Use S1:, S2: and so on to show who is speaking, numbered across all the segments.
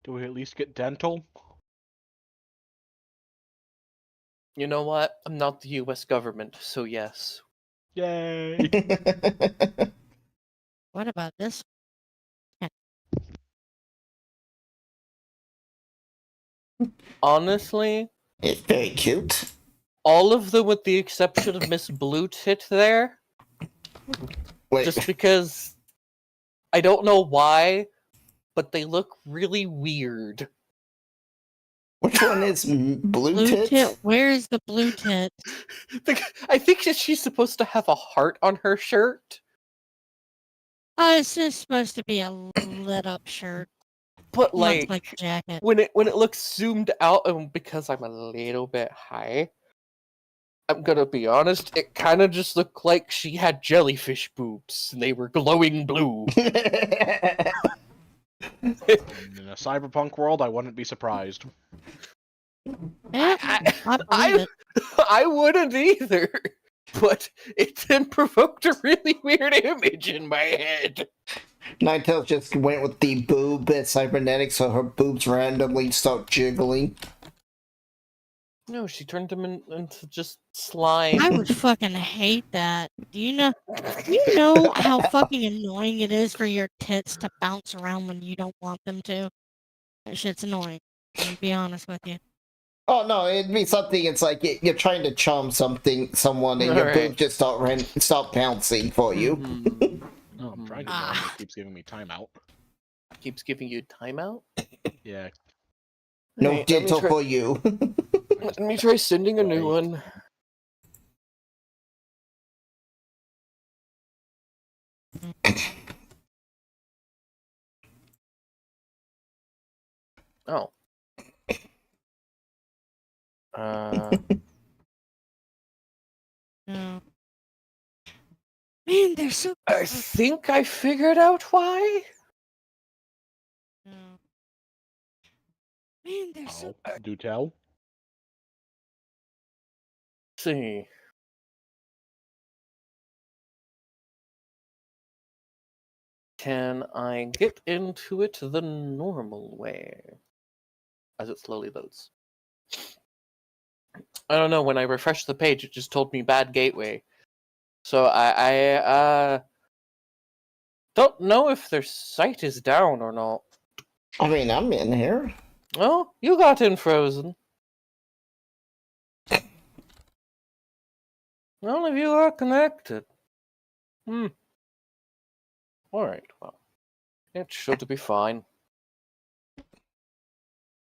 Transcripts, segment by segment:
S1: Do we at least get dental?
S2: You know what? I'm not the U.S. government, so yes.
S1: Yay!
S3: What about this?
S2: Honestly,
S4: It's very cute.
S2: all of them with the exception of Miss Blue Tit there,
S4: Wait,
S2: just because I don't know why, but they look really weird.
S4: which one is blue
S3: Blue
S4: tit?
S3: tit? Where is the blue tit?
S2: I think that she's supposed to have a heart on her shirt,
S3: Oh, it's just supposed to be a lit up shirt.
S2: but
S3: Looks
S2: like
S3: like a jacket.
S2: when it looks zoomed out, and because I'm a little bit high, I'm gonna be honest, it kind of just looked like she had jellyfish boobs and they were glowing blue.
S1: In a cyberpunk world, I wouldn't be surprised.
S3: Yeah, I believe it.
S2: I wouldn't either, but it then provoked a really weird image in my head.
S4: Ninetales just went with the boob at cybernetic, so her boobs randomly start jiggling.
S2: No, she turned them into just slime.
S3: I would fucking hate that. Do you know how fucking annoying it is for your tits to bounce around when you don't want them to? That shit's annoying. To be honest with you.
S4: Oh no, it'd be something. It's like you're trying to charm someone, and your
S2: Alright.
S4: boobs just start bouncing for you.
S1: No, I'm trying to
S3: Ah.
S1: know. It keeps giving me timeout.
S2: Keeps giving you timeout?
S1: Yeah.
S4: No
S2: Alright,
S4: dental for you.
S2: Let me try sending a new one. Oh.
S3: No. Man, they're so.
S2: I think I figured out why.
S3: No. Man, they're so.
S1: Oh, do tell.
S2: Let's see. Can I get into it the normal way? As it slowly loads. I don't know, when I refreshed the page, it just told me bad gateway. So I don't know if their site is down or not.
S4: I mean, I'm in here.
S2: Oh, you got in frozen. None of you are connected. Alright, well. It should be fine.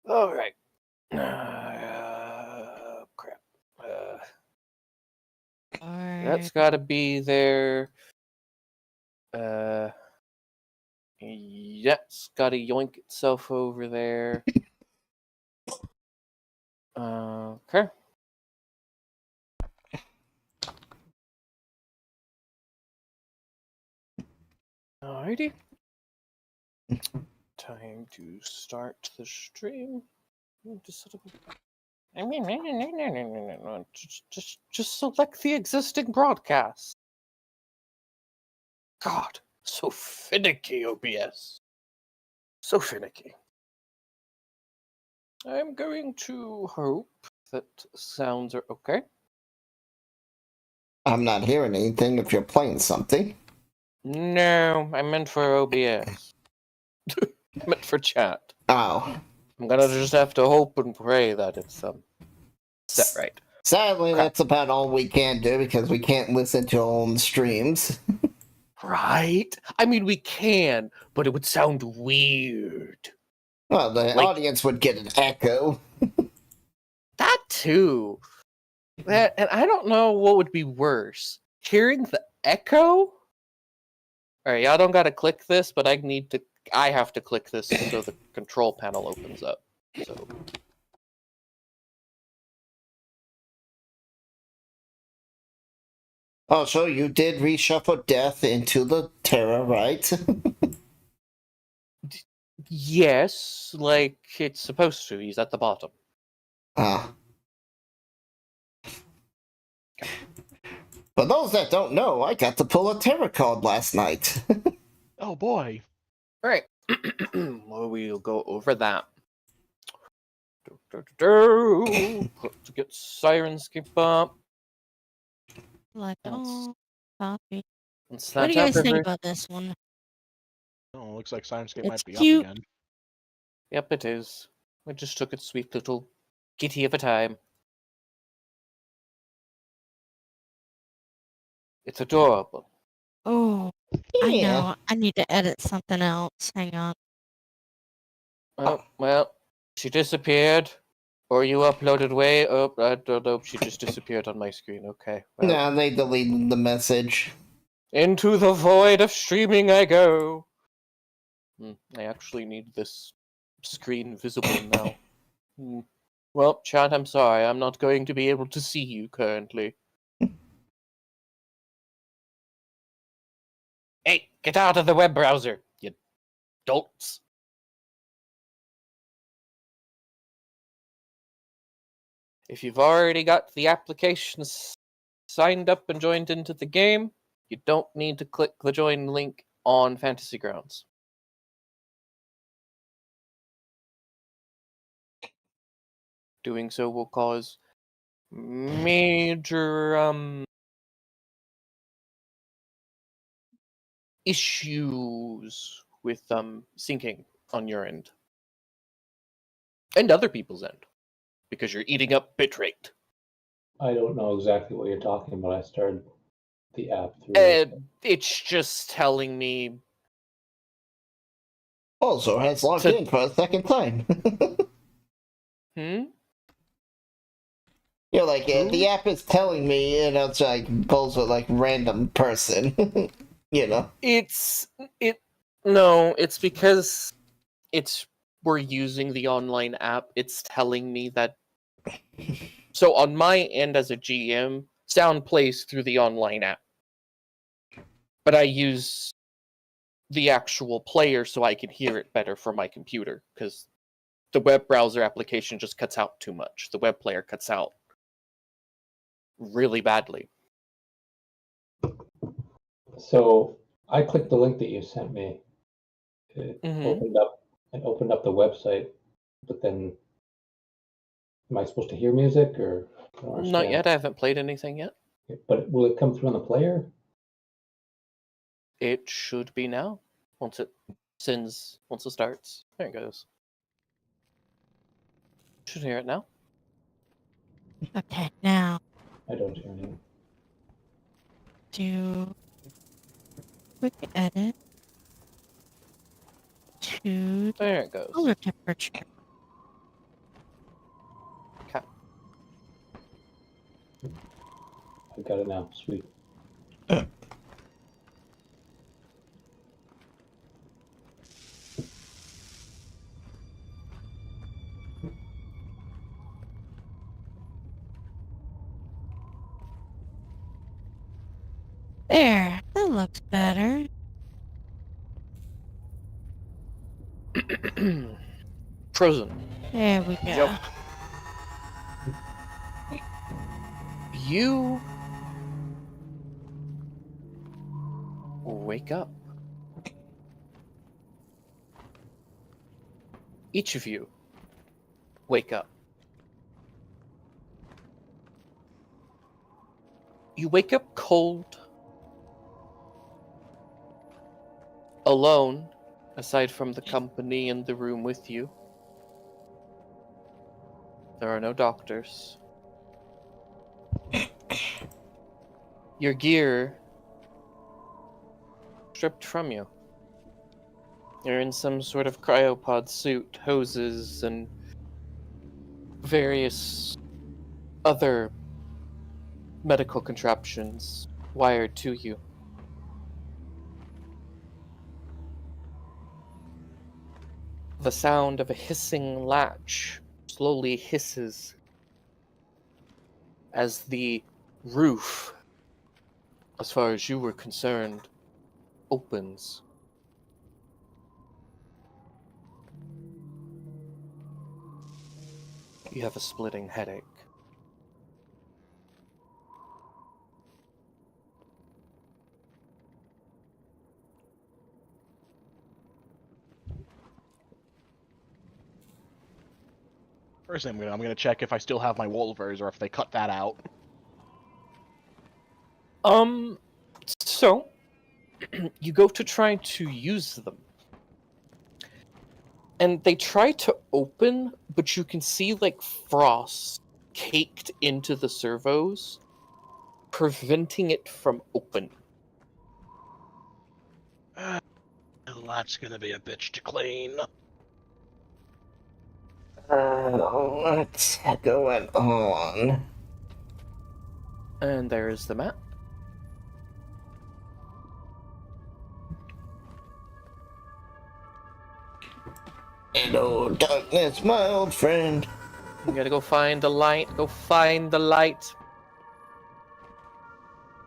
S2: Alright. Crap. That's gotta be there. That's gotta yoink itself over there. Okay. Alrighty. Time to start the stream. Just select the existing broadcast. God, so finicky, OBS. So finicky. I'm going to hope that sounds are okay.
S4: I'm not hearing anything if you're playing something.
S2: No, I meant for OBS. I meant for chat.
S4: Oh.
S2: I'm gonna just have to hope and pray that it's set right.
S4: Sadly, that's about all we can do because we can't listen to our own streams.
S2: Right? I mean, we can, but it would sound weird.
S4: Well, the
S2: Like-
S4: audience would get an echo.
S2: That too. And I don't know what would be worse. Hearing the echo? Alright, y'all don't gotta click this, but I have to click this so the control panel opens up. So
S4: Oh, so you did reshuffle Death into the Terra, right?
S2: yes, like it's supposed to. He's at the bottom.
S4: Ah. For those that don't know, I got to pull a Terra card last night.
S1: Oh boy.
S2: Alright. Well, we'll go over that. To get Sirenscape up.
S3: Like,
S2: That's-
S3: oh, copy.
S2: It's
S3: What
S2: that
S3: do you guys
S2: time,
S3: think
S2: River.
S3: about this one?
S1: Oh, looks like Sirenscape
S3: It's
S1: might be
S3: cute.
S1: up again.
S2: Yep, it is. I just took its sweet little kitty of a time. It's adorable.
S3: Oh, I
S4: Yeah.
S3: know. I need to edit something else. Hang on.
S2: Oh, well, she disappeared. Or you uploaded way. Oh, I don't know. She just disappeared on my screen. Okay. Well,
S4: Nah, they deleted the message.
S2: into the void of streaming I go. I actually need this screen visible now. Well, chat, I'm sorry. I'm not going to be able to see you currently. Hey, get out of the web browser, you dolts. If you've already got the applications signed up and joined into the game, you don't need to click the join link on Fantasy Grounds. Doing so will cause major issues with syncing on your end and other people's end because you're eating up bitrate.
S5: I don't know exactly what you're talking about. I started the app through.
S2: It's just telling me.
S4: Also has logged
S2: To-
S4: in for a second time. You're like, the app is telling me, it's like, goes with like random person.
S2: No, it's because we're using the online app. It's telling me that. So on my end as a GM, sound plays through the online app, but I use the actual player so I can hear it better from my computer because the web browser application just cuts out too much. The web player cuts out really badly.
S5: So I clicked the link that you sent me. It opened up the website, but then am I supposed to hear music or? I don't
S2: Not
S5: understand.
S2: yet. I haven't played anything yet.
S5: But will it come through on the player?
S2: It should be now. Once it starts. There it goes. Should hear it now.
S3: Okay, now
S5: I don't hear anything.
S3: do quick edit to
S2: There it goes.
S3: color temperature.
S2: Okay.
S5: I got it now. Sweet.
S3: There, that looks better.
S2: Frozen.
S3: There we go.
S2: Yep. You wake up. Each of you wake up. You wake up cold, alone, aside from the company in the room with you. There are no doctors. Your gear stripped from you. You're in some sort of cryopod suit, hoses, and various other medical contraptions wired to you. The sound of a hissing latch slowly hisses as the roof, as far as you were concerned, opens. You have a splitting headache.
S1: First thing I'm gonna check if I still have my Wolvers or if they cut that out.
S2: So you go to try to use them. And they try to open, but you can see like frost caked into the servos, preventing it from opening.
S1: Well, that's gonna be a bitch to clean.
S4: What's going on?
S2: And there is the map.
S4: Hello, darkness, my old friend.
S2: You gotta go find the light. Go find the light.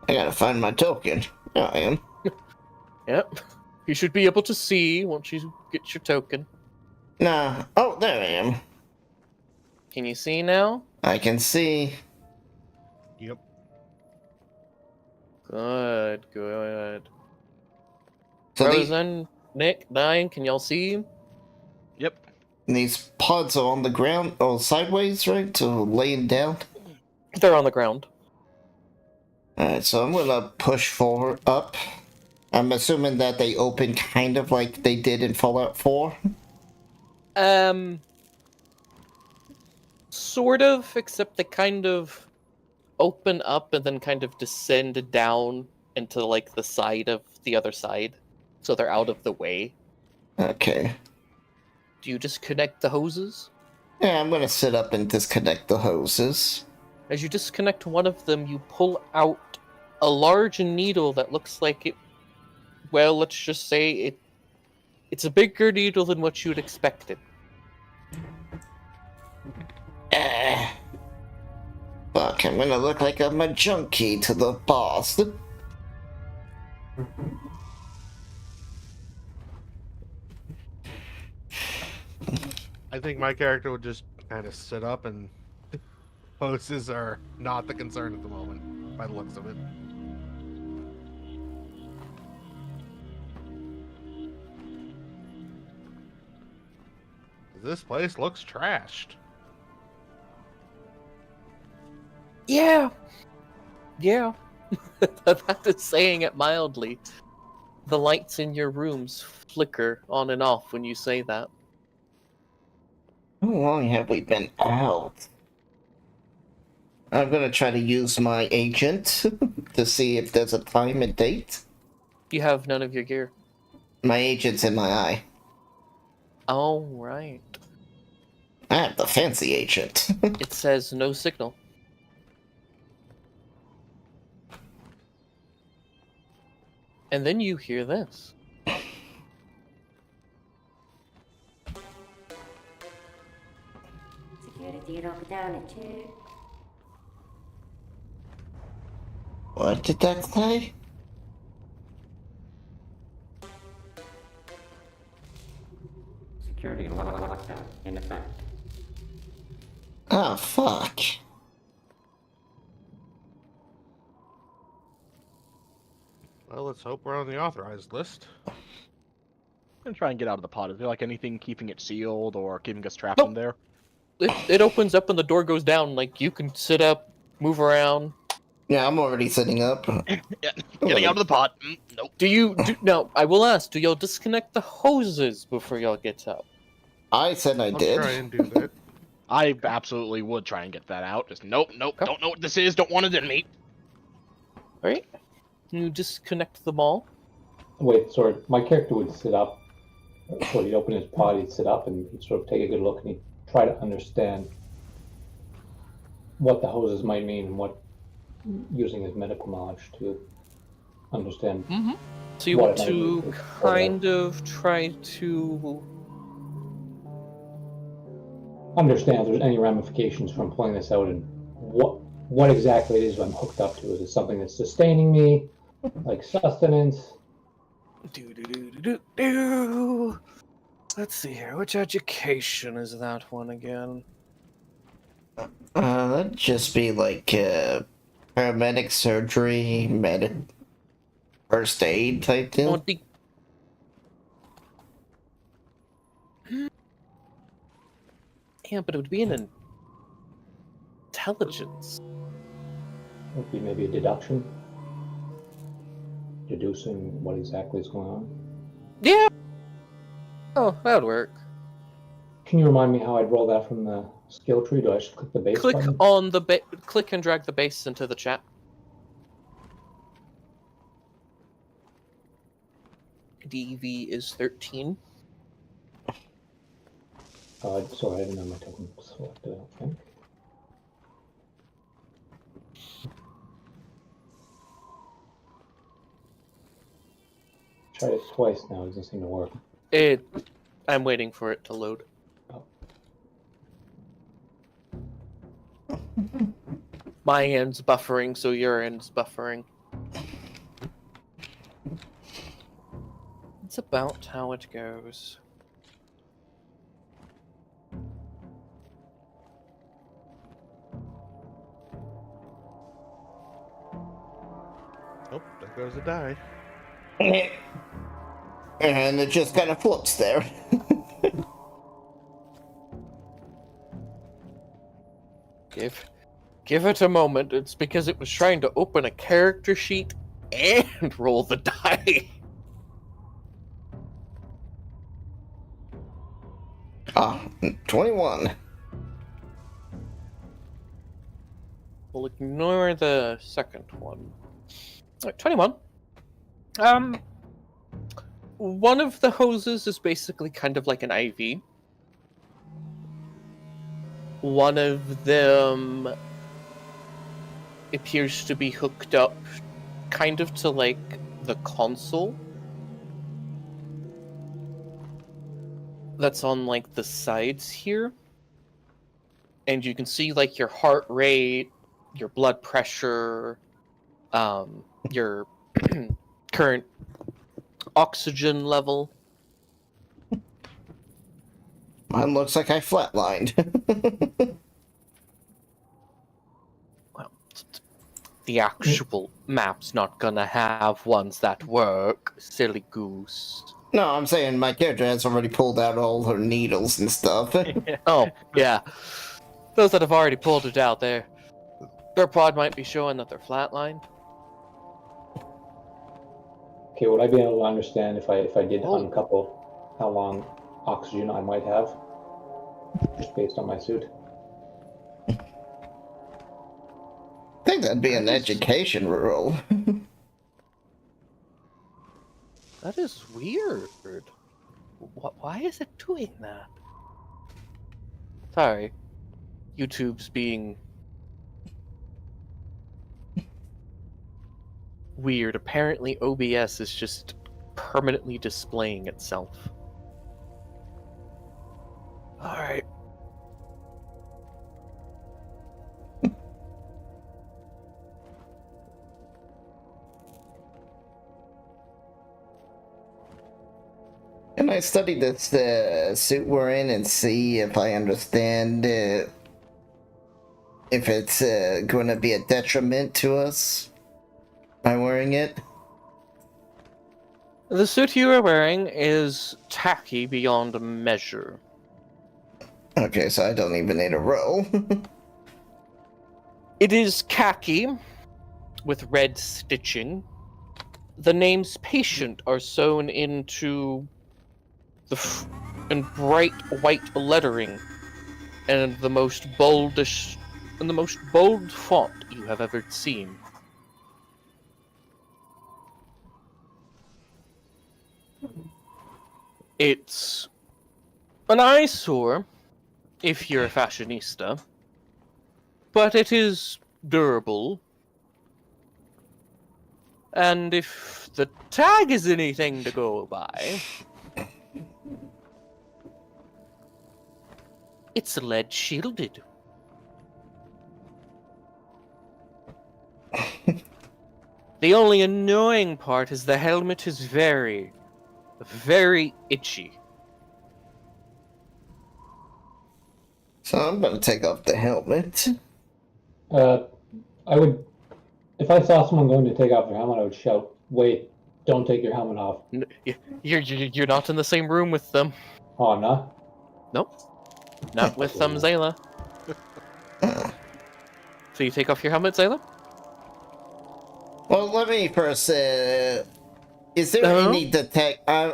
S4: I gotta find my token. There I am.
S2: Yep. You should be able to see once you get your token.
S4: Nah. Oh, there I am.
S2: Can you see now?
S4: I can see.
S1: Yep.
S2: Good, good.
S4: So
S2: Frozen, Nick, Nine, can y'all see?
S1: Yep.
S4: these pods are on the ground, or sideways, right? So laying down.
S2: They're on the ground.
S4: Alright, so I'm gonna push forward up. I'm assuming that they open kind of like they did in Fallout 4.
S2: Sort of, except they kind of open up and then kind of descend down into like the side of the other side. So they're out of the way.
S4: Okay.
S2: Do you disconnect the hoses?
S4: Yeah, I'm gonna sit up and disconnect the hoses.
S2: As you disconnect one of them, you pull out a large needle that looks like it. Well, let's just say it's a bigger needle than what you'd expected.
S4: Fuck, I'm gonna look like I'm a junkie to the boss.
S6: I think my character would just kind of sit up, and hoses are not the concern at the moment, by the looks of it. This place looks trashed.
S2: Yeah. That is saying it mildly. The lights in your rooms flicker on and off when you say that.
S4: How long have we been out? I'm gonna try to use my agent to see if there's a time and date.
S2: You have none of your gear.
S4: My agent's in my eye.
S2: Oh, right.
S4: I have the fancy agent.
S2: It says no signal. And then you hear this.
S7: Security lockdown at 2.
S4: What did that say?
S7: Security lockdown in effect.
S4: Oh, fuck.
S6: Well, let's hope we're on the authorized list.
S1: I'm gonna try and get out of the pod. Is there like anything keeping it sealed or keeping us trapped
S2: Nope.
S1: in there?
S2: It opens up and the door goes down. Like, you can sit up, move around.
S4: Yeah, I'm already sitting up.
S1: Yeah, getting out of the pod. Nope.
S2: No, I will ask, do y'all disconnect the hoses before y'all get up?
S4: I said I
S6: I'll
S4: did.
S6: try and do that.
S1: I absolutely would try and get that out. Just nope.
S2: Okay.
S1: Don't know what this is. Don't want it in me.
S2: Alright. You disconnect them all.
S5: Wait, sorry, my character would sit up. So he'd open his pod, he'd sit up, and he'd sort of take a good look, and he'd try to understand what the hoses might mean, and what, using his medical knowledge to understand.
S2: So you
S5: What
S2: want
S5: it might
S2: to
S5: mean.
S2: kind of try to...
S5: Understand if there's any ramifications from pulling this out, and what exactly it is I'm hooked up to. Is it something that's sustaining me, like sustenance?
S2: Do. Let's see here. Which education is that one again?
S4: That'd just be like paramedic surgery, first aid type
S2: Oh,
S4: thing.
S2: it'd be... Yeah, but it would be an intelligence.
S5: It would be maybe a deduction. Deducing what exactly is going on.
S2: Yeah. Oh, that would work.
S5: Can you remind me how I'd roll that from the skill tree? Do I just click the base
S2: Click
S5: button?
S2: on the click and drag the base into the chat. DV is 13.
S5: Sorry, I didn't have my token selected, I don't think. Tried it twice now, it doesn't seem to work.
S2: I'm waiting for it to load. My end's buffering, so your end's buffering. It's about how it goes.
S6: Oh, there goes the die.
S4: And it just kind of floats there.
S2: Give it a moment. It's because it was trying to open a character sheet and roll the die.
S4: Ah, 21.
S2: We'll ignore the second one. Alright, 21. One of the hoses is basically kind of like an IV. One of them appears to be hooked up kind of to like the console that's on like the sides here. And you can see like your heart rate, your blood pressure, your current oxygen level.
S4: Mine looks like I flatlined.
S2: Well, the actual map's not gonna have ones that work, silly goose.
S4: No, I'm saying my character has already pulled out all her needles and stuff.
S2: Oh, yeah. Those that have already pulled it out there, their pod might be showing that they're flatlined.
S5: Okay, would I be able to understand if I did
S2: Oh.
S5: uncouple how long oxygen I might have? Just based on my suit.
S4: I think that'd be an education rule.
S2: That is weird. Why is it doing that? Sorry. YouTube's being weird. Apparently OBS is just permanently displaying itself. Alright.
S4: Can I study this suit we're in and see if I understand if it's going to be a detriment to us by wearing it?
S2: The suit you are wearing is tacky beyond measure.
S4: Okay, so I don't even need a roll.
S2: It is khaki with red stitching. The names patient are sewn into in bright white lettering and the most bold font you have ever seen. It's an eyesore if you're a fashionista, but it is durable. And if the tag is anything to go by, it's lead shielded. The only annoying part is the helmet is very, very itchy.
S4: So I'm gonna take off the helmet.
S5: I would, if I saw someone going to take off their helmet, I would shout, "Wait, don't take your helmet off."
S2: You're not in the same room with them.
S5: Oh, I'm not?
S2: Nope. Not with Zayla. So you take off your helmet, Zayla?
S4: Well, let me first. Is there any detect? I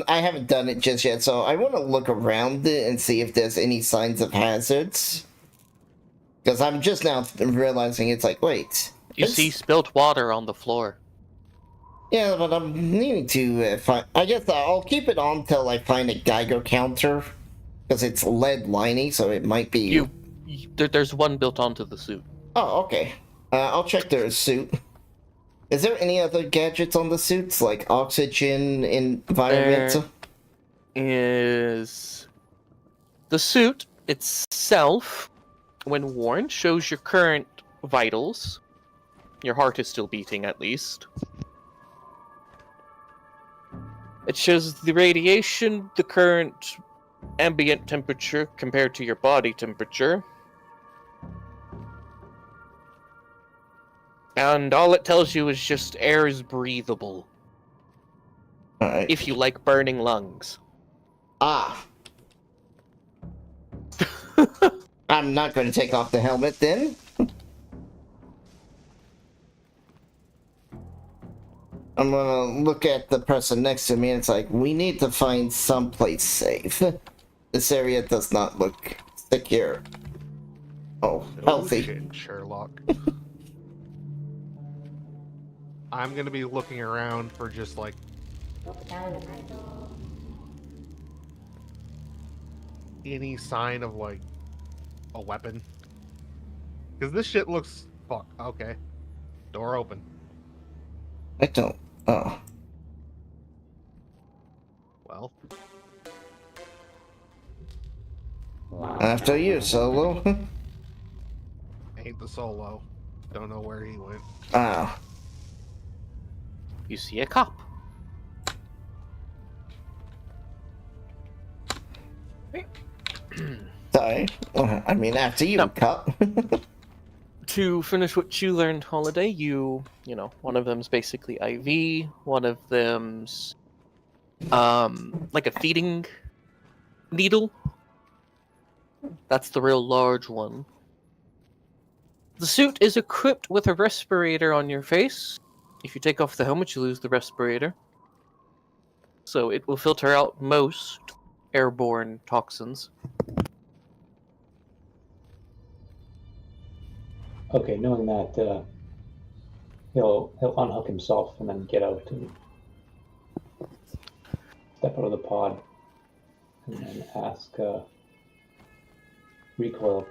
S4: haven't done it just yet, so I want to look around it and see if there's any signs of hazards. Because I'm just now realizing it's like, wait.
S2: You see spilt water on the floor.
S4: Yeah, but I'm needing to find. I guess I'll keep it on till I find a Geiger counter, because it's lead lining, so it might be.
S2: There's one built onto the suit.
S4: Oh, okay. I'll check their suit. Is there any other gadgets on the suits, like oxygen environment?
S2: There is the suit itself, when worn, shows your current vitals. Your heart is still beating, at least. It shows the radiation, the current ambient temperature compared to your body temperature. And all it tells you is just air is breathable.
S4: Alright.
S2: If you like burning lungs.
S4: Ah. I'm not going to take off the helmet then. I'm gonna look at the person next to me and it's like, we need to find someplace safe. This area does not look secure. Oh, healthy.
S6: Shit, Sherlock. I'm gonna be looking around for just like any sign of like a weapon. Because this shit looks fuck. Okay. Door open.
S4: I don't. Oh.
S6: Well.
S4: After you, Solo.
S6: Ain't the Solo. Don't know where he went.
S4: Ah.
S2: You see a cop.
S4: Sorry. I mean, after you,
S2: No.
S4: cop.
S2: To finish what you learned, Holiday, you know, one of them's basically IV, one of them's like a feeding needle. That's the real large one. The suit is equipped with a respirator on your face. If you take off the helmet, you lose the respirator. So it will filter out most airborne toxins.
S5: Okay, knowing that, he'll unhook himself and then get out and step out of the pod and then ask Recoil,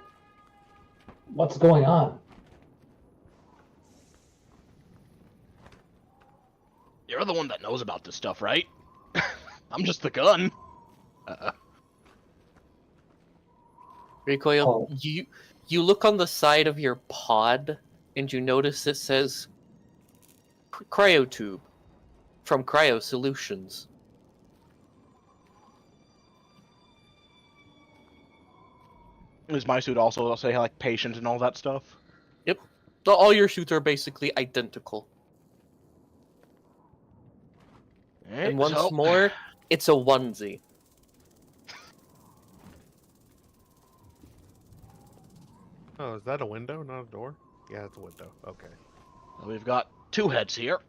S5: "What's going on?"
S1: You're the one that knows about this stuff, right? I'm just the gun.
S2: Recoil, you look on the side of your pod and you notice it says cryotube from Cryo Solutions.
S1: Is my suit also say like patient and all that stuff?
S2: Yep. All your suits are basically identical. And once more, it's a onesie.
S6: Oh, is that a window, not a door? Yeah, it's a window. Okay.
S1: We've got two heads here.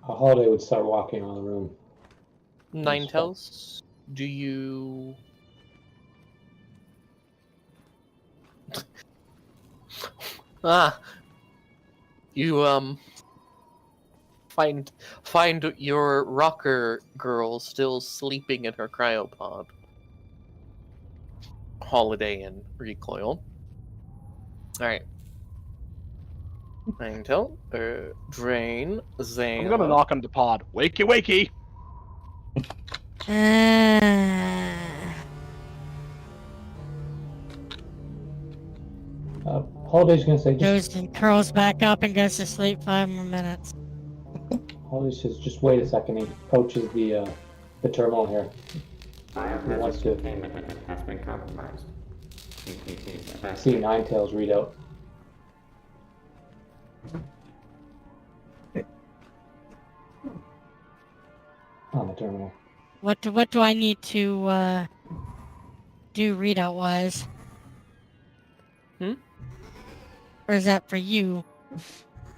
S5: Holiday would start walking around the room.
S2: Ninetales, do you... You, find your rocker girl still sleeping in her cryopod. Holiday and Recoil. Alright. Ninetale, Drain, Zane.
S1: I'm gonna knock on the pod. Wakey, wakey!
S5: Holiday's gonna say,
S3: Goes and curls back up and goes to sleep 5 more minutes.
S5: Holiday says, "Just wait a second." He approaches the terminal here. Wants to
S7: has been compromised.
S5: see Ninetales readout. On the terminal.
S3: What do I need to do readout wise?
S2: Hmm?
S3: Or is that for you?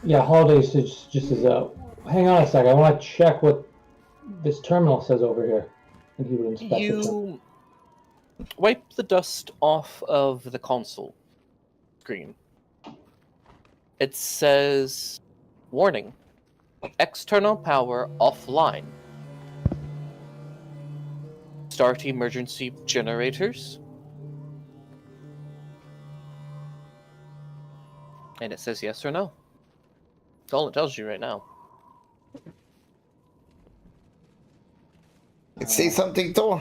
S5: Yeah, holidays is just as hang on a sec. I want to check what this terminal says over here, and he would inspect it.
S2: You wipe the dust off of the console screen. It says, warning, external power offline. Start emergency generators. And it says yes or no. That's all it tells you right now.
S4: See something, Thor?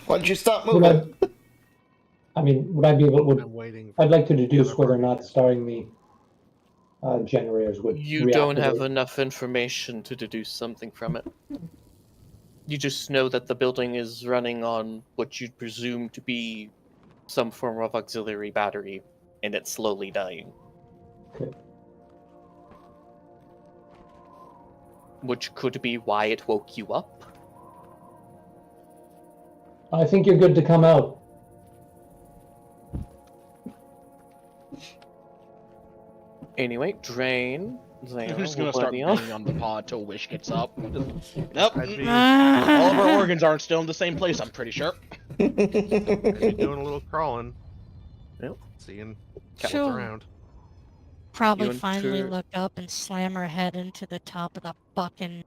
S4: Why'd you stop
S5: Would
S4: moving?
S5: would I be able?
S6: I'm waiting.
S5: I'd like to deduce
S6: other
S5: whether or
S6: party
S5: not
S6: to-
S5: starting the generators would
S2: You don't have
S5: reactivate.
S2: enough information to deduce something from it. You just know that the building is running on what you'd presume to be some form of auxiliary battery, and it's slowly dying.
S5: Okay.
S2: Which could be why it woke you up.
S5: I think you're good to come out.
S2: Anyway, Drain,
S1: I'm
S2: Zayla,
S1: just gonna start
S2: William.
S1: banging on the pod till Wish gets up. Nope.
S6: I'd be,
S1: All of our organs aren't still in the same place, I'm pretty sure.
S6: I'd be doing a little crawling.
S2: Yep.
S6: Seeing
S3: Sure.
S6: what's around.
S3: Probably
S2: You and
S3: finally
S2: Tur-
S3: look up and slam her head into the top of the fucking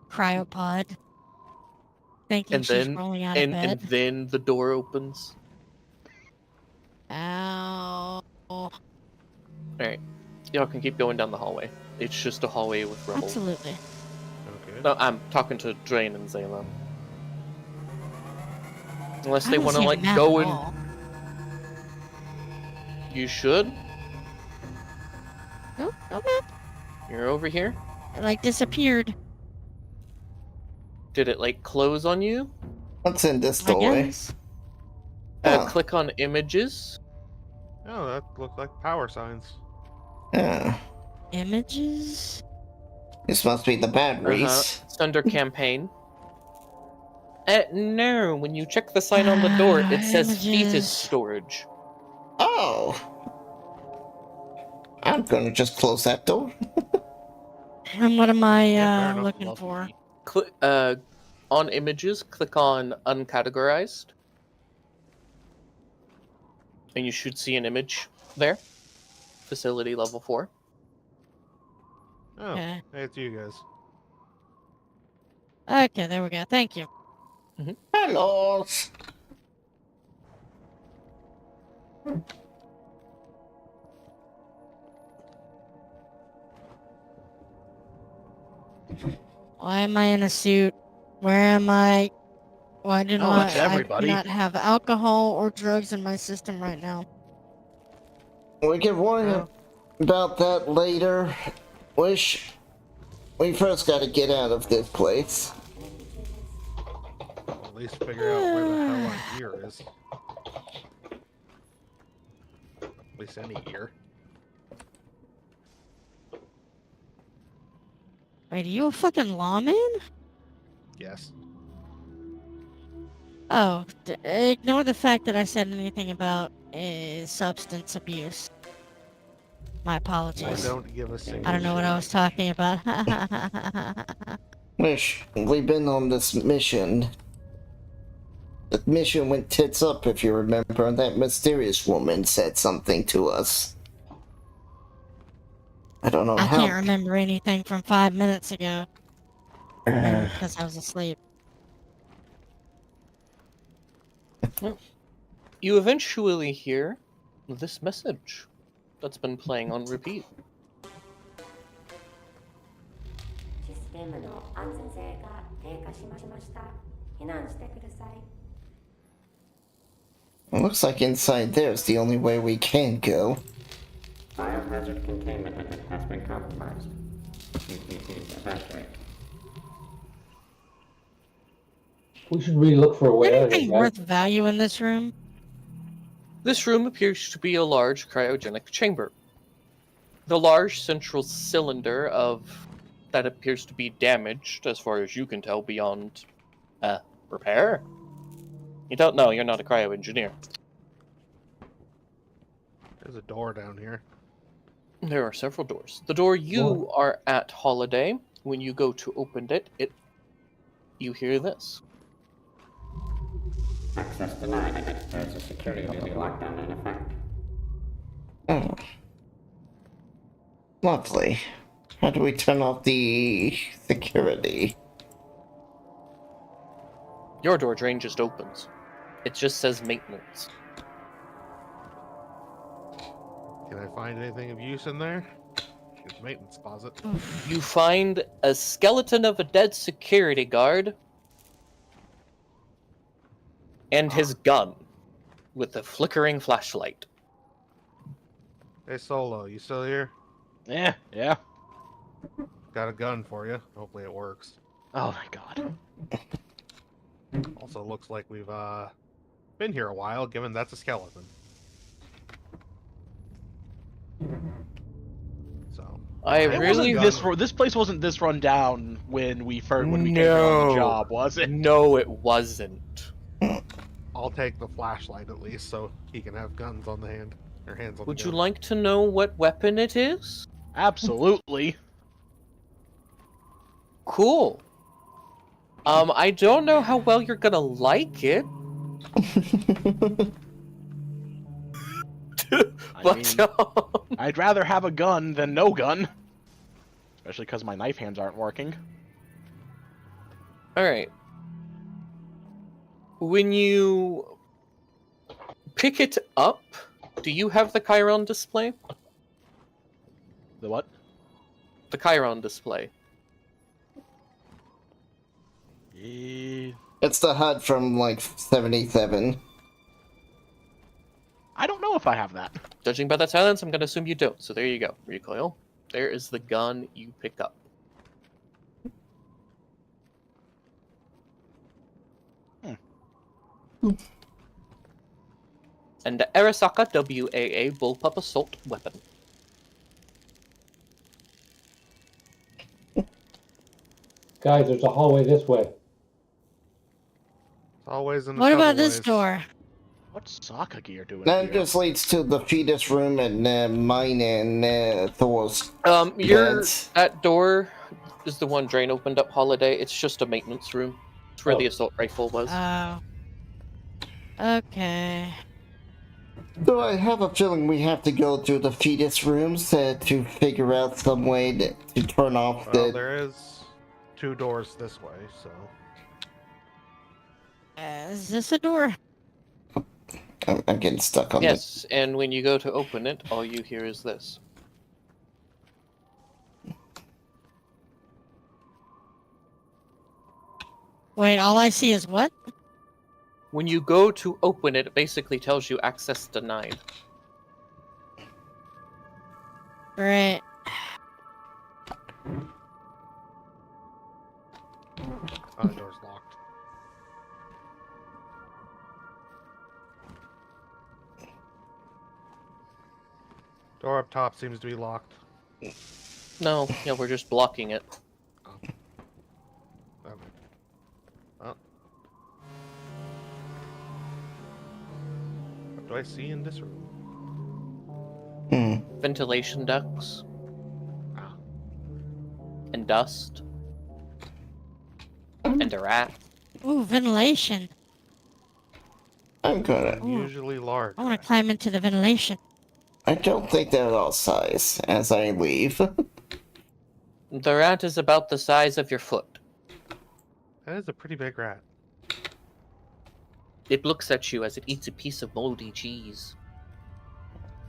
S3: cryopod. Thinking
S2: And
S3: she's
S2: then,
S3: rolling out of
S2: and
S3: bed.
S2: then the door opens.
S3: Ow.
S2: Alright. Y'all can keep going down the hallway. It's just a hallway with rubble.
S3: Absolutely.
S6: Okay.
S2: No, I'm talking to Drain and Zayla. Unless
S3: I
S2: they
S3: don't
S2: want to
S3: see a
S2: like
S3: map
S2: go
S3: at
S2: and
S3: all.
S2: you should.
S3: Nope, no map.
S2: You're over here.
S3: It like disappeared.
S2: Did it like close on you?
S4: What's in this
S3: I
S4: doorway?
S3: guess.
S4: Oh.
S2: Click on images.
S6: Oh, that looked like power signs.
S4: Yeah.
S3: Images?
S4: This must be the batteries.
S2: It's under campaign. No, when you check the sign on the door, it says fetus
S3: Images.
S2: storage.
S4: Oh. I'm gonna just close that door.
S3: And what am I
S6: Yeah, fair enough.
S3: looking
S1: Love
S3: for?
S1: me.
S2: Click on images, click on uncategorized. And you should see an image there. Facility level 4.
S6: Oh,
S3: Okay.
S6: hey, it's you guys.
S3: Okay, there we go. Thank you.
S4: Hello.
S3: Why am I in a suit? Where am I? Why do
S1: Oh,
S3: not
S1: it's
S3: I do
S1: everybody.
S3: not have alcohol or drugs in my system right now?
S4: We can worry
S6: Oh.
S4: about that later. Wish. We first gotta get out of this place.
S6: At least figure out where the hell our gear is. At least any gear.
S3: Wait, are you a fucking lawman?
S6: Yes.
S3: Oh, ignore the fact that I said anything about substance abuse. My
S6: I
S3: apologies.
S6: don't give a single
S3: I don't know what I was talking about.
S4: Wish, we've been on this mission. The mission went tits up, if you remember, and that mysterious woman said something to us. I don't know
S3: I
S4: how.
S3: can't remember anything from 5 minutes ago. Maybe because I was asleep.
S2: You eventually hear this message that's been playing on repeat.
S8: システムの安全性が低下しました。避難してください。
S4: It looks like inside there is the only way we can go.
S7: Biohazard containment has been compromised. Evacuate.
S5: We should really look for a way out of
S3: Anything
S5: here,
S3: worth
S5: guys.
S3: value in this room?
S2: This room appears to be a large cryogenic chamber. The large central cylinder of that appears to be damaged, as far as you can tell, beyond Repair? You don't know, you're not a cryo engineer.
S6: There's a door down here.
S2: There are several doors. The door you are at, Holiday, when you go to open it, you hear this.
S7: Access denied. There's a security lockdown in effect.
S4: Oh. Lovely. How do we turn off the security?
S2: Your door drain just opens. It just says maintenance.
S6: Can I find anything of use in there? It's maintenance closet.
S2: You find a skeleton of a dead security guard and his gun with a flickering flashlight.
S6: Hey, Solo, you still here?
S1: Yeah.
S6: Got a gun for you. Hopefully it works.
S1: Oh my god.
S6: Also looks like we've been here a while, given that's a skeleton. So
S2: I
S1: It
S2: really
S1: wasn't this place wasn't this run down when we came here on the job, was it?
S2: No, it wasn't.
S6: I'll take the flashlight at least, so he can have guns on the hand or hands on
S2: Would
S6: the
S2: you
S6: gun.
S2: like to know what weapon it is?
S1: Absolutely.
S2: Cool. I don't know how well you're gonna like it, but
S1: I'd rather have a gun than no gun. Especially because my knife hands aren't working.
S2: Alright. When you pick it up, do you have the Chiron display?
S1: The what?
S2: The Chiron display.
S4: It's the HUD from like 77.
S1: I don't know if I have that.
S2: Judging by that silence, I'm gonna assume you don't. So there you go. Recoil. There is the gun you pick up. And the Arasaka WAA Bullpup Assault Weapon.
S5: Guys, there's a hallway this way.
S6: Always in.
S3: What about this door?
S1: What's Sokka gear doing
S4: That
S1: here?
S4: just leads to the fetus room and mine and Thor's.
S2: That door is the one Drain opened up, Holiday. It's just a maintenance room. It's where the assault rifle was.
S3: Oh. Okay.
S4: So I have a feeling we have to go through the fetus rooms to figure out some way to turn off
S6: Well,
S4: the...
S6: there is 2 doors this way, so...
S3: Is this a door?
S4: I'm getting stuck on
S2: Yes, and when you go to open it, all you hear is this.
S3: Wait, all I see is what?
S2: When you go to open it, it basically tells you access denied.
S3: Great.
S6: Oh, the door's locked. Door up top seems to be locked.
S2: No, yeah, we're just blocking it.
S6: Okay. Oh. What do I see in this room?
S2: Ventilation ducts.
S6: Ah.
S2: And dust. And a rat.
S3: Ooh, ventilation.
S4: I'm gonna...
S6: Unusually large.
S3: I want to climb into the ventilation.
S4: I don't think they're all size as I leave.
S2: The rat is about the size of your foot.
S6: That is a pretty big rat.
S2: It looks at you as it eats a piece of moldy cheese.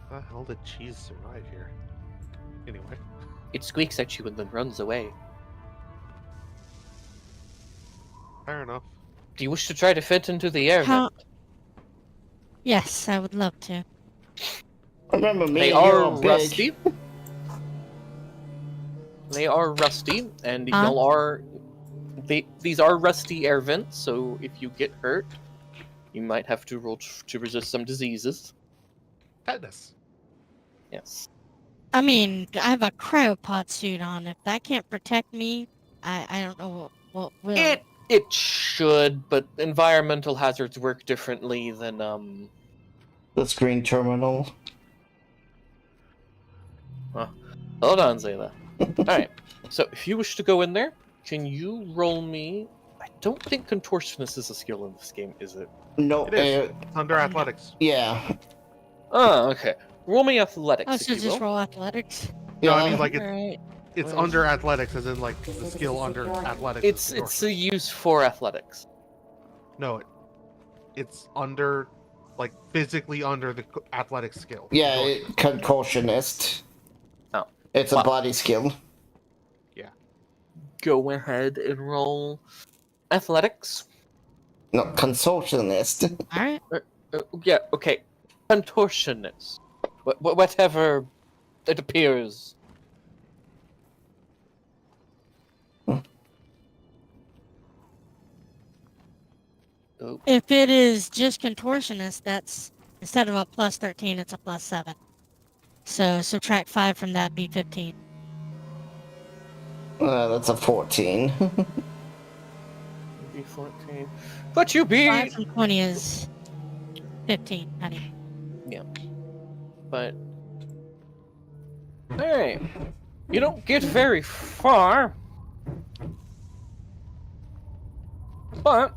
S6: How the hell did cheese survive here? Anyway.
S2: It squeaks at you and then runs away.
S6: Fair enough.
S2: Do you wish to try to fit into the air
S3: How-
S2: vent?
S3: Yes, I would love to.
S4: Remember me,
S2: They
S4: you're
S2: are
S4: all big.
S2: rusty. They are rusty, and y'all are... These are rusty air vents, so if you get hurt, you might have to roll to resist some diseases.
S6: Tetanus.
S2: Yes.
S3: I mean, I have a cryopod suit on. If that can't protect me, I don't know what will.
S2: It should, but environmental hazards work differently than
S4: The screen terminal.
S2: Hold on, Zayla. Alright, so if you wish to go in there, can you roll me... I don't think contortionist is a skill in this game, is it?
S4: No,
S6: It is. It's under athletics.
S4: yeah.
S2: Oh, okay. Roll me athletics,
S3: Oh,
S2: if
S3: so
S2: you
S3: just
S2: will.
S3: roll athletics.
S6: No, I
S4: Yeah.
S6: mean like
S3: Alright.
S6: it's under athletics, as in like the skill under athletics.
S2: It's a use for athletics.
S6: No, it's under, like physically under the athletics skill.
S4: Yeah,
S6: Contortionist.
S4: concussionist.
S2: Oh.
S4: It's a
S2: Wow.
S4: body skill.
S2: Go ahead and roll athletics.
S4: No, contortionist.
S3: Alright.
S2: Yeah, okay. Contortionist. Whatever it appears. Oh,
S3: If it is just contortionist, that's instead of a plus 13, it's a plus 7. So subtract 5 from that, be 15.
S4: That's a 14.
S2: be 14. But you beat.
S3: 5 from 20 is 15, honey.
S2: But hey, you don't get very far. But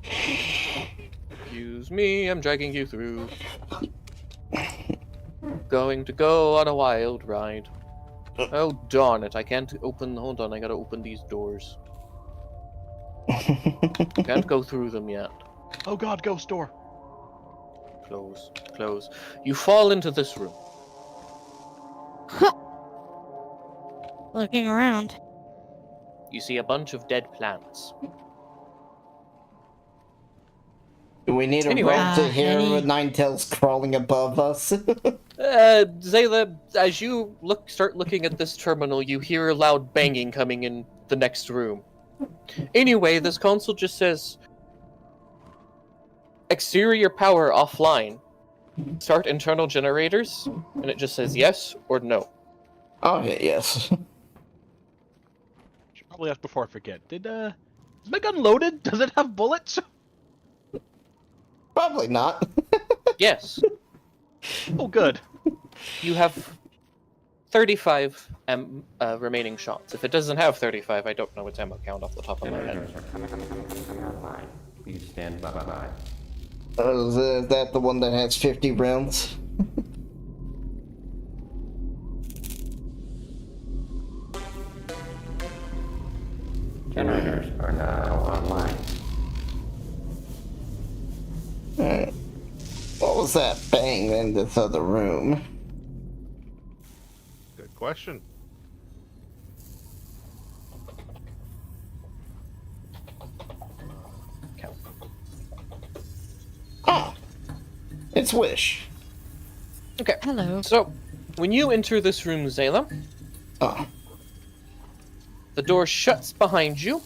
S2: excuse me, I'm dragging you through. Going to go on a wild ride. Oh darn it! I can't open. Hold on, I gotta open these doors. Can't go through them yet.
S1: Oh god, ghost door.
S2: Close, close. You fall into this room.
S3: Looking around.
S2: You see a bunch of dead plants.
S4: Do we need a
S2: Anyway.
S4: rope to hear
S3: Any-
S4: Ninetales crawling above us?
S2: Zayla, as you start looking at this terminal, you hear a loud banging coming in the next room. Anyway, this console just says, exterior power offline. Start internal generators, and it just says yes or no.
S4: Oh, yes.
S1: Should probably ask before I forget. Is my gun loaded? Does it have bullets?
S4: Probably not.
S2: Yes,
S1: Oh, good.
S2: you have 35 remaining shots. If it doesn't have 35, I don't know its ammo count off the top of my head.
S7: Generators are coming online. Please stand by.
S4: Is that the one that has 50 rounds?
S7: Generators are now online.
S4: Alright. What was that bang in this other room?
S6: Good question.
S4: Ah! It's Wish.
S2: Okay,
S3: Hello.
S2: so when you enter this room, Zayla,
S4: Oh.
S2: the door shuts behind you.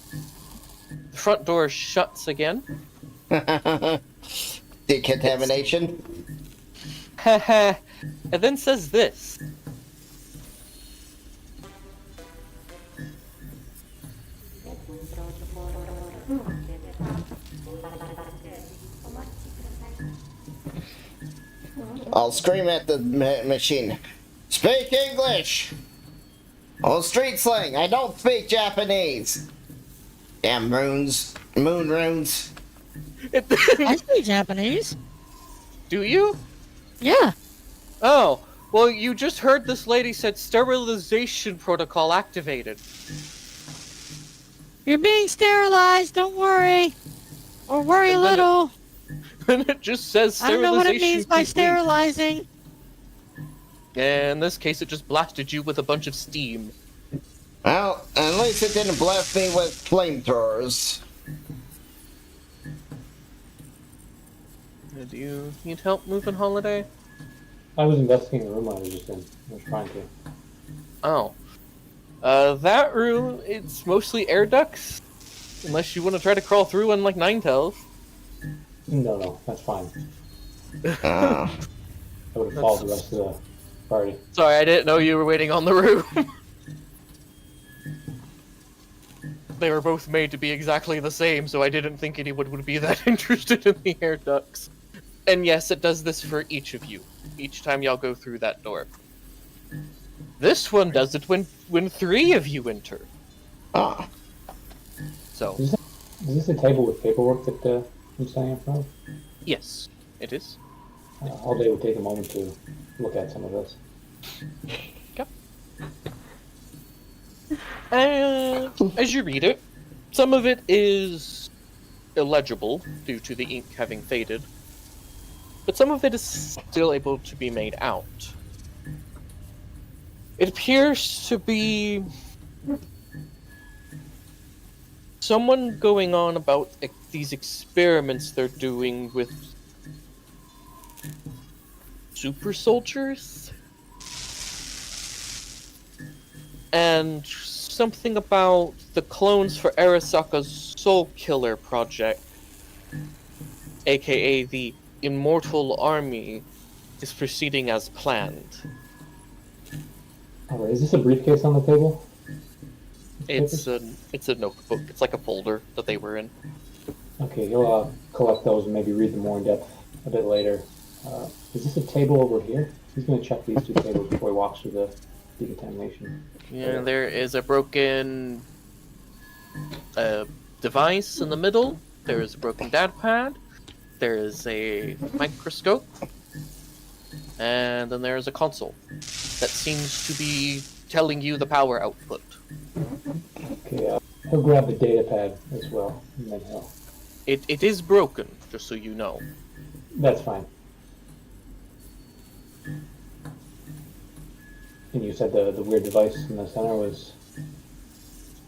S2: The front door shuts again.
S4: Decontamination?
S2: Haha. And then says this.
S4: I'll scream at the machine. Speak English! Oh, street slang, I don't speak Japanese! Damn runes. Moon runes.
S3: I speak Japanese.
S2: Do you?
S3: Yeah.
S2: Oh, well, you just heard this lady said sterilization protocol activated.
S3: You're being sterilized, don't worry. Or worry a
S2: And then it-
S3: little.
S2: And it just says
S3: I don't know what it
S2: sterilization
S3: means by
S2: complete.
S3: sterilizing.
S2: And in this case, it just blasted you with a bunch of steam.
S4: Well, at least it didn't blast me with flamethrowers.
S2: Do you need help moving, Holiday?
S5: I was investigating the room I was just in. I was trying to.
S2: Oh. That room, it's mostly air ducts. Unless you want to try to crawl through one like Ninetales.
S5: No, that's fine.
S4: Ah.
S5: I would have followed the rest of the party.
S2: Sorry, I didn't know you were waiting on the room. they were both made to be exactly the same, so I didn't think anyone would be that interested in the air ducts. And yes, it does this for each of you. Each time y'all go through that door. This one does it when 3 of you enter.
S4: Ah.
S2: So,
S5: Is this a table with paperwork that I'm standing in front of?
S2: yes, it is.
S5: All day would take a moment to look at some of this.
S2: As you read it, some of it is illegible due to the ink having faded, but some of it is still able to be made out. It appears to be someone going on about these experiments they're doing with super soldiers, and something about the clones for Arasaka's Soul Killer project, aka the Immortal Army, is proceeding as planned.
S5: Alright, is this a briefcase on the table?
S2: It's a notebook. It's like a folder that they were in.
S5: Okay, he'll collect those and maybe read them more in depth a bit later. Is this a table over here? He's going to check these 2 tables before he walks through the decontamination.
S2: Yeah, there is a broken device in the middle. There is a broken data pad. There is a microscope. And then there is a console that seems to be telling you the power output.
S5: Okay, he'll grab the data pad as well, and then he'll...
S2: It is broken, just so you know.
S5: That's fine. And you said the weird device in the center was...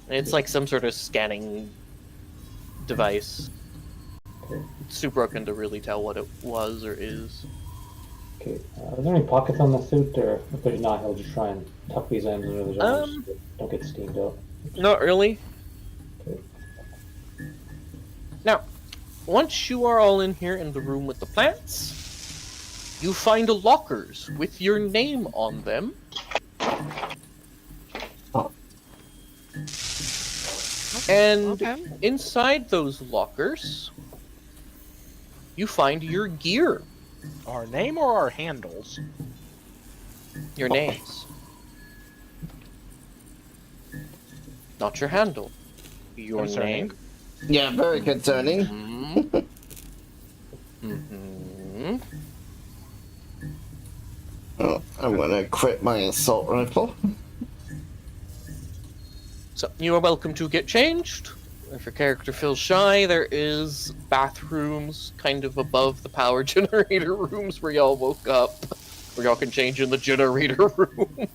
S2: It's like some sort of scanning device.
S5: Okay.
S2: It's too broken to really tell what it was or is.
S5: Okay, are there any pockets on the suit, or if there's not, he'll just try and tuck these ends under his arms so they don't get steamed up?
S2: Not really.
S5: Okay.
S2: Now, once you are all in here in the room with the plants, you find lockers with your name on them. And inside those lockers, you find your gear.
S1: Our name or our handles?
S2: Your names. Not your handle. Your
S1: Concerning.
S2: name.
S4: Yeah, very concerning.
S2: Mm-hmm.
S4: Oh, I'm gonna quit my assault rifle.
S2: So, you are welcome to get changed. If your character feels shy, there is bathrooms kind of above the power generator rooms where y'all woke up. Where y'all can change in the generator room.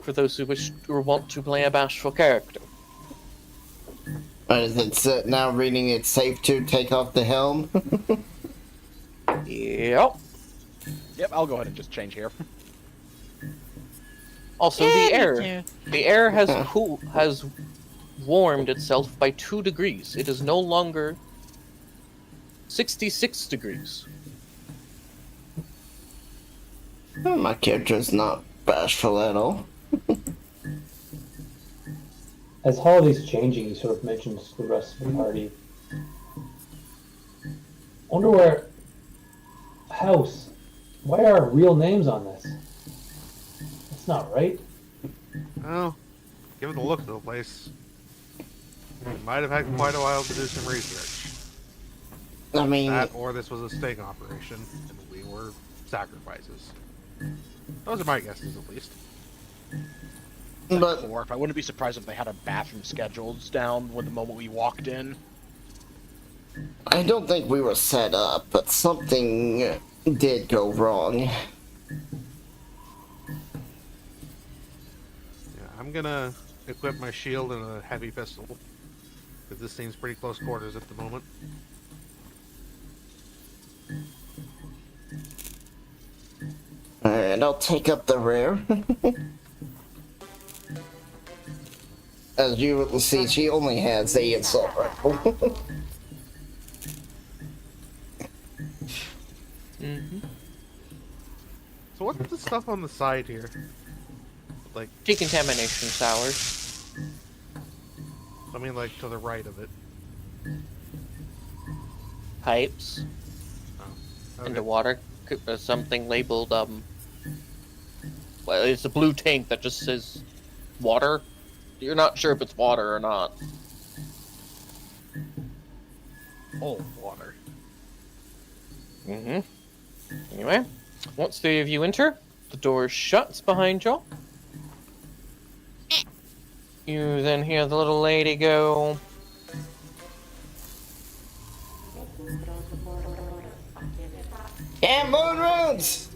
S2: For those who wish or want to play a bashful character.
S4: Is it now reading it's safe to take off the helm?
S2: Yep.
S1: Yep, I'll go ahead and just change here.
S2: Also,
S3: Yeah,
S2: the air has warmed itself by 2 degrees. It is no longer 66 degrees.
S4: Oh, my character's not bashful at all.
S5: As Holiday's changing, he sort of mentions to the rest of the party. Wonder where... House. Why are real names on this? That's not right.
S6: Well, given the look of the place, we might have had quite a while to do some research.
S4: I mean...
S6: That, or this was a sting operation, and we were sacrifices. Those are my guesses, at least.
S4: But
S1: Or if I wouldn't be surprised if they had our bathroom schedules down when the moment we walked in.
S4: I don't think we were set up, but something did go wrong.
S6: Yeah, I'm gonna equip my shield and a heavy pistol, because this seems pretty close quarters at the moment.
S4: And I'll take up the rear. As you will see, she only has a assault rifle.
S2: Mm-hmm.
S6: So what's the stuff on the side here? Like,
S2: Decontamination sours.
S6: I mean, like, to the right of it.
S2: Pipes
S6: Okay.
S2: into water. Something labeled, well, it's a blue tank that just says water. You're not sure if it's water or not.
S6: Oh, water.
S2: Mm-hmm. Anyway, once three of you enter, the door shuts behind y'all. You then hear the little lady go,
S4: Yeah, moon runes!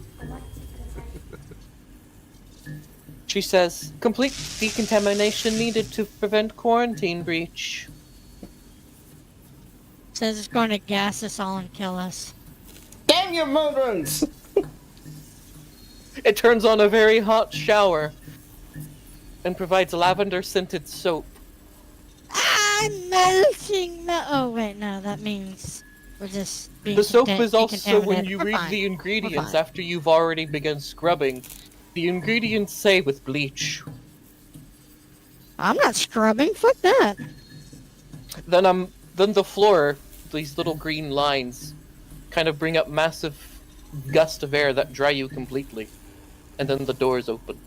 S2: she says, complete decontamination needed to prevent quarantine breach.
S3: Says it's going to gas us all and kill us.
S4: Damn your moon runes!
S2: It turns on a very hot shower and provides lavender-scented soap.
S3: I'm melting the. Oh wait, no, that means we're just being.
S2: The soap is also when
S3: decontaminated.
S2: you
S3: We're
S2: read
S3: fine.
S2: the ingredients
S3: fine.
S2: after you've already begun scrubbing. The ingredients say with bleach.
S3: I'm not scrubbing. Fuck that.
S2: Then the floor, these little green lines, kind of bring up massive gusts of air that dry you completely. And then the doors open.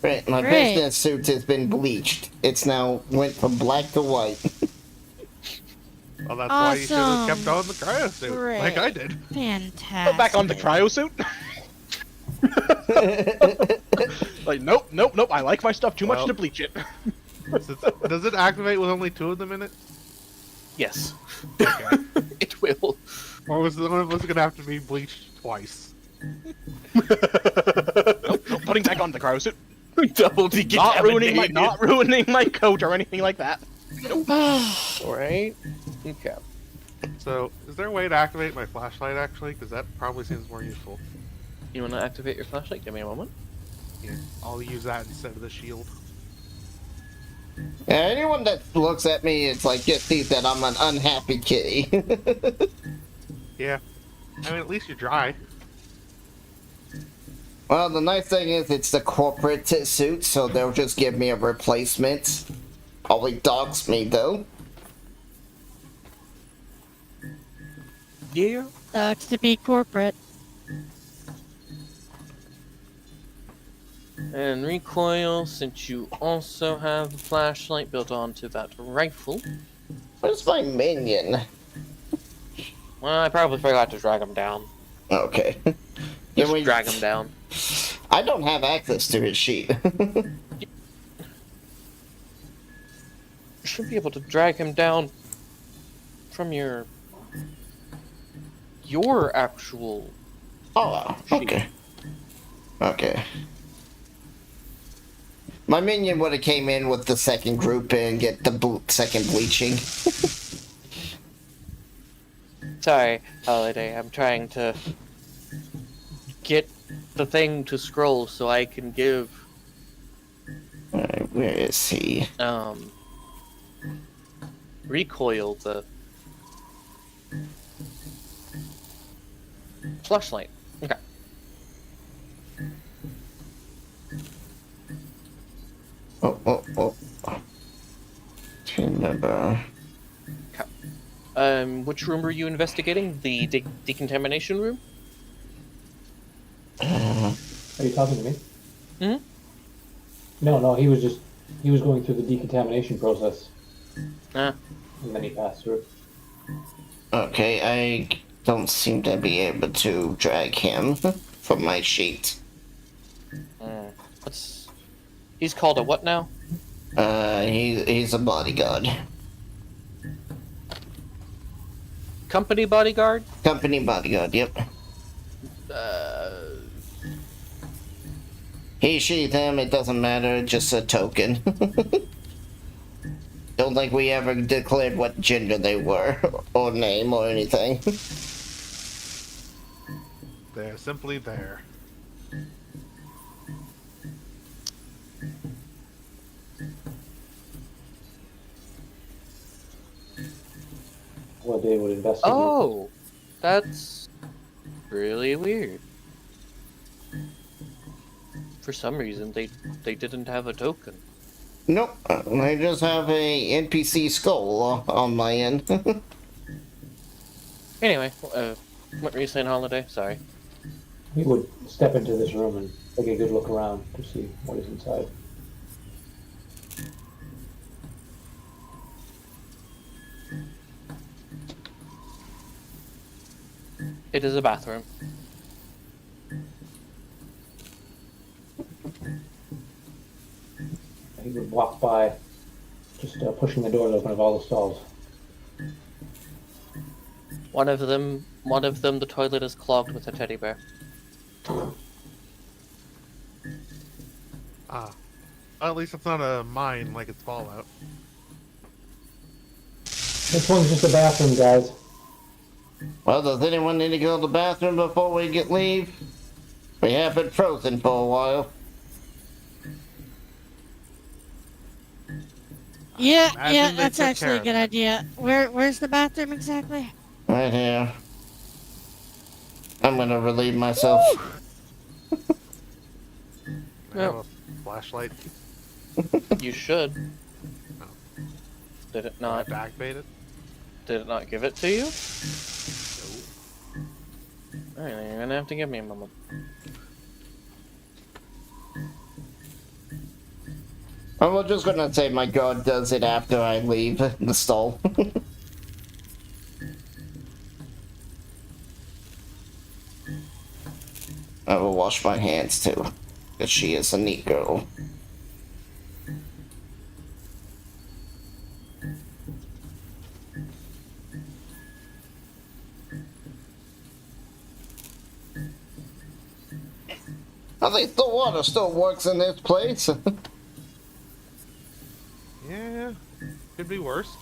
S4: Right, my
S3: Great.
S4: business suit has been bleached. It's now went from black to white.
S6: Well, that's why you should have kept
S3: Awesome.
S6: on the cryo suit, like I did.
S3: Fantastic.
S1: Put back on the cryo suit. Like, nope. I like my stuff too much
S6: Well.
S1: to bleach it.
S6: Does it activate with only 2 of them in it?
S2: Yes.
S6: Okay.
S2: It will.
S6: Or was one of us gonna have to be bleached twice?
S1: Nope, putting back on the cryo suit.
S2: Double decontaminated.
S1: Not ruining my coat or anything like that.
S2: Alright. Okay.
S6: So, is there a way to activate my flashlight actually? Because that probably seems more useful.
S2: You want to activate your flashlight? Give me a moment.
S6: Yeah, I'll use that instead of the shield.
S4: Yeah, anyone that looks at me, it's like just sees that I'm an unhappy kitty.
S6: Yeah. I mean, at least you're dry.
S4: Well, the nice thing is it's the corporate suit, so they'll just give me a replacement. Probably dogs me, though.
S2: Yeah.
S3: Sucks to be corporate.
S2: And recoil, since you also have a flashlight built onto that rifle.
S4: Where's my minion?
S2: Well, I probably forgot to drag him down.
S4: Okay.
S2: Just drag him down.
S4: I don't have access to his sheet.
S2: You should be able to drag him down from your actual
S4: Oh, okay. Okay. My minion would have came in with the second group and get the second bleaching.
S2: Sorry, Holiday, I'm trying to get the thing to scroll so I can give
S4: Alright, where is he?
S2: recoil the flashlight. Okay.
S4: Oh. Remember.
S2: Which room were you investigating? The decontamination room?
S5: Are you talking to me?
S2: Hmm?
S5: No, he was going through the decontamination process.
S2: Ah.
S5: And then he passed through.
S4: Okay, I don't seem to be able to drag him from my sheet.
S2: He's called a what now?
S4: He's a bodyguard.
S2: Company bodyguard?
S4: Company bodyguard, yep. He, she, them, it doesn't matter, just a token. Don't think we ever declared what gender they were, or name, or anything.
S6: They're simply there.
S5: What they would investigate.
S2: Oh, that's really weird. For some reason, they didn't have a token.
S4: Nope, I just have a NPC skull on my end.
S2: Anyway, what were you saying, Holiday? Sorry.
S5: We would step into this room and take a good look around to see what is inside.
S2: It is a bathroom.
S5: He would walk by, just pushing the doors open of all the stalls.
S2: One of them, the toilet is clogged with a teddy bear.
S6: Ah. At least it's not a mine like it's Fallout.
S5: This one's just a bathroom, guys.
S4: Well, does anyone need to go to the bathroom before we leave? We have been frozen for a while.
S3: Yeah,
S6: Imagine
S3: yeah,
S6: they
S3: that's
S6: took
S3: actually
S6: care
S3: a
S6: of
S3: good
S6: it.
S3: idea. Where's the bathroom exactly?
S4: Right here. I'm gonna relieve myself.
S6: I have a flashlight.
S2: You should.
S6: Oh.
S2: Did it
S6: Do I
S2: not?
S6: have to activate it?
S2: Did it not give it to you? Alright, then you're gonna have to give me a moment.
S4: I was just gonna say my guard does it after I leave the stall. I will wash my hands too, because she is a neat girl. I think the water still works in this place.
S6: Yeah. Could be worse.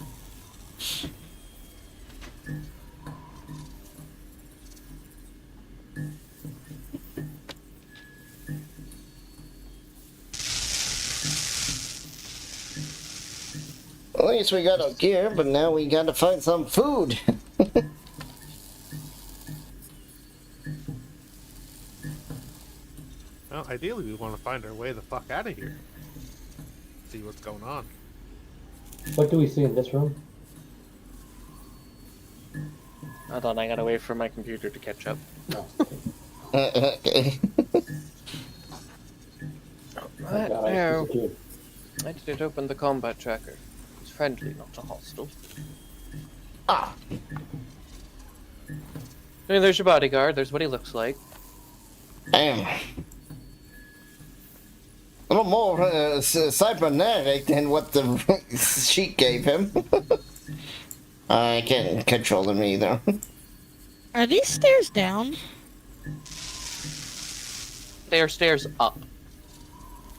S4: At least we got our gear, but now we gotta find some food.
S6: Well, ideally we want to find our way the fuck out of here. See what's going on.
S5: What do we see in this room?
S2: Hold on, I gotta wait for my computer to catch up.
S5: No.
S4: Okay.
S5: Thank God, I
S2: There.
S5: disappeared.
S2: I did open the combat tracker. It's friendly, not a hostile.
S4: Ah,
S2: Hey, there's your bodyguard. There's what he looks like.
S4: damn. A little more cybernetic than what the sheet gave him. I can't control him either.
S3: Are these stairs down?
S2: They are stairs up.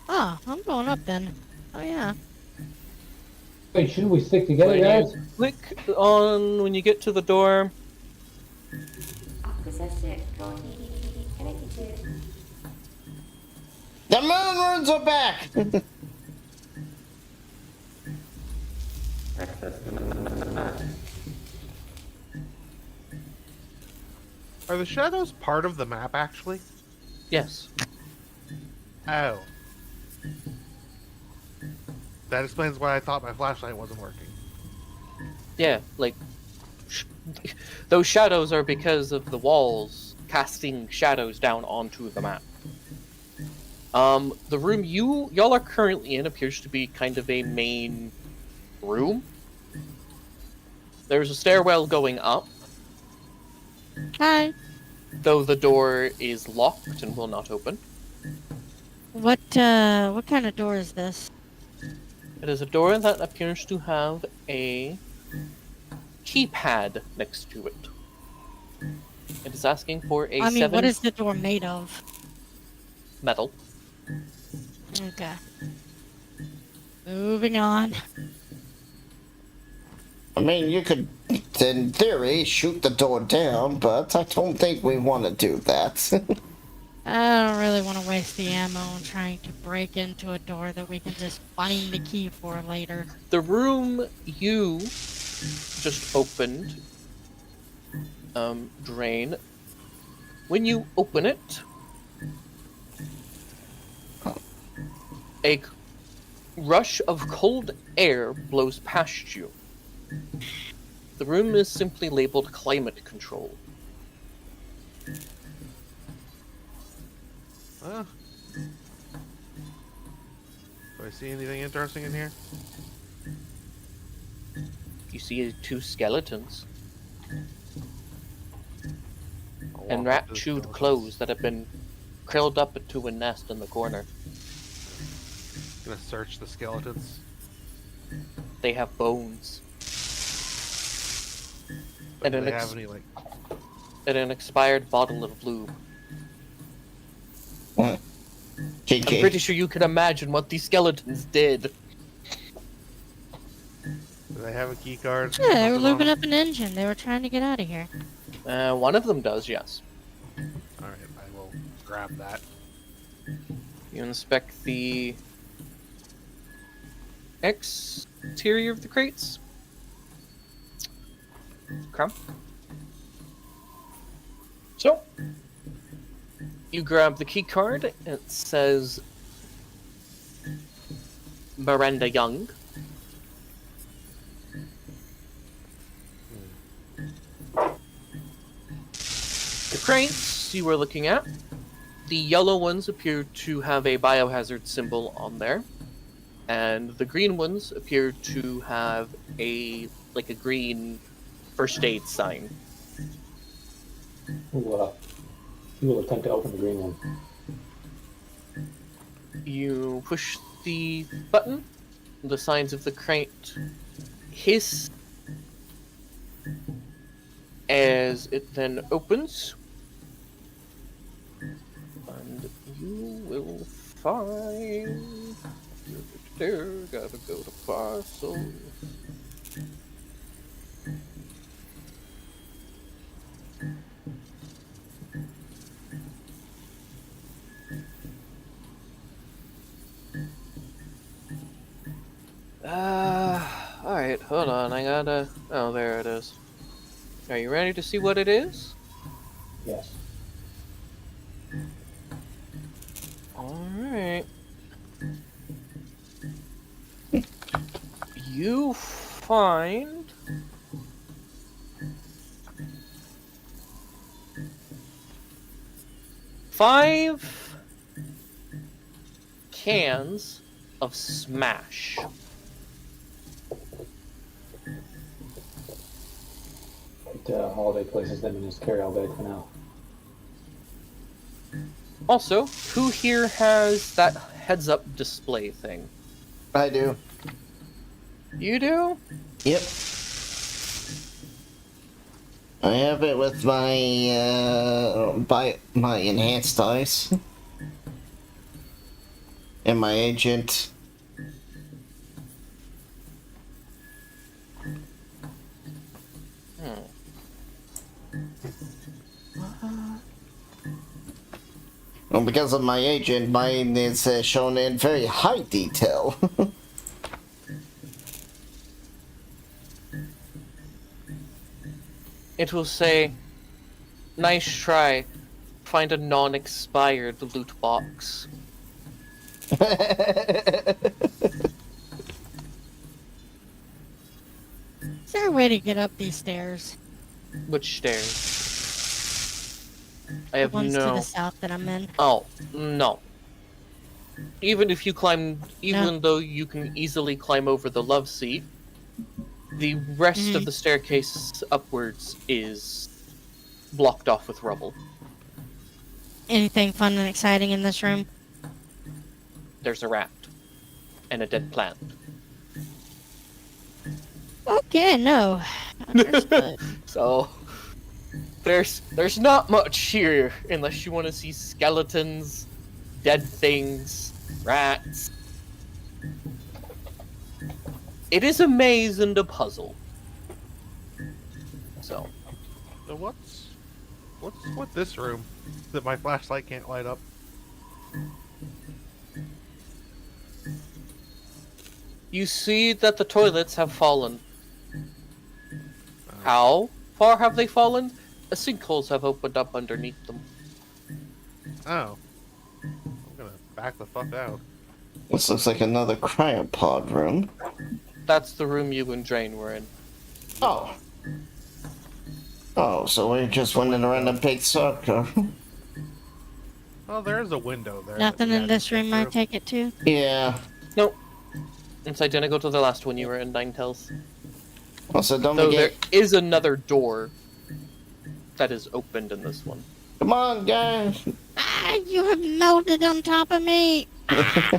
S3: Ah, I'm going up then. Oh yeah.
S5: Wait, shouldn't we stick together,
S2: When
S5: guys?
S2: you click on when you get to the door.
S8: アクセスコーヒーコネクティ
S4: The moon runes are back!
S6: Are the shadows part of the map, actually?
S2: Yes.
S6: Oh. That explains why I thought my flashlight wasn't working.
S2: Yeah, like those shadows are because of the walls casting shadows down onto the map. The room y'all are currently in appears to be kind of a main room. There's a stairwell going up,
S3: Hi.
S2: though the door is locked and will not open.
S3: What kind of door is this?
S2: It is a door that appears to have a keypad next to it. It is asking for a
S3: I mean,
S2: 7
S3: what is the door made of?
S2: metal.
S3: Okay. Moving on.
S4: I mean, you could, in theory, shoot the door down, but I don't think we want to do that.
S3: I don't really want to waste the ammo on trying to break into a door that we can just find the key for later.
S2: The room you just opened, Drain, when you open it, rush of cold air blows past you. The room is simply labeled climate control.
S6: Do I see anything interesting in here?
S2: You see 2 skeletons
S6: I'll walk
S2: and
S6: up to the
S2: rat-chewed
S6: skeletons.
S2: clothes that have been curled up into a nest in the corner.
S6: Gonna search the skeletons.
S2: They have bones
S6: But
S2: And
S6: do
S2: an
S6: they
S2: ex-
S6: have any like?
S2: and an expired bottle of lube.
S4: What?
S2: I'm
S4: KK.
S2: pretty sure you can imagine what these skeletons did.
S6: Do they have a key card?
S3: Yeah, they were lubing up an engine. They were trying to get out of here.
S2: One of them does, yes.
S6: All right, I will grab that.
S2: You inspect the exterior of the crates. Okay. So, you grab the key card. It says Miranda Young. The crates you were looking at, the yellow ones appear to have a biohazard symbol on there, and the green ones appear to have a green first aid sign.
S5: We will attempt to open the green one.
S2: You push the button, the signs of the crate hiss as it then opens, and you will find. Gotta go to parcel. Alright, hold on, I gotta... Oh, there it is. Are you ready to see what it is?
S5: Yes.
S2: Alright. You find... five cans of Smash.
S5: Holiday places them in his carry-all bag for now.
S2: Also, who here has that heads-up display thing?
S4: I do.
S2: You do?
S4: Yep. I have it with my enhanced eyes. And my agent. Well, because of my agent, mine is shown in very high detail.
S2: It will say, "Nice try. Find a non-expired loot box."
S3: Is there a way to get up these stairs?
S2: Which stairs? I
S3: The
S2: have
S3: ones to
S2: no...
S3: the south that I'm in.
S2: Oh, no. Even if you climb, even
S3: No.
S2: though you can easily climb over the love seat, the rest of the staircase upwards is blocked off with rubble.
S3: Anything fun and exciting in this room?
S2: There's a rat and a dead plant.
S3: Okay, no. Understood.
S2: So there's not much here unless you want to see skeletons, dead things, rats. It is a maze and a puzzle. So
S6: What's this room that my flashlight can't light up?
S2: you see that the toilets have fallen. How far have they fallen? Sinkholes have opened up underneath them.
S6: Oh. I'm gonna back the fuck out.
S4: This looks like another cryopod room.
S2: That's the room you and Drain were in.
S4: Oh. Oh, so we're just running around a big circle.
S6: Well, there's a window there.
S3: Nothing in this room, I take it to.
S4: Yeah.
S2: Nope. It's identical to the last one you were in, Ninetales.
S4: Also, don't
S2: Though there
S4: forget.
S2: is another door that is opened in this one.
S4: Come on, guys.
S3: Ah, you have melted on top of me.
S6: Yeah,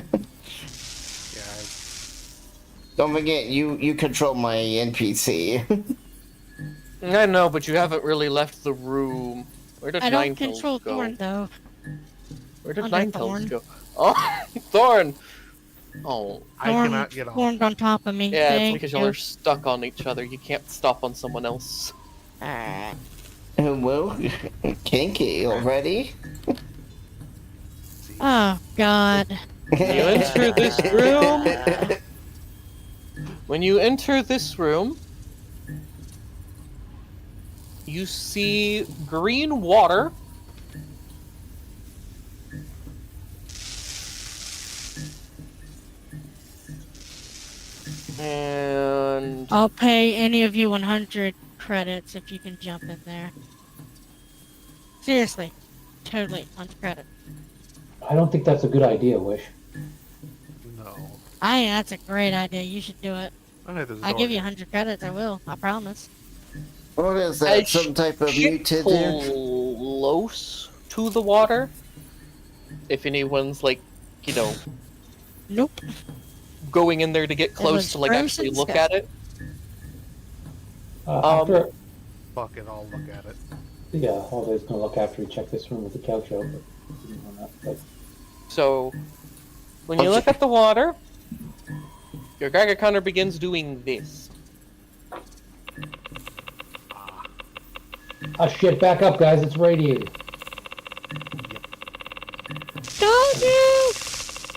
S4: Don't forget, you control my NPC.
S2: I know, but you haven't really left the room. Where did
S3: I don't
S2: Ninetales
S3: control
S2: go?
S3: Thorn though.
S2: Where did
S3: Under
S2: Ninetales
S3: Thorn.
S2: go? Oh, Thorn! Oh,
S6: I
S3: Thorn
S6: cannot get off.
S3: formed on top of me.
S2: yeah, it's
S3: Thank
S2: because
S3: you.
S2: y'all are stuck on each other. You can't stop on someone else.
S3: Ah.
S4: Well, kinky already.
S3: Oh God.
S2: You enter this room. When you enter this room, you see green water. And
S3: I'll pay any of you 100 credits if you can jump in there. Seriously. Totally. 100 credits.
S5: I don't think that's a good idea, Wish.
S6: No.
S3: That's a great idea. You should do it.
S6: Okay, there's a
S3: I'll
S6: door
S3: give you
S6: here.
S3: 100 credits. I will. I promise.
S4: What is that? Some type of mutant there?
S2: close to the water. If anyone's like, you know,
S3: Nope.
S2: going in there to get close
S3: was
S2: to like
S3: gross
S2: actually
S3: and
S2: look at it.
S5: After,
S6: Fuck it, I'll look at it.
S5: yeah, I was gonna look after we check this room with the couch out, but didn't want that. But
S2: So, when you look at the water, your Geiger counter begins doing this.
S5: ah, shit! Back up, guys! It's radiating.
S3: Told you!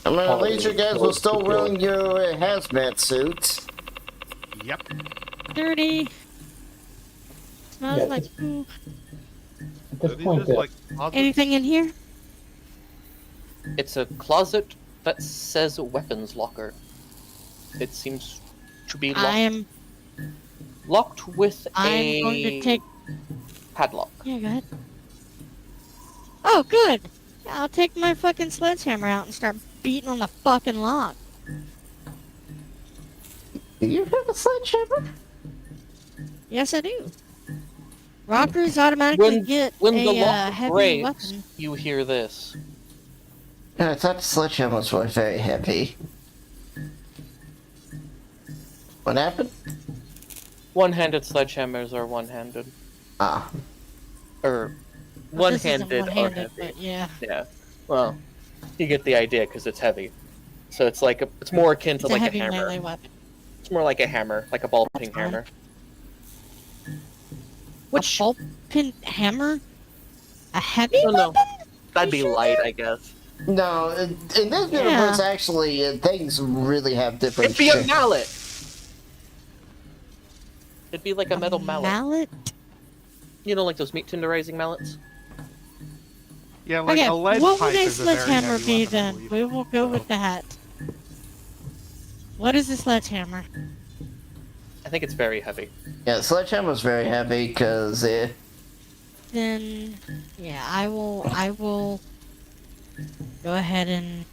S4: I mean, at least you guys were still wearing your hazmat suits.
S6: Yep.
S3: Dirty. Smells
S5: Yeah,
S3: like
S5: it's-
S3: poo.
S5: At
S6: Are
S5: this
S6: these
S5: point,
S6: just like closets?
S3: Anything in here?
S2: It's a closet that says weapons locker. It seems to be locked, locked with
S3: I'm going to take...
S2: padlock.
S3: Yeah, go ahead. Oh, good! I'll take my fucking sledgehammer out and start beating on the fucking lock.
S4: Do you have a sledgehammer?
S3: Yes, I do. Rockers automatically get
S2: When the
S3: a
S2: lock
S3: heavy
S2: breaks,
S3: weapon.
S2: you hear this.
S4: I thought the sledgehammers were very heavy. What happened?
S2: One-handed sledgehammers are one-handed.
S4: Ah.
S2: Or
S3: Well, this isn't
S2: one-handed are
S3: one-handed,
S2: heavy.
S3: but yeah.
S2: Yeah. Well, you get the idea because it's heavy. So it's like it's more akin to
S3: It's a
S2: like a
S3: heavy
S2: hammer.
S3: melee weapon.
S2: It's more like a hammer, like a ball peen
S3: fine.
S2: hammer.
S3: A ball pin hammer? A heavy
S2: Oh, no.
S3: weapon?
S2: That'd be
S3: You sure
S2: light,
S3: there?
S2: I guess.
S4: No, in this universe, actually, things really have different
S2: It'd be a
S4: shit.
S2: mallet. It'd be like a metal mallet.
S3: Mallet?
S2: You know, like those meat tenderizing mallets.
S6: Yeah, like
S3: Okay,
S6: a lead
S3: what
S6: pipe
S3: would a
S6: is a very
S3: sledgehammer
S6: heavy
S3: be
S6: weapon, I
S3: then?
S6: believe.
S3: We will go with that. What is a sledgehammer?
S2: I think it's very heavy.
S4: Yeah, sledgehammer's very heavy because
S3: Then, yeah, I will go ahead and,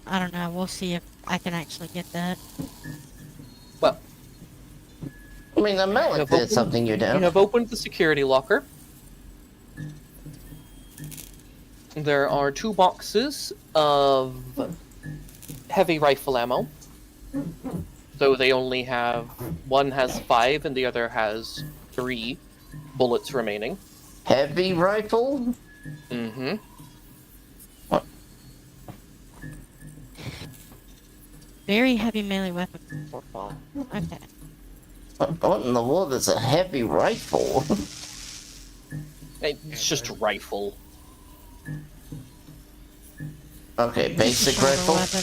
S3: I don't know, we'll see if I can actually get that.
S2: Well,
S4: I mean, the mallet
S2: have
S4: did
S2: opened-
S4: something you
S2: you
S4: don't.
S2: have opened the security locker. There are 2 boxes of heavy rifle ammo. So they only have, one has 5 and the other has 3 bullets remaining.
S4: Heavy rifle?
S2: Mm-hmm.
S3: Very heavy melee weapon football. Okay.
S4: What in the world is a heavy rifle?
S2: It's just rifle.
S4: Okay,
S3: This is a
S4: basic
S3: shorter
S4: rifle.
S3: weapon.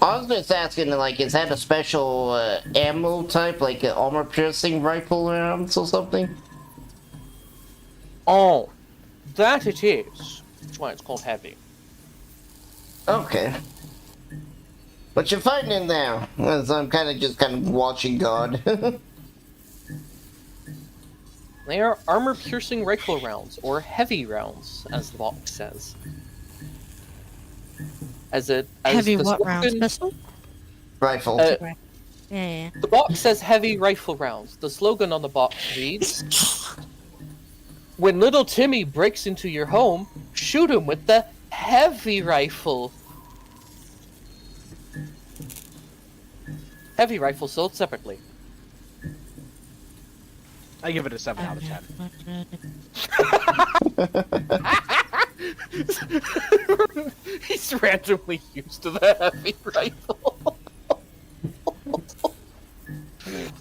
S4: I was just asking, like, is that a special ammo type, like an armor-piercing rifle rounds or something?
S2: Oh, that it is. That's why it's called heavy.
S4: Okay. What you finding in there? As I'm kind of watching God.
S2: They are armor-piercing rifle rounds, or heavy rounds, as the box says.
S3: Heavy what rounds? Pistol?
S4: Rifle.
S3: Yeah.
S2: The box says heavy rifle rounds. The slogan on the box reads, "When little Timmy breaks into your home, shoot him with the heavy rifle." Heavy rifle sold separately.
S1: I give it a 7 out of 10.
S2: He's randomly used to the heavy rifle.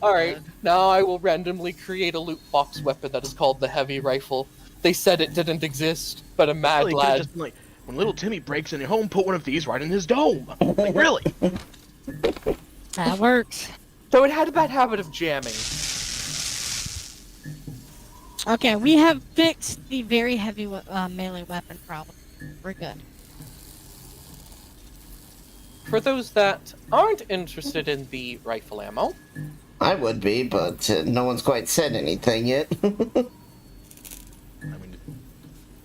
S2: Alright, now I will randomly create a loot box weapon that is called the heavy rifle. They said it didn't exist, but I'm mad
S1: Really,
S2: glad.
S1: just been like, when little Timmy breaks in your home, put one of these right in his dome. Like, really?
S3: That works.
S2: So it had a bad habit of jamming.
S3: Okay, we have fixed the very heavy melee weapon problem. We're good.
S2: For those that aren't interested in the rifle ammo,
S4: I would be, but no one's quite said anything yet.
S1: I mean,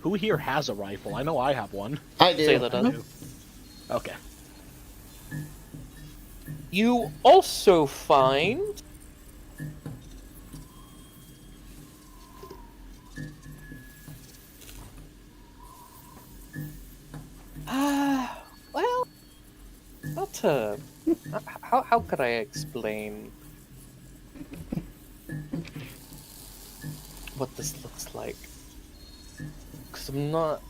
S1: who here has a rifle? I know I have one.
S4: I do.
S2: Sayla does.
S1: Okay.
S2: You also find well, not how could I explain what this looks like? Because I'm not.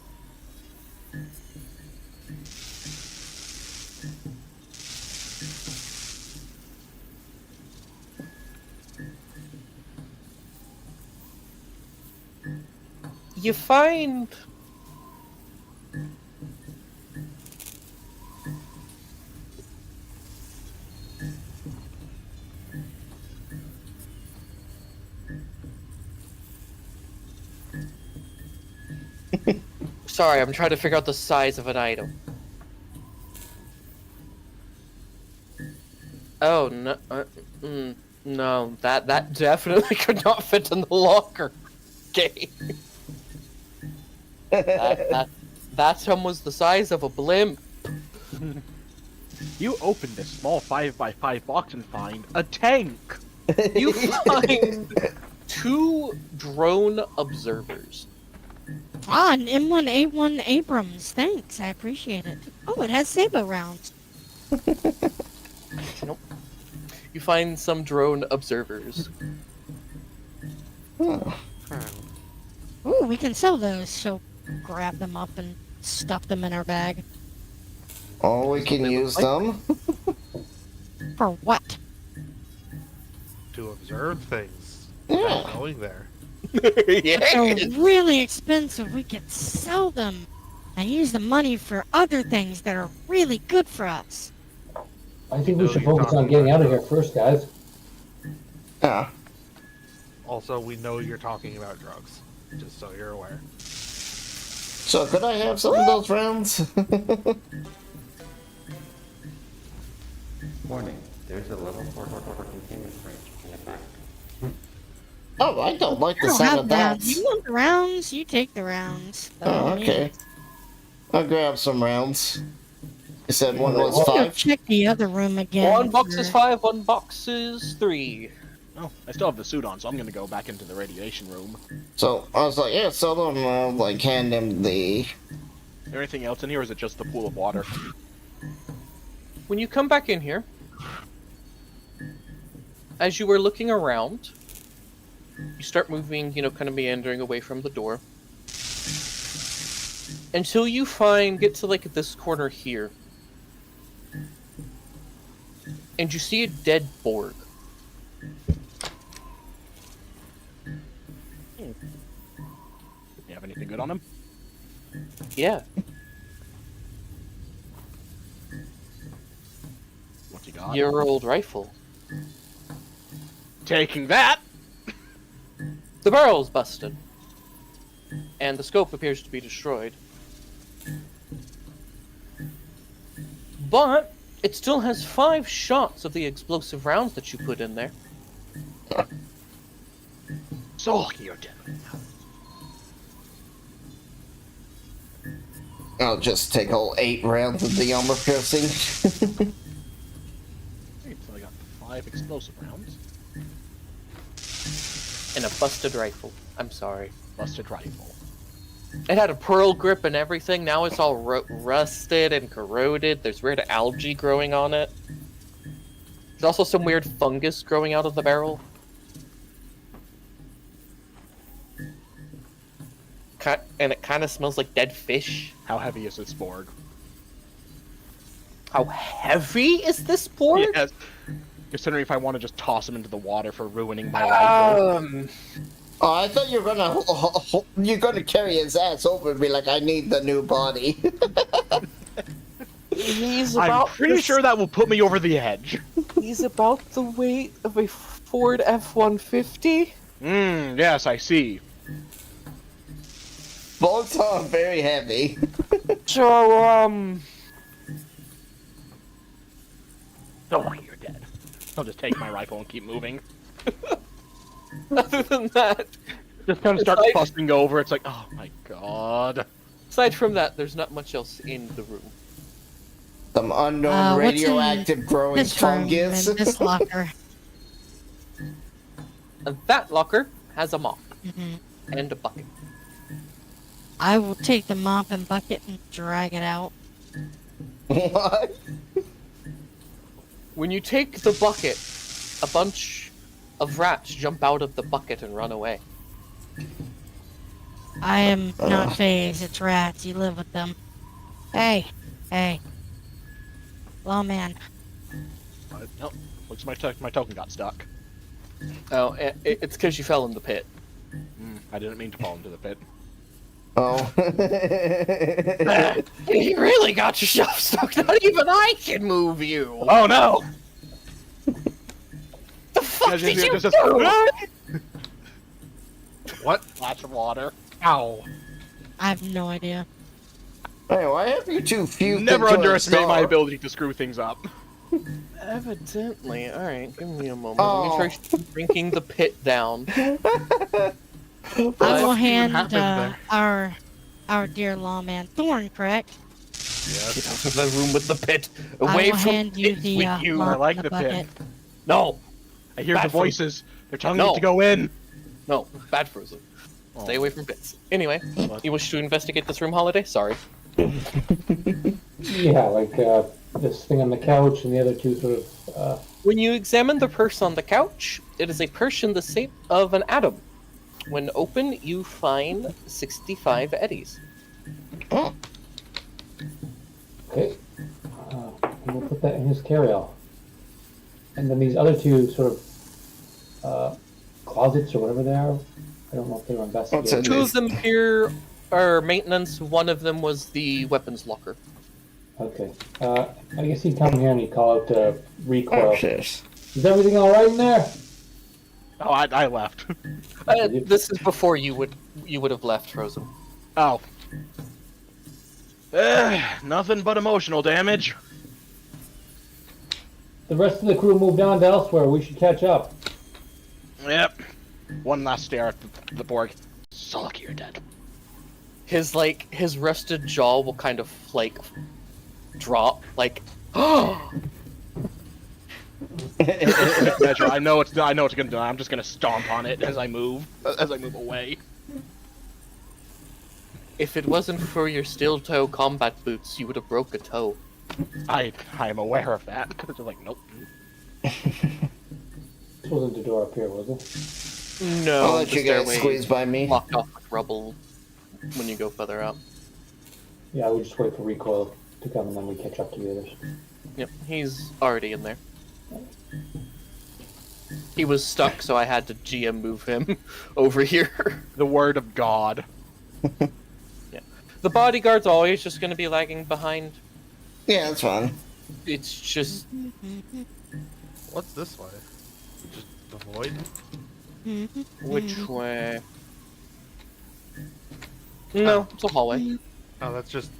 S2: You find sorry, I'm trying to figure out the size of an item. Oh no, no, that definitely could not fit in the locker. Okay. that one was the size of a blimp.
S1: You open this small 5x5 box and find a tank.
S2: You find 2 drone observers.
S3: Ah, an M1A1 Abrams. Thanks, I appreciate it. Oh, it has saber rounds.
S2: Nope. You find some drone observers.
S3: Ooh, we can sell those, so grab them up and stuff them in our bag.
S4: Oh, we can use them.
S3: For what?
S6: To observe things.
S4: Yeah.
S6: Without going there.
S3: They're really expensive. We can sell them and use the money for other things that are really good for us.
S5: I think we should focus on getting out of here first, guys.
S4: Yeah.
S6: Also, we know you're talking about drugs. Just so you're aware.
S4: So could I have some of those rounds?
S7: Warning, there's a level 4 containment breach in effect.
S4: Oh, I don't like the
S3: I don't
S4: sound
S3: have
S4: of that.
S3: rounds. You want the rounds? You take the rounds.
S4: Oh, okay. I'll grab some rounds. You said one was
S3: I'll go
S4: 5?
S3: check the other room again.
S2: One box is 5, one box is 3.
S1: Oh, I still have the suit on, so I'm gonna go back into the radiation room.
S4: So, I was like, yeah, sell them, like, hand him the...
S1: Is there anything else in here, or is it just the pool of water?
S2: When you come back in here, as you were looking around, you start moving, kind of meandering away from the door. Until you get to, like, this corner here. And you see a dead Borg.
S1: You have anything good on him?
S2: Yeah.
S1: What you got?
S2: Your old rifle.
S1: Taking that!
S2: The barrel's busted. And the scope appears to be destroyed. But it still has 5 shots of the explosive rounds that you put in there.
S1: So lucky you're dead.
S4: I'll just take all 8 rounds of the armor piercing.
S1: Wait, so I got 5 explosive rounds.
S2: And a busted rifle. I'm sorry.
S1: Busted rifle.
S2: It had a pearl grip and everything. Now it's all rusted and corroded. There's weird algae growing on it. There's also some weird fungus growing out of the barrel. And it kind of smells like dead fish.
S1: How heavy is this Borg?
S2: How heavy is this board?
S1: Yes. Considering if I want to just toss him into the water for ruining my rifle.
S4: Oh, I thought you were gonna carry his ass over and be like, I need the new body.
S1: I'm pretty sure that will put me over the edge.
S2: He's about the weight of a Ford F-150.
S1: Yes, I see.
S4: Both are very heavy.
S2: So,
S1: Oh, you're dead. I'll just take my rifle and keep moving.
S2: other than that,
S1: Just kind of start fussing over. It's like, oh my god.
S2: aside from that, there's not much else in the room.
S4: Some unknown
S3: what's in
S4: radioactive growing
S3: This room
S4: fungus.
S3: and this locker.
S2: And that locker has a mop
S3: Mhm.
S2: and a bucket.
S3: I will take the mop and bucket and drag it out.
S4: What?
S2: When you take the bucket, a bunch of rats jump out of the bucket and run away.
S3: I am not phased. It's rats. You live with them. Hey. Lawman.
S1: Nope. Looks like my token got stuck.
S2: Oh, it's because you fell in the pit.
S1: I didn't mean to fall into the pit.
S4: Oh.
S2: You really got yourself stuck. Not even I can move you.
S1: Oh no!
S2: The fuck did you
S1: just
S2: do?
S1: What? Lots of water. Ow.
S3: I have no idea.
S4: Hey, why have you two fused
S1: Never
S4: into a
S1: underestimate my
S4: star?
S1: ability to screw things up.
S2: Evidently. Alright, give me a moment.
S4: Oh.
S2: Let me try drinking the pit down.
S3: I will hand
S6: happened there?
S3: our dear lawman Thorn, correct?
S2: Get out of the room with the pit.
S3: I
S2: Away
S3: will
S2: from
S3: hand you
S2: pit
S3: the
S2: with you.
S3: mop
S1: I like
S3: and
S1: the pit.
S3: bucket.
S2: No,
S1: I hear the
S2: Bad for-
S1: voices. They're telling
S2: No.
S1: me to go in.
S2: no, bad frozen. Stay away from pits. Anyway,
S1: What?
S2: you wish to investigate this room, Holiday? Sorry.
S5: Yeah, like this thing on the couch and the other two sort of.
S2: When you examine the purse on the couch, it is a purse in the shape of an atom. When open, you find 65 eddies.
S5: Okay. And we'll put that in his carry-all. And then these other two sort of closets or whatever they are. I don't know if they were investigating.
S2: Two of them here are maintenance. One of them was the weapons locker.
S5: Okay. I guess he'd come here and he'd call out recoil.
S4: Oh, shit.
S5: Is everything all right in there?
S1: Oh, I left.
S2: This is before you would have left, Frozen.
S1: Oh. Nothing but emotional damage.
S5: The rest of the crew moved on to elsewhere. We should catch up.
S1: Yep. One last stare at the Borg. So lucky you're dead.
S2: His rusted jaw will kind of like drop, like oh.
S1: Measure. I know it's gonna do. I'm just gonna stomp on it as I move away.
S2: If it wasn't for your steel toe combat boots, you would have broke a toe.
S1: I am aware of that. It's like nope.
S5: This wasn't the door up here, was it?
S2: No,
S4: I'll let
S2: the
S4: you guys
S2: stairway
S4: squeeze by me.
S2: blocked off with rubble when you go further up.
S5: Yeah, we just wait for recoil to come and then we catch up to the others.
S2: Yep, he's already in there. He was stuck, so I had to GM move him over here.
S1: The word of God.
S2: Yeah, the bodyguard's always just going to be lagging behind.
S4: Yeah, that's fine.
S2: It's just
S6: What's this way? Just the void?
S2: which way? No, it's a hallway.
S6: Oh, that's just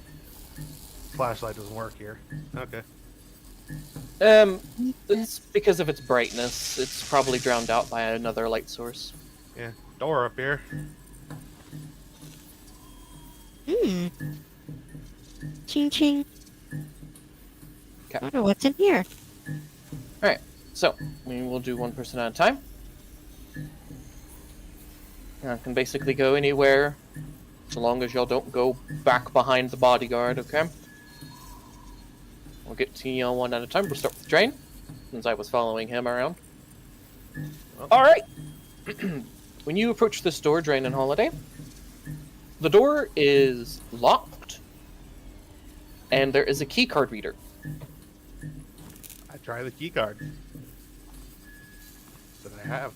S6: flashlight doesn't work here. Okay.
S2: It's because of its brightness. It's probably drowned out by another light source.
S6: Yeah. Door up here.
S3: Hmm. Ching ching.
S2: Okay.
S3: Wonder what's in here.
S2: Alright, so we will do one person at a time. I can basically go anywhere, so long as y'all don't go back behind the bodyguard, okay? We'll get to y'all one at a time. We'll start with Drain, since I was following him around. Alright! When you approach this door, Drain and Holiday, the door is locked, and there is a keycard reader.
S6: I try the key card that I have.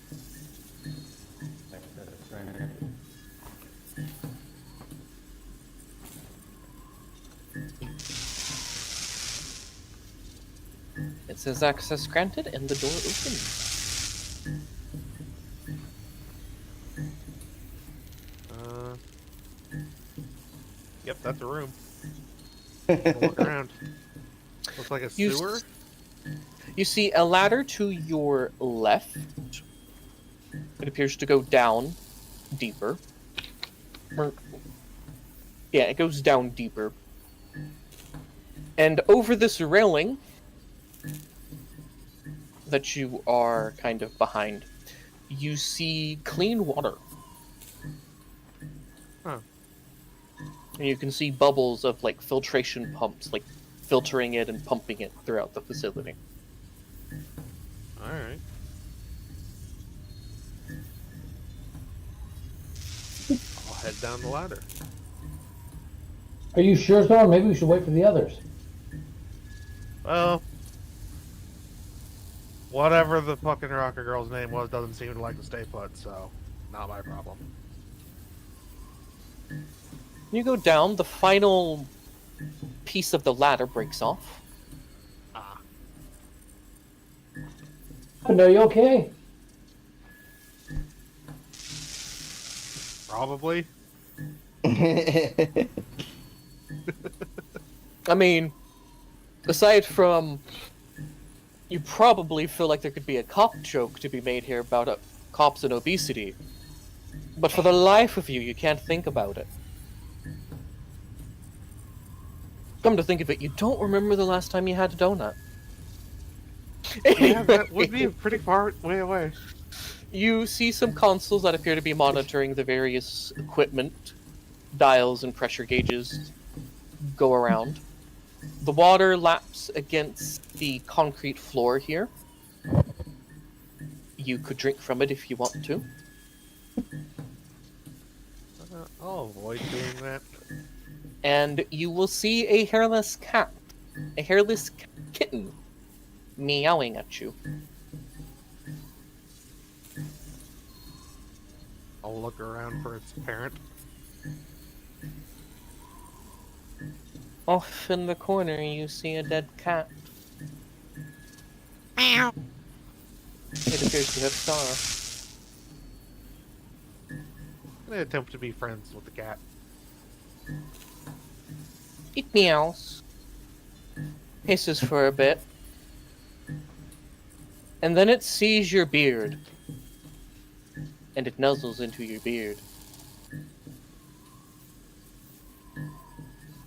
S2: It says access granted, and the door opens.
S6: Yep, that's a room. Look around. Looks like a sewer.
S2: You see a ladder to your left. It appears to go down deeper. Yeah, it goes down deeper. And over this railing that you are kind of behind, you see clean water.
S6: Huh.
S2: And you can see bubbles of like filtration pumps, like filtering it and pumping it throughout the facility.
S6: Alright. I'll head down the ladder.
S5: Are you sure, Thor? Maybe we should wait for the others.
S6: Well, whatever the fucking rocker girl's name was doesn't seem to like to stay put, so not my problem.
S2: You go down, the final piece of the ladder breaks off.
S6: Ah.
S5: Are you okay?
S6: Probably.
S2: I mean, aside from, you probably feel like there could be a cop joke to be made here about cops and obesity. But for the life of you, you can't think about it. Come to think of it, you don't remember the last time you had a donut.
S6: Yeah, that would be pretty far way away.
S2: You see some consoles that appear to be monitoring the various equipment, dials and pressure gauges go around. The water laps against the concrete floor here. You could drink from it if you want to.
S6: I'll avoid doing that.
S2: And you will see a hairless cat, a hairless kitten, meowing at you.
S6: I'll look around for its parent.
S2: Off in the corner, you see a dead cat.
S3: Meow.
S2: It appears to have Star.
S6: I attempt to be friends with the cat.
S2: It meows, hisses for a bit, and then it sees your beard, and it nuzzles into your beard.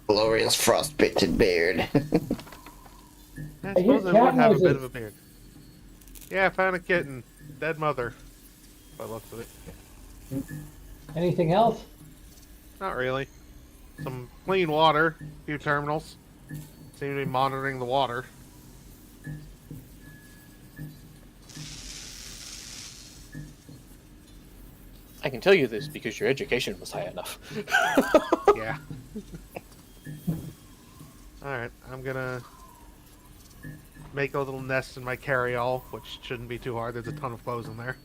S4: Glorious frostbitten beard.
S6: I suppose I would have a bit of a beard. Yeah, I found a kitten. Dead mother. By the looks of it.
S5: Anything else?
S6: Not really. Some clean water. A few terminals. Seem to be monitoring the water.
S2: I can tell you this because your education was high enough.
S6: Yeah. Alright, I'm gonna make a little nest in my carry-all, which shouldn't be too hard. There's a ton of clothes in there.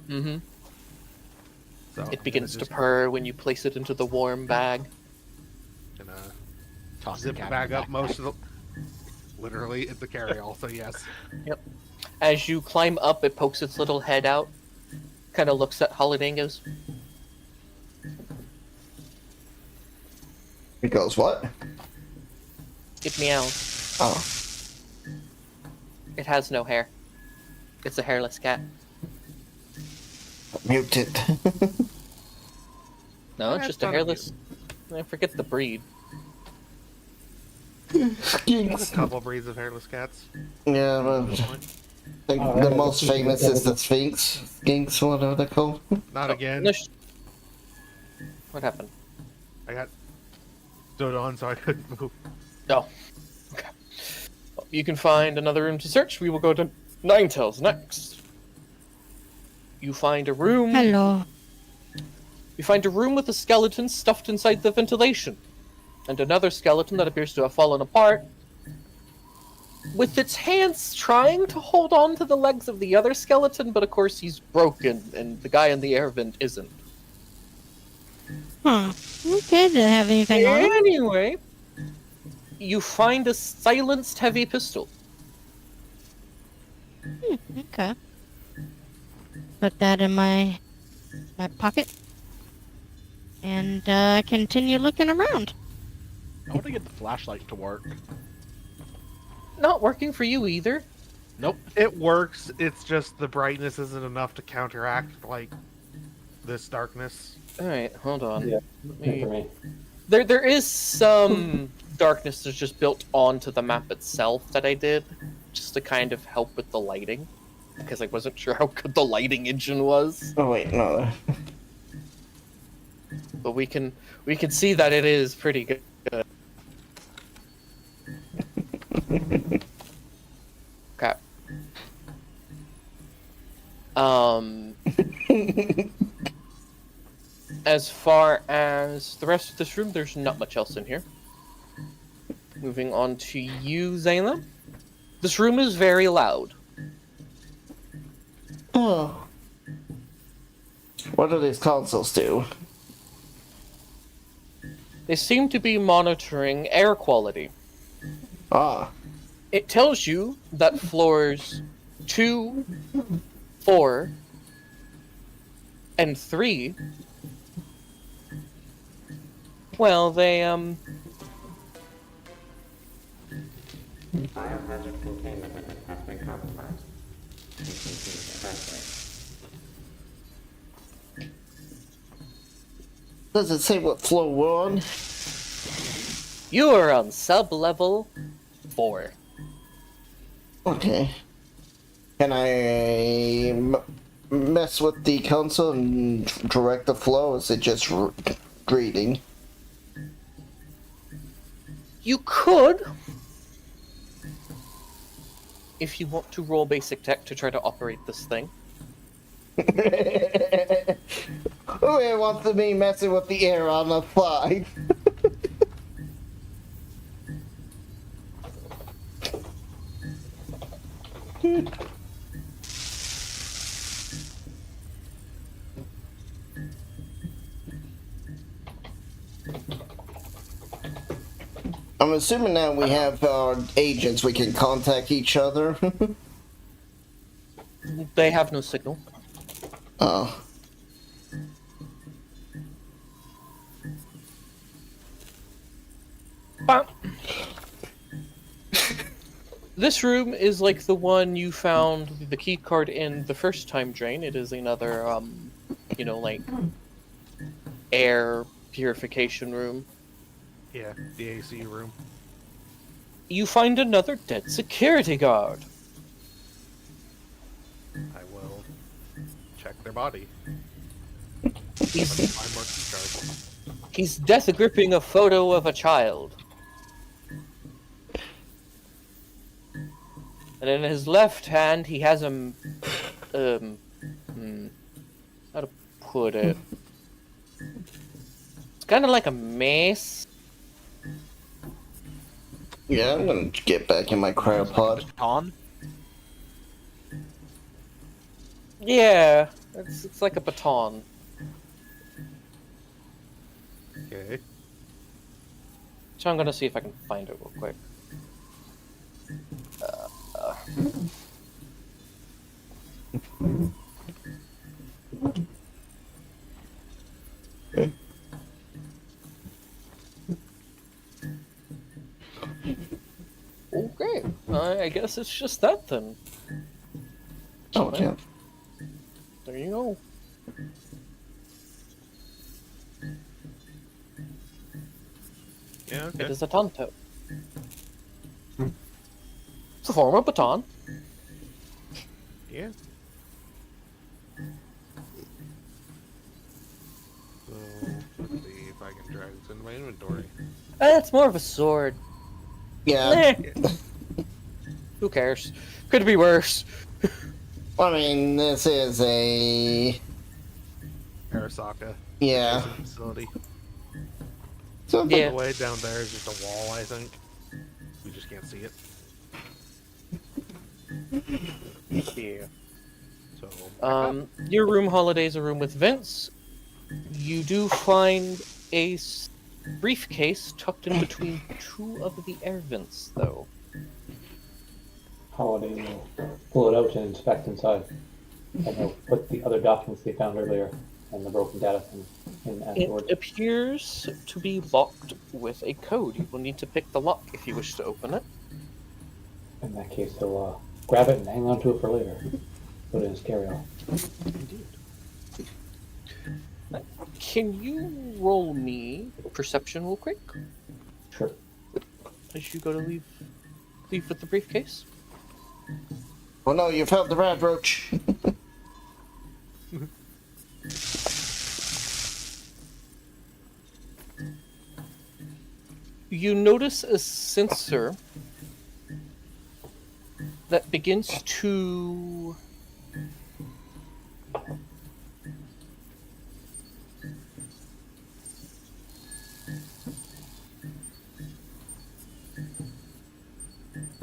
S2: Mm-hmm.
S6: So
S2: It begins to purr when you place it into the warm bag.
S6: Gonna
S1: Toss
S6: zip
S1: the
S6: the
S1: cat
S6: bag
S1: in the
S6: up most of the... Literally, it's the carry-all, so yes.
S2: Yep. As you climb up, it pokes its little head out, kind of looks at Holiday and goes,
S4: It goes what?
S2: It meows.
S4: Oh.
S2: It has no hair. It's a hairless cat.
S4: Muted.
S2: No, it's
S6: That's
S2: just a
S6: not a
S2: hairless. I forget the breed.
S6: There's a
S4: Skinks.
S6: couple breeds of hairless cats.
S4: Yeah, but I think the most famous is the Sphinx. Skinks, whatever they're called.
S6: Not again.
S2: No, what happened?
S6: I got stood on, so I couldn't move.
S2: Oh. Okay. Well, you can find another room to search. We will go to Ninetales next. You find a room.
S3: Hello.
S2: You find a room with a skeleton stuffed inside the ventilation, and another skeleton that appears to have fallen apart, with its hands trying to hold on to the legs of the other skeleton, but of course he's broken, and the guy in the air vent isn't.
S3: Huh. Okay, didn't have anything on it.
S2: Anyway, you find a silenced heavy pistol.
S3: Okay. Put that in my pocket. And continue looking around.
S1: I want to get the flashlight to work.
S2: Not working for you either.
S1: Nope.
S6: It works. It's just the brightness isn't enough to counteract like this darkness.
S2: All right, hold on.
S5: Yeah,
S2: Let
S5: same for
S2: me-
S5: me.
S2: There is some darkness that's just built onto the map itself that I did, just to kind of help with the lighting, because I wasn't sure how good the lighting engine was.
S4: Oh wait, no.
S2: But we can see that it is pretty good. Okay. As far as the rest of this room, there's not much else in here. Moving on to you, Zayna. This room is very loud.
S4: Oh. What do these consoles do?
S2: They seem to be monitoring air quality.
S4: Ah.
S2: It tells you that floors 2, 4, and 3. Well, they
S7: Biohazard containment has been compromised. CCTV evacuate.
S4: Does it say what floor we're on?
S2: You are on sub-level 4.
S4: Okay. Can I mess with the console and direct the flow? Or is it just reading?
S2: You could, if you want to roll basic tech to try to operate this thing.
S4: Who wants me messing with the air on the fly? I'm assuming now we have our agents, we can contact each other.
S2: They have no signal.
S4: Oh.
S2: But this room is like the one you found the key card in the first time, Jane. It is another, like air purification room.
S6: Yeah, the AC room.
S2: You find another dead security guard.
S6: I will check their body.
S2: He's,
S6: Find more key cards.
S2: he's death gripping a photo of a child. And in his left hand, he has a, how to put it? It's kind of like a mace.
S4: Yeah, I'm gonna get back in my cryopod.
S1: On?
S2: Yeah, it's like a baton.
S6: Okay.
S2: So I'm gonna see if I can find it real quick. I guess it's just that then.
S4: Oh,
S2: Well,
S4: yeah.
S2: There you go.
S6: Yeah,
S2: It
S6: okay.
S2: is a tanto. It's a form of baton.
S6: Yeah. So, let's see if I can drag this into my inventory.
S2: It's more of a sword.
S4: Yeah.
S2: Eh. Who cares? Could be worse.
S4: I mean, this is a...
S6: Arasaka.
S4: Yeah.
S6: Adjacent facility.
S4: So,
S2: Yeah.
S6: The way down there is just a wall, I think. We just can't see it.
S2: Yeah.
S6: So,
S2: Your room holiday is a room with vents. You do find a briefcase tucked in between two of the air vents, though.
S5: Holiday will pull it out and inspect inside. And they'll put the other documents they found earlier and the broken data in afterwards.
S2: It appears to be locked with a code. You will need to pick the lock if you wish to open it.
S5: In that case, he'll grab it and hang on to it for later. Put it in his carry-on.
S2: Indeed. Can you roll me perception real quick
S5: Sure.
S2: as you go to leave with the briefcase?
S4: oh no, you found the rat roach.
S2: You notice a sensor that begins to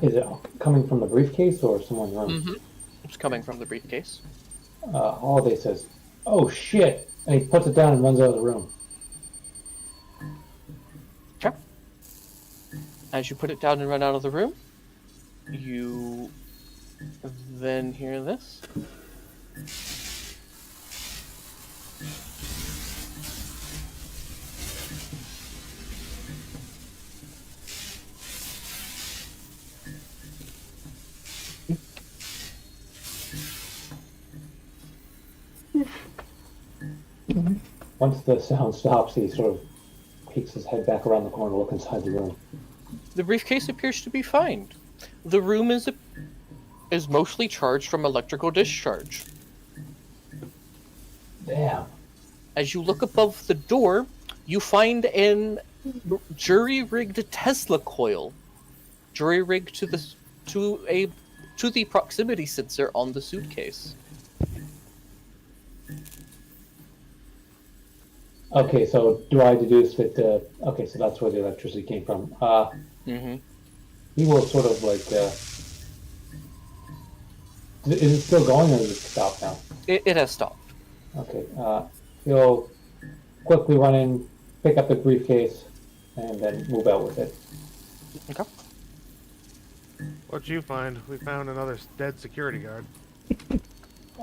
S5: Is it coming from the briefcase or someone's room?
S2: It's coming from the briefcase.
S5: Holiday says, "Oh shit!" and he puts it down and runs out of the room.
S2: Okay. As you put it down and run out of the room, you then hear this.
S5: Once the sound stops, he sort of peeks his head back around the corner to look inside the room.
S2: The briefcase appears to be fine. The room is mostly charged from electrical discharge.
S5: Damn.
S2: As you look above the door, you find an jury-rigged Tesla coil, jury-rigged to the proximity sensor on the suitcase.
S5: Okay, so do I deduce that? Okay, so that's where the electricity came from.
S2: Mm-hmm.
S5: He will sort of like. Is it still going or is it stopped now?
S2: It has stopped.
S5: Okay. He'll quickly run in, pick up the briefcase, and then move out with it.
S2: Okay.
S6: what'd you find? We found another dead security guard.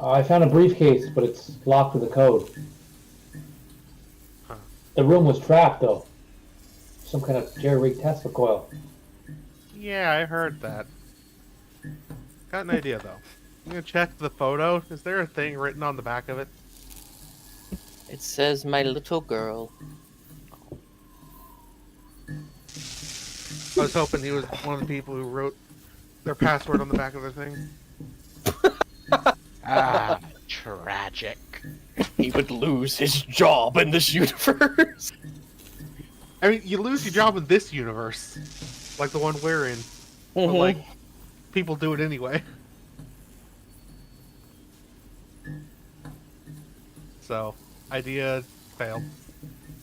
S5: I found a briefcase, but it's locked with a code.
S6: Huh.
S5: The room was trapped, though. Some kind of jerry-rigged Tesla coil.
S6: Yeah, I heard that. Got an idea, though. I'm gonna check the photo. Is there a thing written on the back of it?
S2: It says, "My little girl."
S6: I was hoping he was one of the people who wrote their password on the back of their thing.
S1: Ah, tragic.
S2: He would lose his job in this universe.
S6: I mean, you lose your job in this universe, like the one we're in, but like, people do it anyway. So, idea failed.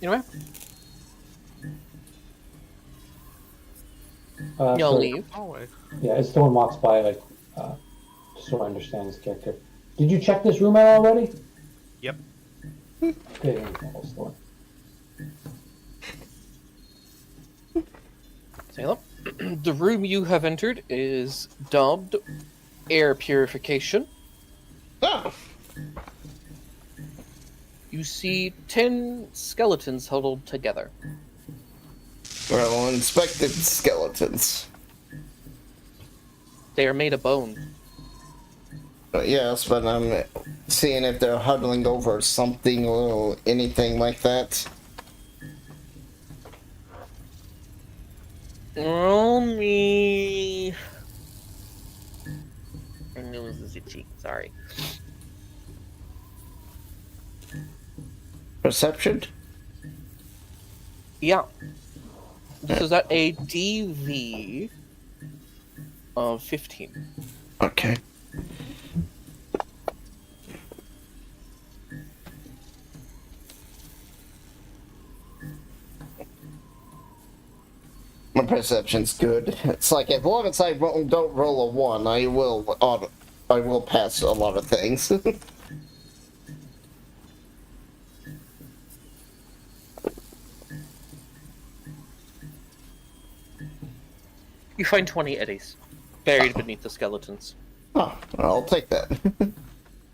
S2: Anyway,
S5: So-
S2: you'll leave.
S6: Always.
S5: Yeah, as someone walks by, like, just so I understand this character. Did you check this room out already?
S6: Yep.
S5: Okay, that's the one.
S2: Salem. The room you have entered is dubbed air purification.
S4: Ah,
S2: You see 10 skeletons huddled together.
S4: well, inspected skeletons.
S2: They are made of bone.
S4: Yes, but I'm seeing if they're huddling over something or anything like that.
S2: Roll me. My nose is itchy. Sorry.
S4: Perception?
S2: Yeah. This is at a DV of 15.
S4: Okay. My perception's good. It's like, as long as I don't roll a 1, I will pass a lot of things.
S2: You find 20 eddies buried beneath the skeletons.
S4: Oh, I'll take that.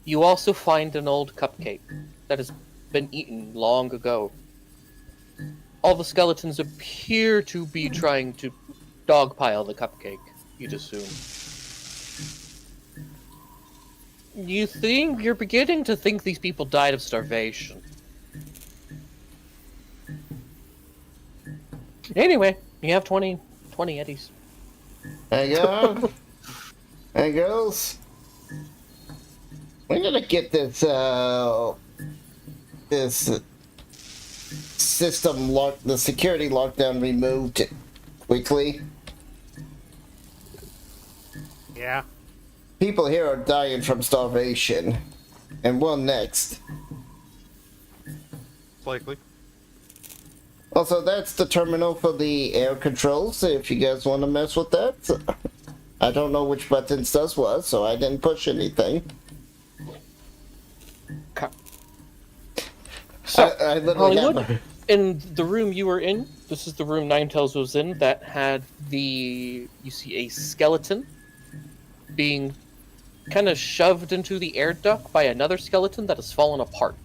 S2: You also find an old cupcake that has been eaten long ago. All the skeletons appear to be trying to dogpile the cupcake, you'd assume. You're beginning to think these people died of starvation. Anyway, you have 20 eddies.
S4: There you go. Hey, girls. We're gonna get this, this system the security lockdown removed quickly.
S6: Yeah.
S4: People here are dying from starvation. And what next?
S6: It's likely.
S4: Also, that's the terminal for the air controls, if you guys want to mess with that. I don't know which buttons does what, so I didn't push anything.
S2: So,
S4: I literally
S2: Hollywood,
S4: have
S2: in the room you were in, this is the room Ninetales was in, that had you see a skeleton being kind of shoved into the air duct by another skeleton that has fallen apart.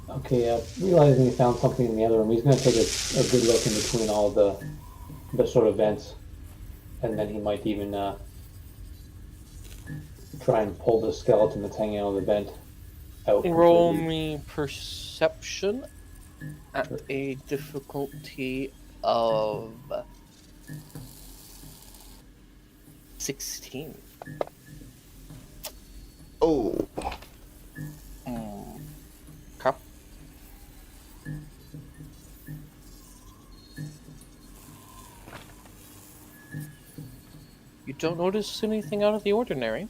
S5: Okay, realizing he found something in the other room, he's going to take a good look in between all the sort of vents, and then he might even try and pull the skeleton that's hanging out of the vent out.
S2: Roll
S5: completely.
S2: me perception at a difficulty of 16.
S4: Oh.
S2: Okay. You don't notice anything out of the ordinary.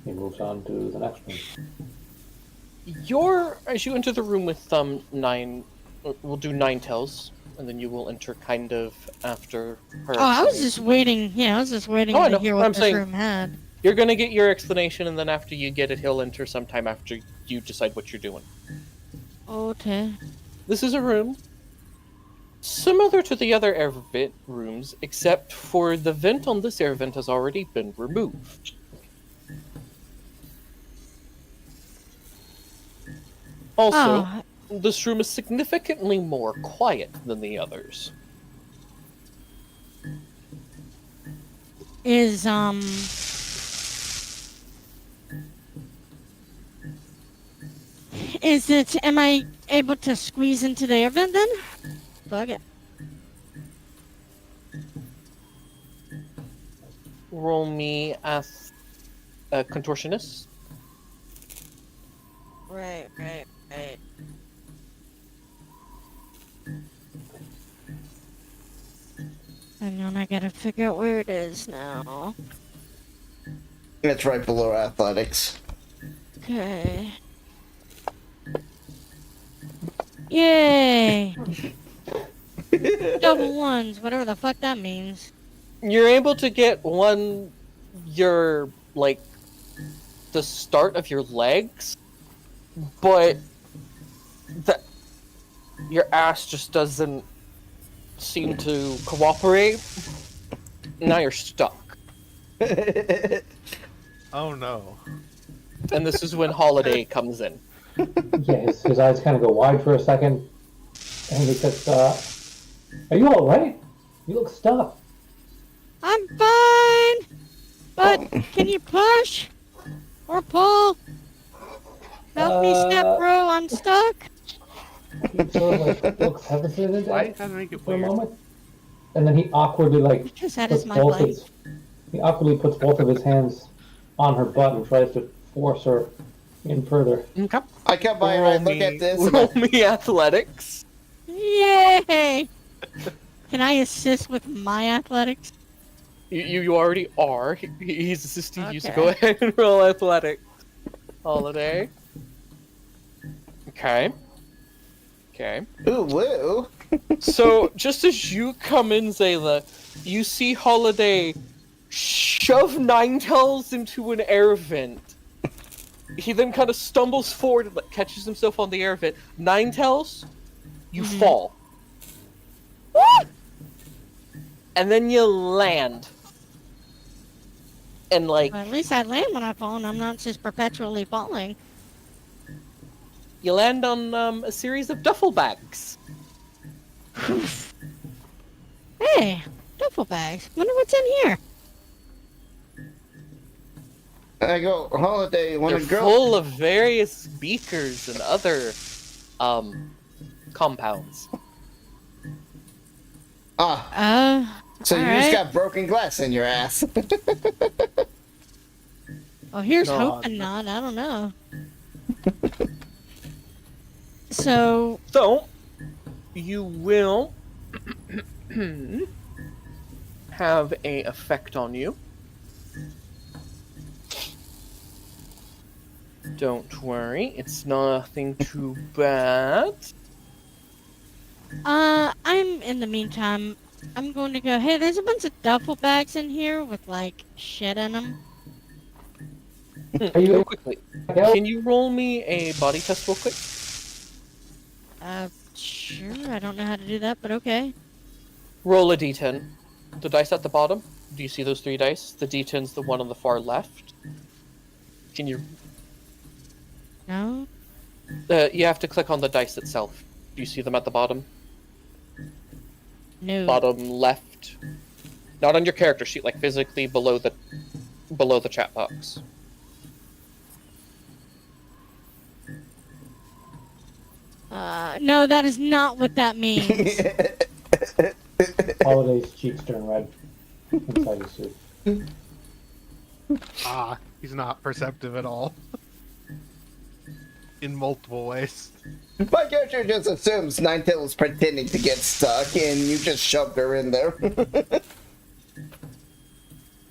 S5: He moves on to the next one.
S2: As you enter the room with we'll do Ninetales, and then you will enter kind of after her.
S3: Oh, I was just waiting. Yeah, I was just waiting
S2: I
S3: to
S2: know.
S3: hear
S2: I'm
S3: what this
S2: saying-
S3: room had.
S2: You're gonna get your explanation, and then after you get it, he'll enter sometime after you decide what you're doing.
S3: Okay.
S2: This is a room similar to the other air vent rooms, except for the vent on this air vent has already been removed. Also,
S3: Oh,
S2: this room is significantly more quiet than the others.
S3: is am I able to squeeze into the air vent then? Fuck it.
S2: Roll me as a contortionist.
S3: Right. Hang on, I gotta figure out where it is now.
S4: It's right below athletics.
S3: Okay. Yay! Double ones, whatever the fuck that means.
S2: You're able to get the start of your legs, but your ass just doesn't seem to cooperate. Now you're stuck.
S6: Oh no.
S2: And this is when Holiday comes in.
S5: Yeah, his eyes kind of go wide for a second, And he says, "Are you all right? You look stuck."
S3: I'm fine, but can you push or pull? Help me, step bro. I'm stuck.
S5: He sort of like looks hesitant
S6: Why
S5: at
S6: you gotta make it
S5: for a
S6: weird?
S5: moment, and then he awkwardly
S3: Because that
S5: puts
S3: is my life.
S5: he awkwardly puts both of his hands on her butt and tries to force her in further.
S2: Okay.
S4: I come by and I look at this. And
S2: Roll me athletics.
S3: Yay! Can I assist with my athletics?
S2: You already are. He's assisting you, so
S3: Okay.
S2: go ahead and roll athletics. Holiday. Okay. Okay.
S4: Ooh, woo.
S2: So, just as you come in, Zayla, you see Holiday shove Ninetales into an air vent. He then kind of stumbles forward and catches himself on the air vent. Ninetales, you fall. And then you land. And, like,
S3: Well, at least I land when I fall, and I'm not just perpetually falling.
S2: you land on a series of duffel bags.
S3: Hey, duffel bags. Wonder what's in here.
S4: I go, Holiday, want
S2: They're
S4: to grow?
S2: full of various beakers and other compounds.
S4: So you
S3: alright.
S4: just got broken glass in your ass.
S3: Well, here's
S2: No,
S3: hoping not. I don't know. So,
S2: So, you will have a effect on you. Don't worry, it's nothing too bad.
S3: I'm in the meantime, I'm going to go, hey, there's a bunch of duffel bags in here with, like, shit in them.
S5: Are you
S2: Real quickly, can you roll me a body test real quick?
S3: Sure, I don't know how to do that, but okay.
S2: Roll a d10. The dice at the bottom, do you see those 3 dice? The d10's the one on the far left. Can you...
S3: No?
S2: you have to click on the dice itself. Do you see them at the bottom?
S3: No.
S2: Bottom left. Not on your character sheet, like physically below the chat box.
S3: No, that is not what that means.
S5: Holiday's cheeks turn red inside his suit.
S6: He's not perceptive at all. In multiple ways.
S4: My character just assumes Ninetales is pretending to get stuck, and you just shoved her in there.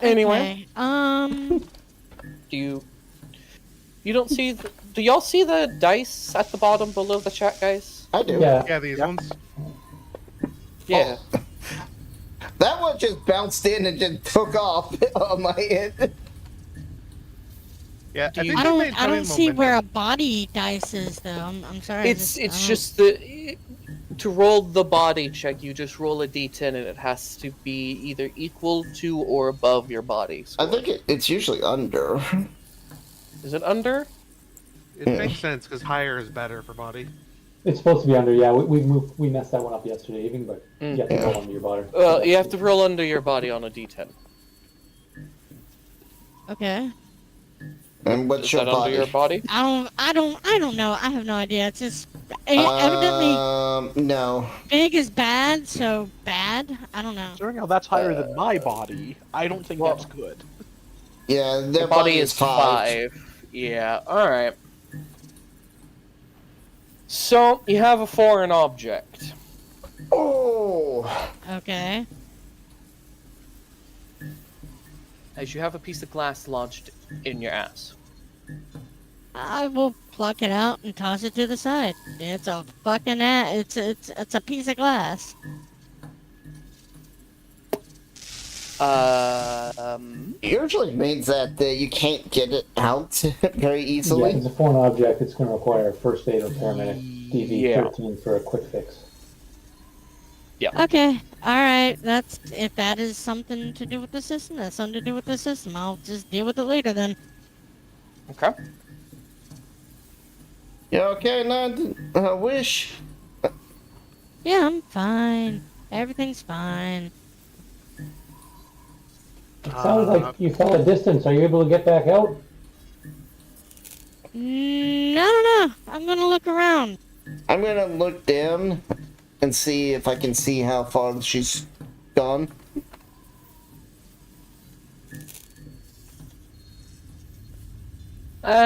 S2: Anyway,
S3: Okay,
S2: do you don't see do y'all see the dice at the bottom below the chat, guys?
S4: I do.
S5: Yeah.
S6: Yeah, these ones.
S2: Yeah.
S4: Oh. That one just bounced in and just took off on my end.
S6: Yeah,
S2: Do you-
S6: think
S3: I
S6: they
S3: don't,
S6: made
S3: I don't
S6: funny
S3: see
S6: momentum.
S3: where a body dice is, though. I'm sorry.
S2: It's
S3: I don't-
S2: just the to roll the body check, you just roll a d10 and it has to be either equal to or above your body score.
S4: I think it's usually under.
S2: Is it under?
S6: It makes sense because higher is better for body.
S5: It's supposed to be under. Yeah, we messed that one up yesterday evening, but you have to roll under your body.
S2: Well, you have to roll under your body on a d10.
S3: Okay.
S4: And what's
S2: Is
S4: your
S2: that
S4: body?
S2: under your body?
S3: I don't know. I have no idea. It's just evidently
S4: No.
S3: big is bad, so bad. I don't know.
S1: Considering how that's higher than my body, I don't think
S2: well-
S1: that's good.
S4: Yeah, their
S2: Your body is
S4: 5.
S2: 5. Yeah, alright. So, you have a foreign object.
S4: Oh!
S3: Okay.
S2: As you have a piece of glass lodged in your ass.
S3: I will pluck it out and toss it to the side. It's a fucking it's a piece of glass.
S4: Usually means that you can't get it out very
S5: Yeah,
S4: easily.
S5: it's a foreign object. It's going to require a first aid or paramedic DV13 for a quick fix.
S3: Okay. All right. That's if that is something to do with the system. That's something to do with the system. I'll just deal with it later then.
S2: Okay.
S4: You okay, Nod? I wish.
S3: Yeah, I'm fine. Everything's fine.
S5: It sounds like you fell a distance. Are you able to get back out?
S3: I don't know. I'm gonna look around.
S4: I'm gonna look down and see if I can see how far she's gone.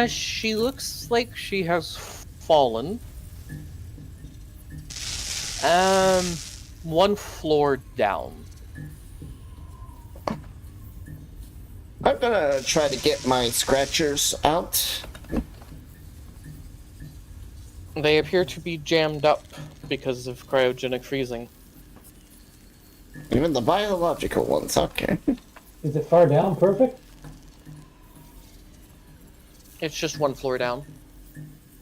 S2: She looks like she has fallen. One floor down.
S4: I'm gonna try to get my scratchers out.
S2: They appear to be jammed up because of cryogenic freezing.
S4: Even the biological ones, okay.
S5: Is it far down? Perfect?
S2: It's just one floor down.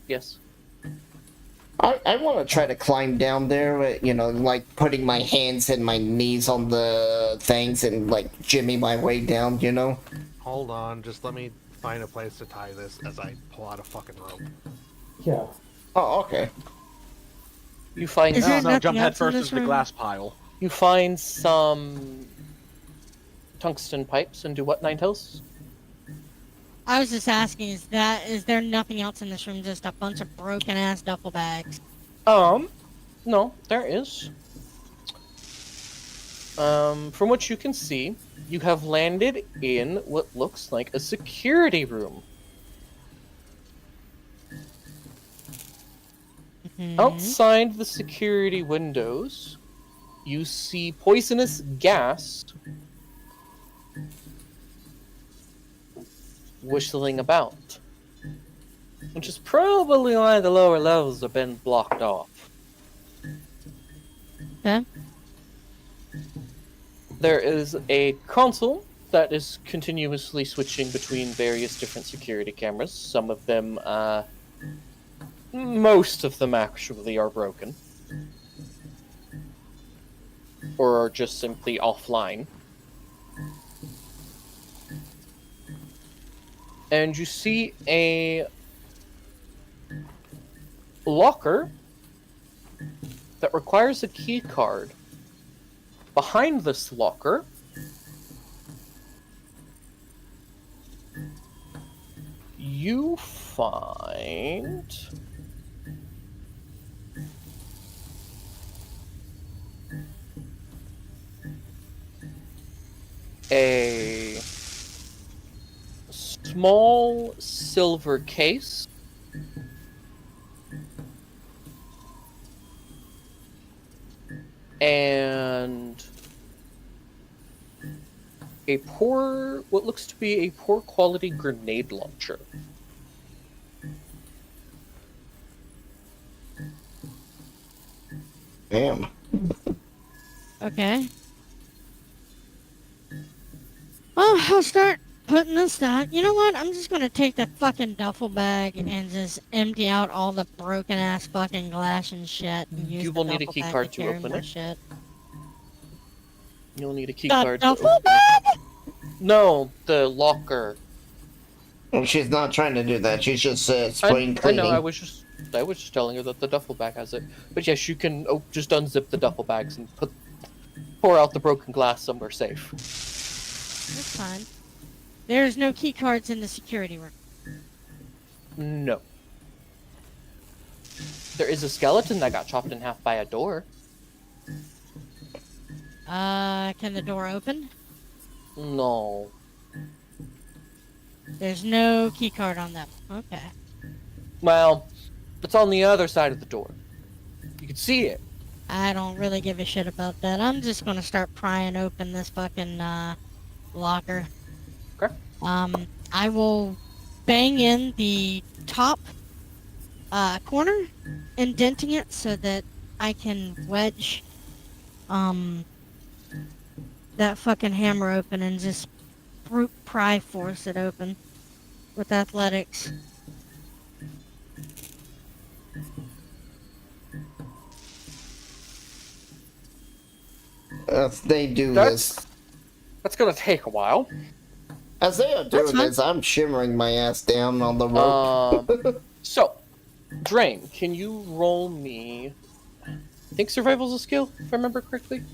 S2: Yes.
S4: I want to try to climb down there, you know, like putting my hands and my knees on the things and like jimmy my way down, you know?
S6: Hold on, just let me find a place to tie this as I pull out a fucking rope.
S5: Yeah.
S4: Oh, okay.
S2: You find
S3: Is there
S1: No,
S3: nothing
S1: jump
S3: else
S1: head
S3: in
S1: first
S3: this
S1: into the
S3: room?
S1: glass pile.
S2: you find some tungsten pipes and do what, Ninetales?
S3: I was just asking, is there nothing else in this room? Just a bunch of broken ass duffel bags.
S2: No, there is. From what you can see, you have landed in what looks like a security room. Outside the security windows, you see poisonous gas whistling about, which is probably why the lower levels have been blocked off.
S3: Okay.
S2: There is a console that is continuously switching between various different security cameras. Some of them, most of them actually are broken. Or are just simply offline. And you see a locker that requires a key card. Behind this locker, you find a small silver case and what looks to be a poor quality grenade launcher.
S4: Damn.
S3: Okay. Well, I'll start putting this down. You know what? I'm just gonna take the fucking duffel bag and just empty out all the broken ass fucking glass and shit. And use
S2: You
S3: the
S2: will need a
S3: duffel
S2: key
S3: bag
S2: card to
S3: carry
S2: open
S3: my
S2: it.
S3: Shit.
S2: You'll need a key
S3: The
S2: card to
S3: duffel
S2: open.
S3: bag?
S2: No, the locker.
S4: Well, she's not trying to do that. She's just
S2: I
S4: spring cleaning.
S2: know. I was just telling her that the duffel bag has it. But yes, you can just unzip the duffel bags and pour out the broken glass somewhere safe.
S3: That's fine. There's no key cards in the security room.
S2: No. There is a skeleton that got chopped in half by a door.
S3: Can the door open?
S2: No.
S3: There's no key card on that. Okay.
S2: Well, it's on the other side of the door. You can see it.
S3: I don't really give a shit about that. I'm just gonna start prying open this fucking, locker.
S2: Okay.
S3: I will bang in the top, corner, indenting it so that I can wedge, that fucking hammer open and just brute pry force it open with athletics.
S4: As they do this.
S2: That's gonna take a while.
S4: As they are doing
S3: fine.
S4: this, I'm shimmering my ass down on the rope.
S2: So, Drain, can you roll me I think survival's a skill, if I remember correctly.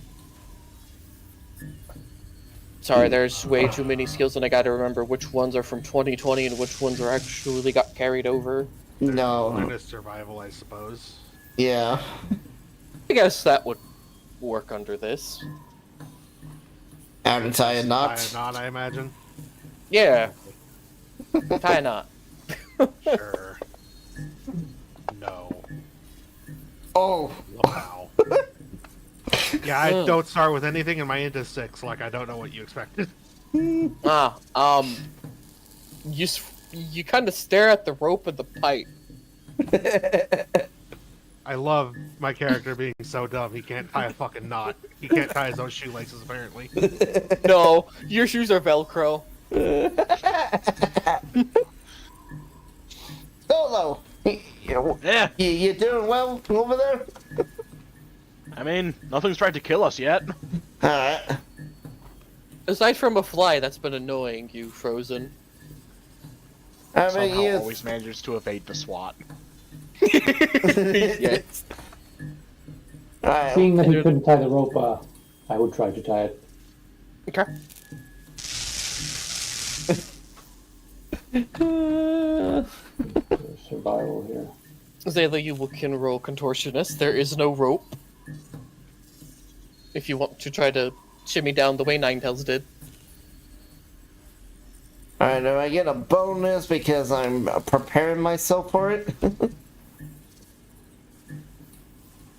S2: Sorry, there's way too many skills, and I gotta remember which ones are from 2020 and which ones are actually got carried over.
S4: No.
S6: One is survival, I suppose.
S4: Yeah.
S2: I guess that would work under this.
S4: How to tie a
S6: Tie
S4: knot.
S6: a knot, I imagine.
S2: Yeah. Tie a knot.
S6: Sure. No.
S4: Oh.
S6: Wow. Yeah, I don't start with anything in my into 6, like I don't know what you expected.
S2: You kind of stare at the rope and the pipe.
S6: I love my character being so dumb he can't tie a fucking knot. He can't tie his own shoelaces, apparently.
S2: No, your shoes are Velcro.
S4: Solo.
S1: Yeah.
S4: You doing well over there?
S1: I mean, nothing's tried to kill us yet.
S4: Alright.
S2: Aside from a fly that's been annoying you, Frozen.
S4: How about
S1: Somehow
S4: you?
S1: always manages to evade the SWAT.
S2: Yes.
S4: Alright.
S5: Seeing that he couldn't tie the rope, I would try to tie it.
S2: Okay.
S5: Survival here.
S2: Zayla, you can roll contortionist. There is no rope. If you want to try to shimmy down the way Ninetales did.
S4: Alright, do I get a bonus because I'm preparing myself for it?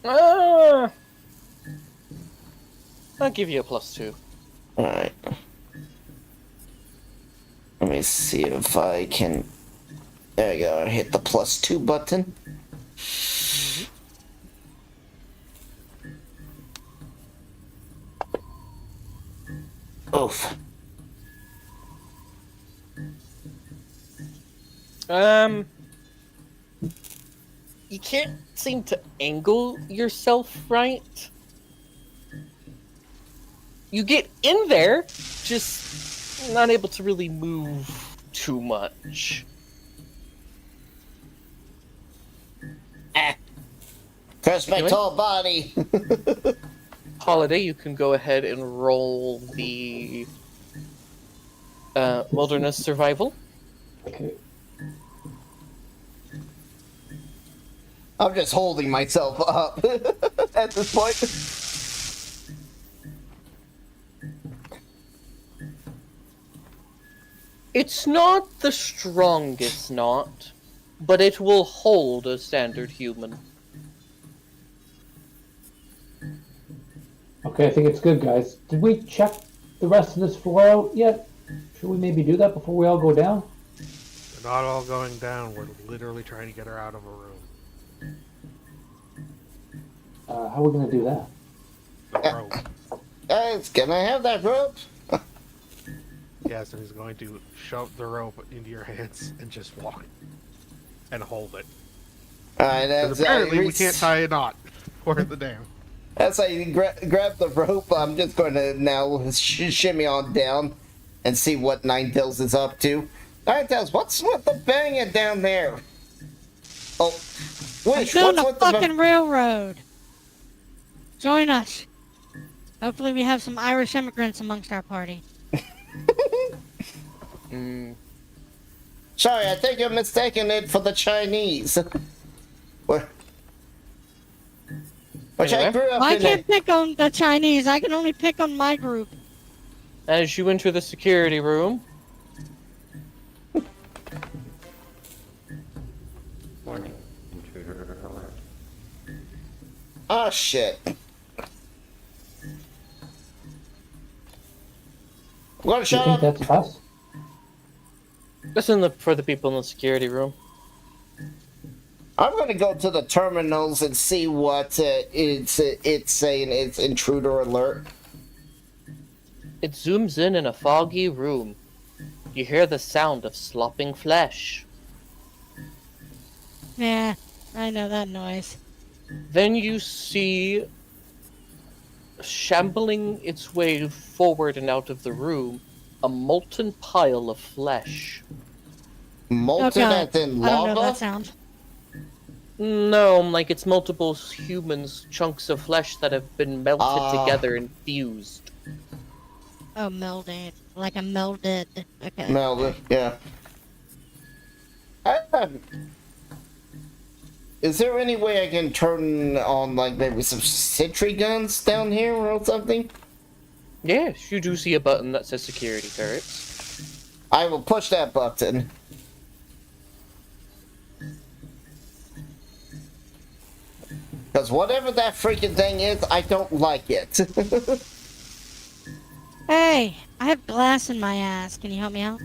S2: I'll give you a +2.
S4: Alright. Let me see if I can... There you go, I hit the +2 button. Oof.
S2: You can't seem to angle yourself right. You get in there, just not able to really move too much.
S4: Press my
S2: Anyway.
S4: tall body.
S2: Holiday, you can go ahead and roll the wilderness survival.
S5: Okay.
S4: I'm just holding myself up at this point.
S2: It's not the strongest knot, but it will hold a standard human.
S5: Okay, I think it's good, guys. Did we check the rest of this floor out yet? Should we maybe do that before we all go down?
S6: We're not all going down. We're literally trying to get her out of a room.
S5: How are we gonna do that?
S6: The rope.
S4: Guys, can I have that rope?
S6: Yes, and he's going to shove the rope into your hands and just walk and hold it.
S4: Alright,
S6: Because
S4: that's
S6: apparently we can't tie a knot for the dam.
S4: That's how you grab the rope. I'm just going to now shimmy on down and see what Ninetales is up to. Ninetales, what's with the banging down there? Oh,
S3: I'm
S4: Wish,
S3: doing
S4: what's
S3: a
S4: with the...
S3: fucking railroad. Join us. Hopefully we have some Irish immigrants amongst our party.
S4: Sorry, I think you're mistaking it for the Chinese. Which I grew up
S3: I
S4: in.
S3: can't pick on the Chinese. I can only pick on my group.
S2: As you enter the security room,
S7: Warning. Intruder alert.
S4: Oh shit. What
S5: Do you
S4: shut
S5: think
S4: up?
S5: that's us?
S2: listen for the people in the security room.
S4: I'm gonna go to the terminals and see what it's saying. It's intruder alert.
S2: It zooms in a foggy room. You hear the sound of slopping flesh.
S3: Yeah, I know that noise.
S2: Then you see, shambling its way forward and out of the room, a molten pile of flesh.
S4: Molten
S3: God.
S4: as in
S3: I don't know
S4: lava.
S3: that sound.
S2: No, like it's multiple humans, chunks of flesh that have been melted together and fused.
S3: Oh, melded. Like a melded. Okay.
S4: Melvin, yeah. Is there any way I can turn on, like, maybe some sentry guns down here or something?
S2: Yes, you do see a button that says security turrets.
S4: I will push that button. Because whatever that freaking thing is, I don't like it.
S3: Hey, I have glass in my ass. Can you help me out?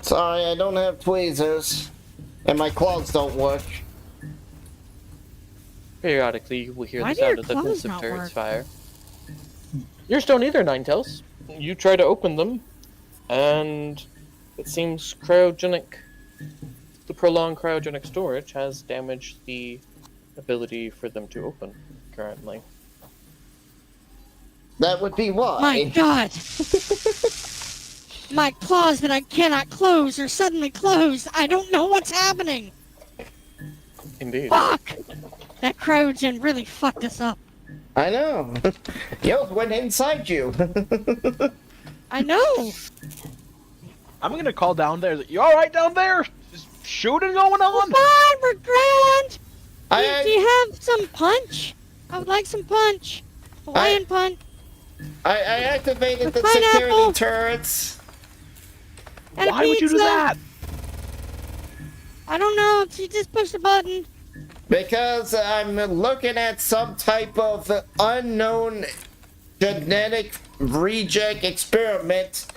S4: Sorry, I don't have tweezers. And my claws don't work.
S2: Periodically, you will hear
S3: Why
S2: the
S3: do your
S2: sound of the
S3: claws
S2: defensive
S3: not
S2: turrets
S3: work?
S2: fire. Yours don't either, Ninetales. You try to open them, and it seems cryogenic. The prolonged cryogenic storage has damaged the ability for them to open currently.
S4: That would be why.
S3: My God! My claws that I cannot close are suddenly closed. I don't know what's happening.
S2: Indeed.
S3: Fuck! That cryogen really fucked us up.
S4: I know. Yours went inside you.
S3: I know.
S1: I'm gonna call down there. You all right down there? Is shooting going on?
S3: Fine, we're grand.
S4: I-
S3: Do you have some punch? I would like some punch. Hawaiian punch.
S4: I activated
S3: With
S4: the
S3: pineapple.
S4: security turrets.
S3: And
S1: Why
S3: a
S1: would you do
S3: pizza.
S1: that?
S3: I don't know. She just pushed a button.
S4: Because I'm looking at some type of unknown genetic reject experiment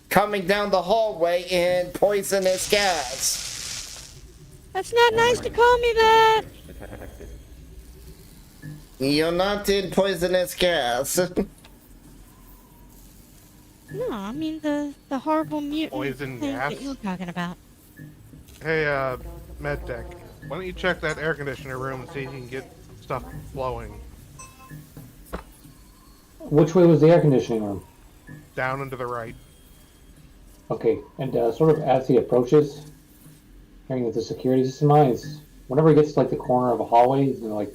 S4: coming down the hallway in poisonous gas.
S3: That's not nice to call me that.
S7: Detected.
S4: You're not in poisonous gas.
S3: No, I mean the horrible mutant
S6: Poison
S3: thing
S6: gas?
S3: that you're talking about.
S6: Hey, MedTech, why don't you check that air conditioner room and see if you can get stuff flowing
S5: Which way was the air conditioning room?
S6: down and to the right.
S5: Okay, and sort of as he approaches, hearing that the security system is, whenever he gets to like the corner of a hallway, he's gonna like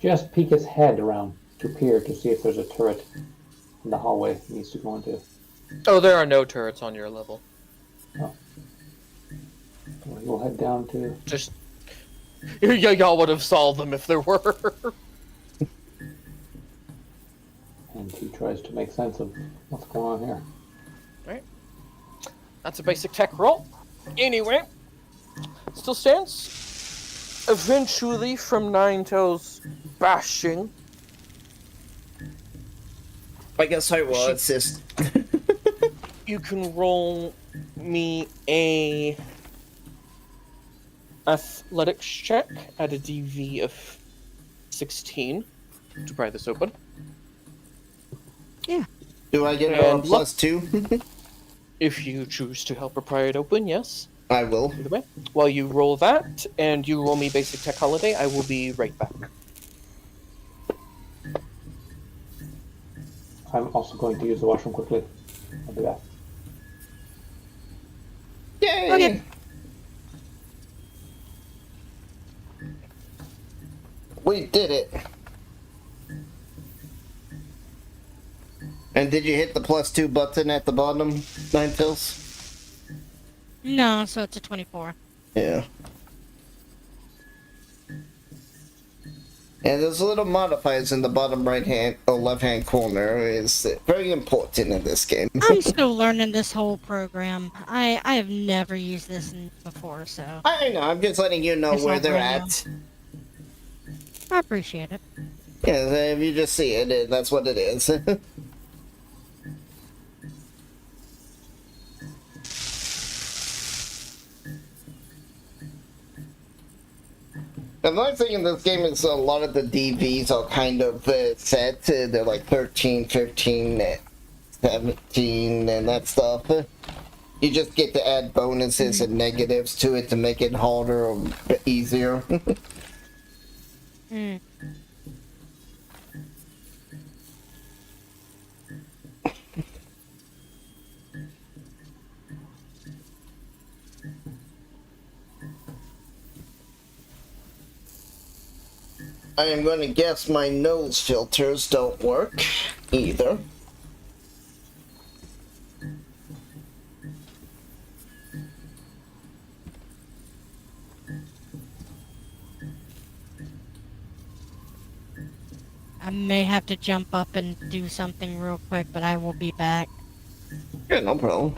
S5: just peek his head around to peer to see if there's a turret in the hallway he needs to go into.
S2: Oh, there are no turrets on your level.
S5: Oh. Well, we'll head down to.
S2: Just y'all would have solved them if there were.
S5: And he tries to make sense of what's going on here.
S2: Right. That's a basic tech roll. Anyway, still stands. Eventually, from Ninetales bashing,
S4: I guess I will assist.
S2: you can roll me a athletics check at a DV of 16 to pry this open.
S4: Do I get
S2: And
S4: a +2?
S2: If you choose to help her pry it open, yes.
S4: I will.
S2: Either way. While you roll that, and you roll me basic tech holiday, I will be right back.
S5: I'm also going to use the washroom quickly. I'll be back.
S4: Yay!
S3: Okay.
S4: We did it. And did you hit the +2 button at the bottom, Ninetales?
S3: No, so it's a 24.
S4: Yeah. And there's little modifiers in the bottom right hand or left hand corner. Is very important in this game.
S3: I'm still learning this whole program. I have never used this before, so
S4: I know. I'm just letting you know
S3: It's
S4: where
S3: all
S4: they're
S3: brand
S4: at.
S3: I appreciate it.
S4: Yeah, if you just see it, that's what it is. The nice thing in this game is a lot of the DVs are kind of set. They're like 13, 15, 17, and that stuff. You just get to add bonuses and negatives to it to make it harder or easier.
S3: Mm.
S4: I am going to guess my nose filters don't work either.
S3: I may have to jump up and do something real quick, but I will be back.
S4: Yeah, no problem.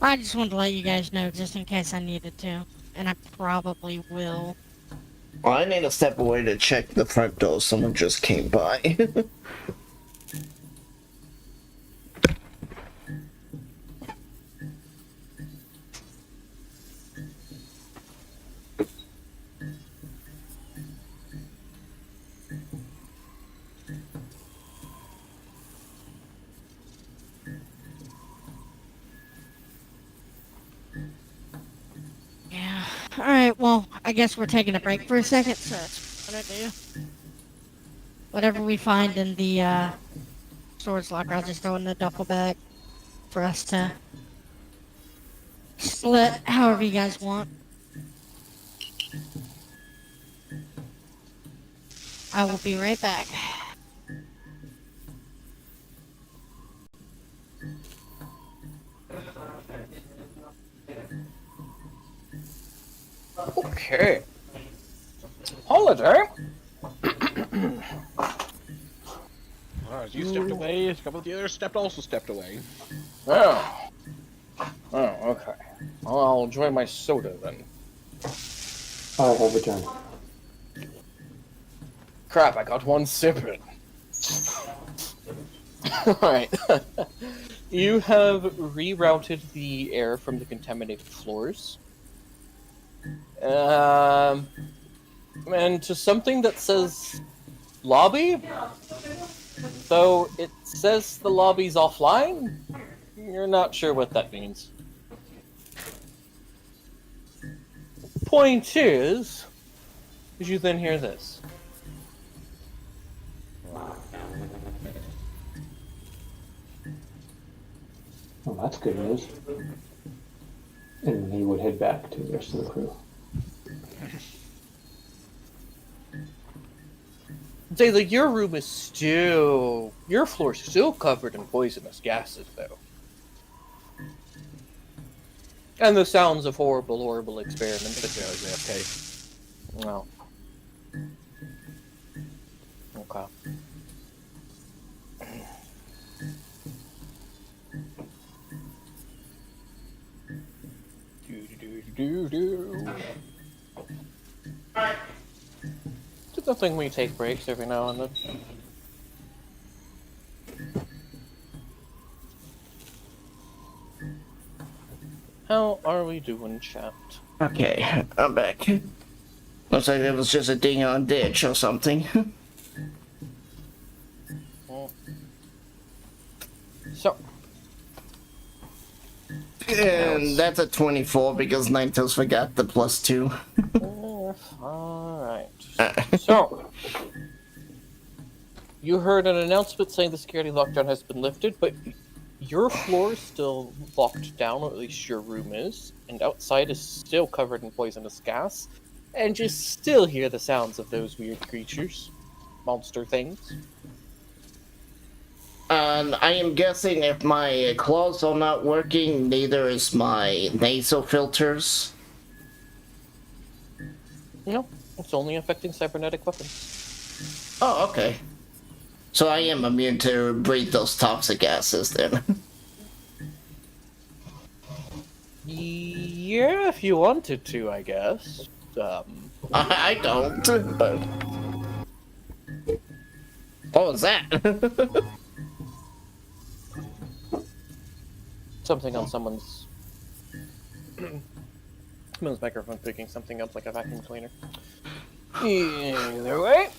S3: I just wanted to let you guys know, just in case I needed to. And I probably will.
S4: Well, I need to step away to check the front door. Someone just came by.
S3: Yeah. Alright, well, I guess we're taking a break for a second, so that's what I do. Whatever we find in the storage locker, I'll just throw in the duffel bag for us to split however you guys want. I will be right back.
S2: Okay. Holiday.
S1: As you stepped away, a couple of the others also stepped away.
S2: Oh. Oh, okay. Well, I'll enjoy my soda then.
S5: I have returned.
S2: Crap, I got one sip in. Alright. You have rerouted the air from the contaminated floors. And to something that says lobby, though it says the lobby's offline, you're not sure what that means. Point is, did you then hear this?
S5: Well, that's good news. And he would head back to the rest of the crew.
S2: Say that your room is still, your floor's still covered in poisonous gases, though. And the sounds of horrible experiments that goes okay. Well. Okay. It's a thing we take breaks every now and then. How are we doing, chat?
S4: Okay, I'm back. Looks like it was just a ding on ditch or something.
S2: So.
S4: And that's a 24 because Nintos forgot the +2.
S2: Alright. So. You heard an announcement saying the security lockdown has been lifted, but your floor is still locked down, or at least your room is, and outside is still covered in poisonous gas, and you still hear the sounds of those weird creatures, monster things.
S4: And I am guessing if my claws are not working, neither is my nasal filters.
S2: No, it's only affecting cybernetic weapons.
S4: Oh, okay. So I am immune to breathe those toxic gases then.
S2: Yeah, if you wanted to, I guess.
S4: I don't, but... What was that?
S2: Something on someone's microphone picking something up like a vacuum cleaner. Either way.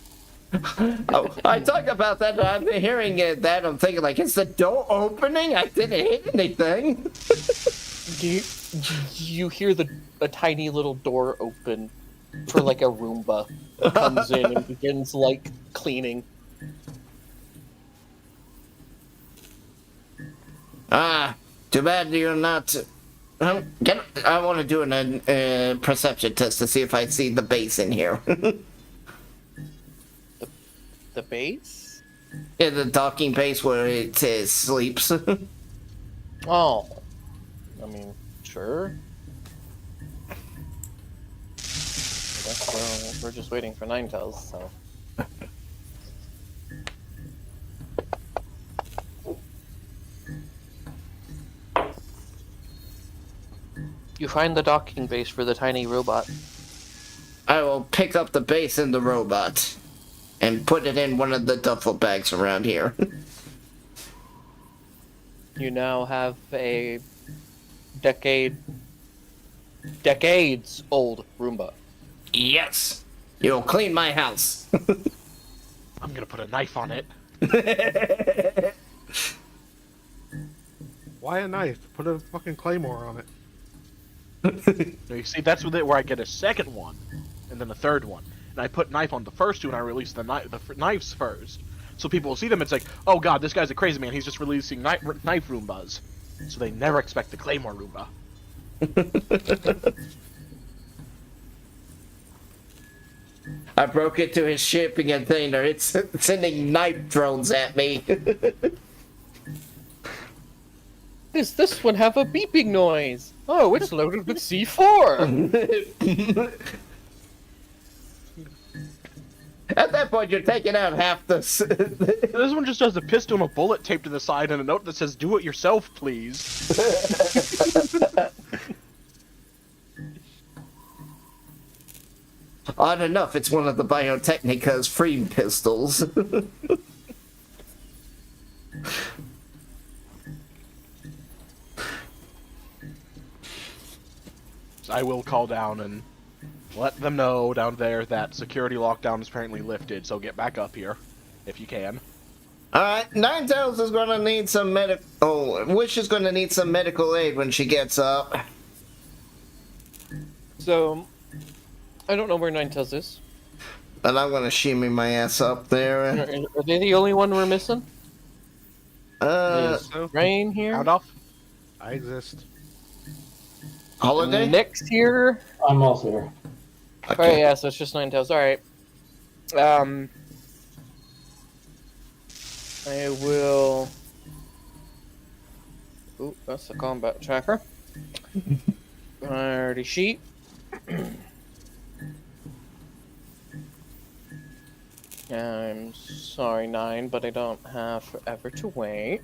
S4: Oh, I talk about that, I'm hearing that, I'm thinking like, is the door opening? I didn't hit anything.
S2: You hear a tiny little door open for like a Roomba comes in and begins like cleaning.
S4: Ah, too bad you're not I want to do a perception test to see if I see the base in here.
S2: The base?
S4: Yeah, the docking base where it sleeps.
S2: Oh. I mean, sure. I guess we're just waiting for Ninetales, so. You find the docking base for the tiny robot.
S4: I will pick up the base and the robot and put it in one of the duffel bags around here.
S2: You now have a decades old Roomba.
S4: Yes! You'll clean my house.
S1: I'm gonna put a knife on it.
S6: Why a knife? Put a fucking claymore on it.
S1: You see, that's where I get a second one, and then a third one. And I put knife on the first two, and I release the knives first. So people will see them, it's like, oh god, this guy's a crazy man, he's just releasing knife Roombas. So they never expect the Claymore Roomba.
S4: I broke into his shipping container. It's sending knife drones at me.
S2: Does this one have a beeping noise? Oh, it's loaded with C4!
S4: At that point, you're taking out half the...
S1: This one just has a pistol and a bullet taped to the side and a note that says, do it yourself, please.
S4: Odd enough, it's one of the Biotechnica's free pistols.
S1: I will call down and let them know down there that security lockdown is apparently lifted, so get back up here, if you can.
S4: Alright, Ninetales is gonna need some Wish is gonna need some medical aid when she gets up.
S2: So, I don't know where Ninetales is.
S4: And I'm gonna shimmy my ass up there.
S2: Are they the only one we're missing?
S6: So,
S2: Rain here?
S1: Round off.
S6: I exist.
S4: Holiday?
S2: Nick's here?
S5: I'm also here.
S2: Okay. Oh yeah, so it's just Ninetales. Alright. I will... Ooh, that's the combat tracker. Priority sheet. I'm sorry, 9, but I don't have forever to wait.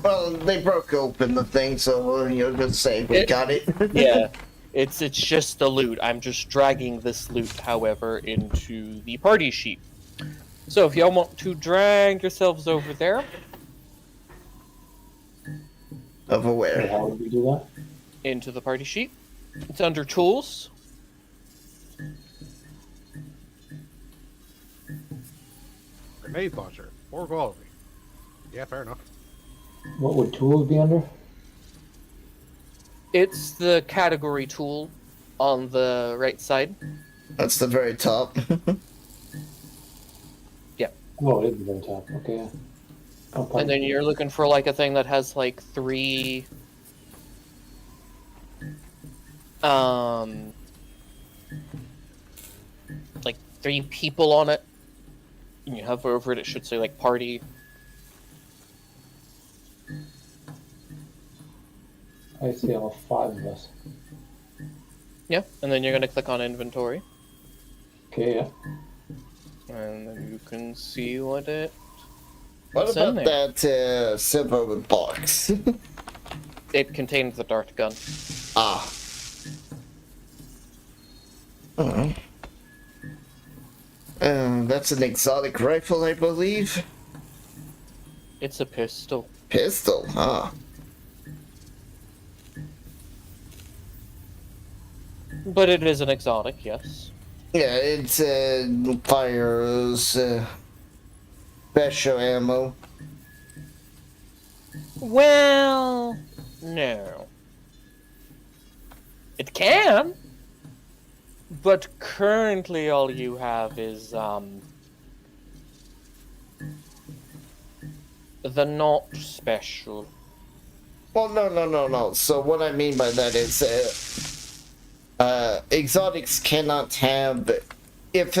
S4: Well, they broke open the thing, so you're gonna say we got it.
S2: Yeah, it's just the loot. I'm just dragging this loot, however, into the party sheet. So if y'all want to drag yourselves over there.
S4: Over where?
S5: How would we do that?
S2: Into the party sheet. It's under tools.
S6: Grenade launcher. 4 quality. Yeah, fair enough.
S5: What would tools be under?
S2: It's the category tool on the right side.
S4: That's the very top.
S5: Oh, it is the very top. Okay. Yeah.
S2: And then you're looking for like a thing that has like 3 like 3 people on it. And you hover over it, it should say like party.
S5: I see all 5 of us.
S2: Yeah, and then you're gonna click on inventory.
S5: Okay, yeah.
S2: And then you can see what it...
S4: What
S2: What's in
S4: about that silver box?
S2: It contains the dart gun.
S4: Ah. Alright. That's an exotic rifle, I believe.
S2: It's a pistol.
S4: Pistol, huh?
S2: But it is an exotic, yes.
S4: Yeah, it fires special ammo.
S2: Well, no. It can, but currently all you have is the not special
S4: Well, no. So what I mean by that is, exotics cannot have, if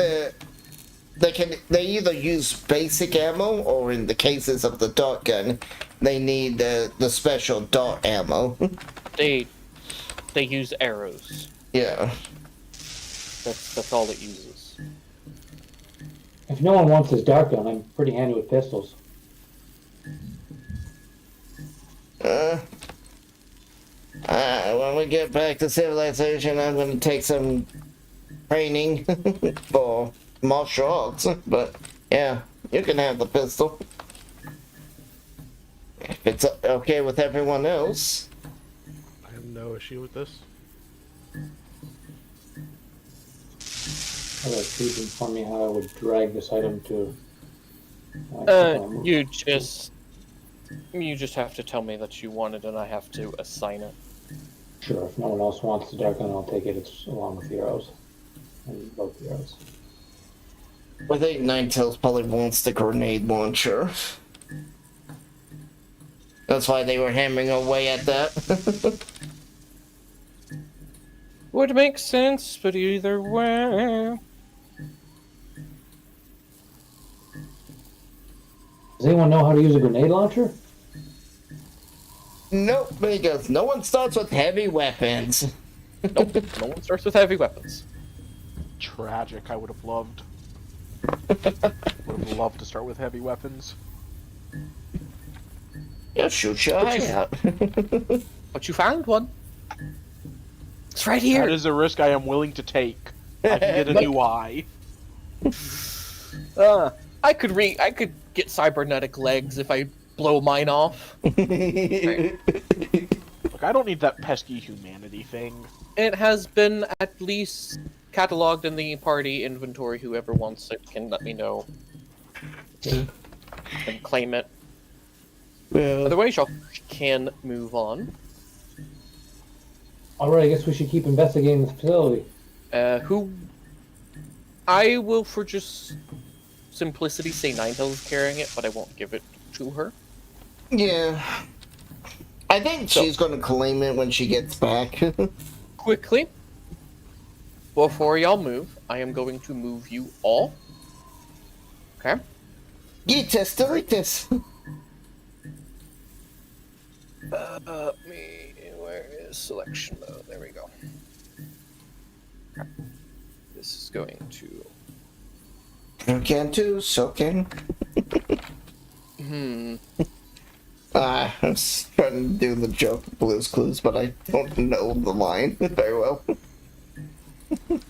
S4: they either use basic ammo, or in the cases of the dart gun, they need the special dart ammo.
S2: They use arrows.
S4: Yeah.
S2: That's all it uses.
S5: If no one wants his dart gun, I'm pretty handy with pistols.
S4: When we get back to civilization, I'm going to take some training for martial arts. But yeah, you can have the pistol. If it's okay with everyone else.
S6: I have no issue with this.
S5: Hello, please inform me how I would drag this item to...
S2: You just have to tell me that you want it, and I have to assign it.
S5: Sure, if no one else wants the dart gun, I'll take it. It's along with the arrows. And both the arrows.
S4: I think Ninetales probably wants the grenade launcher. That's why they were hammering away at that.
S2: Would make sense, but either way...
S5: Does anyone know how to use a grenade launcher?
S4: Nope, because no one starts with heavy weapons.
S2: Nope, no one starts with heavy weapons.
S1: Tragic. I would have loved. Would have loved to start with heavy weapons.
S4: Yeah, shoot your eye out.
S2: But you found one. It's right here.
S1: That is a risk I am willing to take. I can get a new eye.
S2: I could get cybernetic legs if I blow mine off. Right.
S1: Look, I don't need that pesky humanity thing.
S2: It has been at least cataloged in the party inventory. Whoever wants it can let me know. And claim it.
S4: Well,
S2: Otherwise, y'all can move on.
S5: Alright, I guess we should keep investigating the facility.
S2: I will, for just simplicity, say Ninetales is carrying it, but I won't give it to her.
S4: yeah. I think she's going to claim it when she gets back.
S2: Quickly, before y'all move, I am going to move you all. Okay?
S4: Eat this, delete this.
S2: Where is selection mode? There we go. This is going to...
S4: You can too, so can. I was trying to do the joke of Blue's Clues, but I don't know the line very well.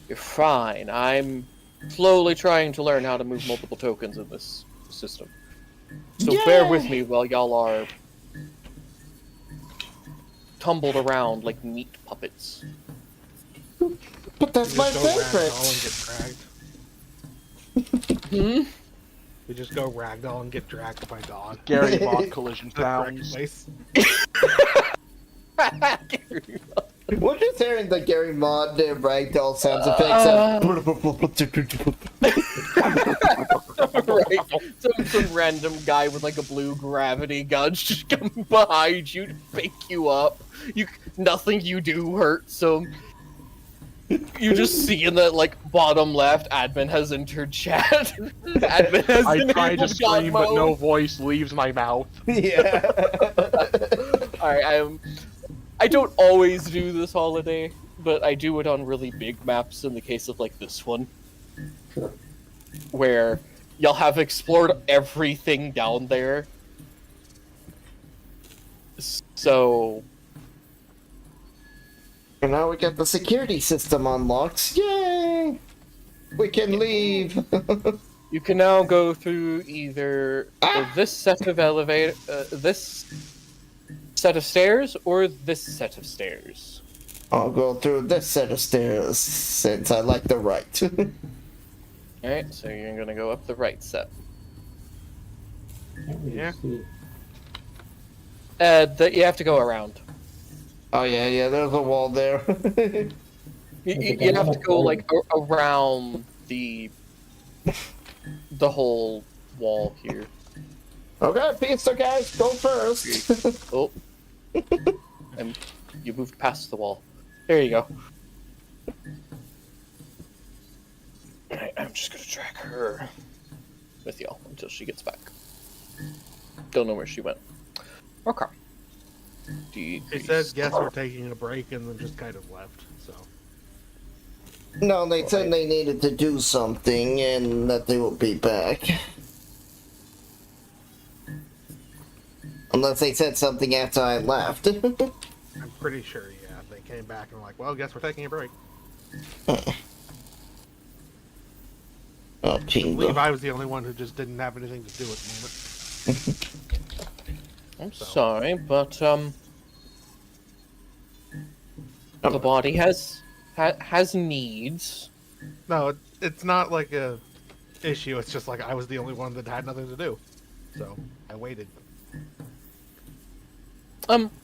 S2: You're fine. I'm slowly trying to learn how to move multiple tokens in this system. So bear with me while y'all are tumbled around like meat puppets.
S4: But that's my
S6: Just go
S4: favorite.
S6: ragdoll and get dragged. We just go ragdoll and get dragged by dog.
S1: Gary Mod collision
S6: The correct
S1: pounds.
S6: place.
S4: We're just hearing the Gary Mod ragdoll sounds effects.
S2: Right. Some random guy with like a blue gravity gun just coming behind you to pick you up. Nothing you do hurts him. You just see in the like bottom left, admin has entered chat. Admin has
S1: I try to
S2: enabled
S1: scream,
S2: God
S1: but no
S2: mode.
S1: voice leaves my mouth.
S4: Yeah.
S2: Alright, I don't always do this holiday, but I do it on really big maps in the case of like this one.
S5: Sure.
S2: Where y'all have explored everything down there. So
S4: And now we got the security system unlocked. Yay! We can leave.
S2: you can now go through either this set of this set of stairs, or this set of stairs.
S4: I'll go through this set of stairs since I like the right.
S2: Alright, so you're gonna go up the right set.
S5: Can't really
S6: Yeah.
S5: see.
S2: You have to go around.
S4: Oh yeah, there's a wall there.
S2: You have to go like around the whole wall here.
S4: Okay, pizza guys, go first.
S2: Oh, And you moved past the wall. There you go. Alright, I'm just gonna drag her with y'all until she gets back. Don't know where she went. Okay.
S6: They said, guess we're taking a break, and then just kind of left, so.
S4: No, they said they needed to do something and that they will be back. Unless they said something after I left.
S6: I'm pretty sure, yeah. They came back and were like, well, guess we're taking a break.
S4: Oh,
S6: I
S4: Jingo.
S6: believe I was the only one who just didn't have anything to do at the moment.
S2: I'm sorry, but the body has needs.
S6: No, it's not like a issue. It's just like I was the only one that had nothing to do, so I waited.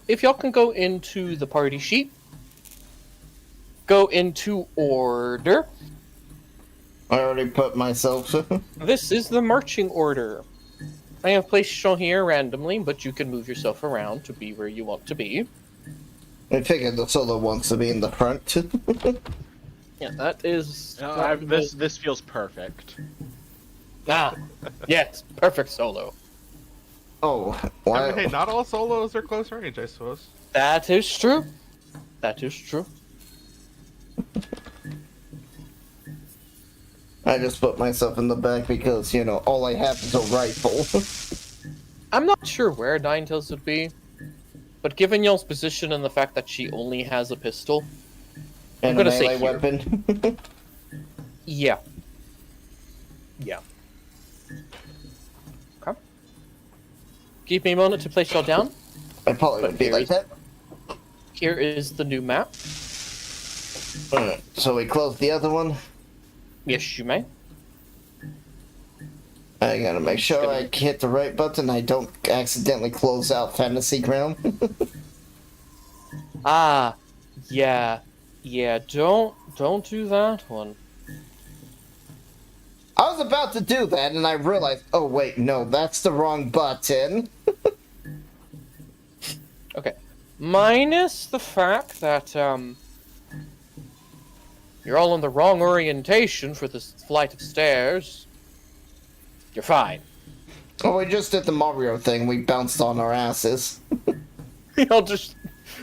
S2: If y'all can go into the party sheet, go into order.
S4: I already put myself.
S2: This is the marching order. I have placed you here randomly, but you can move yourself around to be where you want to be.
S4: I figured the solo wants to be in the front.
S2: Yeah, that is.
S1: This feels perfect.
S2: Yes, perfect solo.
S4: Oh,
S6: I
S4: why?
S6: mean, hey, not all solos are close range, I suppose.
S2: That is true. That is true.
S4: I just put myself in the back because, you know, all I have is a rifle.
S2: I'm not sure where Ninetales would be, but given y'all's position and the fact that she only has a pistol,
S4: And
S2: I'm gonna
S4: a melee
S2: say here.
S4: weapon.
S2: Yeah. Yeah. Okay. Give me a moment to place y'all down.
S4: I probably would be like that.
S2: Here is the new map.
S4: Alright, so we close the other one.
S2: Yes, you may.
S4: I gotta make sure I hit the right button. I don't accidentally close out Fantasy Ground.
S2: Yeah. Don't do that one.
S4: I was about to do that and I realized, oh wait, no, that's the wrong button.
S2: Okay. Minus the fact that, you're all in the wrong orientation for this flight of stairs. You're fine.
S4: Oh, we just did the Mario thing. We bounced on our asses.
S2: Y'all just...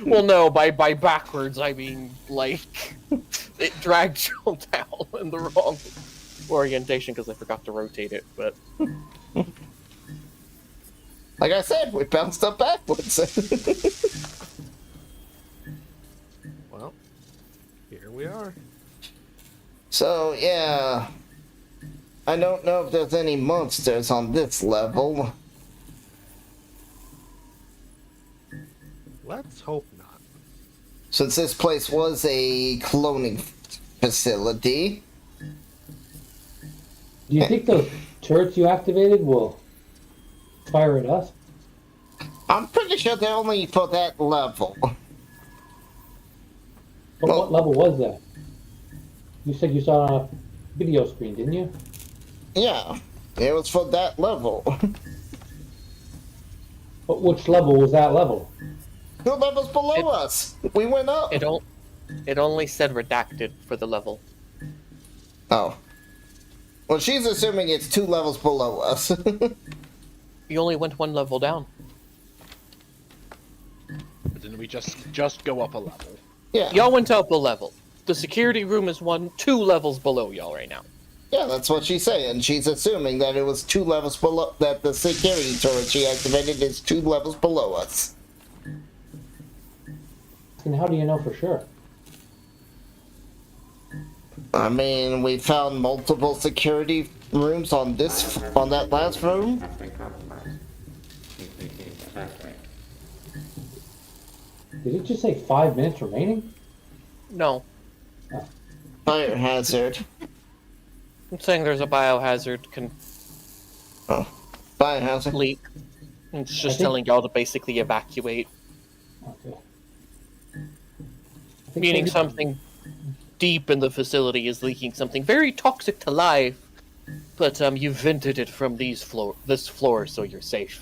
S2: Well, no, by backwards, I mean, like, it dragged you down in the wrong orientation because I forgot to rotate it, but...
S4: Like I said, we bounced up backwards.
S6: Well, here we are.
S4: So, yeah. I don't know if there's any monsters on this level.
S6: Let's hope not.
S4: Since this place was a cloning facility.
S5: Do you think those turrets you activated will fire at us?
S4: I'm pretty sure they're only for that level.
S5: But
S4: Well-
S5: what level was that? You said you saw it on a video screen, didn't you?
S4: Yeah, it was for that level.
S5: But which level was that level?
S4: 2 levels below us. We went up.
S2: It only said redacted for the level.
S4: Oh. Well, she's assuming it's 2 levels below us.
S2: You only went 1 level down.
S1: But then we just go up a level.
S4: Yeah.
S2: Y'all went up a level. The security room is 2 levels below y'all right now.
S4: Yeah, that's what she's saying. She's assuming that it was 2 levels below, that the security turret she activated is 2 levels below us.
S5: And how do you know for sure?
S4: I mean, we found multiple security rooms on that last room.
S7: Has been compromised. Completing evacuate.
S5: Did it just say 5 minutes remaining?
S2: No.
S4: Fire hazard.
S2: I'm saying there's a biohazard
S4: Fire hazard.
S2: leak. It's just
S5: think-
S2: telling y'all to basically evacuate.
S5: Okay. I think
S2: Meaning
S5: maybe-
S2: something deep in the facility is leaking something very toxic to life. But you vented it from this floor, so you're safe.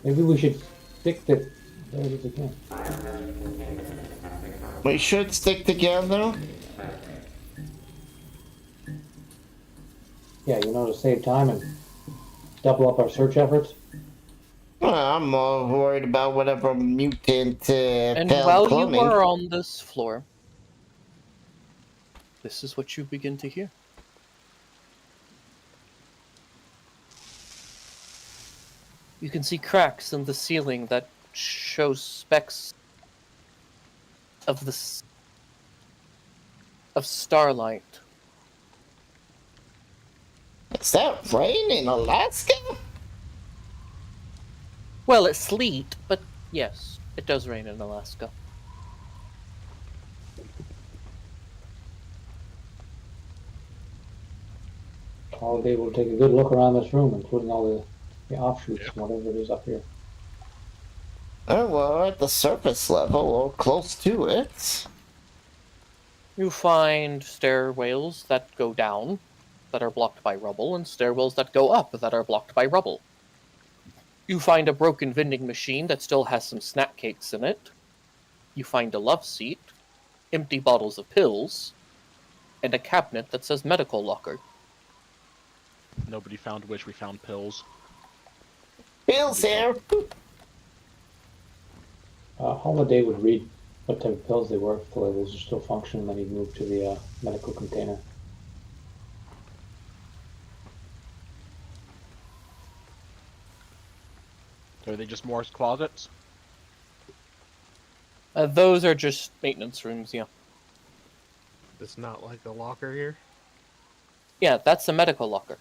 S5: Maybe we should stick to. There it is again.
S4: We should stick together.
S5: Yeah, to save time and double up our search efforts.
S4: Well, I'm more worried about whatever mutant
S2: And
S4: failed
S2: while you
S4: cloning.
S2: are on this floor, this is what you begin to hear. You can see cracks in the ceiling that show specks of of starlight.
S4: Is that rain in Alaska?
S2: Well, it's sleet, but yes, it does rain in Alaska.
S5: Holiday will take a good look around this room, including all the offshoots and whatever it is up here.
S4: Oh, well, at the surface level, or close to it.
S2: You find stairwells that go down, that are blocked by rubble, and stairwells that go up that are blocked by rubble. You find a broken vending machine that still has some snack cakes in it. You find a love seat, empty bottles of pills, and a cabinet that says medical locker.
S1: Nobody found which, we found pills.
S4: Bill's here.
S5: Holiday would read what type of pills they were, if the labels are still functioning, then he'd move to the medical container.
S1: Are they just Morse closets?
S2: Those are just maintenance rooms, yeah.
S6: It's not like a locker here.
S2: Yeah, that's a medical locker.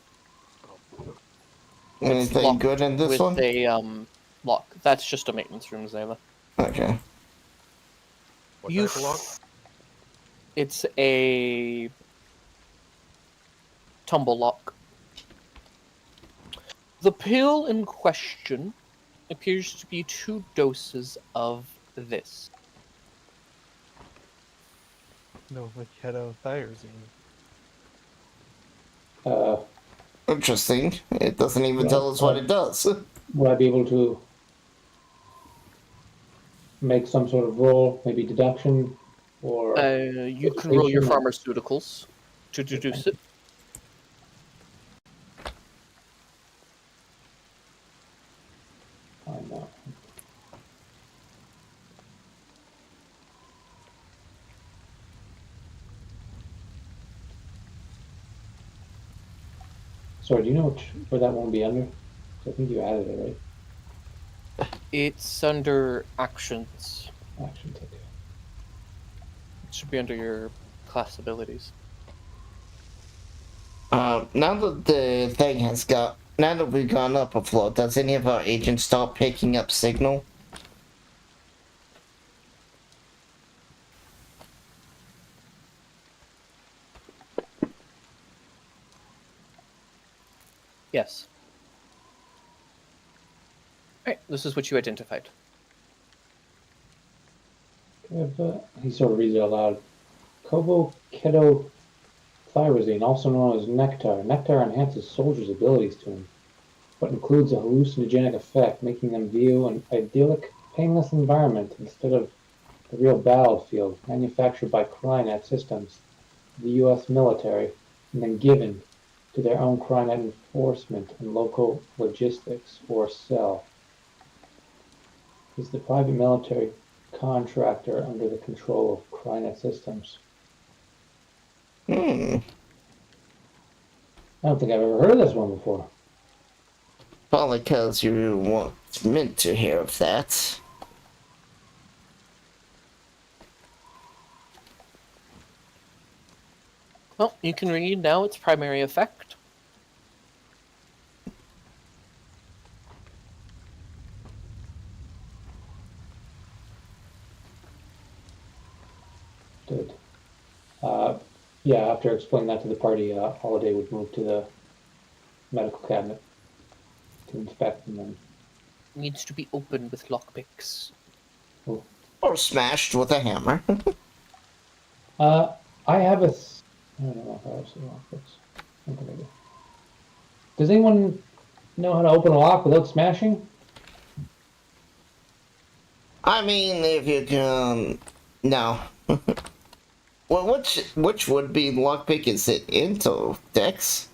S4: Anything
S2: locked
S4: good in this
S2: with
S4: one?
S2: a lock. That's just a maintenance room, Zayla.
S4: Okay.
S6: What type of lock?
S2: It's a tumble lock. The pill in question appears to be 2 doses of this.
S6: No, ketothyrosine.
S4: Interesting. It doesn't even tell us what it does.
S5: Would I be able to make some sort of roll, maybe deduction, or
S2: You can roll your pharmaceuticals to deduce it.
S5: find out? Sorry, do you know where that won't be under? I think you added it, right?
S2: It's under actions.
S5: Actions, okay.
S2: It should be under your class abilities.
S4: Now that the thing now that we've gone up a floor, does any of our agents start picking up signal?
S2: Yes. Alright, this is what you identified.
S5: He sort of reads it out loud. Ketothyrosine, also known as nectar. Nectar enhances soldiers' abilities to him, but includes a hallucinogenic effect, making them view an idyllic, painless environment instead of the real battlefield, manufactured by Crynet Systems, the U.S. military, and then given to their own Crynet enforcement and local logistics, or CEL. Is the private military contractor under the control of Crynet Systems.
S4: Hmm.
S5: I don't think I've ever heard of this one before.
S4: Probably because you weren't meant to hear of that.
S2: Well, you can read now its primary effect.
S5: Good. Yeah, after explaining that to the party, Holiday would move to the medical cabinet to inspect, and then
S2: Needs to be opened with lockpicks.
S4: Or smashed with a hammer.
S5: I have a. I don't know if I have some lockpicks. I don't think I do. Does anyone know how to open a lock without smashing?
S4: I mean, if you can... No. Well, which would be lockpick? Is it into Dex?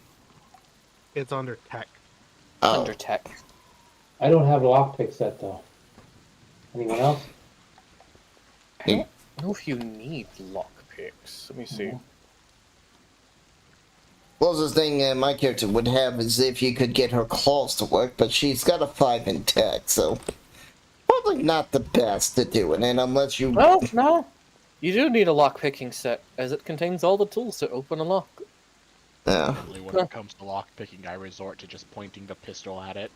S6: It's under tech.
S4: Oh.
S2: Under tech.
S5: I don't have a lockpick set though. Anyone else?
S2: I don't know if you need lockpicks. Let me see.
S4: Closest thing my character would have is if you could get her claws to work, but she's got a 5 in tech, so probably not the best to do it, and unless you...
S2: Well, no. You do need a lockpicking set, as it contains all the tools to open a lock.
S4: Yeah.
S1: Usually when it comes to lock picking, I resort to just pointing the pistol at it.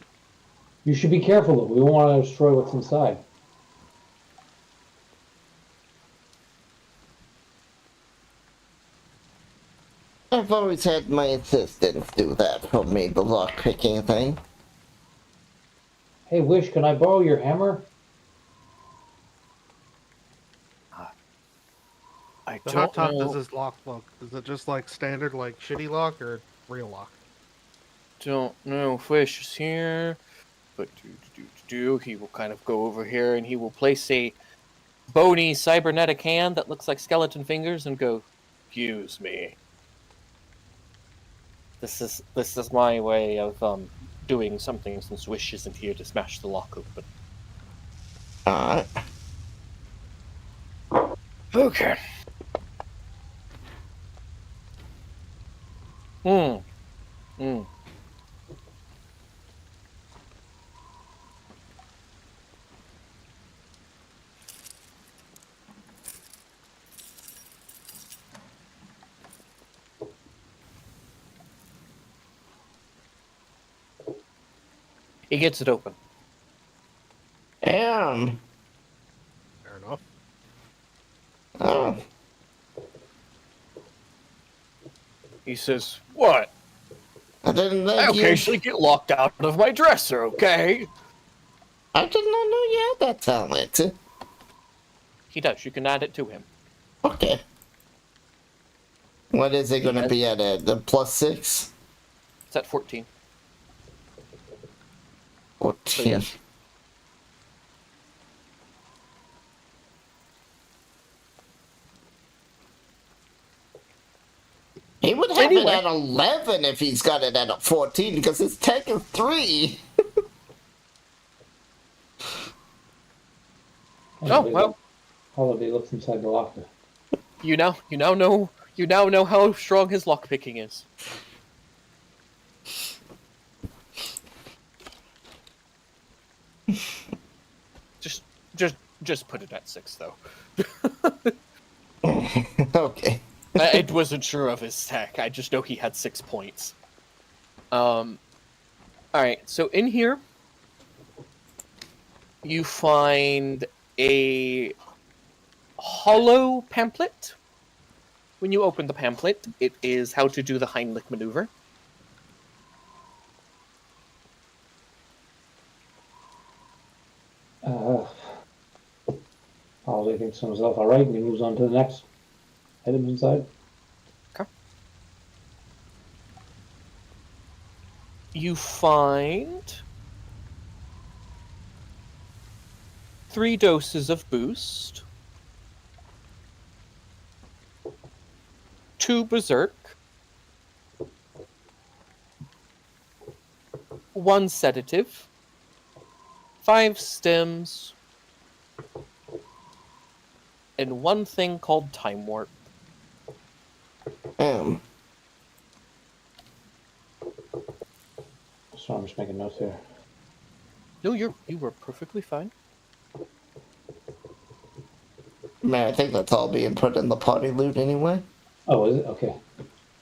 S5: You should be careful though. We don't want to destroy what's inside.
S4: I've always had my assistants do that for me, the lockpicking thing.
S5: Hey, Wish, can I borrow your hammer?
S2: I
S6: So how
S2: don't
S6: tough
S2: know.
S6: does this lock look? Is it just like standard, like shitty lock, or real lock?
S2: Don't know if Wish is here, but he will kind of go over here and he will place a bony cybernetic hand that looks like skeleton fingers and go, "Use me." This is my way of doing something since Wish isn't here to smash the lock open.
S4: Alright.
S2: Okay. Hmm. He gets it open.
S4: Damn.
S6: Fair enough.
S4: Oh.
S2: He says, "What?
S4: I didn't
S2: I
S4: think you...
S2: occasionally get locked out of my dresser, okay?"
S4: I did not know you had that talent.
S2: He does. You can add it to him.
S4: Okay. What is it going to be at? The +6?
S2: It's at 14.
S4: 14.
S2: yes.
S4: He would have
S2: Anyway.
S4: it at 11 if he's got it at a 14, because his tech is 3.
S2: Oh, well.
S5: Holiday looks inside the locker.
S2: You now know how strong his lockpicking is. Just put it at 6, though.
S4: Okay.
S2: I wasn't sure of his tech. I just know he had 6 points. Alright, so in here, you find a hollow pamphlet. When you open the pamphlet, it is how to do the Heimlich maneuver.
S5: Holiday thinks to himself, alright, and he moves on to the next item inside.
S2: Okay. You find 3 doses of boost, 2 berserk, 1 sedative, 5 stems, and 1 thing called time warp.
S5: So I'm just making notes here.
S2: No, you were perfectly fine.
S4: Man, I think that's all being put in the party loot anyway.
S5: Oh, is it? Okay.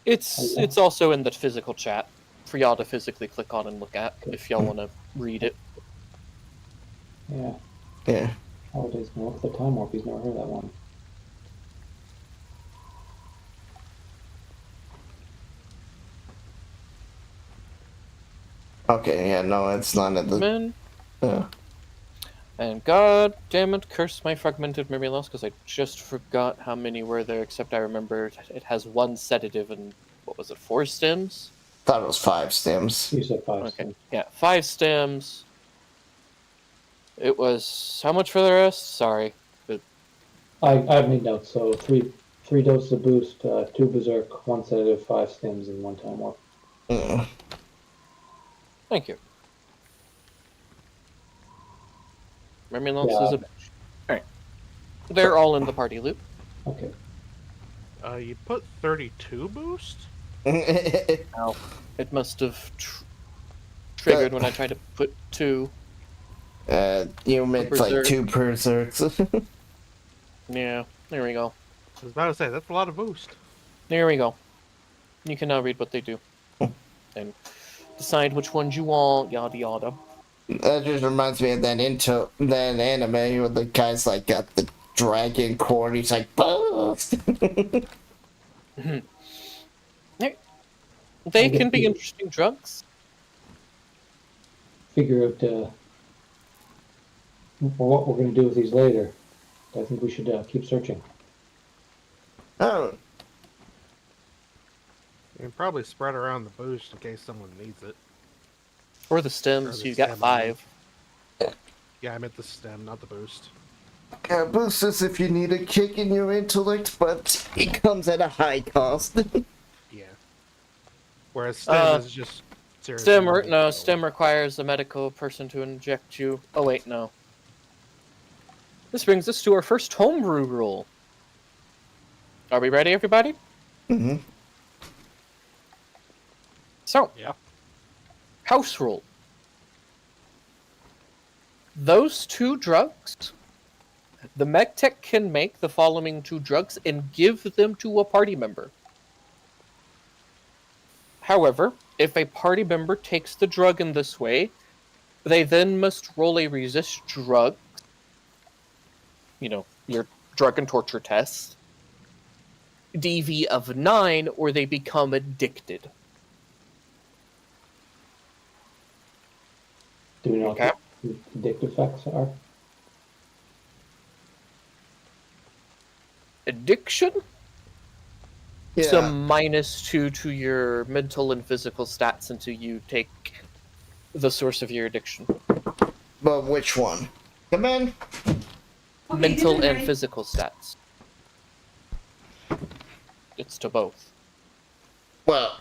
S2: It's also in the physical chat for y'all to physically click on and look at if y'all want to read it.
S5: Yeah.
S4: Yeah.
S5: Holiday's gonna look at the time warp. He's never heard that one.
S4: Okay, yeah, no, it's not at the...
S2: Man.
S4: Yeah.
S2: And god damn it, curse my fragmented memory loss, because I just forgot how many were there, except I remember it has 1 sedative and, what was it, 4 stems?
S4: Thought it was 5 stems.
S5: You said 5.
S2: Okay, yeah, 5 stems, It was how much for the rest? Sorry.
S5: I have any notes. So three doses of boost, 2 berserk, 1 sedative, 5 stims, and 1 time warp.
S2: Thank you. Remulance
S5: Yeah.
S2: is a bitch. Alright. They're all in the party loop.
S5: Okay.
S6: You put 32 boost?
S2: Now, it must have triggered when I tried to put 2.
S4: You meant like
S2: Berserk.
S4: 2 berserks.
S2: Yeah, there we go.
S6: I was about to say, that's a lot of boost.
S2: There we go. You can now read what they do. And decide which ones you want, yada yada.
S4: That just reminds me of that anime where the guy's like got the dragon cord. He's like, bust.
S2: They can be interesting drugs.
S5: Figure out what we're going to do with these later. I think we should keep searching.
S4: Oh,
S6: You can probably spread around the boost in case someone needs it.
S2: Or the stems,
S6: Or the
S2: you got
S6: stem,
S2: 5.
S6: Yeah, I meant the stem, not the boost.
S4: yeah, boost is if you need a kick in your intellect, but it comes at a high cost.
S6: Yeah. Whereas stem is just seriously.
S2: Stem requires a medical person to inject you. Oh wait, no. This brings us to our first homebrew rule. Are we ready, everybody?
S4: Mm-hmm.
S2: So,
S6: Yeah.
S2: house rule. Those 2 drugs, the MechTech can make the following 2 drugs and give them to a party member. However, if a party member takes the drug in this way, they then must roll a resist drug, your drug and torture test, DV of 9, or they become addicted.
S5: Do we know
S2: Okay.
S5: what the addictive effects are?
S2: Addiction?
S4: Yeah.
S2: It's a -2 to your mental and physical stats until you take the source of your addiction.
S4: But which one? Come in.
S2: Mental and physical stats. It's to both.
S4: Well,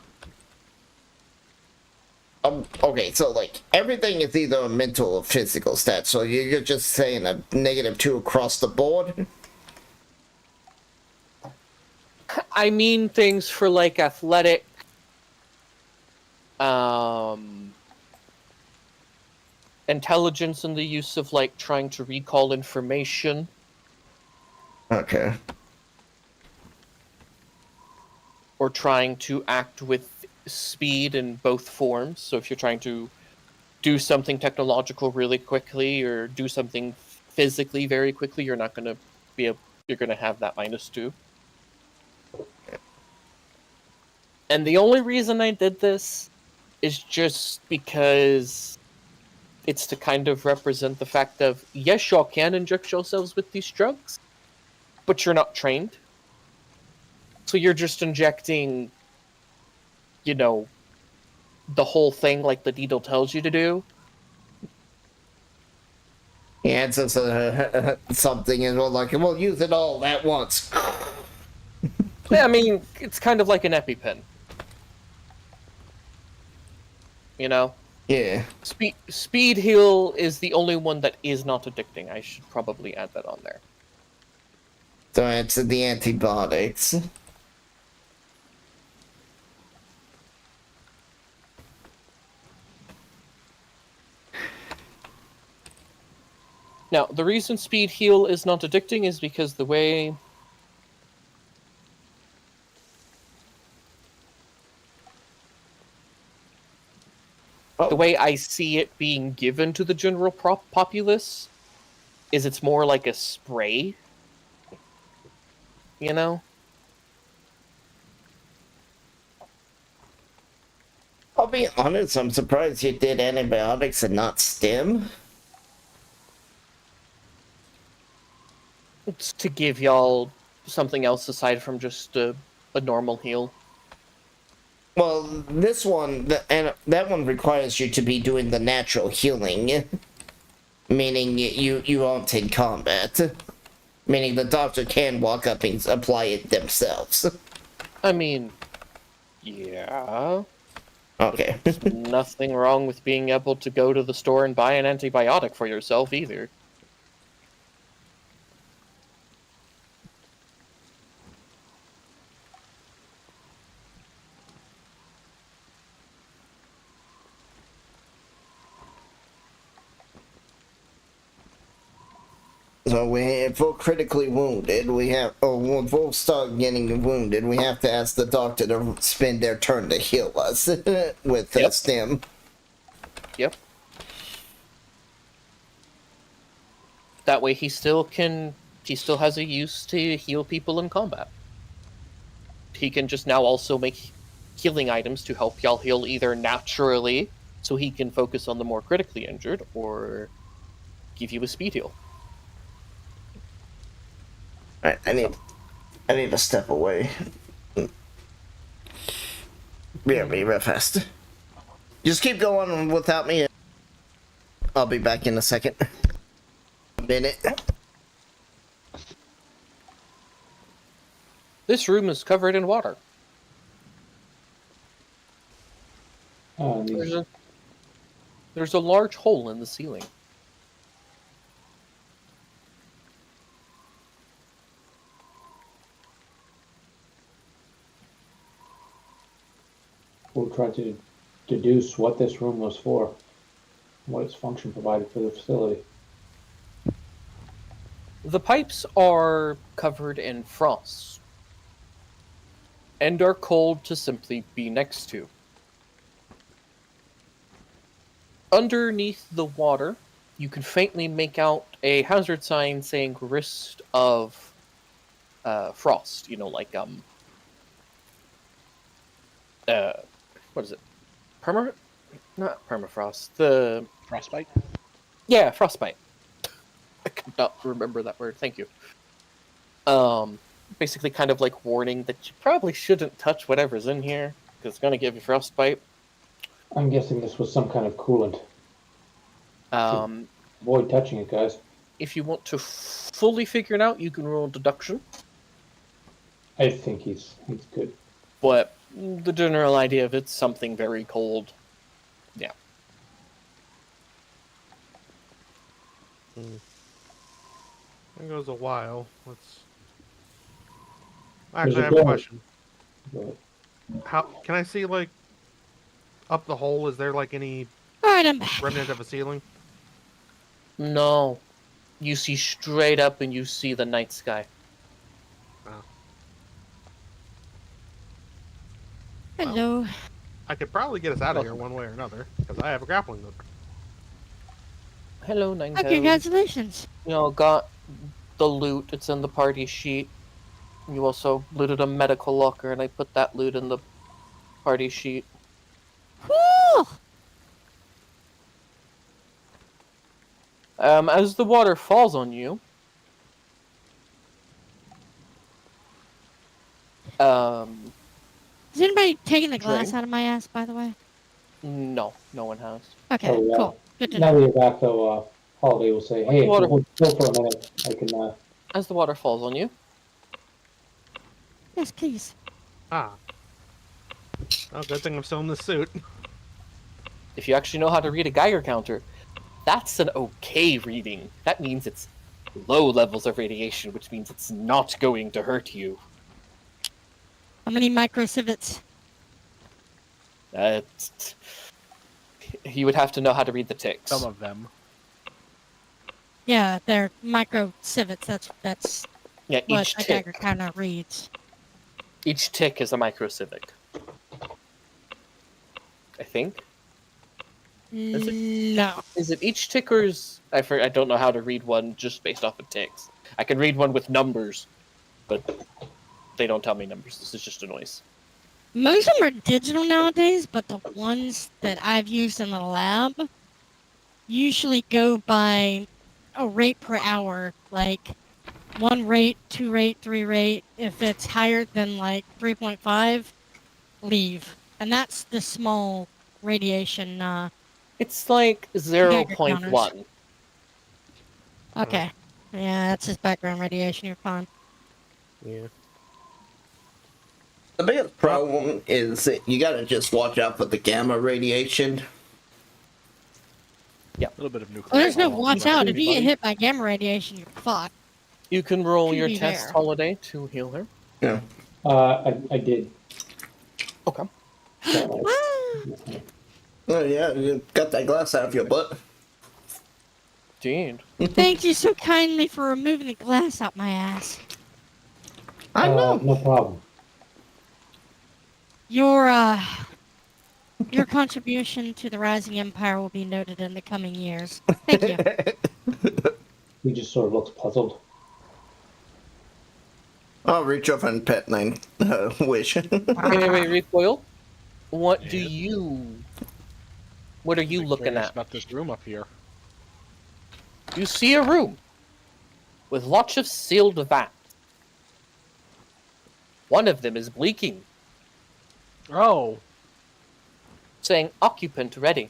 S4: okay, so like everything is either a mental or physical stat. So you're just saying a -2 across the board.
S2: I mean things for like athletic, intelligence and the use of like trying to recall information.
S4: Okay.
S2: Or trying to act with speed in both forms. So if you're trying to do something technological really quickly or do something physically very quickly, you're not going to you're going to have that -2. And the only reason I did this is just because it's to kind of represent the fact of, yes, y'all can inject yourselves with these drugs, but you're not trained. So you're just injecting, the whole thing like the needle tells you to do.
S4: Yeah, it's just something and we're like, we'll use it all at once.
S2: Yeah, I mean, it's kind of like an EpiPen.
S4: Yeah.
S2: Speed heal is the only one that is not addicting. I should probably add that on there.
S4: So it's the antibiotics.
S2: Now, the reason speed heal is not addicting is because the way I see it being given to the general populace is it's more like a spray.
S4: I'll be honest, I'm surprised you did antibiotics and not stim.
S2: It's to give y'all something else aside from just a normal heal.
S4: Well, this one, that one requires you to be doing the natural healing Meaning you aren't in combat. Meaning the doctor can walk up and apply it themselves.
S2: I mean, yeah.
S4: Okay.
S2: There's nothing wrong with being able to go to the store and buy an antibiotic for yourself either.
S4: So if we're critically wounded, if we'll start getting wounded, we have to ask the doctor to spend their turn to heal us with stim.
S2: Yep. That way he still has a use to heal people in combat. He can just now also make healing items to help y'all heal either naturally, so he can focus on the more critically injured, or give you a speed heal.
S4: Alright, I need to step away. Be real fast. Just keep going without me. I'll be back in a second. A minute.
S2: This room is covered in water. There's a large hole in the ceiling.
S5: We'll try to deduce what this room was for, what its function provided for the facility.
S2: The pipes are covered in frost and are cold to simply be next to. Underneath the water, you can faintly make out a hazard sign saying "Risk of frost." You know, like what is it? Not permafrost. The
S1: Frostbite?
S2: Yeah, frostbite. I could not remember that word. Thank you. Basically kind of like warning that you probably shouldn't touch whatever's in here, because it's going to give you frostbite.
S5: I'm guessing this was some kind of coolant. Avoid touching it, guys.
S2: If you want to fully figure it out, you can roll deduction.
S5: I think he's good.
S2: But the general idea of it's something very cold. Yeah.
S6: It goes a while. Let's.
S5: There's
S6: Actually, I
S5: a
S6: have a
S5: door.
S6: question.
S5: Go ahead.
S6: How can I see like up the hole? Is there like any
S3: Alright, I'm back.
S6: remnant of a ceiling?
S2: No. You see straight up and you see the night sky.
S3: Hello.
S6: I could probably get us out of here one way or another because I have a grappling hook.
S2: Hello, Nine
S3: Oh,
S2: Tails.
S3: congratulations.
S2: You got the loot. It's in the party sheet. You also looted a medical locker, and I put that loot in the party sheet.
S3: Whew.
S2: As the water falls on you,
S3: Is anybody taking the glass
S2: Drink.
S3: out of my ass, by the way?
S2: no one has.
S3: Okay,
S5: Oh, yeah.
S3: cool. Good to
S5: Now
S3: know.
S5: that you're back, though, Holiday will say, "Hey, if
S2: Water.
S5: you hold still for a minute, I can."
S2: As the water falls on you,
S3: Yes, please.
S6: Ah. Oh, good thing I'm still in this suit.
S2: if you actually know how to read a Geiger counter, that's an okay reading. That means it's low levels of radiation, which means it's not going to hurt you.
S3: How many microcivets?
S2: You would have to know how to read the ticks.
S1: Some of them.
S3: Yeah, they're microcivets. That's
S2: Yeah,
S3: what
S2: each
S3: a
S2: tick.
S3: dagger kind of reads.
S2: Each tick is a microcivic. I think. Is it?
S3: No.
S2: Is it each tick or is... I don't know how to read one just based off of ticks. I can read one with numbers, but they don't tell me numbers. This is just a noise.
S3: Most of them are digital nowadays, but the ones that I've used in the lab usually go by a rate per hour, like 1 rate, 2 rate, 3 rate. If it's higher than like 3.5, leave. And that's the small radiation.
S2: It's like
S3: Geiger counters.
S2: 0.1.
S3: Okay. Yeah, that's just background radiation. You're fine.
S2: Yeah.
S4: The biggest problem is that you gotta just watch out for the gamma radiation.
S1: A little bit of nuclear.
S3: Well, there's no
S1: fallout
S3: watch
S1: might
S3: out.
S1: be
S3: If you get
S1: funny.
S3: hit by gamma radiation, you're fucked.
S2: You can roll
S3: Should
S2: your
S3: be
S2: test,
S3: there.
S2: Holiday, to heal her.
S4: Yeah.
S5: I did.
S2: Okay.
S5: So,
S4: Oh yeah, you got that glass out of your butt.
S2: Indeed.
S3: Thank you so kindly for removing the glass out my ass.
S4: I know.
S5: no problem.
S3: Your contribution to the rising empire will be noted in the coming years. Thank you.
S5: He just sort of looks puzzled.
S4: I'll reach over and pet Nine Wish.
S2: Anyway, Recoil, what are you
S1: I'm
S2: looking
S1: curious
S2: at?
S1: about this room up here.
S2: You see a room with lots of sealed vats. One of them is blinking,
S1: Oh,
S2: saying occupant ready.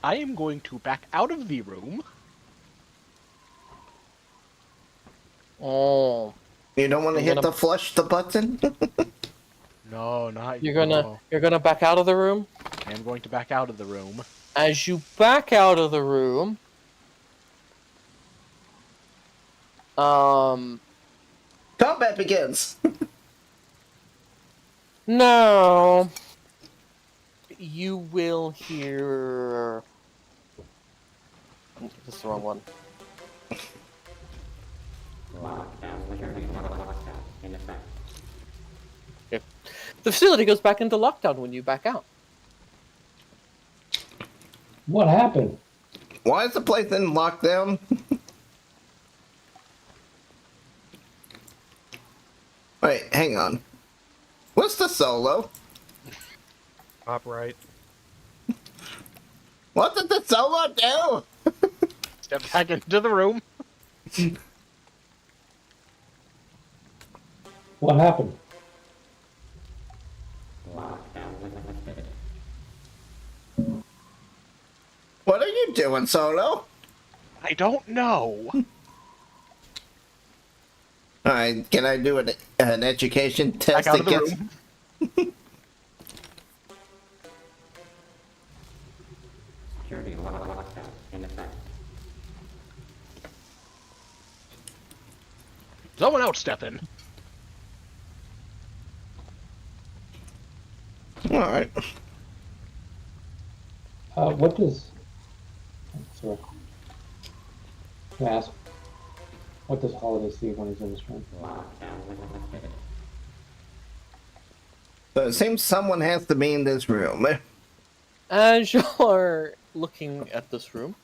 S1: I am going to back out of the room.
S2: Oh,
S4: You don't want to
S2: You're
S4: hit
S2: gonna-
S4: the flush the button?
S1: No, not
S2: you're
S1: no.
S2: gonna back out of the room?
S1: I am going to back out of the room.
S2: As you back out of the room,
S4: Combat begins.
S2: no, you will hear. This is the wrong one.
S7: Lockdown. Security lockdown in effect.
S2: The facility goes back into lockdown when you back out.
S5: What happened?
S4: Why is the place in lockdown? Wait, hang on. What's the solo?
S6: Top right.
S4: What did the solo do?
S1: Step back into the room.
S5: What happened?
S4: What are you doing, Solo?
S1: I don't know.
S4: Alright, can I do an education test
S1: Back out of the
S4: against...
S1: room.
S7: Security lockdown in effect.
S1: Someone else step in.
S4: Alright.
S5: What does... Sorry. Can I ask, what does Holiday see when he's in this room?
S4: So it seems someone has to be in this room.
S2: As you're looking at this room,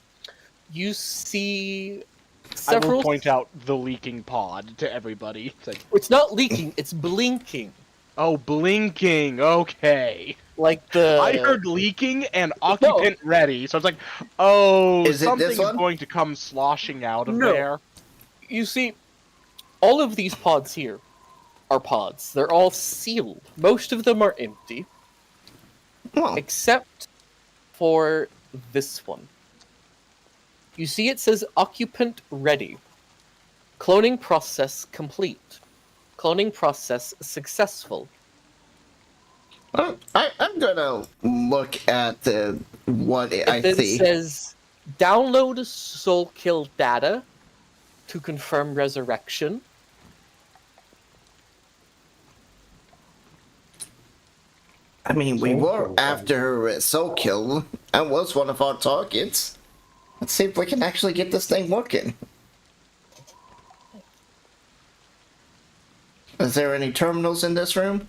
S2: you see
S1: I
S2: several.
S1: will point out the leaking pod to everybody. It's like,
S2: It's not leaking; it's blinking.
S1: oh, blinking. Okay.
S2: Like the.
S1: I heard leaking and occupant ready, so it's like, oh,
S4: Is it
S1: something
S4: this
S1: is
S4: one?
S1: going to come sloshing out of
S2: No.
S1: there.
S2: You see, all of these pods here are pods. They're all sealed. Most of them are empty,
S4: Oh,
S2: except for this one. You see, it says occupant ready. Cloning process complete. Cloning process successful.
S4: I'm gonna look at what I
S2: It then
S4: see.
S2: says download soul kill data to confirm resurrection.
S4: I mean, we
S5: Soul
S4: were
S5: Kill.
S4: after Soul Kill. That was one of our targets. Let's see if we can actually get this thing working. Is there any terminals in this room?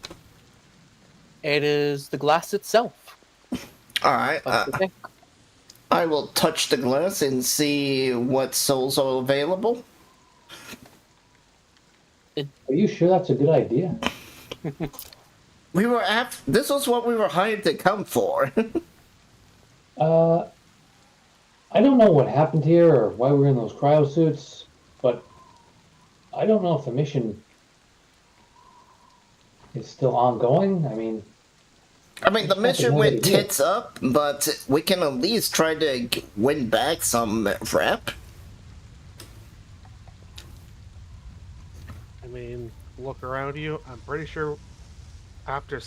S2: It is the glass itself.
S4: Alright,
S2: That's the thing.
S4: I will touch the glass and see what souls are available.
S5: Are you sure that's a good idea?
S4: We were this was what we were hired to come for.
S5: I don't know what happened here or why we're in those cryo suits, but I don't know if the mission is still ongoing. I mean,
S4: I mean, the
S5: There's
S4: mission
S5: something
S4: went
S5: already here.
S4: tits up, but we can at least try to win back some rep.
S6: I mean, look around you. I'm pretty sure after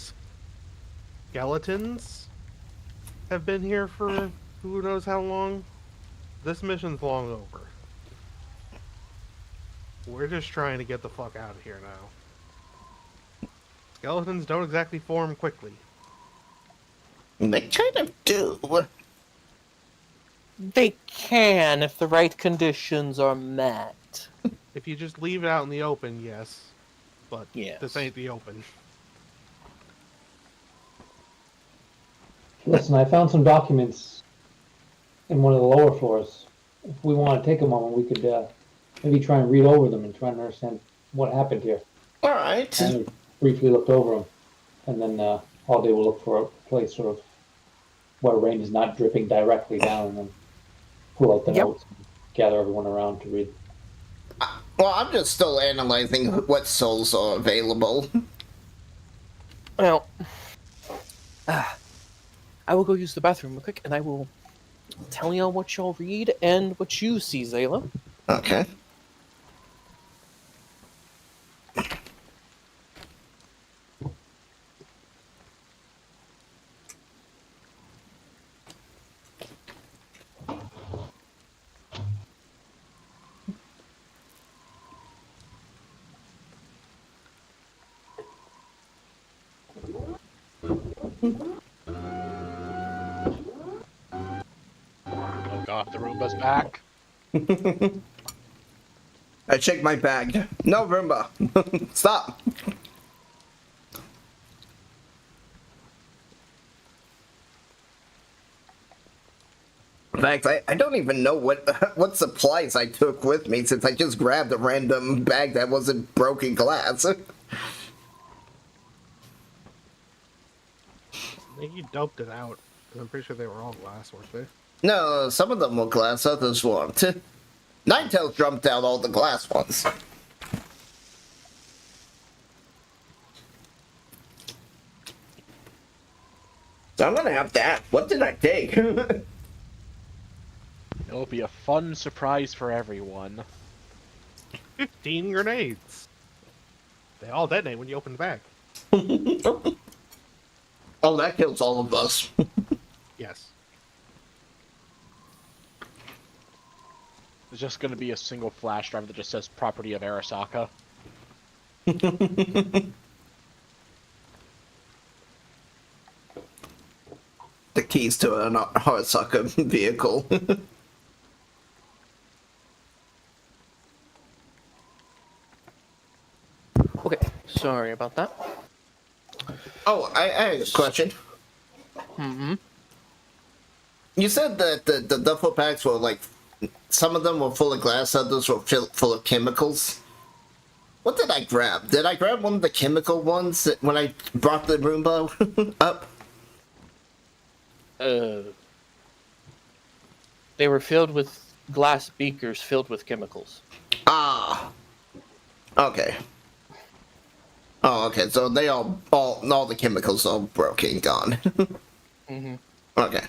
S6: skeletons have been here for who knows how long, this mission's long over. We're just trying to get the fuck out of here now. Skeletons don't exactly form quickly.
S4: They kind of do.
S2: They can if the right conditions are met.
S6: If you just leave it out in the open, yes. But
S2: Yes.
S6: this ain't the open.
S5: Listen, I found some documents in one of the lower floors. If we want to take a moment, we could maybe try and read over them and try and understand what happened here.
S4: All right.
S5: I briefly looked over them, and then all day we'll look for a place sort of where rain is not dripping directly down, and then pull out the
S2: Yep.
S5: notes and gather everyone around to read.
S4: Well, I'm just still analyzing what souls are available.
S2: Well, I will go use the bathroom real quick, and I will tell y'all what y'all read and what you see, Zayla.
S4: Okay.
S1: Oh god, the Roomba's back.
S4: I checked my bag. No, Roomba. Stop. In fact, I don't even know what supplies I took with me since I just grabbed a random bag that wasn't broken glass.
S6: I think you doped it out. 'Cause I'm pretty sure they were all glass, weren't they?
S4: No, some of them were glass, others weren't. Ninetales jumped out all the glass ones. So I'm gonna have to ask, what did I take?
S1: It'll be a fun surprise for everyone.
S6: 15 grenades! They all detonate when you open the bag.
S4: Oh, that kills all of us.
S6: Yes.
S1: There's just gonna be a single flash drive that just says property of Arasaka.
S4: The keys to an Arasaka vehicle.
S2: Okay, sorry about that.
S4: Oh, I have a question.
S2: Mm-hmm.
S4: You said that the duffel packs were like, some of them were full of glass, others were full of chemicals. What did I grab? Did I grab one of the chemical ones when I brought the Roomba up?
S2: They were filled with glass beakers filled with chemicals.
S4: Ah. Okay. Oh, okay. So they all the chemicals are broken, gone.
S2: Mm-hmm.
S4: Okay.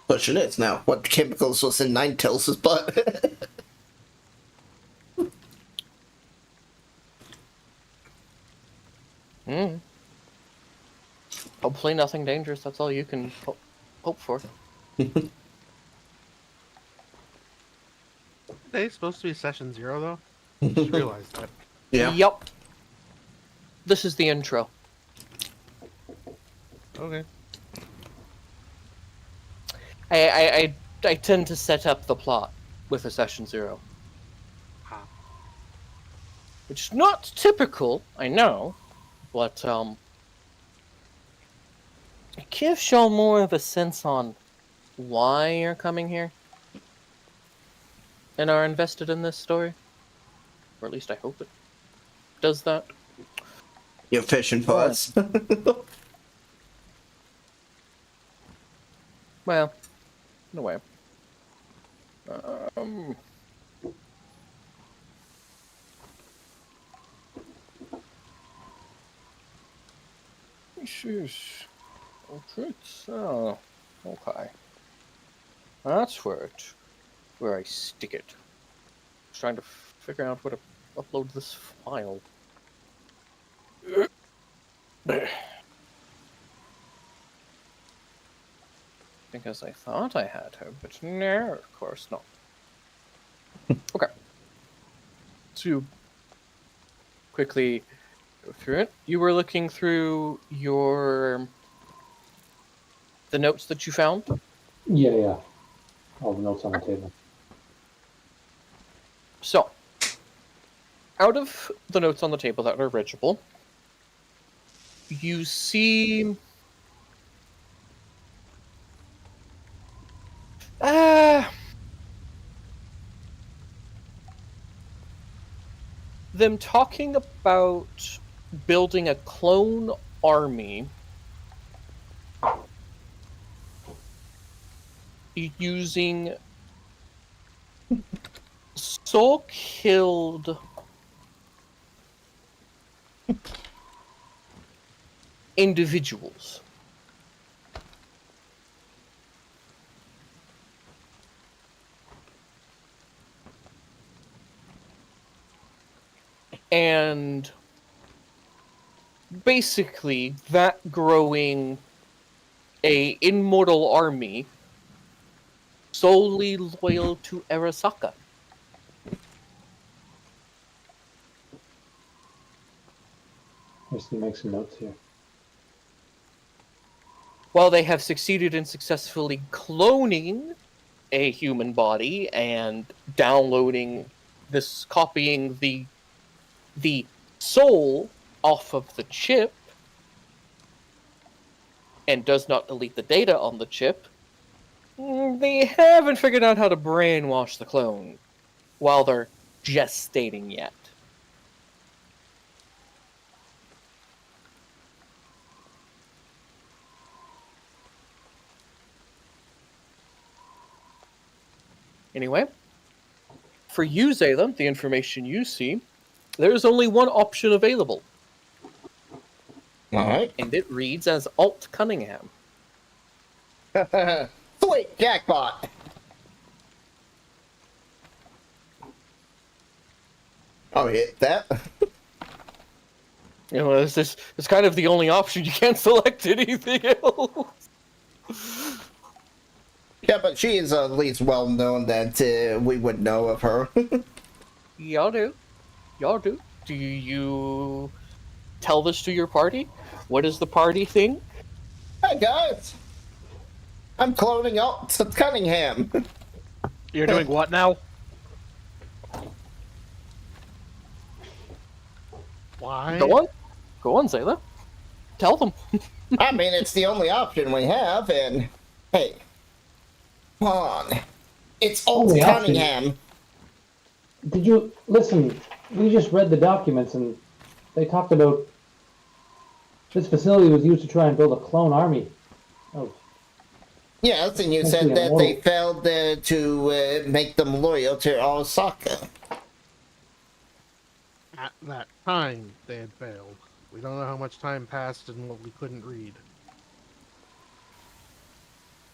S4: Question is now, what chemicals was in Ninetales' butt?
S2: Hopefully nothing dangerous. That's all you can hope for.
S6: Today's supposed to be session 0, though? I just realized that.
S4: Yeah.
S2: Yup. This is the intro.
S6: Okay.
S2: I tend to set up the plot with a session 0.
S6: Ah.
S2: Which is not typical, I know, but it gives y'all more of a sense on why you're coming here and are invested in this story. Or at least I hope it does that.
S4: You're fishing for us.
S2: Well, in a way. Oh, okay. That's where I stick it. Just trying to figure out where to upload this file. Because I thought I had her, but no, of course not. Okay. To quickly go through it, you were looking through the notes that you found?
S5: Yeah. All the notes on the table.
S2: So, out of the notes on the table that are readable, you see them talking about building a clone army using soul-killed individuals. And basically, that growing a immortal army solely loyal to Arasaka.
S5: Just to make some notes here.
S2: While they have succeeded in successfully cloning a human body and copying the soul off of the chip, and does not delete the data on the chip, they haven't figured out how to brainwash the clone while they're gestating yet. Anyway, for you, Zayla, the information you see, there's only one option available.
S4: Alright.
S2: And it reads as Alt Cunningham.
S4: Sweet jackpot! I'll hit that.
S2: You know, it's kind of the only option. You can't select anything else.
S4: Yeah, but she is at least well known that we would know of her.
S2: Y'all do. Do you tell this to your party? What does the party think?
S4: Hey guys! I'm cloning Alt Cunningham!
S1: You're doing what now?
S6: Why?
S2: Go on, Zayla. Tell them.
S4: I mean, it's the only option we have, and hey, come on. It's Alt
S5: Only option.
S4: Cunningham!
S5: Did you listen? We just read the documents, and they talked about this facility was used to try and build a clone army. Oh,
S4: Yes, and you said that they failed to make them loyal to Osaka.
S6: At that time, they had failed. We don't know how much time passed and what we couldn't read.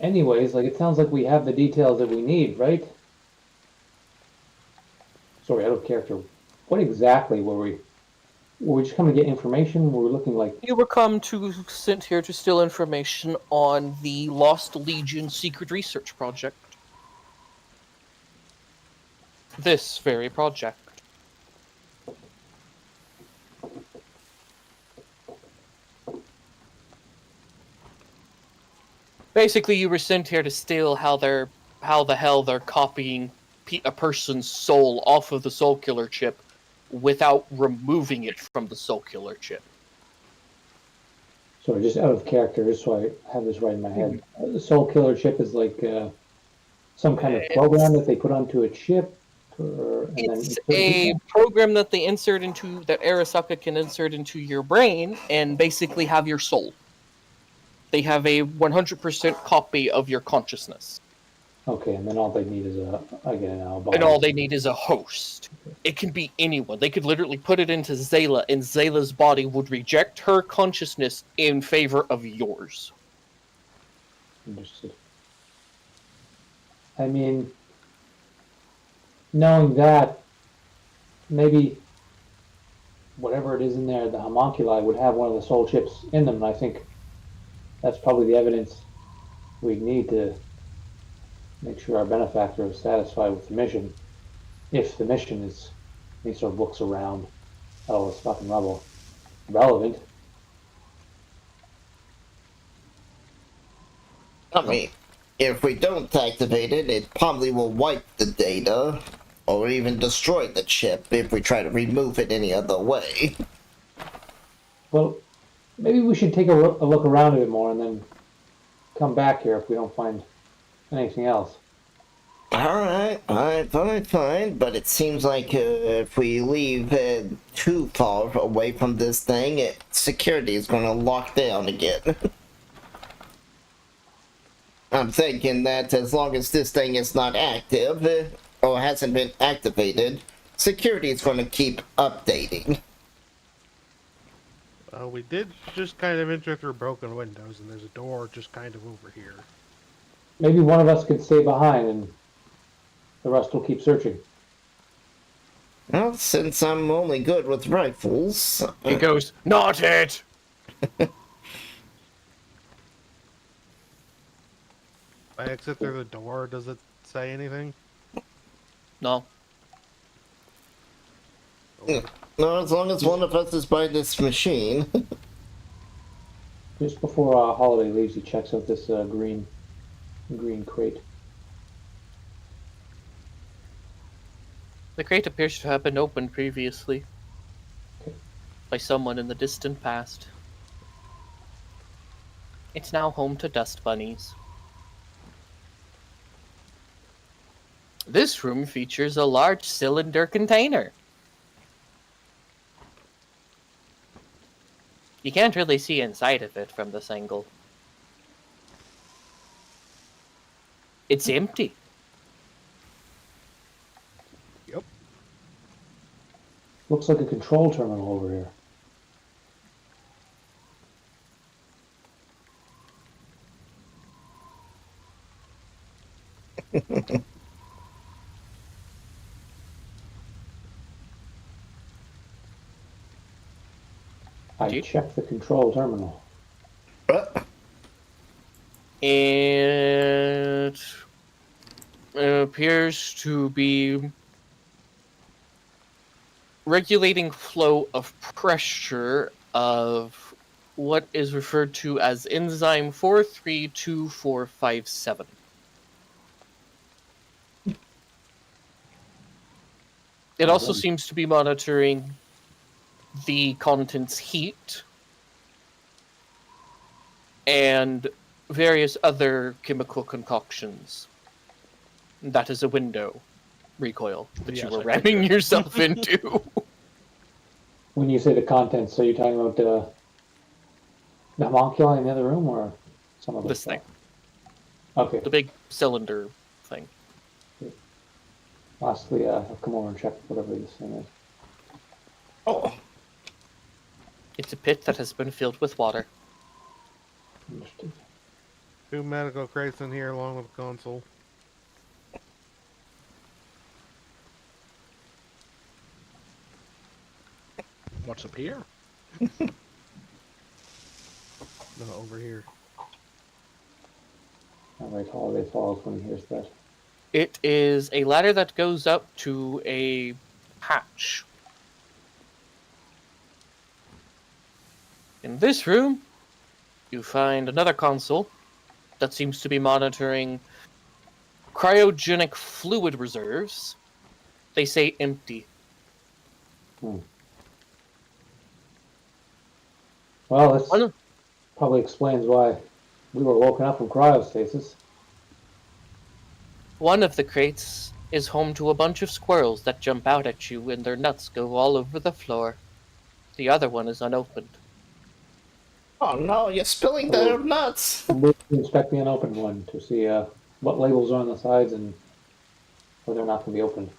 S5: anyways, like it sounds like we have the details that we need, right? Sorry, out of character. What exactly were we? Were we just coming to get information? Were we looking like?
S2: You were sent here to steal information on the Lost Legion secret research project. This very project. Basically, you were sent here to steal how the hell they're copying a person's soul off of the soul killer chip without removing it from the soul killer chip.
S5: Sorry, just out of character, just so I have this right in my head. The Soul Killer chip is like some kind of program that they put onto a chip.
S2: It's a program that they that Arasaka can insert into your brain and basically have your soul. They have a 100% copy of your consciousness.
S5: Okay, and then all they need is a body.
S2: And all they need is a host. It can be anyone. They could literally put it into Zayla, and Zayla's body would reject her consciousness in favor of yours.
S5: Understood. I mean, knowing that, maybe whatever it is in there, the homunculi would have one of the soul chips in them, and I think that's probably the evidence we need to make sure our benefactor is satisfied with the mission. If the mission is any sort of looks around at all this fucking rubble relevant.
S4: I mean, if we don't activate it, it probably will wipe the data, or even destroy the chip if we try to remove it any other way.
S5: Well, maybe we should take a look around a bit more and then come back here if we don't find anything else.
S4: Alright, fine, but it seems like if we leave too far away from this thing, security is going to lock down again. I'm thinking that as long as this thing is not active, or hasn't been activated, security is going to keep updating.
S6: We did just kind of enter through broken windows, and there's a door just kind of over here.
S5: Maybe one of us could stay behind and the rest will keep searching.
S4: Well, since I'm only good with rifles...
S2: He goes, "Not it!"
S6: I exit through the door, does it say anything?
S2: No.
S4: No, as long as one of us is by this machine.
S5: Just before Holiday leaves, he checks out this green crate.
S2: The crate appears to have been opened previously by someone in the distant past. It's now home to dust bunnies. This room features a large cylinder container. You can't really see inside of it from this angle. It's empty.
S6: Yep.
S5: Looks like a control terminal over here. I checked the control terminal.
S2: It appears to be regulating flow of pressure of what is referred to as enzyme 432457. It also seems to be monitoring the contents heat and various other chemical concoctions. That is a window recoil that
S1: Yes,
S2: you were
S1: I
S2: ramming yourself into.
S5: When you say the contents, are you talking about the homunculi in the other room or some of
S2: This thing.
S5: Okay.
S2: The big cylinder thing.
S5: Lastly, I'll come over and check whatever this thing is.
S4: Oh,
S2: It's a pit that has been filled with water.
S5: Understood.
S6: 2 medical crates in here along with the console.
S1: What's up here?
S6: No, over here.
S5: Alright, Holiday falls when he hears that.
S2: It is a ladder that goes up to a hatch. In this room, you find another console that seems to be monitoring cryogenic fluid reserves. They say empty.
S5: Well, this probably explains why we were woken up from cryostasis.
S2: One of the crates is home to a bunch of squirrels that jump out at you and their nuts go all over the floor. The other one is unopened.
S4: Oh no, you're spilling the nuts.
S5: We'll inspect the unopened one to see what labels are on the sides and whether or not can be opened.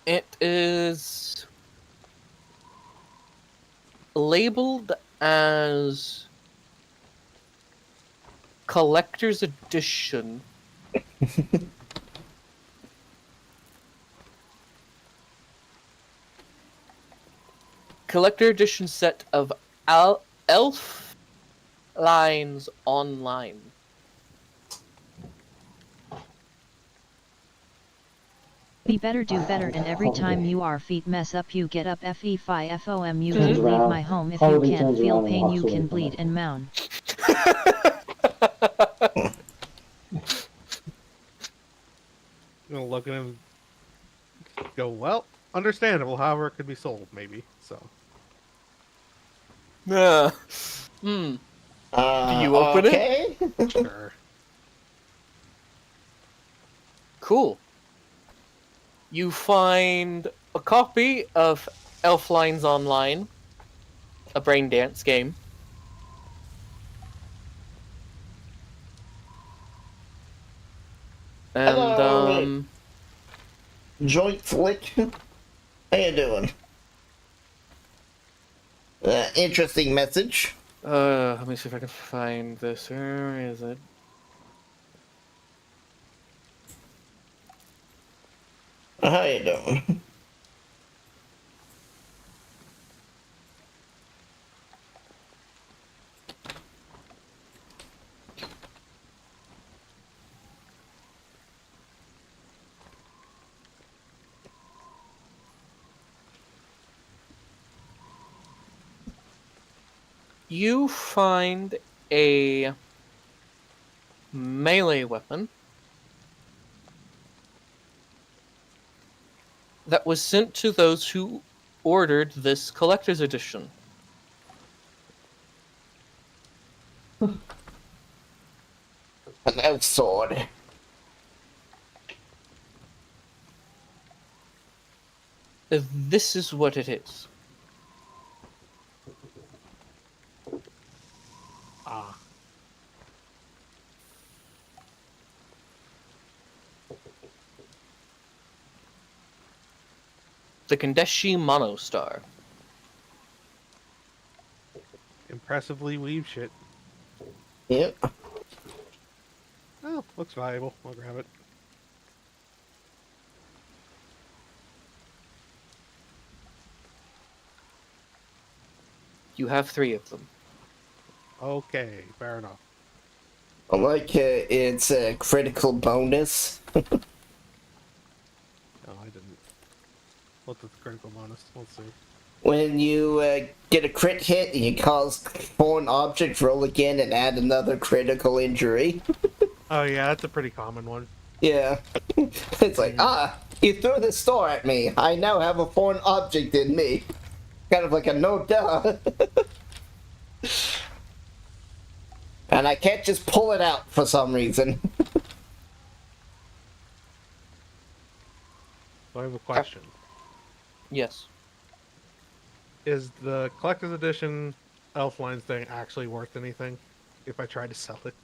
S2: It is labeled as collector's edition. Collector edition set of Elf Lines Online.
S9: Be better, do better, and every time you our feet mess up you get up fe-fi fom you
S5: Turns
S9: can leave
S5: around.
S9: my home if
S5: Harley
S9: you can't
S5: turns
S9: feel
S5: around and
S9: pain
S5: walks
S9: you
S5: away
S9: can
S5: from
S9: bleed
S5: it.
S9: and moan.
S6: I'm gonna look at him. Go, well, understandable. However, it could be sold, maybe. So.
S2: Do you open
S4: okay.
S6: Sure.
S2: Cool. You find a copy of Elf Lines Online, a brain dance game. And,
S4: Hello. Joint flick. How you doing? Interesting message.
S2: let me see if I can find this. Where is it?
S4: How you doing?
S2: You find a melee weapon that was sent to those who ordered this collector's edition.
S4: An elf sword.
S2: This is what it is.
S6: Ah.
S2: The Kandeshi Monostar.
S6: Impressively weave shit.
S4: Yep.
S6: Oh, looks valuable. I'll grab it.
S2: You have 3 of them.
S6: Okay, fair enough.
S4: I like it's a critical bonus.
S6: No, I didn't. What's the critical bonus? Let's see.
S4: When you get a crit hit, you cause foreign object, roll again, and add another critical injury.
S6: Oh yeah, that's a pretty common one.
S4: Yeah. It's like, you threw this store at me. I now have a foreign object in me. Kind of like a no duh. And I can't just pull it out for some reason.
S6: So I have a question.
S2: Yes.
S6: Is the collector's edition Elf Lines thing actually worth anything if I try to sell it?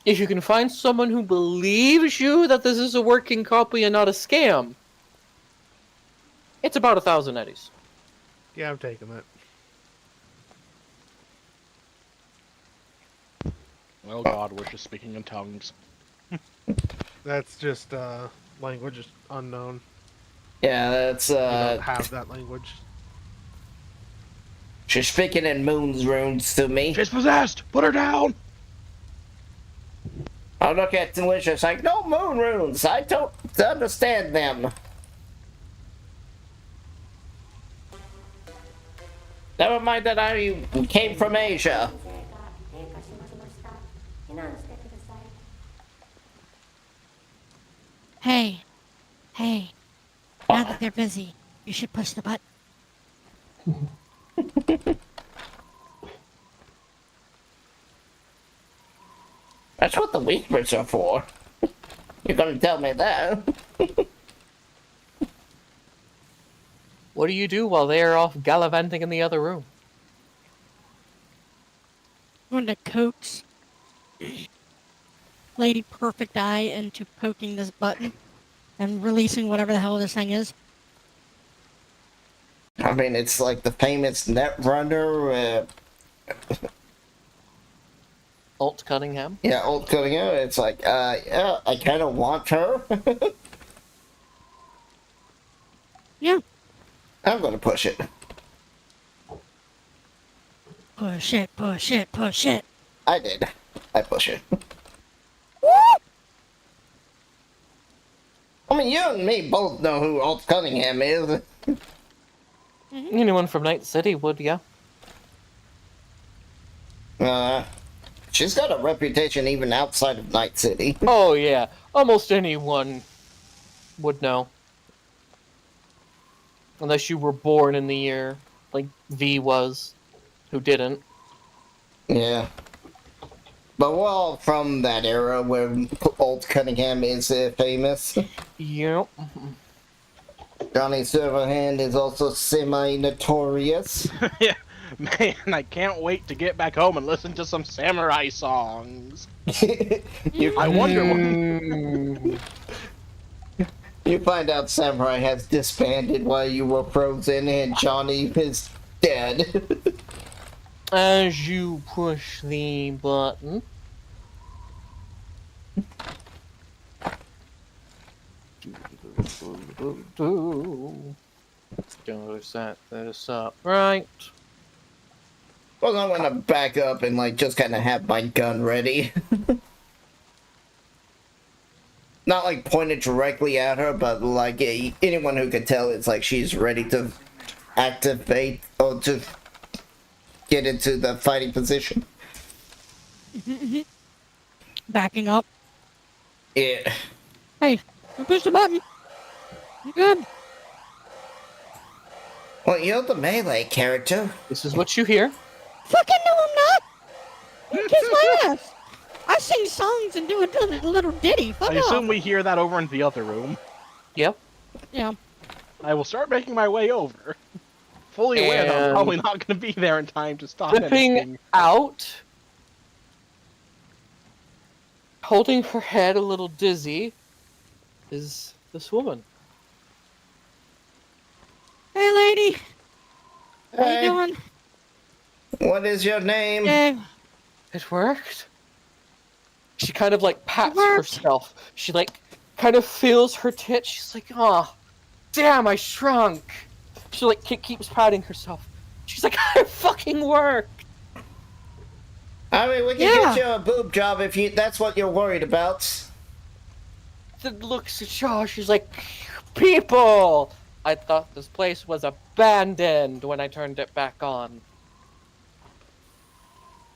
S2: If you can find someone who believes you that this is a working copy and not a scam, it's about 1,000 eddies.
S6: Yeah, I'm taking that.
S1: Oh god, we're just speaking in tongues.
S6: That's just language unknown.
S4: Yeah, that's
S6: We don't have that language.
S4: she's speaking in moon's runes to me.
S1: She's possessed! Put her down!
S4: I look at Delicious like, no moon runes. I don't understand them. Never mind that I came from Asia.
S8: 安全が低下しました。避難してください。
S3: Hey, hey. Now that they're busy, you should push the button.
S4: That's what the whispers are for. You're gonna tell me that.
S2: What do you do while they are off gallivanting in the other room?
S3: I'm going to coax Lady Perfect Eye into poking this button and releasing whatever the hell this thing is.
S4: I mean, it's like the famous Netrunner.
S2: Alt Cunningham?
S4: Yeah, Old Cunningham. It's like, yeah, I kind of want her.
S3: Yeah.
S4: I'm gonna push it.
S3: Push it, push it, push it.
S4: I did. I push it. I mean, you and me both know who Alt Cunningham is.
S2: Anyone from Night City would, yeah.
S4: She's got a reputation even outside of Night City.
S2: Oh, yeah. Almost anyone would know. Unless you were born in the year, like V was, who didn't.
S4: Yeah. But we're all from that era where Old Cunningham is famous.
S2: Yep.
S4: Johnny Silverhand is also semi-notorious.
S1: Yeah, man, I can't wait to get back home and listen to some samurai songs. I wonder what...
S4: You find out Samurai has disbanded while you were frozen and Johnny is dead.
S2: As you push the button. Let's go set this up right.
S4: Well, I'm gonna back up and like just kind of have my gun ready. Not like pointed directly at her, but like anyone who could tell it's like she's ready to activate or to get into the fighting position.
S3: Backing up.
S4: Yeah.
S3: Hey, you push the button. You good?
S4: Well, you're the melee character.
S2: This is what you hear.
S3: Fucking no, I'm not. You kiss my ass. I sing songs and do a little ditty. Fuck
S1: I assume
S3: off.
S1: we hear that over in the other room.
S2: Yep.
S3: Yeah.
S1: I will start making my way over. Fully aware that I'm
S2: And-
S1: probably not going to be there in time to stop
S2: Flipping
S1: anything.
S2: out. Holding her head a little dizzy is this woman.
S3: Hey, lady. How
S4: Hey.
S3: you doing?
S4: What is your name?
S3: Hey.
S2: It worked. She kind of like pats
S3: worked.
S2: herself. She like kind of feels her tit. She's like, oh, damn, I shrunk. She like keeps patting herself. She's like, I fucking worked.
S4: I mean, we can
S3: Yeah.
S4: get you a boob job if that's what you're worried about.
S2: Then looks at Shaw. She's like, people. I thought this place was abandoned when I turned it back on.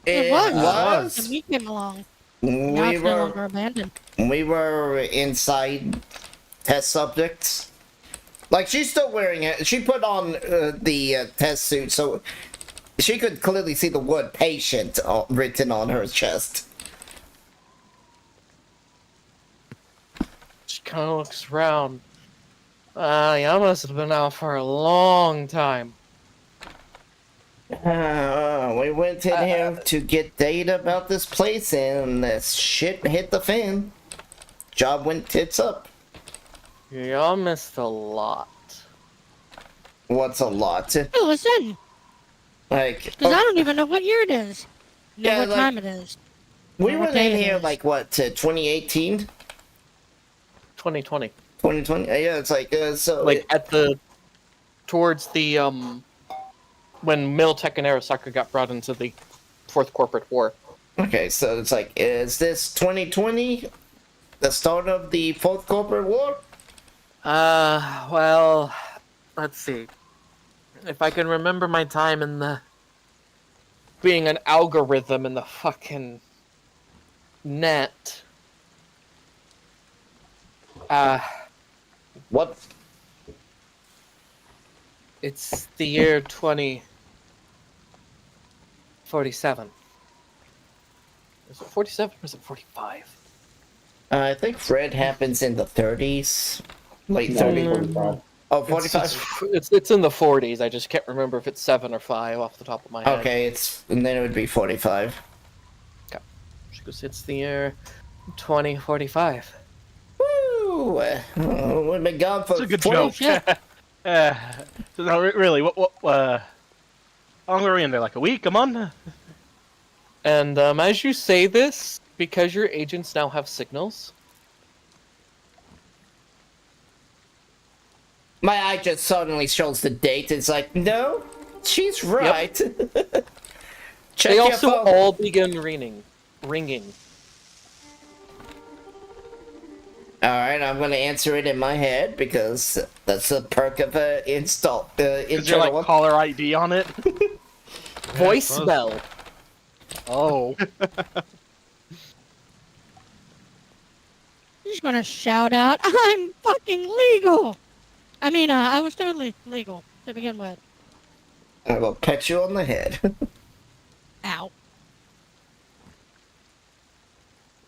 S3: It was.
S4: was?
S3: And we came along.
S4: We
S3: Now it's no
S4: were
S3: longer abandoned.
S4: inside test subjects. Like, she's still wearing it. She put on the test suit, so she could clearly see the word patient written on her chest.
S2: She kind of looks around. Y'all must have been out for a long time.
S4: We went in here to get data about this place, and this shit hit the fan. Job went tits up.
S2: Y'all missed a lot.
S4: What's a lot?
S3: Hey, listen.
S4: Like,
S3: Because I don't even know what year it is. Know
S4: Yeah,
S3: what
S4: like-
S3: time it is.
S4: we
S3: what
S4: were
S3: day
S4: in
S3: it
S4: here,
S3: is.
S4: like, what, 2018?
S2: 2020.
S4: 2020? Yeah, it's like, so...
S2: Like towards the when Miltech and Arasaka got brought into the Fourth Corporate War.
S4: Okay, so it's like, is this 2020? The start of the Fourth Corporate War?
S2: Well, let's see. If I can remember my time in the being an algorithm in the fucking net.
S4: What?
S2: It's the year 2047. Is it 47 or is it 45?
S4: I think Fred happens in the 30s. Late 30s. Oh, 45?
S2: It's in the 40s. I just can't remember if it's 7 or 5 off the top of my head.
S4: Okay, and then it would be 45.
S2: Okay. She goes, it's the year 2045.
S4: Woo! We've been gone for
S1: It's a good
S4: 40
S1: joke. So no, really, how long are we in there? Like a week, a month?
S2: And as you say this, because your agents now have signals,
S4: My eye just suddenly shows the date. It's like, no, she's right. Check
S2: they
S4: your
S2: also
S4: phone.
S2: all begin ringing.
S4: Alright, I'm gonna answer it in my head because that's a perk of install.
S1: Is there like caller ID on it?
S2: Voicemail.
S1: Oh.
S3: He's gonna shout out, I'm fucking legal! I mean, I was totally legal to begin with.
S4: I will pet you on the head.
S3: Ow.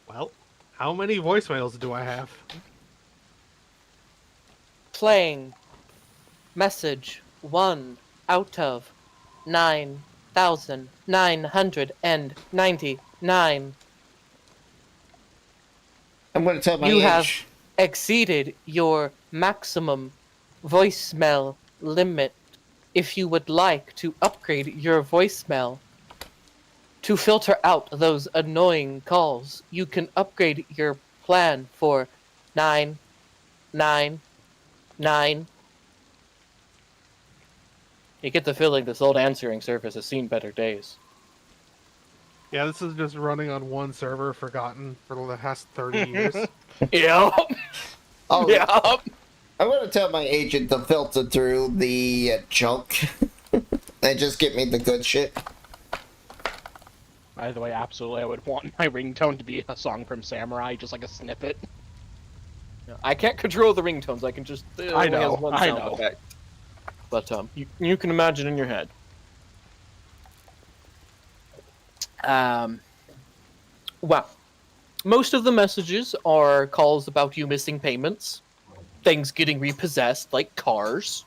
S6: Well, how many voicemails do I have?
S2: Playing. Message 1 out of 9,999.
S4: I'm gonna tell my
S2: You
S4: age.
S2: have exceeded your maximum voicemail limit. If you would like to upgrade your voicemail to filter out those annoying calls, you can upgrade your plan for 999. You get the feeling this old answering service has seen better days.
S6: Yeah, this is just running on one server, forgotten for the past 30 years.
S2: Yep.
S4: Oh,
S2: Yep.
S4: I'm gonna tell my agent to filter through the junk and just get me the good shit.
S1: By the way, absolutely, I would want my ringtone to be a song from Samurai, just like a snippet.
S2: I can't control the ringtones. I can just. It only
S1: know,
S2: has one
S1: I
S2: sound
S1: know.
S2: effect. But you can imagine in your head. Well, most of the messages are calls about you missing payments, things getting repossessed, like cars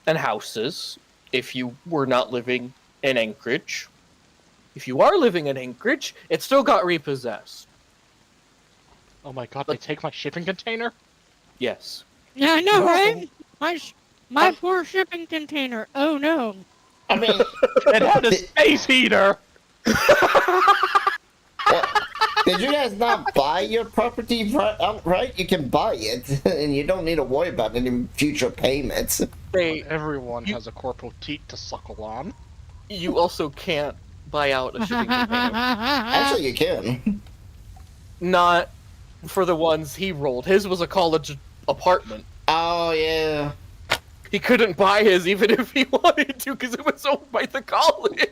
S2: and houses. If you were not living in Anchorage, if you are living in Anchorage, it still got repossessed.
S1: Oh my god, they take my shipping container?
S2: Yes.
S3: Yeah, I know, right? My poor shipping container. Oh no.
S4: I mean,
S1: It had a space heater!
S4: did you guys not buy your property outright? You can buy it, and you don't need to worry about any future payments.
S1: Everyone has a corporal teat to suckle on.
S2: You also can't buy out a shipping container.
S4: Actually, you can.
S2: Not for the ones he rolled. His was a college apartment.
S4: Oh, yeah.
S2: He couldn't buy his even if he wanted to because it was owned by the college.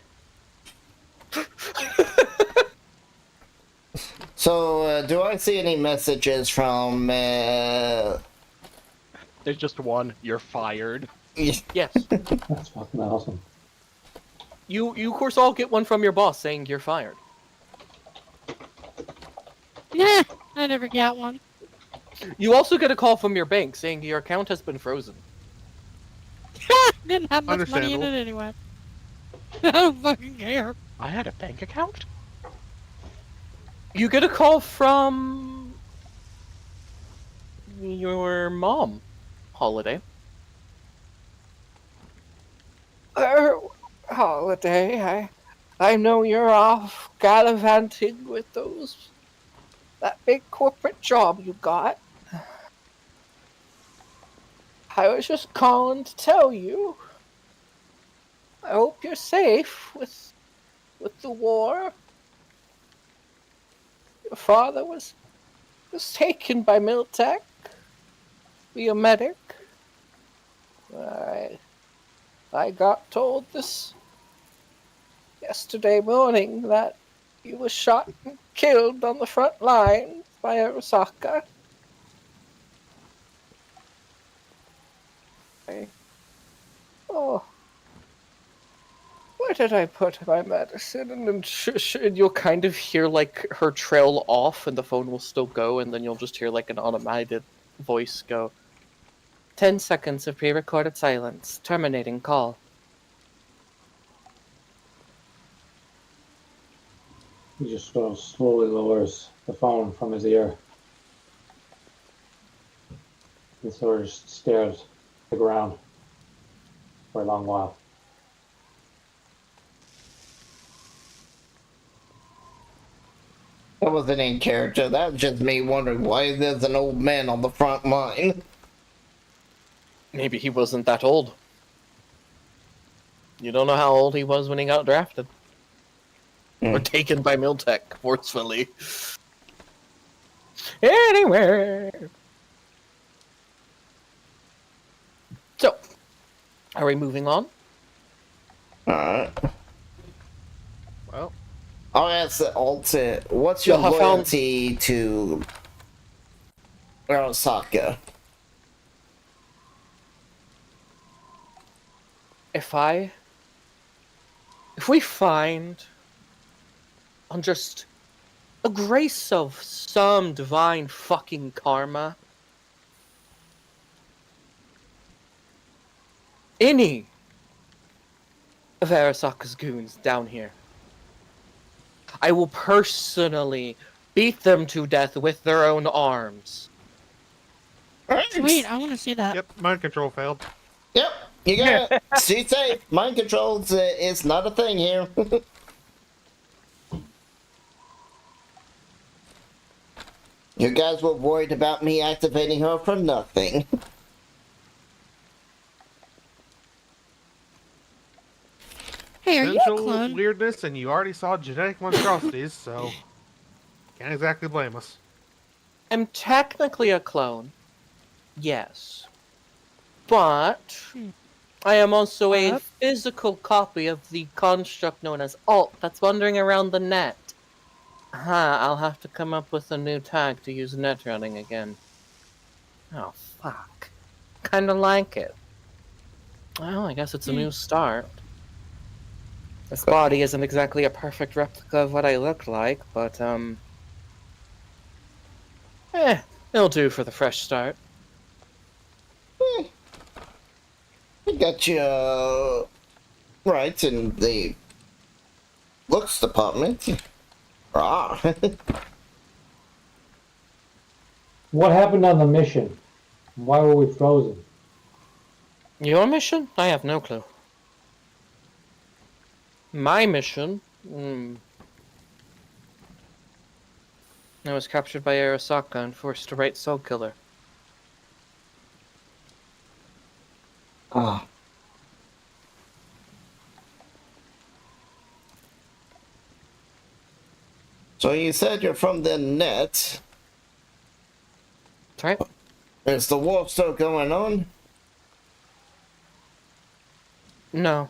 S4: So, do I see any messages from,
S1: There's just one, you're fired.
S2: Yes.
S5: That's fucking awesome.
S2: You of course all get one from your boss saying you're fired.
S3: Nah, I never got one.
S2: You also get a call from your bank saying your account has been frozen.
S3: Didn't have much money in it anyway. I don't fucking care.
S1: I had a bank account?
S2: You get a call from your mom, Holiday. Holiday, I know you're off gallivanting with that big corporate job you got. I was just calling to tell you. I hope you're safe with the war. Your father was taken by Miltech. Be a medic. I got told this yesterday morning that he was shot and killed on the front line by Arasaka. Where did I put my medicine? And then you'll kind of hear like her trail off and the phone will still go and then you'll just hear like an automated voice go, 10 seconds of pre-recorded silence. Terminating call.
S5: He just sort of slowly lowers the phone from his ear. He sort of just stares at the ground for a long while.
S4: That wasn't in character. That was just me wondering why there's an old man on the front line.
S2: Maybe he wasn't that old. You don't know how old he was when he got drafted. Or taken by Miltech, forcefully. Anyway. So, are we moving on?
S4: Alright.
S6: Well,
S4: I'll ask the Alta, what's your
S2: Yeah, I found-
S4: loyalty to Arasaka?
S2: If we find on just a grace of some divine fucking karma any of Arasaka's goons down here, I will personally beat them to death with their own arms.
S3: Sweet, I want to see that.
S6: yep, mind control failed.
S4: Yep, you got it. Stay safe. Mind controls is not a thing here. You guys were worried about me activating her for nothing.
S3: Hey, are you a
S6: Potential
S3: clone?
S6: weirdness, and you already saw genetic monstrosities, so can't exactly blame us.
S2: I'm technically a clone, yes. But I am also a
S3: What?
S2: physical copy of the construct known as Alt that's wandering around the net. I'll have to come up with a new tag to use net running again. Oh, fuck. Kinda like it. Well, I guess it's a new start. This body isn't exactly a perfect replica of what I look like, but, it'll do for the fresh start.
S4: We got you right in the looks department. Ah.
S5: What happened on the mission? Why were we frozen?
S2: Your mission? I have no clue. My mission? I was captured by Arasaka and forced to write Soul Killer.
S4: Ah. So you said you're from the net.
S2: That's right.
S4: Is the war still going on?
S2: No.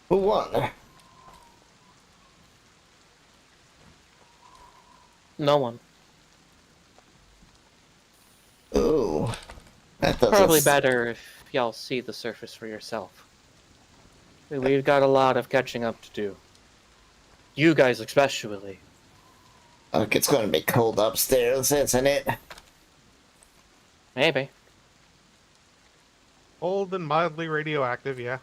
S4: Who won?
S2: No one.
S4: Ooh. That doesn't
S2: Probably better if y'all see the surface for yourself. We've got a lot of catching up to do. You guys especially.
S4: Look, it's going to be cold upstairs, isn't it?
S2: Maybe.
S6: Old and mildly radioactive, yeah.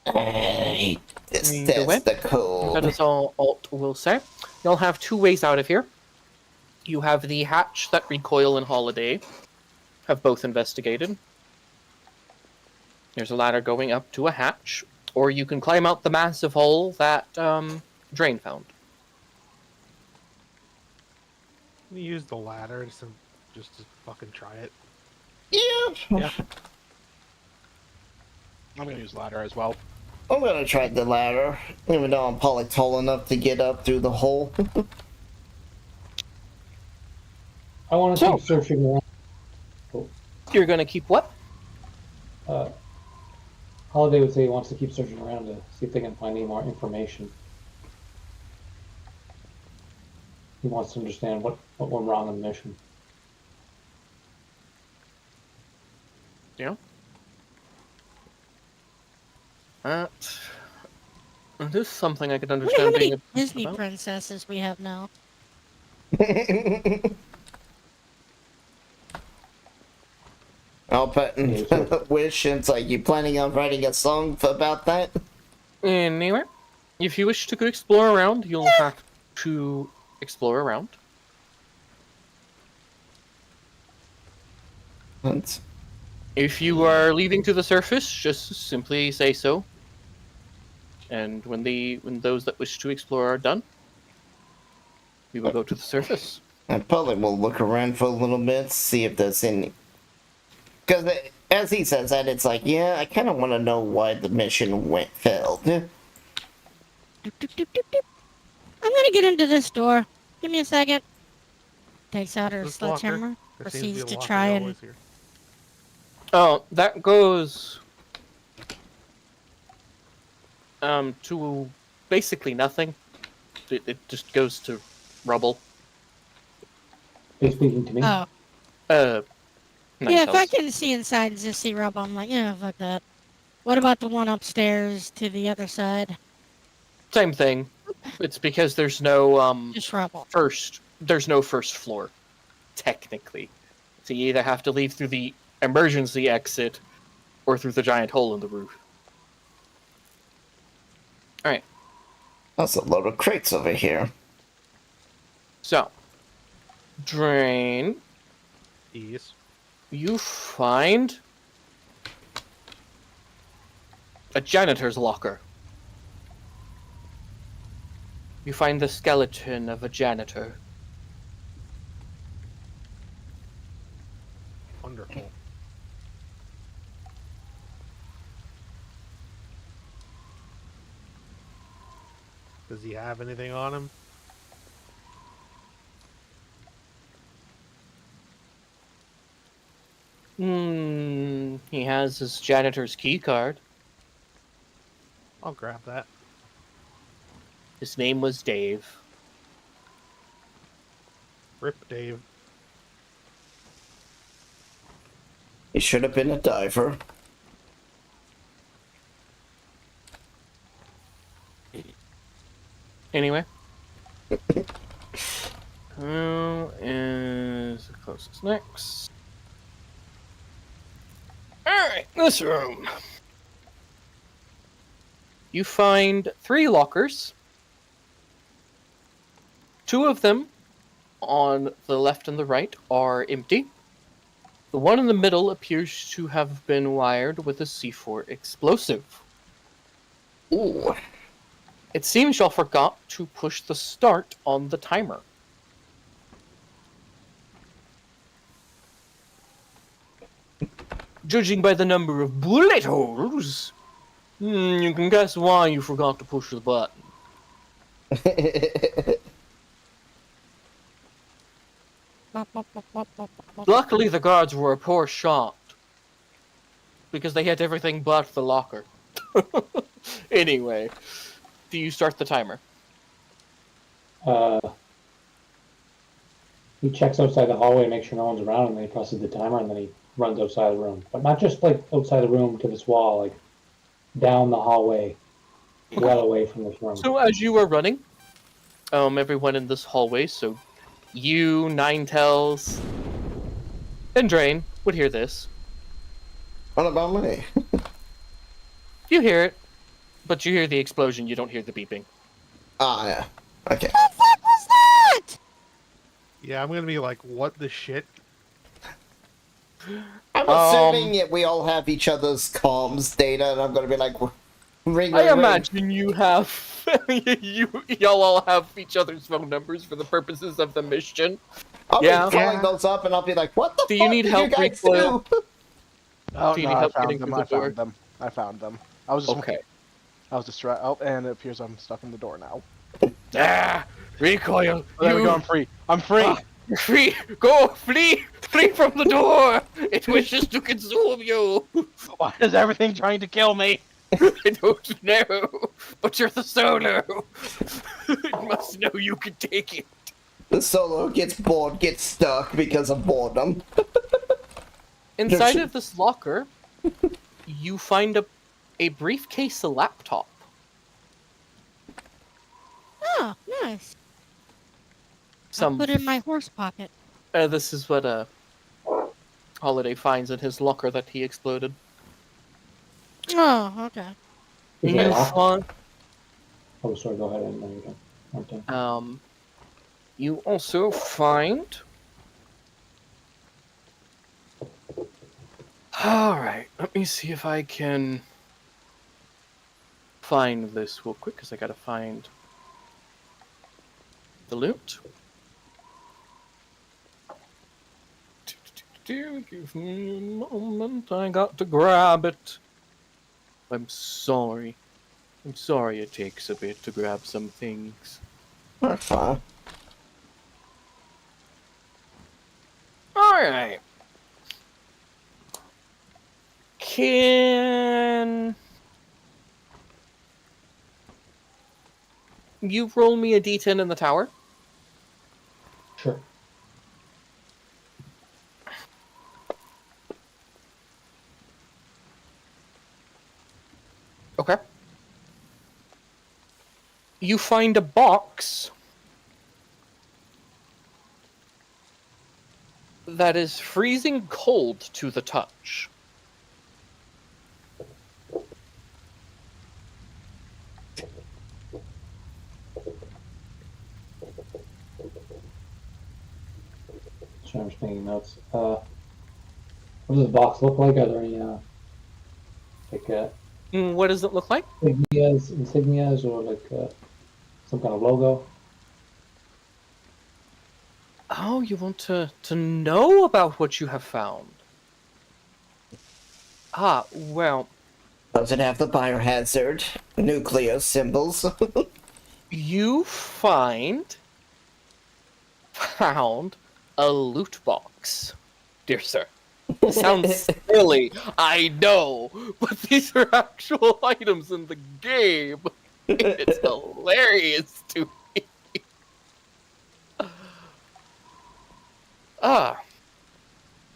S4: Hey, this
S2: Either way,
S4: test the cold.
S2: That is all Alt will say. You'll have two ways out of here. You have the hatch that Recoil and Holiday have both investigated. There's a ladder going up to a hatch, or you can climb out the massive hole that Drain found.
S6: We use the ladder just to fucking try it.
S4: Yeah.
S1: I'm gonna use ladder as well.
S4: I'm gonna try the ladder, even though I'm probably tall enough to get up through the hole.
S5: I want to keep searching around.
S2: You're gonna keep what?
S5: Holiday would say he wants to keep searching around to see if they can find any more information. He wants to understand what went wrong on the mission.
S2: Yeah. This is something I could
S3: Look
S2: understand
S3: how
S2: being
S3: many
S2: a
S3: Disney
S2: about.
S3: princesses we have now.
S4: I'll put in wish. It's like, you planning on writing a song about that?
S2: Anyway, if you wish to go explore around, you'll have to explore around.
S4: That's...
S2: If you are leaving to the surface, just simply say so. And when those that wish to explore are done, we will go to the surface.
S4: I probably will look around for a little bit, see if there's any... Because as he says that, it's like, yeah, I kind of want to know why the mission failed.
S3: Doop, doop, doop, doop, doop. I'm gonna get into this door. Give me a second. Takes out her
S6: This locker,
S3: sledgehammer.
S6: there seems to be
S3: Proceeds
S6: a
S3: to
S6: locker
S3: try and
S6: always here.
S2: Oh, that goes to basically nothing. It just goes to rubble.
S5: Are you speaking to me?
S3: oh
S2: Nice
S3: yeah. If I
S2: house.
S3: can see inside and just see rubble, I'm like, yeah, fuck that. What about the one upstairs to the other side?
S2: Same thing. It's because there's no
S3: Just rubble.
S2: there's no first floor, technically. So you either have to leave through the emergency exit or through the giant hole in the roof. Alright,
S4: That's a load of crates over here.
S2: so Drain,
S6: Yes.
S2: you find a janitor's locker. You find the skeleton of a janitor.
S6: Wonderful. Does he have anything on him?
S2: He has his janitor's key card.
S6: I'll grab that.
S2: His name was Dave.
S6: Rip Dave.
S4: He should have been a diver.
S2: Anyway. Who is the closest next? Alright, this room. You find 3 lockers. 2 of them on the left and the right are empty. The one in the middle appears to have been wired with a C4 explosive.
S4: Ooh.
S2: It seems y'all forgot to push the start on the timer. Judging by the number of bullet holes, you can guess why you forgot to push the button. Luckily, the guards were a poor shot, because they hit everything but the locker. Anyway, do you start the timer?
S5: He checks outside the hallway, makes sure no one's around, and then he presses the timer, and then he runs outside the room. But not just like outside the room to this wall, like down the hallway, well away from this room.
S2: So as you are running, everyone in this hallway, so you, Ninetales, and Drain would hear this.
S4: What about me?
S2: You hear it, but you hear the explosion, you don't hear the beeping.
S4: Ah, yeah. Okay.
S3: What the fuck was that?
S6: Yeah, I'm gonna be like, what the shit?
S4: I'm assuming that we all have each other's comms data, and I'm gonna be like, ring,
S2: I
S4: ring,
S2: imagine you have, y'all all have each other's phone numbers for the purposes of the mission.
S4: I'll
S2: Yeah.
S4: be calling those up, and I'll be like, what the
S2: Do
S4: fuck
S2: you need
S4: did
S2: help
S4: you guys
S2: recoil?
S4: do?
S1: Oh,
S2: Do you
S1: no,
S2: need
S1: I
S2: help
S1: found
S2: getting
S1: them.
S2: through
S1: I
S2: the door?
S1: found them. I found them. I was just
S2: Okay.
S1: I was distracted. Oh, and it appears I'm stuck in the door now.
S2: Ah! Recoil!
S1: Oh, there we go. I'm free. I'm free.
S2: You're free! Go! Flee! Flee from the door! It wishes to consume you!
S1: Why is everything trying to kill me?
S2: I don't know, but you're the solo. It must know you can take it.
S4: The solo gets bored, gets stuck because of boredom.
S2: Inside of this locker, you find a briefcase, a laptop.
S3: Oh, nice. I'll
S2: Some
S3: put it in my horse pocket.
S2: this is what Holiday finds in his locker that he exploded.
S3: Oh, okay.
S5: Is
S2: You
S5: it locked?
S2: find,
S5: Oh, sorry. Go ahead. And then you can.
S2: you also find. Alright, let me see if I can find this real quick, because I gotta find the loot. Give me a moment, I got to grab it. I'm sorry. I'm sorry it takes a bit to grab some things.
S4: That's fine.
S2: Alright. Can you roll me a d10 in the tower?
S5: Sure.
S2: Okay. You find a box that is freezing cold to the touch.
S5: Sure, I'm just making notes. What does the box look like? Are there any like
S2: What does it look like?
S5: insignias, or like some kind of logo?
S2: Oh, you want to know about what you have found? Ah, well,
S4: Does it have the biohazard nuclear symbols?
S2: you found a loot box, dear sir. Sounds silly, I know, but these are actual items in the game. It's hilarious to me.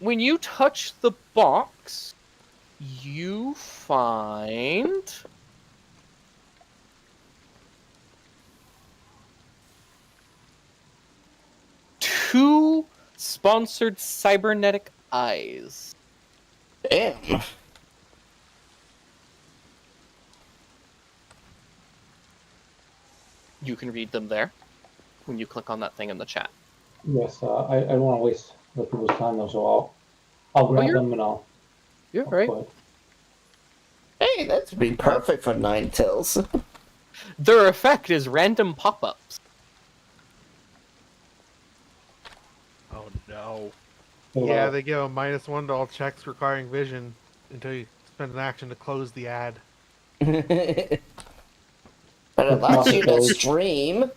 S2: When you touch the box, you find two sponsored cybernetic eyes.
S4: Damn.
S2: You can read them there when you click on that thing in the chat.
S5: Yes. I don't want to waste other people's time though, so I'll grab them and I'll.
S2: You're
S5: I'll
S2: right.
S5: go ahead.
S4: Hey, that'd be perfect for Ninetales.
S2: Their effect is random pop-ups.
S6: Oh no.
S5: So,
S6: Yeah, they give a -1 to all checks requiring vision until you spend an action to close the ad.
S4: But it allows you to stream.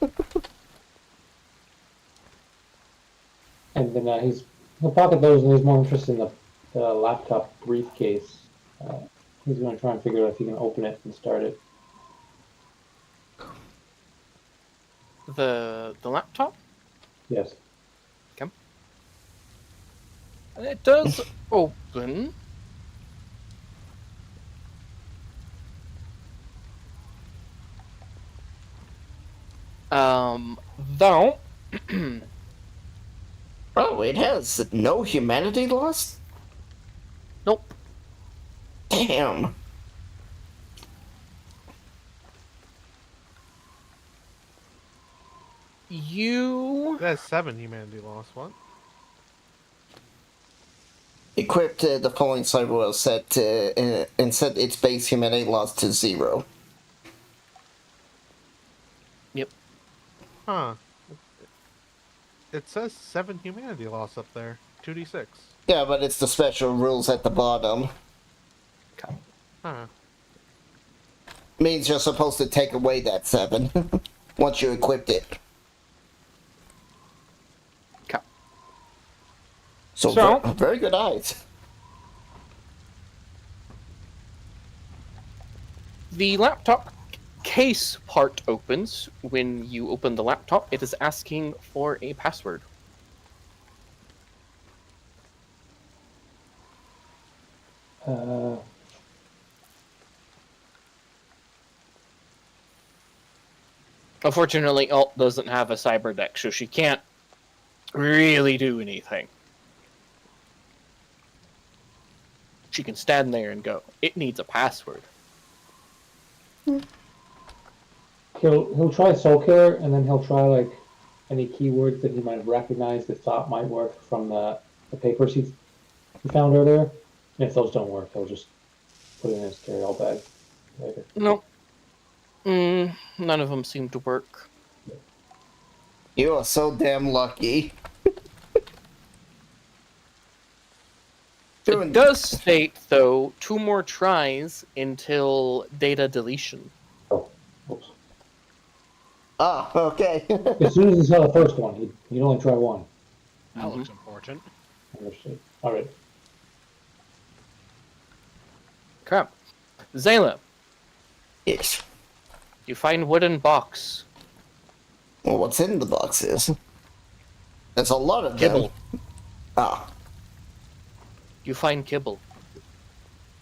S5: And then he'll pocket those, and he's more interested in the laptop briefcase. He's going to try and figure out if he can open it and start it.
S2: The laptop?
S5: Yes.
S2: Okay. And it does open. Though.
S4: Oh, it has no humanity lost?
S2: Nope.
S4: Damn.
S2: You.
S6: That's 7 humanity loss. What?
S4: Equipped the following cyber set and set its base humanity loss to 0.
S2: Yep.
S6: Huh. It says 7 humanity loss up there. 2d6.
S4: Yeah, but it's the special rules at the bottom.
S2: Okay.
S6: Huh.
S4: Means you're supposed to take away that 7 once you equipped it.
S2: Okay.
S4: So very good eyes.
S2: The laptop case part opens. When you open the laptop, it is asking for a password. Unfortunately, Alt doesn't have a cyber deck, so she can't really do anything. She can stand there and go, it needs a password.
S5: He'll try Soul Killer, and then he'll try like any keywords that he might have recognized that thought might work from the papers he found earlier. And if those don't work, he'll just put it in his carry-all bag later.
S2: No. None of them seem to work.
S4: You are so damn lucky.
S2: It does state, though, 2 more tries until data deletion.
S5: Oh, oops.
S4: Ah, okay.
S5: As soon as he saw the first one, he'd only try one.
S1: That looks important.
S5: Understood. All right.
S2: Crap. Zayla,
S4: Yes.
S2: you find wooden box.
S4: Well, what's in the boxes? There's a lot of them.
S2: Kibble.
S4: Ah,
S2: You find kibble.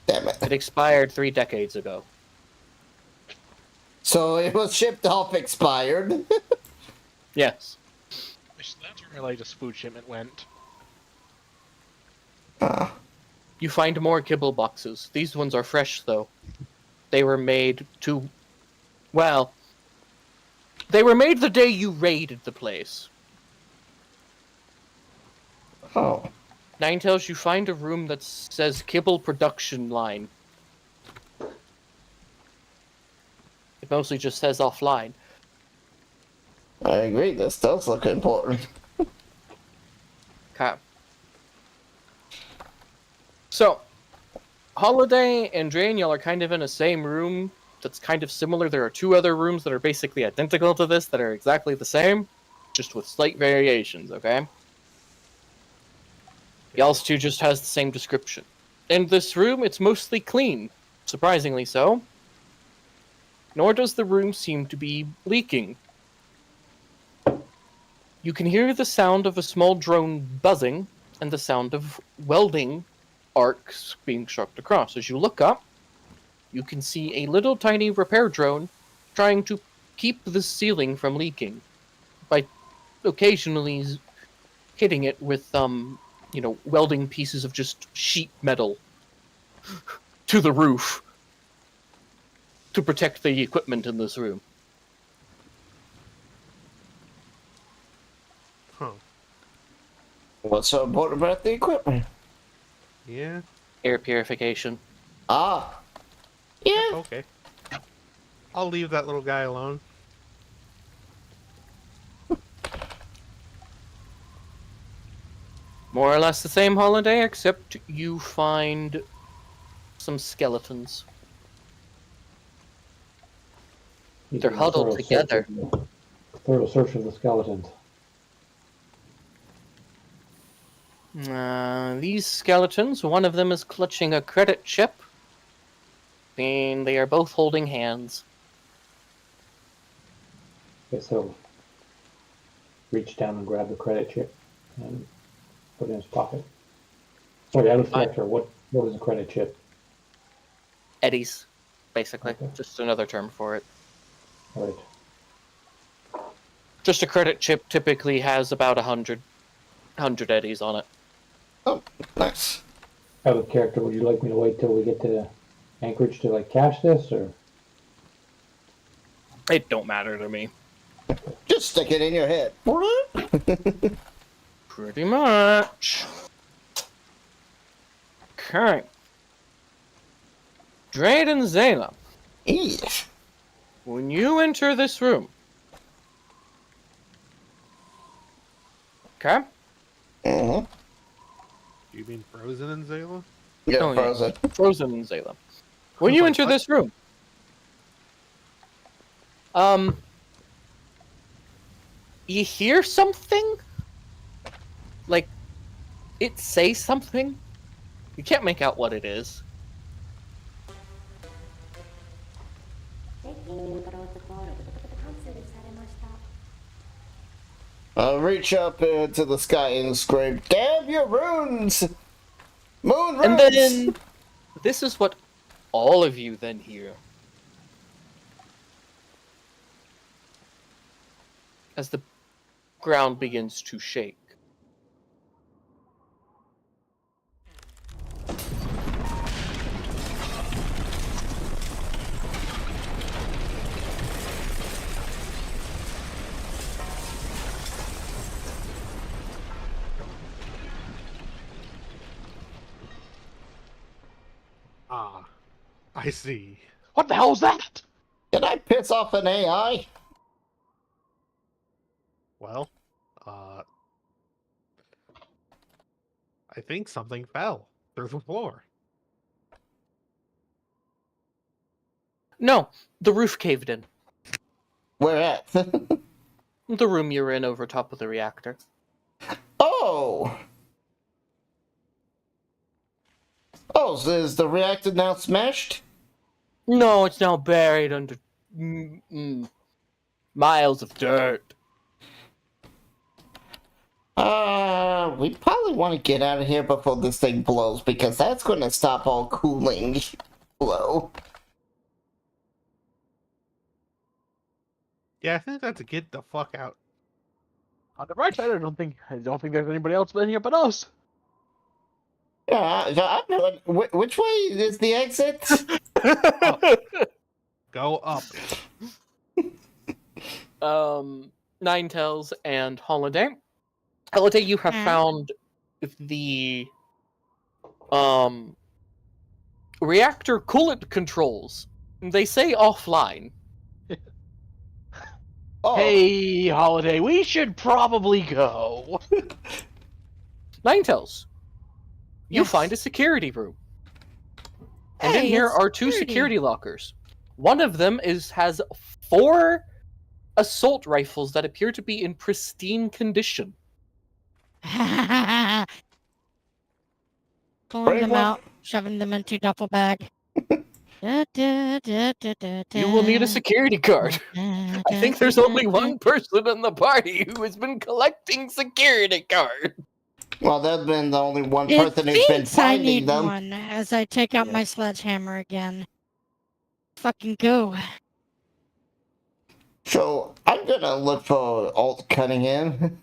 S4: damn it.
S2: It expired 3 decades ago.
S4: So it was shipped off expired.
S2: Yes.
S1: That's where my latest food shipment went.
S2: You find more kibble boxes. These ones are fresh, though. They were made to... Well... They were made the day you raided the place.
S4: Oh.
S2: Nine tells you find a room that says kibble production line. It mostly just says offline.
S4: I agree, this does look important.
S2: Okay. So, Holiday and Daniel are kind of in the same room that's kind of similar. There are 2 other rooms that are basically identical to this that are exactly the same, just with slight variations, okay? Y'all's 2 just has the same description. In this room, it's mostly clean, surprisingly so. Nor does the room seem to be leaking. You can hear the sound of a small drone buzzing and the sound of welding arcs being struck across. As you look up, you can see a little tiny repair drone trying to keep the ceiling from leaking by occasionally hitting it with, welding pieces of just sheet metal to the roof to protect the equipment in this room.
S6: Huh.
S4: What's so important about the equipment?
S6: Yeah.
S2: Air purification.
S4: Ah. Yeah.
S6: Okay. I'll leave that little guy alone.
S2: More or less the same Holiday, except you find some skeletons. They're huddled together.
S5: Thorough search of the skeletons.
S2: These skeletons, one of them is clutching a credit chip, and they are both holding hands.
S5: Guess he'll reach down and grab the credit chip and put it in his pocket. Sorry, out of character, what is a credit chip?
S2: Eddies, basically.
S5: Okay.
S2: Just another term for it.
S5: Right.
S2: Just a credit chip typically has about 100 eddies on it.
S4: Oh, nice.
S5: Out of character, would you like me to wait till we get to Anchorage to cache this, or?
S2: It don't matter to me.
S4: Just stick it in your head.
S2: Pretty much. Okay. Drade and Zayla,
S4: Yes.
S2: when you enter this room, okay?
S4: Mm-hmm.
S6: You mean Frozen and Zayla?
S4: Yeah,
S2: Oh, yeah.
S4: Frozen.
S2: Frozen and Zayla. When you enter this room, you hear something? Like, it say something? You can't make out what it is.
S8: チェッキングプロトコールキャンセルされました。
S4: I'll reach up to the sky and scream, "Damn your runes! Moon runes!"
S2: And then, this is what all of you then hear. As the ground begins to shake.
S6: I see.
S1: What the hell is that?
S4: Did I piss off an AI?
S6: Well, I think something fell through the floor.
S2: No, the roof caved in.
S4: Where at?
S2: The room you're in over top of the reactor.
S4: Oh! Oh, so is the reactor now smashed?
S2: No, it's now buried under miles of dirt.
S4: We probably want to get out of here before this thing blows, because that's going to stop all cooling flow.
S6: Yeah, I think that's a get the fuck out.
S1: On the bright side, I don't think there's anybody else in here but us.
S4: Yeah, which way is the exit?
S6: Go up.
S2: Ninetales and Holiday. Holiday, you have found the reactor coolant controls. They say offline.
S4: Oh.
S1: Hey, Holiday, we should probably go.
S2: Ninetales, you
S3: Yes.
S2: find a security room. And in
S3: Hey,
S2: here
S3: it's
S2: are two
S3: security.
S2: security lockers. One of them has 4 assault rifles that appear to be in pristine condition.
S3: Pulling them out, shoving them into duffel bag.
S2: You will need a security card. I think there's only one person in the party who has been collecting security cards.
S4: Well, there's been the only one
S3: It
S4: person who's been
S3: thinks I
S4: finding
S3: need
S4: them.
S3: one as I take out my sledgehammer again. Fucking go.
S4: So, I'm gonna look for Alt Cunningham.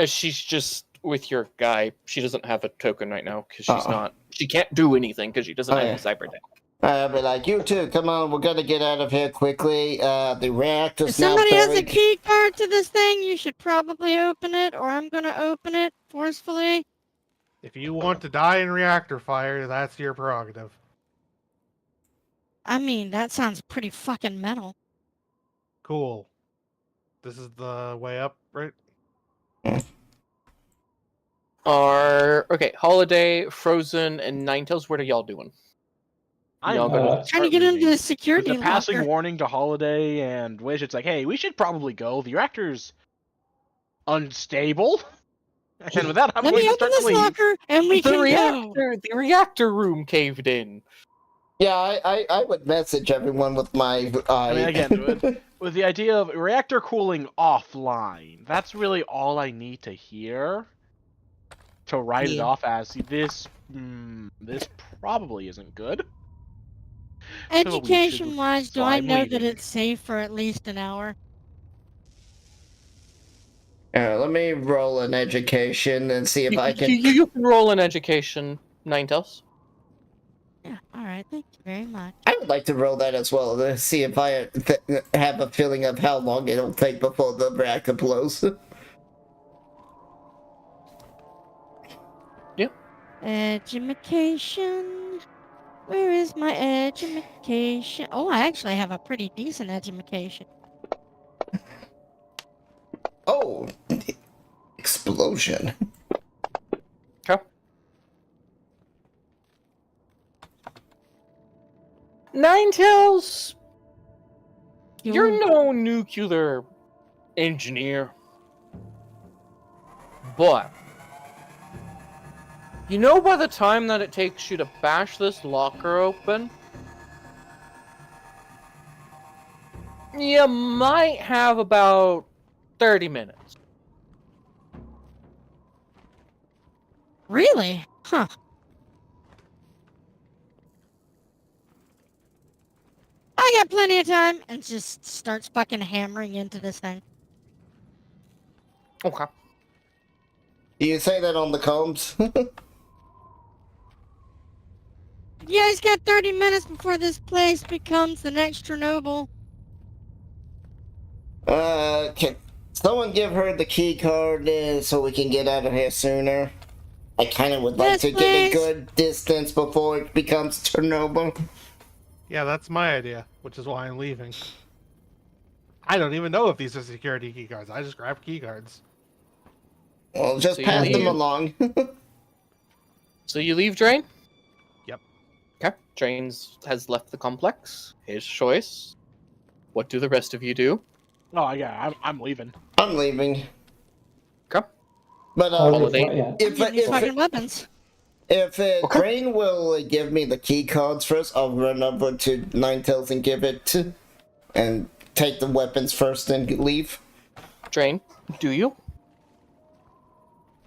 S2: She's just with your guy. She doesn't have a token right now because she's not. She can't do anything because she doesn't have a cyber deck.
S4: I'll be like, you two, come on, we're gonna get out of here quickly. The reactor's
S3: If somebody
S4: now
S3: has
S4: buried.
S3: a key card to this thing, you should probably open it, or I'm gonna open it forcefully.
S6: If you want to die in reactor fire, that's your prerogative.
S3: I mean, that sounds pretty fucking metal.
S6: Cool. This is the way up, right?
S2: Okay, Holiday, Frozen, and Ninetales. What are y'all doing?
S1: I'm
S3: trying to get into the
S1: With
S3: security
S1: the passing
S3: locker.
S1: warning to Holiday and Wish, it's like, hey, we should probably go. The reactor's unstable. And with that, I'm
S3: Let
S1: going
S3: me
S1: to
S3: open
S1: start to
S3: this
S1: leave.
S3: locker, and we can go.
S2: The reactor room caved in.
S4: Yeah, I would message everyone with my
S1: I mean, again, with the idea of reactor cooling offline, that's really all I need to hear to write it off as this probably isn't good.
S3: Education-wise, do
S1: so
S3: I
S1: I'm
S3: know that
S1: leaving.
S3: it's safe for at least an hour?
S4: Let me roll an education and see if I can.
S2: You can roll an education, Ninetales.
S3: Yeah, alright, thank you very much.
S4: I would like to roll that as well to see if I have a feeling of how long it'll take before the reactor blows.
S2: Yep.
S3: Education. Where is my education? Oh, I actually have a pretty decent education.
S4: Oh, explosion.
S2: Okay. Ninetales, you're no nuclear engineer, but you know by the time that it takes you to bash this locker open, you might have about 30 minutes.
S3: Really? Huh. I got plenty of time, and just starts fucking hammering into this thing.
S2: Okay.
S4: Do you say that on the comms?
S3: You guys got 30 minutes before this place becomes the next Chernobyl.
S4: Can someone give her the key card so we can get out of here sooner? I kind of would like
S3: Yes,
S4: to get a
S3: please.
S4: good distance before it becomes Chernobyl.
S6: Yeah, that's my idea, which is why I'm leaving. I don't even know if these are security key cards. I just grab key cards.
S4: Well, just
S2: So you
S4: pass them
S2: leave.
S4: along.
S2: So you leave Drain?
S6: Yep.
S2: Okay. Drain has left the complex. His choice. What do the rest of you do?
S1: Oh yeah, I'm leaving.
S4: I'm leaving.
S2: Okay.
S4: But
S2: Holiday.
S5: Yeah.
S3: I'm getting these fucking weapons.
S4: If
S2: Okay.
S4: Drain will give me the key cards first, I'll run over to Ninetales and give it to, and take the weapons first and leave.
S2: Drain, do you?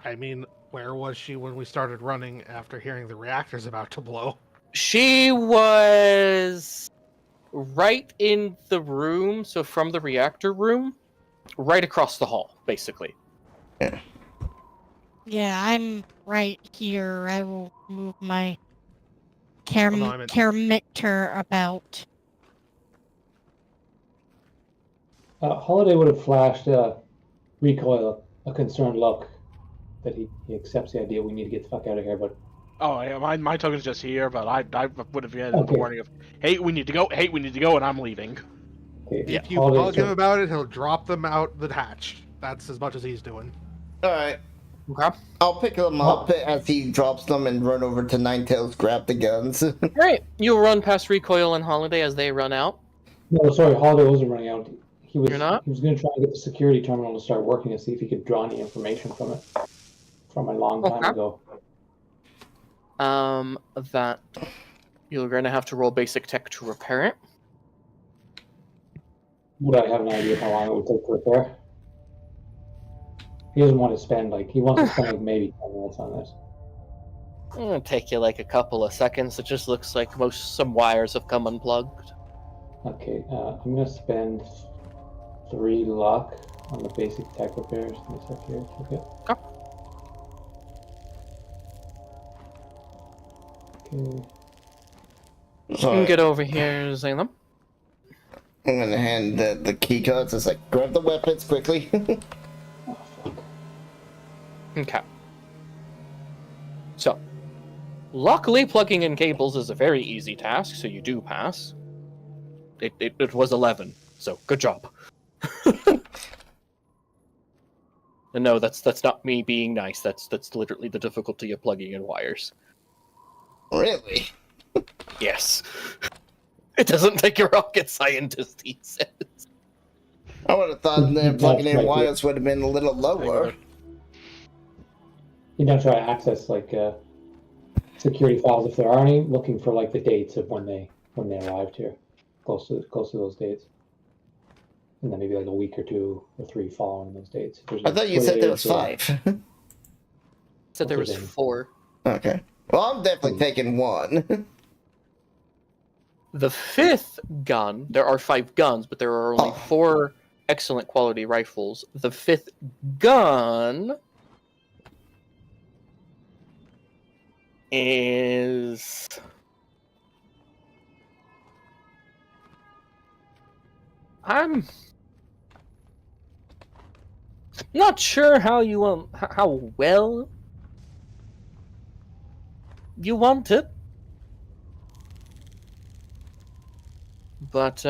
S6: I mean, where was she when we started running after hearing the reactor's about to blow?
S2: She was right in the room, so from the reactor room, right across the hall, basically.
S3: Yeah, I'm right here. I will move my
S6: Oh, no, I meant-
S3: Kermictor about.
S5: Holiday would have flashed Recoil a concerned look that he accepts the idea we need to get the fuck out of here, but
S1: Oh yeah, my token's just here, but I would have given the
S5: Okay.
S1: warning of, hey, we need to go, and I'm leaving.
S5: okay,
S6: If you
S5: Holiday
S6: bug him
S5: took-
S6: about it, he'll drop them out the hatch. That's as much as he's doing.
S4: Alright.
S2: Okay.
S4: I'll pick them up as he drops them and run over to Ninetales, grab the guns.
S2: Alright, you'll run past Recoil and Holiday as they run out.
S5: No, sorry, Holiday wasn't running out. He was
S2: You're not?
S5: He was going to try and get the security terminal to start working and see if he could draw any information from it from a long time
S2: Okay.
S5: ago.
S2: That you're going to have to roll basic tech to repair it.
S5: Would I have an idea of how long it would take to repair? He doesn't want to spend he wants to spend maybe 10 minutes on this.
S2: It'll take you like a couple of seconds. It just looks like some wires have come unplugged.
S5: Okay, I'm going to spend 3 luck on the basic tech repairs. Let me check here. Okay. Okay.
S2: You
S4: Sorry,
S2: can get over here, Zalem.
S4: I'm gonna hand the key cards. It's like, grab the weapons quickly.
S5: Oh, fuck.
S2: Okay. So, luckily, plugging in cables is a very easy task, so you do pass. It was 11, so good job. And no, that's not me being nice. That's literally the difficulty of plugging in wires.
S4: Really?
S2: Yes. It doesn't take a rocket scientist, he says.
S4: I would have thought that plugging in
S5: That's right.
S4: wires would have been a little lower.
S5: You don't try to access security files if there are any, looking for the dates of when they arrived here, close to those dates, and then maybe a week or 2 or 3 following those dates.
S4: I thought you said there was 5.
S2: Said there was
S5: Okay, then.
S2: 4.
S4: Okay. Well, I'm definitely taking 1.
S2: The 5th gun, there are 5 guns, but there are only 4 excellent quality rifles. The 5th gun is I'm not sure how well you want it, but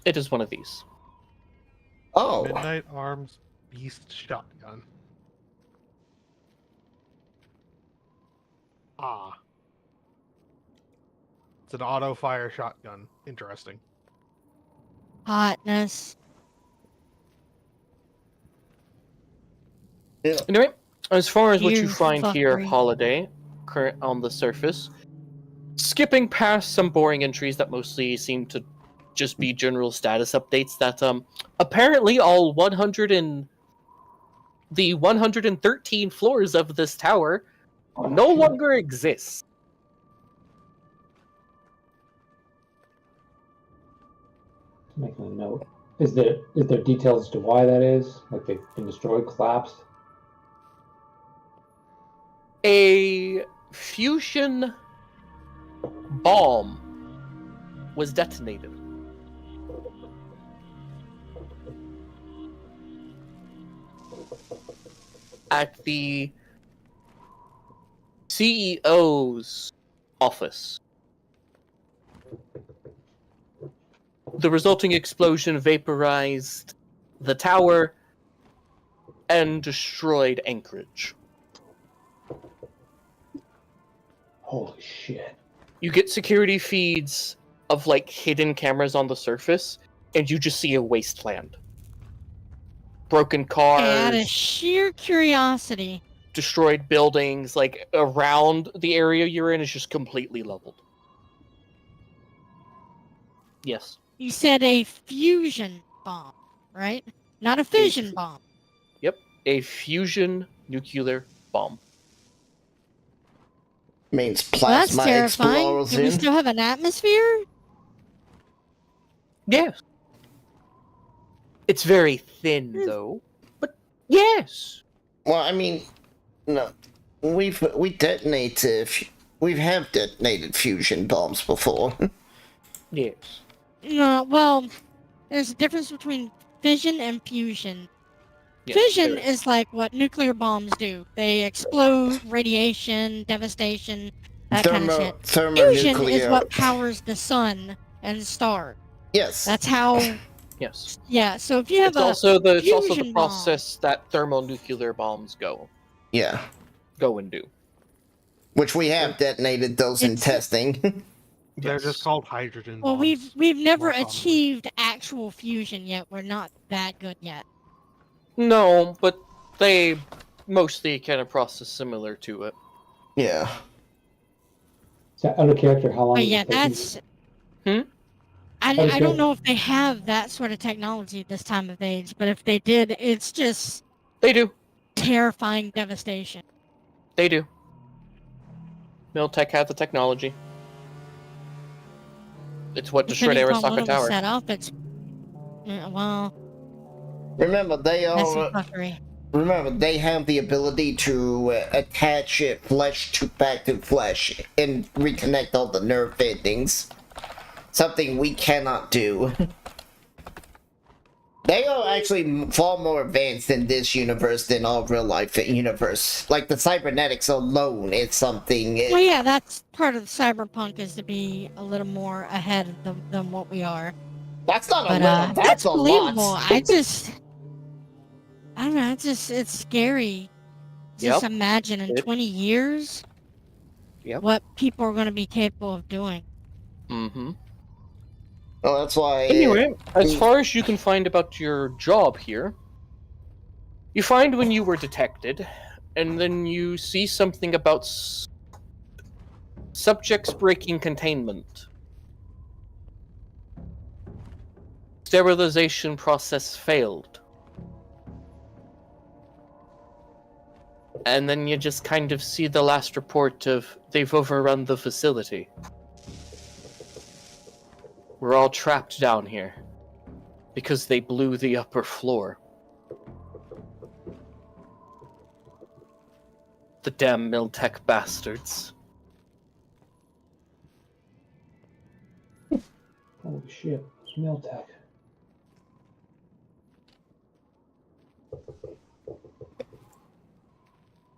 S2: it is one of these.
S4: Oh.
S6: Midnight Arms Beast Shotgun. Ah. It's an auto-fire shotgun. Interesting.
S3: Hotness.
S2: Anyway, as far as what you
S3: You
S2: find here,
S3: fuckery.
S2: Holiday, current on the surface, skipping past some boring entries that mostly seem to just be general status updates that apparently all 113 floors of this tower no longer exist.
S5: Making a note. Is there details as to why that is? Like they've been destroyed, collapsed?
S2: A fusion bomb was detonated. At the CEO's office. The resulting explosion vaporized the tower and destroyed Anchorage.
S5: Holy shit.
S2: You get security feeds of like hidden cameras on the surface, and you just see a wasteland. Broken cars,
S3: Out of sheer curiosity,
S2: destroyed buildings, like around the area you're in is just completely leveled. Yes.
S3: you said a fusion bomb, right? Not a fission bomb.
S2: Yep. A fusion nuclear bomb.
S4: Means
S3: Well, that's
S4: plasma
S3: terrifying. Do we
S4: explosion.
S3: still have an atmosphere?
S2: Yes. It's very thin though. But yes.
S4: Well, I mean, no, we detonated. We have detonated fusion bombs before.
S2: Yes.
S3: No, well, there's a difference between fission and fusion.
S2: Yes,
S3: Fission
S2: there is.
S3: is like what nuclear bombs do. They explode, radiation, devastation, that kind of shit. Fusion is what powers the sun and stars.
S4: Yes.
S3: That's how.
S2: Yes.
S3: Yeah. So if you have
S2: It's also the
S3: fusion bomb-
S2: process that thermonuclear bombs go and do.
S4: Which we have detonated those in testing.
S6: They're just called hydrogen
S3: Well,
S6: bombs.
S3: we've never
S6: More commonly.
S3: achieved actual fusion yet. We're not that good yet.
S2: No, but they mostly kind of process similar to it.
S4: Yeah.
S5: So out of character, how long?
S3: But
S5: does
S3: yeah,
S5: it take you-
S3: that's.
S5: Okay.
S3: I don't know if they have that sort of technology at this time of age, but if they did, it's just
S2: They do.
S3: terrifying devastation.
S2: They do. Miltech had the technology. It's what destroyed
S3: Depending upon what
S2: Arasaka
S3: it was
S2: Tower.
S3: set up, it's well,
S4: Remember, they
S3: that's
S4: all.
S3: some fuckery.
S4: Remember, they have the ability to attach flesh back to flesh and reconnect all the nerve endings. Something we cannot do. They are actually far more advanced in this universe than our real life universe. Like the cybernetics alone is something.
S3: Well, yeah, that's part of Cyberpunk is to be a little more ahead than what we are.
S4: That's not
S3: But
S4: a little. That's a
S3: believable.
S4: lot.
S3: I don't know. It's scary. Just
S2: Yep.
S3: imagine in 20 years
S2: Yep.
S3: what people are going to be capable of doing.
S2: Mm-hmm.
S4: Well, that's why.
S2: Anyway, as far as you can find about your job here, you find when you were detected, and then you see something about subjects breaking containment. Sterilization process failed. And then you just kind of see the last report of they've overrun the facility. We're all trapped down here because they blew the upper floor. The damn Miltech bastards.
S5: Holy shit, it's Miltech.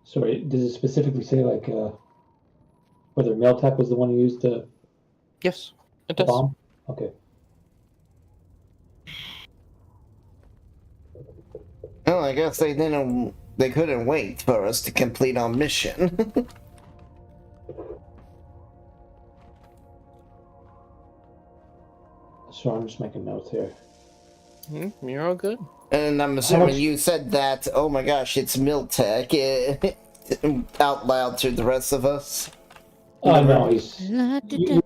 S5: Sorry, does it specifically say like whether Miltech was the one who used the
S2: Yes, it
S5: the
S2: does.
S5: bomb? Okay.
S4: Well, I guess they didn't. They couldn't wait for us to complete our mission.
S5: So I'm just making notes here.
S2: You're all good.
S4: And I'm assuming
S5: much-
S4: you said that. Oh my gosh, it's Miltech. Out loud to the rest of us.
S5: No, he's
S3: La-da-da-da-da.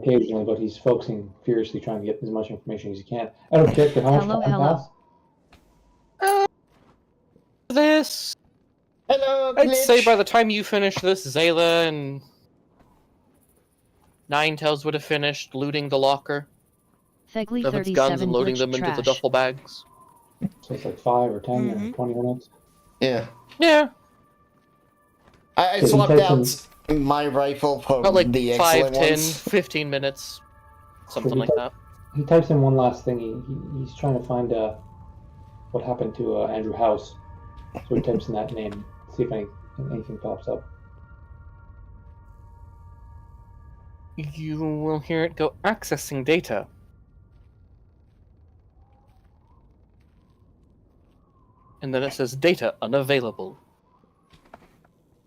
S5: occasionally, but he's focusing furiously trying to get as much information as he can. Out of character, how much
S9: Hello,
S5: time
S9: hello.
S5: passed?
S2: This,
S4: Hello,
S2: I'd say
S4: Glitch.
S2: by the time you finish this, Zayla and Ninetales would have finished looting the locker
S9: Fegly
S2: of its guns
S9: 37
S2: and loading
S9: glitched
S2: them into the
S9: trash.
S2: duffel bags.
S5: So it's like 5 or 10 or
S3: Mhm.
S5: 20 minutes.
S4: Yeah,
S2: Yeah,
S4: I
S5: So he
S4: swapped
S5: types
S4: out my rifle for
S2: about like
S4: the
S2: 5,
S4: excellent
S2: 10,
S4: ones.
S2: 15 minutes. Something
S5: he
S2: like that.
S5: He types in one last thing. He's trying to find what happened to Andrew House. So he types in that name, see if anything pops up.
S2: you will hear it go accessing data. And then it says data unavailable.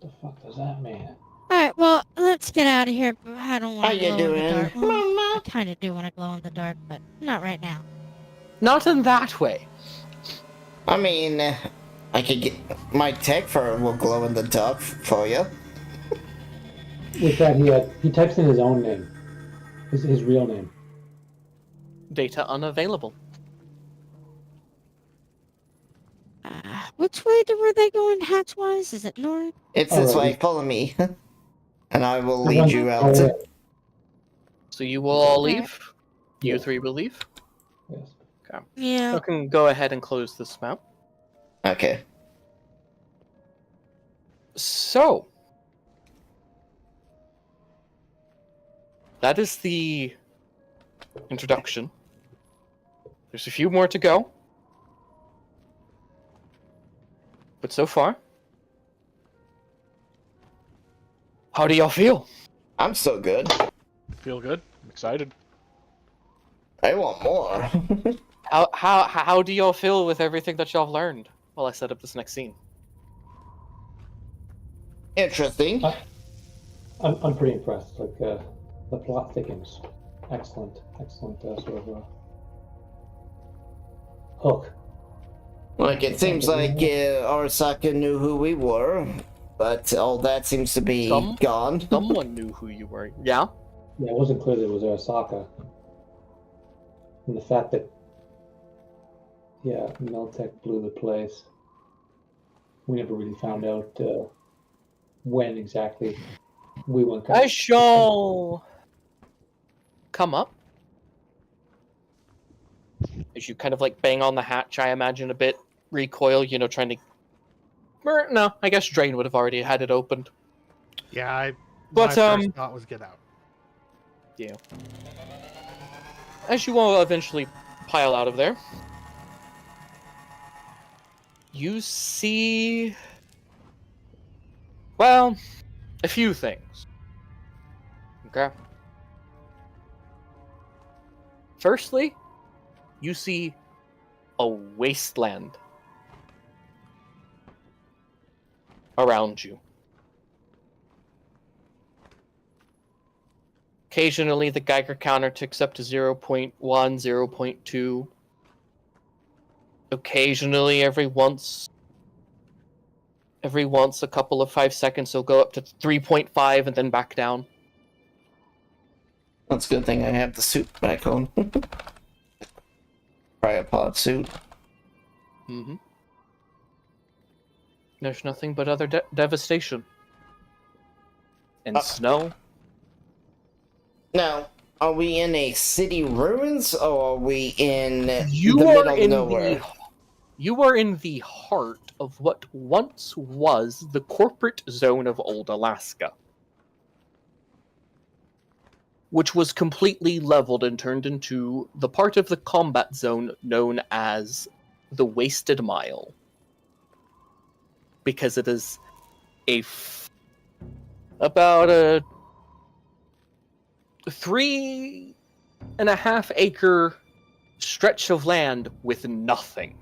S5: What the fuck does that mean?
S3: Alright, well, let's get out of here. I don't want
S4: How
S3: to
S4: you
S3: glow in the
S4: doing,
S3: dark. Well, I
S4: Mama?
S3: kind of do want to glow in the dark, but not right now.
S2: Not in that way.
S4: I mean, I could get my tech fur will glow in the dark for you.
S5: With that, he types in his own name, his real name.
S2: Data unavailable.
S3: Which way were they going hatch-wise? Is it north?
S4: It's this way.
S5: Alright.
S4: Follow me, and I will
S5: Everyone-
S4: lead you out.
S5: Alright.
S2: So you will all
S3: Okay.
S2: leave? You
S5: Yeah.
S2: three will leave?
S5: Yes.
S3: Yeah.
S2: I can go ahead and close this map.
S4: Okay.
S2: So, that is the introduction. There's a few more to go. But so far, how do y'all feel?
S4: I'm so good.
S1: Feel good. I'm excited.
S4: I want more.
S2: How do y'all feel with everything that y'all have learned while I set up this next scene?
S4: Interesting.
S5: I'm pretty impressed. Like the plot thickens. Excellent sort of hook.
S4: Like, it seems like Arasaka knew who we were, but all that seems to be gone.
S2: Someone knew who you were. Yeah?
S5: Yeah, it wasn't clear that it was Arasaka. And the fact that, yeah, Meltech blew the place. We never really found out when exactly we went.
S2: I shall come up. As you kind of like bang on the hatch, I imagine a bit, recoil, trying to... No, I guess Drain would have already had it opened.
S6: Yeah,
S2: But,
S6: my first thought was get out.
S2: Yeah. As you all eventually pile out of there, you see... well, a few things. Okay? Firstly, you see a wasteland around you. Occasionally, the Geiger counter ticks up to 0.1, 0.2. Occasionally, every once a couple of 5 seconds, it'll go up to 3.5 and then back down.
S4: That's a good thing I have the suit back on. Cryopod suit.
S2: Mm-hmm. There's nothing but other devastation. And snow.
S4: Now, are we in a city ruins, or are we in the
S2: You are in the heart of what once was the corporate zone of Old Alaska, which was completely leveled and turned into the part of the combat zone known as the Wasted Mile, because it is about a 3.5 acre stretch of land with nothing.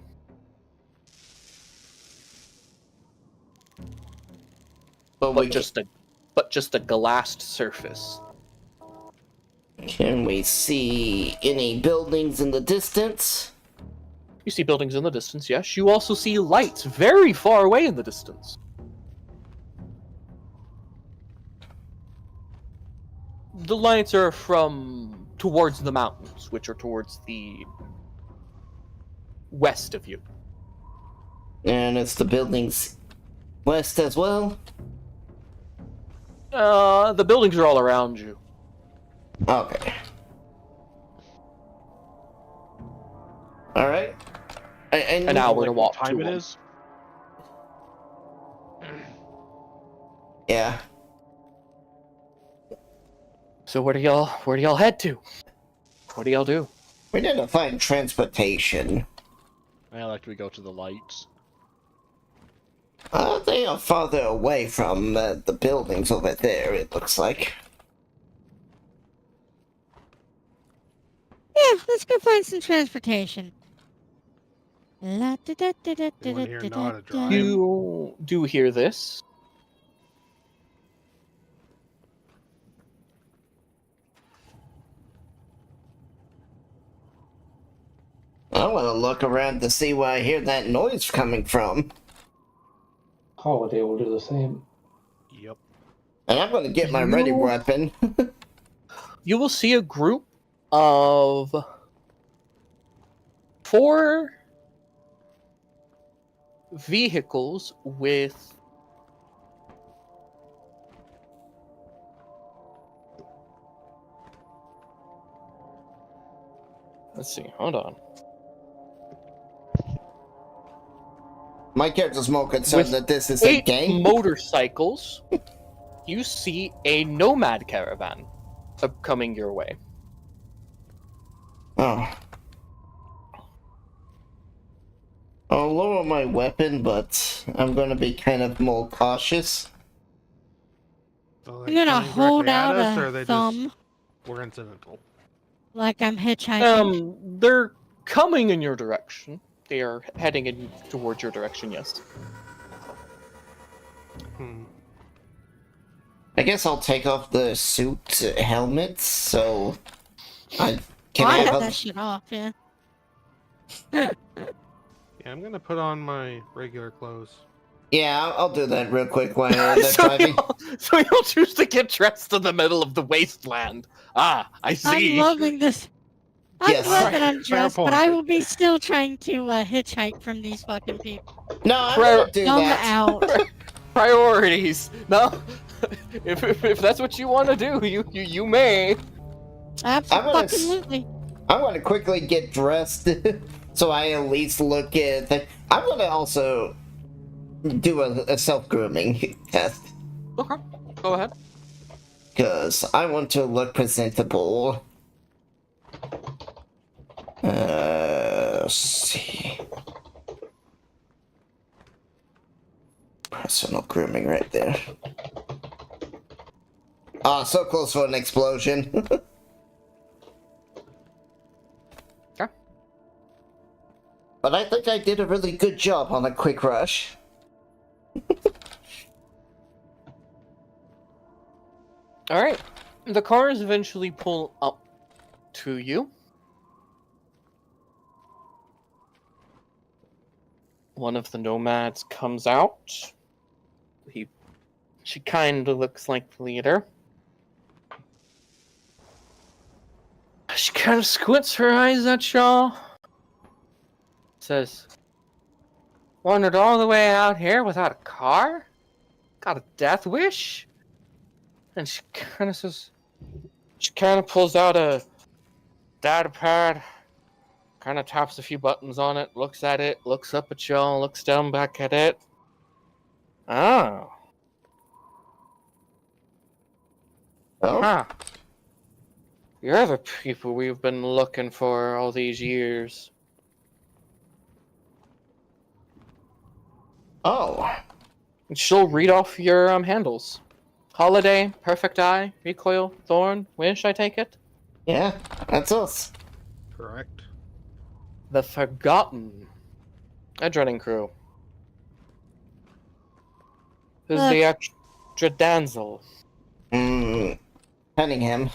S2: But just a glassed surface.
S4: Can we see any buildings in the distance?
S2: You see buildings in the distance, yes. You also see lights very far away in the distance. The lights are from towards the mountains, which are towards the west of you.
S4: And it's the buildings west as well?
S2: The buildings are all around you.
S4: Okay. Alright.
S2: An hour to walk
S1: What time
S2: to
S1: it
S2: one.
S1: is?
S4: Yeah.
S2: So where do y'all head to? What do y'all do?
S4: We need to find transportation.
S1: I like we go to the lights.
S4: They are farther away from the buildings over there, it looks like.
S3: Yeah, let's go find some transportation. La da da da da da
S6: Anyone
S3: da
S6: here
S3: da
S6: know how to
S3: da.
S6: drive?
S2: You do hear this.
S4: I want to look around to see where I hear that noise coming from.
S5: Holiday will do the same.
S6: Yep.
S4: And I'm going to get my ready
S2: You-
S4: weapon.
S2: You will see a group of 4 vehicles with let's see, hold on.
S4: My character's more concerned
S2: With
S4: that this is a
S2: 8
S4: gang.
S2: motorcycles, you see a nomad caravan coming your way.
S4: Oh. I'll lower my weapon, but I'm going to be kind of more cautious.
S6: So
S3: I'm gonna
S6: coming
S3: hold
S6: directly at
S3: out
S6: us, or
S3: a
S6: they
S3: thumb
S6: just were incidental?
S3: like I'm hitchhiking.
S2: They're coming in your direction. They are heading in towards your direction, yes.
S4: I guess I'll take off the suit helmet, so I can
S3: I
S4: have
S3: have
S4: a...
S3: that shit off, yeah.
S6: Yeah, I'm gonna put on my regular clothes.
S4: Yeah, I'll do that real quick while they're
S2: so,
S4: driving.
S2: so you'll choose to get dressed in the middle of the wasteland. Ah, I see.
S3: I'm loving this. I'm
S4: Yes.
S3: glad that I'm
S6: Fair
S3: dressed, but
S6: point.
S3: I will be still trying to hitchhike from these fucking people.
S4: No, I'm
S2: Prior-
S4: gonna do
S3: Thumb
S4: that.
S3: out.
S2: Priorities. No, if that's what you want to do, you may.
S3: Absolutely.
S4: I'm gonna quickly get dressed, so I at least look at... I'm gonna also do a self-grooming test,
S2: Okay, go ahead.
S4: because I want to look presentable. Let's see. Personal grooming right there. Ah, so close for an explosion.
S2: Okay.
S4: But I think I did a really good job on a quick rush.
S2: All right. The cars eventually pull up to you. One of the nomads comes out. She kind of looks like the leader. She kind of squints her eyes at y'all. Says, "Wandered all the way out here without a car? Got a death wish?" And she kind of says, she kind of pulls out a data pad, kind of taps a few buttons on it, looks at it, looks up at y'all, looks down back at it. Oh.
S4: Oh?
S2: Huh. You're the people we've been looking for all these years.
S4: Oh.
S2: And she'll read off your handles. Holiday, Perfect Eye, Recoil, Thorn, Wish, I take it?
S4: Yeah, that's us.
S6: Correct.
S2: The Forgotten. A dreading crew. Who's the extra damsel?
S4: Cunningham.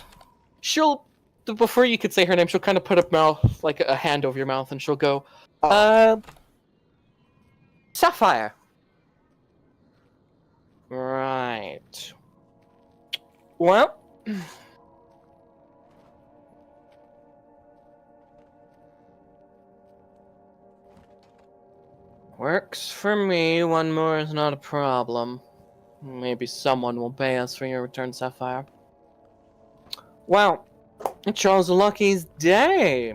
S2: She'll, before you could say her name, she'll kind of put a hand over your mouth and she'll go,
S4: Oh.
S2: Sapphire. Right. Well, works for me. One more is not a problem. Maybe someone will pay us for your return, Sapphire. Well, it's y'all's lucky's day.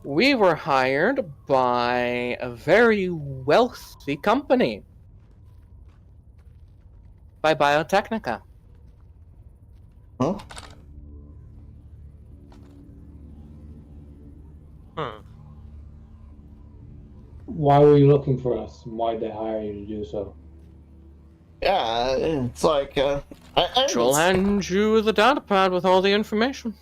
S2: We were hired by a very wealthy company. By Biotechnica.
S4: Huh?
S6: Huh.
S5: Why were you looking for us? And why'd they hire you to do so?
S4: Yeah, it's like, I
S2: She'll hand you the data pad with all the information.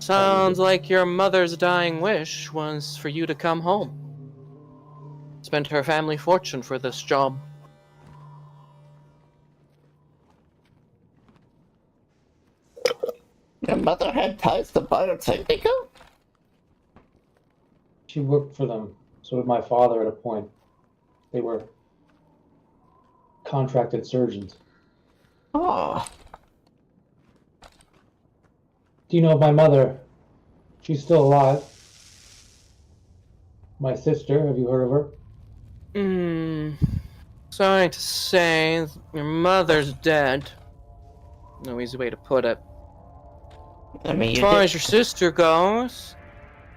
S2: Sounds like your mother's dying wish was for you to come home. Spent her family fortune for this job.
S4: Your mother had ties to Biotechnica?
S5: She worked for them. So did my father at a point. They were contracted surgeons.
S4: Oh.
S5: Do you know of my mother? She's still alive. My sister, have you heard of her?
S2: Sorry to say, your mother's dead. No easy way to put it.
S4: I mean,
S2: As far as your sister goes,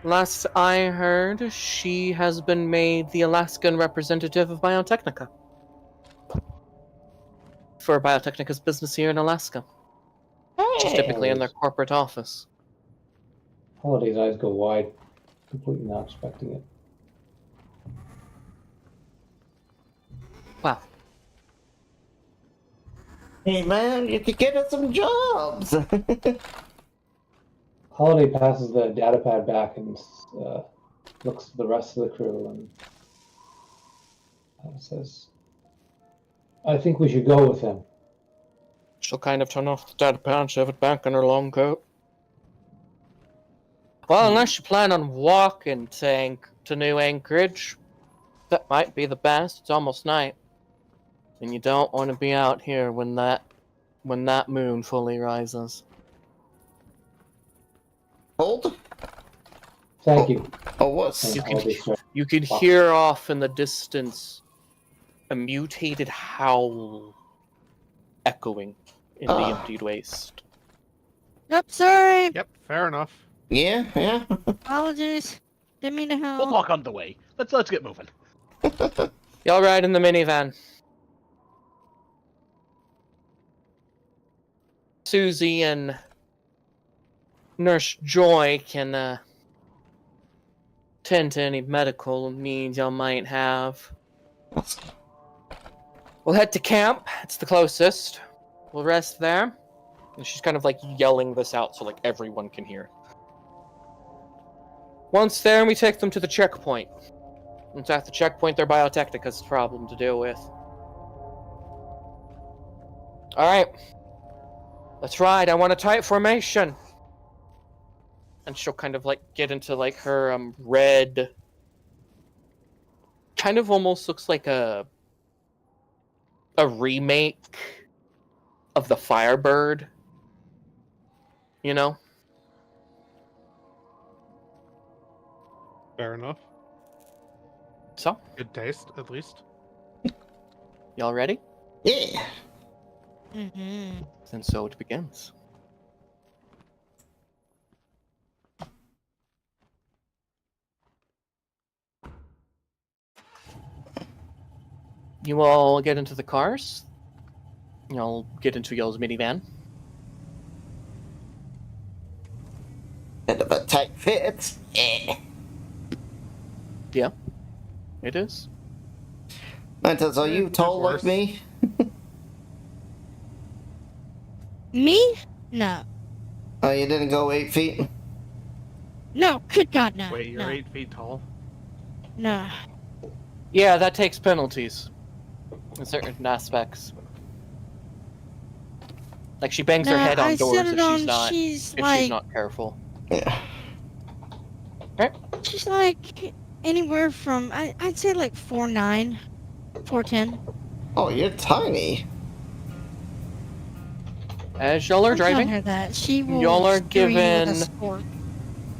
S2: last I heard, she has been made the Alaskan representative of Biotechnica. For Biotechnica's business here in Alaska. She's typically in their corporate office.
S5: Holiday's eyes go wide, completely not expecting it.
S2: Wow.
S4: Hey man, you could get us some jobs.
S5: Holiday passes the data pad back and looks at the rest of the crew and says, I think we should go with him.
S2: She'll kind of turn off the data pad and shove it back in her long coat. Well, unless you plan on walking to New Anchorage, that might be the best. It's almost night. And you don't want to be out here when that moon fully rises.
S4: Hold.
S5: Thank you.
S4: Oh, what's...
S2: You can hear off in the distance a mutated howl echoing in the emptied waste.
S3: Yep, sorry.
S6: Yep, fair enough.
S4: Yeah.
S3: Apologies. Didn't mean to help.
S1: We'll walk on the way. Let's get moving.
S2: Y'all ride in the minivan. Susie and Nurse Joy can tend to any medical needs y'all might have. We'll head to camp. It's the closest. We'll rest there. And she's kind of like yelling this out so like everyone can hear. Once there, we take them to the checkpoint. Once at the checkpoint, they're Biotechnica's problem to deal with. Alright. Let's ride. I want a tight formation. And she'll kind of like get into like her red, kind of almost looks like a remake of the Firebird. You know?
S6: Fair enough.
S2: So,
S6: Good taste, at least.
S2: y'all ready?
S4: Yeah.
S3: Mm-hmm.
S2: And so it begins. You all get into the cars. Y'all get into y'all's minivan.
S4: Bit of a tight fit. Yeah.
S2: Yeah, it is.
S4: Mantis, are you tall like
S6: worse.
S4: me?
S3: Me? No.
S4: Oh, you didn't go 8 feet?
S3: No, good God, no.
S6: Wait, you're
S3: no.
S6: 8 feet tall?
S3: No.
S2: Yeah, that takes penalties. In certain aspects. Like, she bangs her
S3: No,
S2: head on
S3: I
S2: doors
S3: said
S2: if
S3: it on-
S2: she's not
S3: she's
S2: if
S3: like-
S2: she's not careful.
S4: Yeah.
S3: She's like anywhere from, I'd say like 4'9", 4'10".
S4: Oh, you're tiny.
S2: As y'all are
S3: I'm telling
S2: driving,
S3: her that. She will
S2: y'all are
S3: scream with a
S2: given-
S3: sport.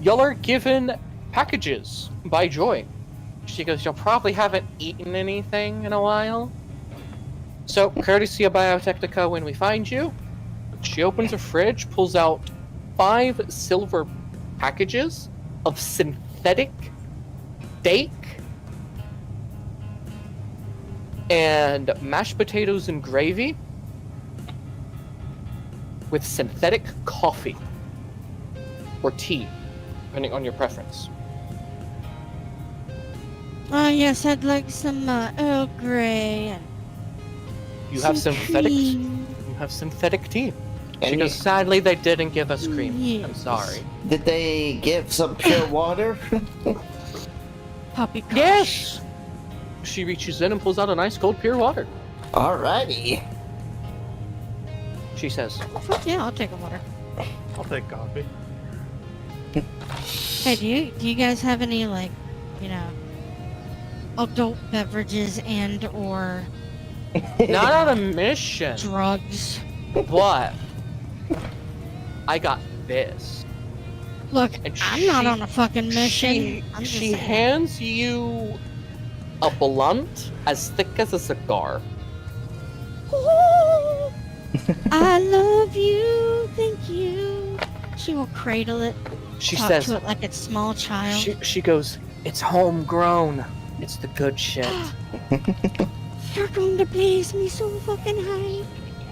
S2: y'all are given packages by Joy. She goes, y'all probably haven't eaten anything in a while. So, courtesy of Biotechnica, when we find you, she opens her fridge, pulls out 5 silver packages of synthetic steak and mashed potatoes and gravy with synthetic coffee or tea, depending on your preference.
S3: Yes, I'd like some Earl Grey and
S2: You have
S3: some
S2: synthetic.
S3: cream.
S2: You have synthetic tea. She goes, sadly, they didn't give us cream. I'm
S3: Yes.
S2: sorry.
S4: Did they give some pure water?
S3: Puppy.
S2: Yes! She reaches in and pulls out a nice cold pure water.
S4: Alrighty.
S2: She says,
S3: Fuck yeah, I'll take a water.
S6: I'll take coffee.
S3: Hey, do you guys have any, like, you know, adult beverages and or
S2: not on a mission,
S3: drugs?
S2: but I got this.
S3: Look,
S2: And
S3: I'm not on a fucking mission. I'm just
S2: She
S3: saying.
S2: hands you a blunt as thick as a cigar.
S3: Ooh, I love you, thank you. She will cradle it,
S2: She
S3: talk
S2: says,
S3: to it like it's small child.
S2: she goes, it's homegrown. It's the good shit.
S3: You're going to blaze me so fucking high.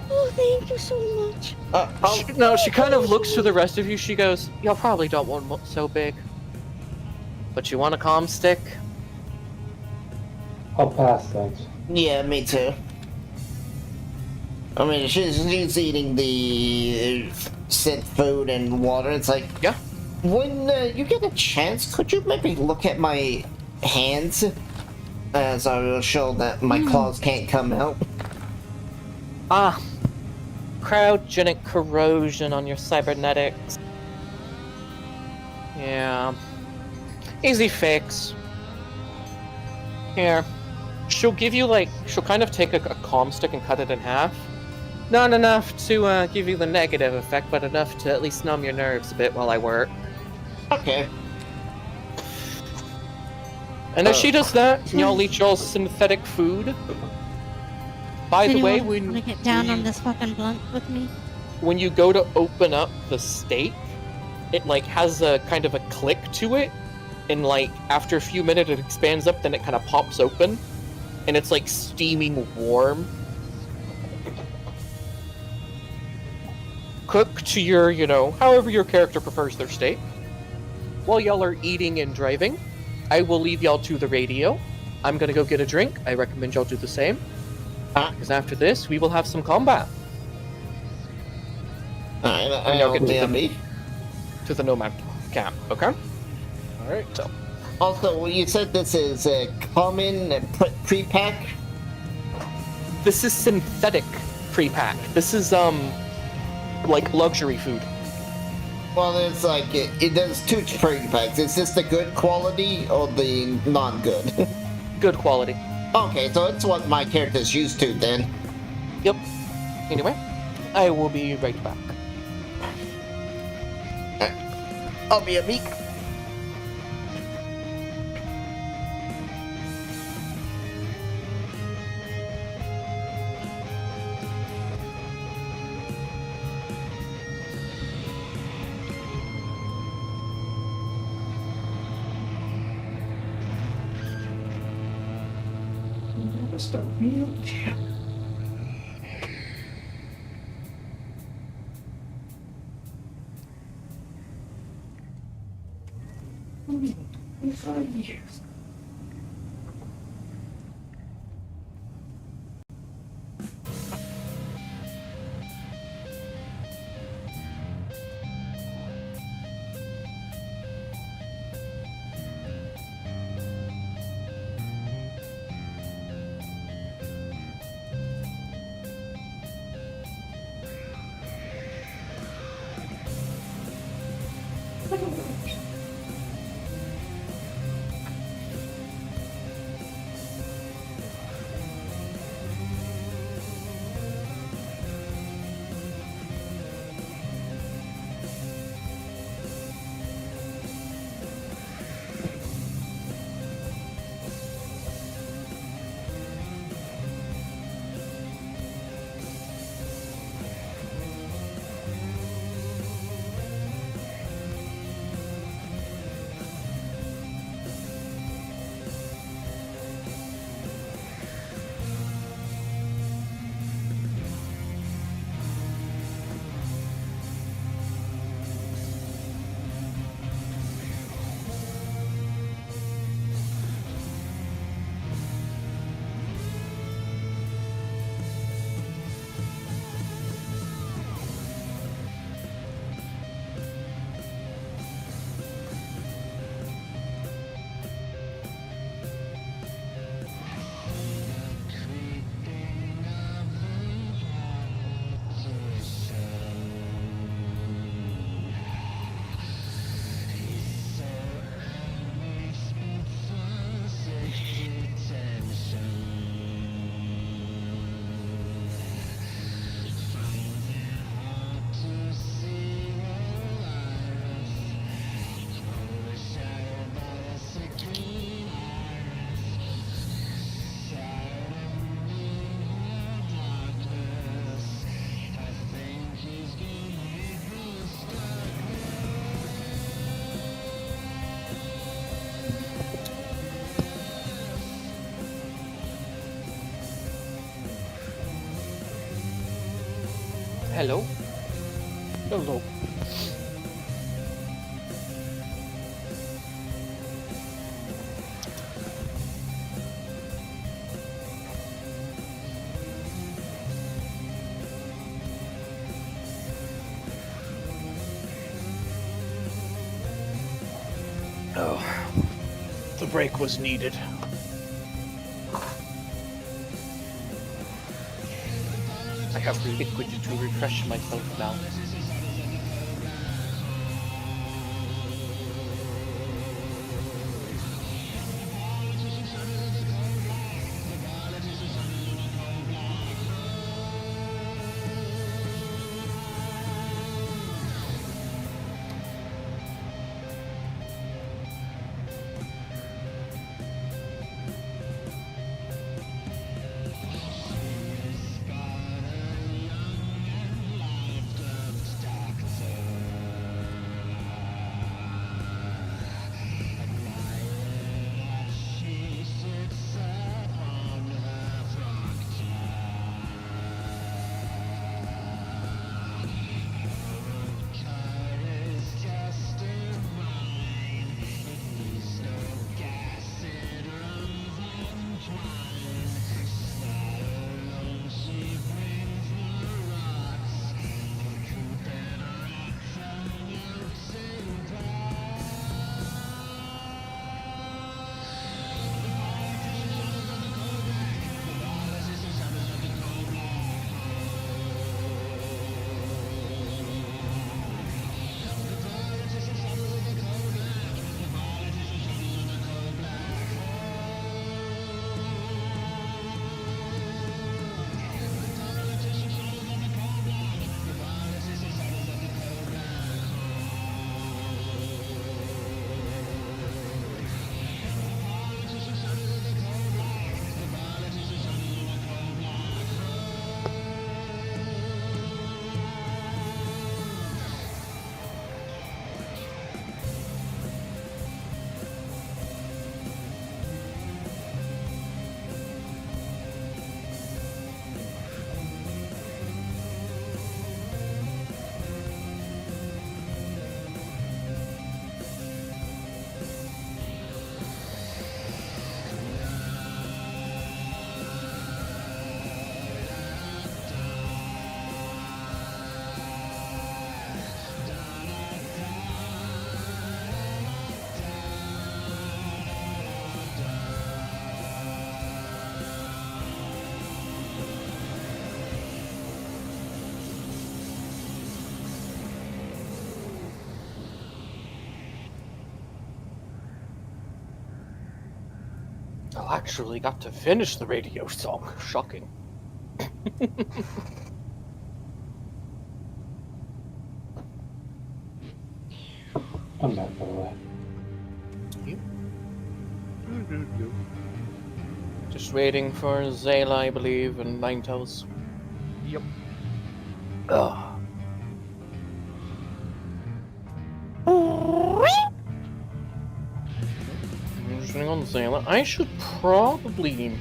S3: Oh, thank you so much.
S2: She kind of looks to the rest of you. She goes, y'all probably don't want one so big. But you want a calm stick?
S5: I'll pass, thanks.
S4: Yeah, me too. I mean, she's eating the synth food and water. It's like,
S2: Yeah.
S4: When you get a chance, could you maybe look at my hands? As I will show that my claws can't come out.
S2: Cryogenic corrosion on your cybernetics. Yeah. Easy fix. Here. She'll give you, like, she'll kind of take a calm stick and cut it in half. Not enough to give you the negative effect, but enough to at least numb your nerves a bit while I work.
S4: Okay.
S2: And as she does that, y'all eat y'all synthetic food. By the way,
S3: want to get down on this fucking blunt with me?
S2: when you go to open up the steak, it like has a kind of a click to it, and like after a few minutes it expands up, then it kind of pops open, and it's like steaming warm. Cook to your, you know, however your character prefers their steak. While y'all are eating and driving, I will leave y'all to the radio. I'm gonna go get a drink. I recommend y'all do the same. Because after this, we will have some combat.
S4: I'll get
S2: to the nomad camp, okay?
S4: Alright. So. Also, you said this is a common pre-pack?
S2: This is synthetic pre-pack. This is, like luxury food.
S4: Well, there's like, there's two pre-packs. Is this the good quality or the non-good?
S2: Good quality.
S4: Okay, so it's what my character's used to then.
S2: Yep. Anyway, I will be right back.
S4: I'll be a meek.
S7: Just a real champ. Only 25 years.
S2: Hello.
S1: Hello. Oh, the break was needed.
S2: I have liquid to refresh myself now. I actually got to finish the radio song. Shocking.
S5: I'm back, by the way.
S2: Just waiting for Zayla, I believe, and Ninetales.
S6: Yep.
S2: Ugh. I'm just waiting on Zayla. I should probably...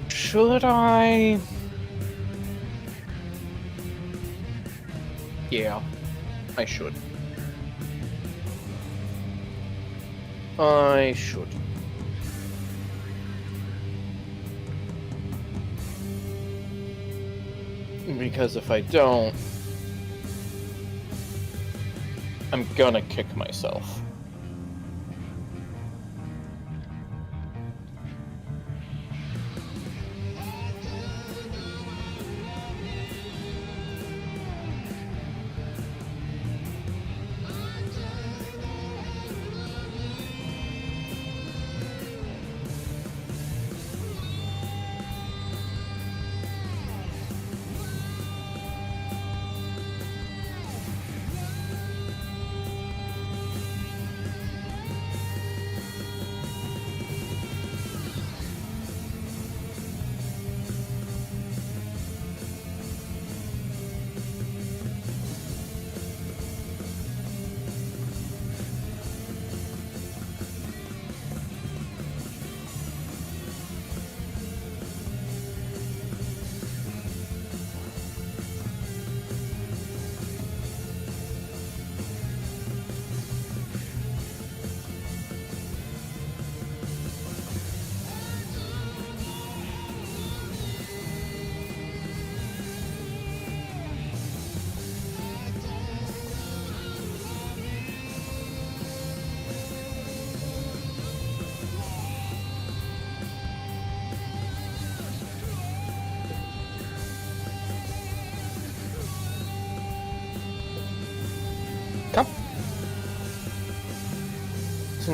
S2: Should I... Yeah, I should. I should. Because if I don't, I'm gonna kick myself.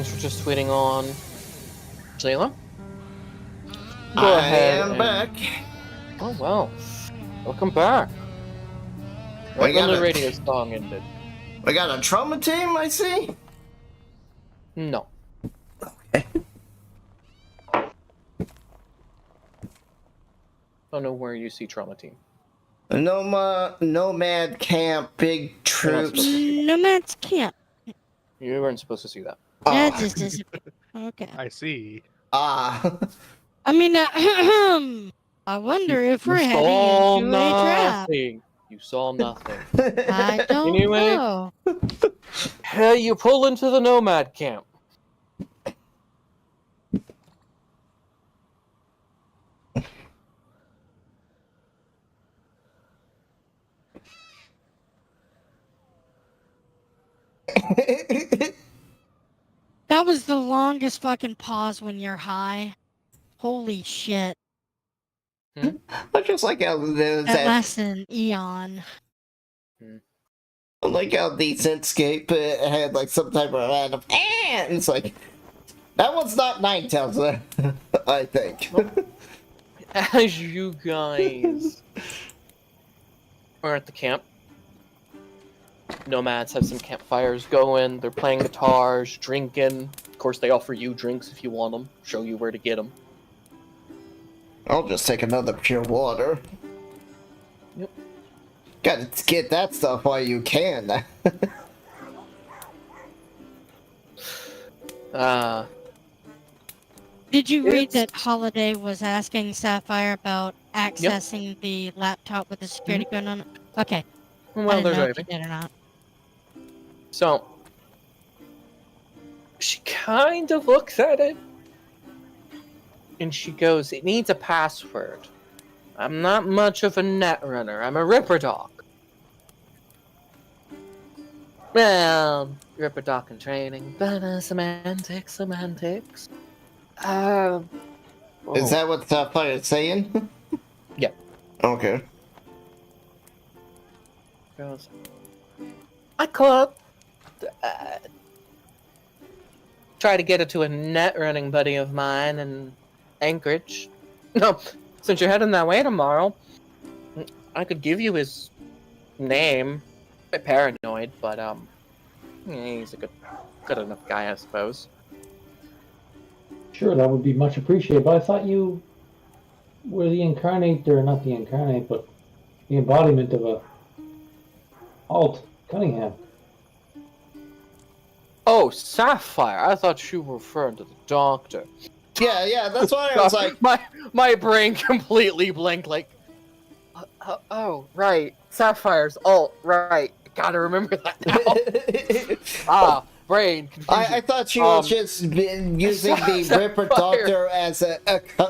S2: since we're just tweeting on Salem. Go
S4: I
S2: ahead
S4: am
S2: and...
S4: back.
S2: Oh, well. Welcome back. Right when the radio song ended.
S4: We got a trauma team, I see?
S2: No.
S4: Okay.
S2: Don't know where you see trauma team.
S4: Nomad camp, big troops.
S3: Nomads camp.
S2: You weren't supposed to see that.
S3: That
S4: Oh.
S3: just disappeared. Okay.
S6: I see.
S4: Ah.
S3: I mean, I wonder if we're heading into a trap.
S2: nothing. You saw nothing.
S3: I don't
S2: Anyway.
S3: know.
S2: Hey, you pull into the nomad camp.
S3: That was the longest fucking pause when you're high. Holy shit.
S4: I just like how there's
S3: That
S4: that.
S3: lasted an eon.
S4: I like how the Synthscape had like some type of random. And it's like that one's not Ninetales, I think.
S2: As you guys are at the camp, nomads have some campfires going. They're playing guitars, drinking. Of course, they offer you drinks if you want them. Show you where to get them.
S4: I'll just take another pure water.
S2: Yep.
S4: Gotta get that stuff while you can.
S3: Did you read that Holiday was asking Sapphire about accessing the laptop with the security code on it? Okay. I
S2: Well,
S3: didn't
S2: they're
S3: know if
S2: driving.
S3: you did or not.
S2: So, she kind of looks at it, and she goes, it needs a password. I'm not much of a net runner. I'm a Ripper Dog. Well, Ripper Dog in training, but semantics.
S4: Is that what Sapphire is saying?
S2: Yeah.
S4: Okay.
S2: Goes, I could try to get it to a net running buddy of mine in Anchorage. No, since you're heading that way tomorrow, I could give you his name. A bit paranoid, but yeah, he's a good enough guy, I suppose.
S5: Sure, that would be much appreciated, but I thought you were the incarnate, or not the incarnate, but the embodiment of a Alt Cunningham.
S2: Oh, Sapphire! I thought you were referring to the doctor.
S4: Yeah, that's why I was like...
S2: My brain completely blinked, like... oh, right. Sapphire's alt, right. Gotta remember that now. Brain confusion.
S4: I thought she was just using the Ripper Doctor as a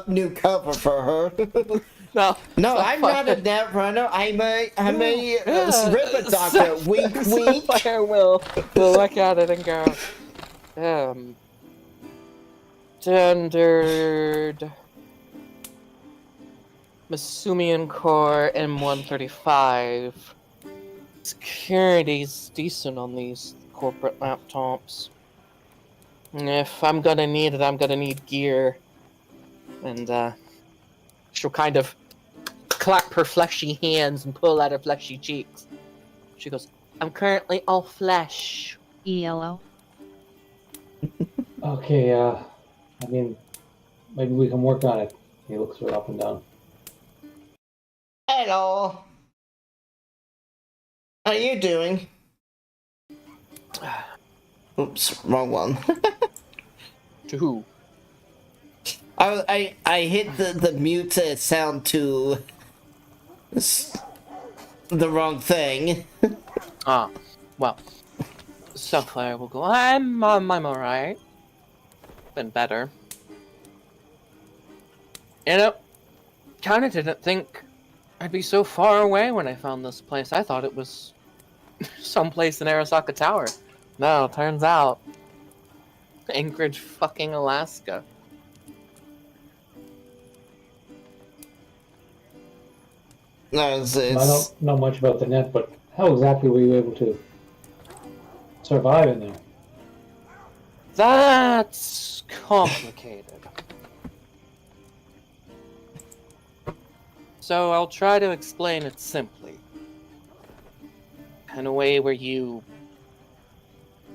S4: new cover for her.
S2: No,
S4: I'm not a net runner. I'm a Ripper Doctor. Wink, wink.
S2: Sapphire will look at it and go, standard Masumian Core M135. Security's decent on these corporate laptops. If I'm gonna need it, I'm gonna need gear. And she'll kind of clap her fleshy hands and pull out her fleshy cheeks. She goes, I'm currently all flesh.
S9: ELO.
S5: Okay, I mean, maybe we can work on it. He looks her up and down.
S4: Hello. How are you doing? Oops, wrong one.
S2: To who?
S4: I hit the mute sound to the wrong thing.
S2: Well, Sapphire will go, I'm alright. Been better. You know, kinda didn't think I'd be so far away when I found this place. I thought it was someplace in Arasaka Tower. No, turns out Anchorage, fucking Alaska.
S4: No,
S5: I don't know much about the net, but how exactly were you able to survive in there?
S2: That's complicated. So I'll try to explain it simply. In a way where you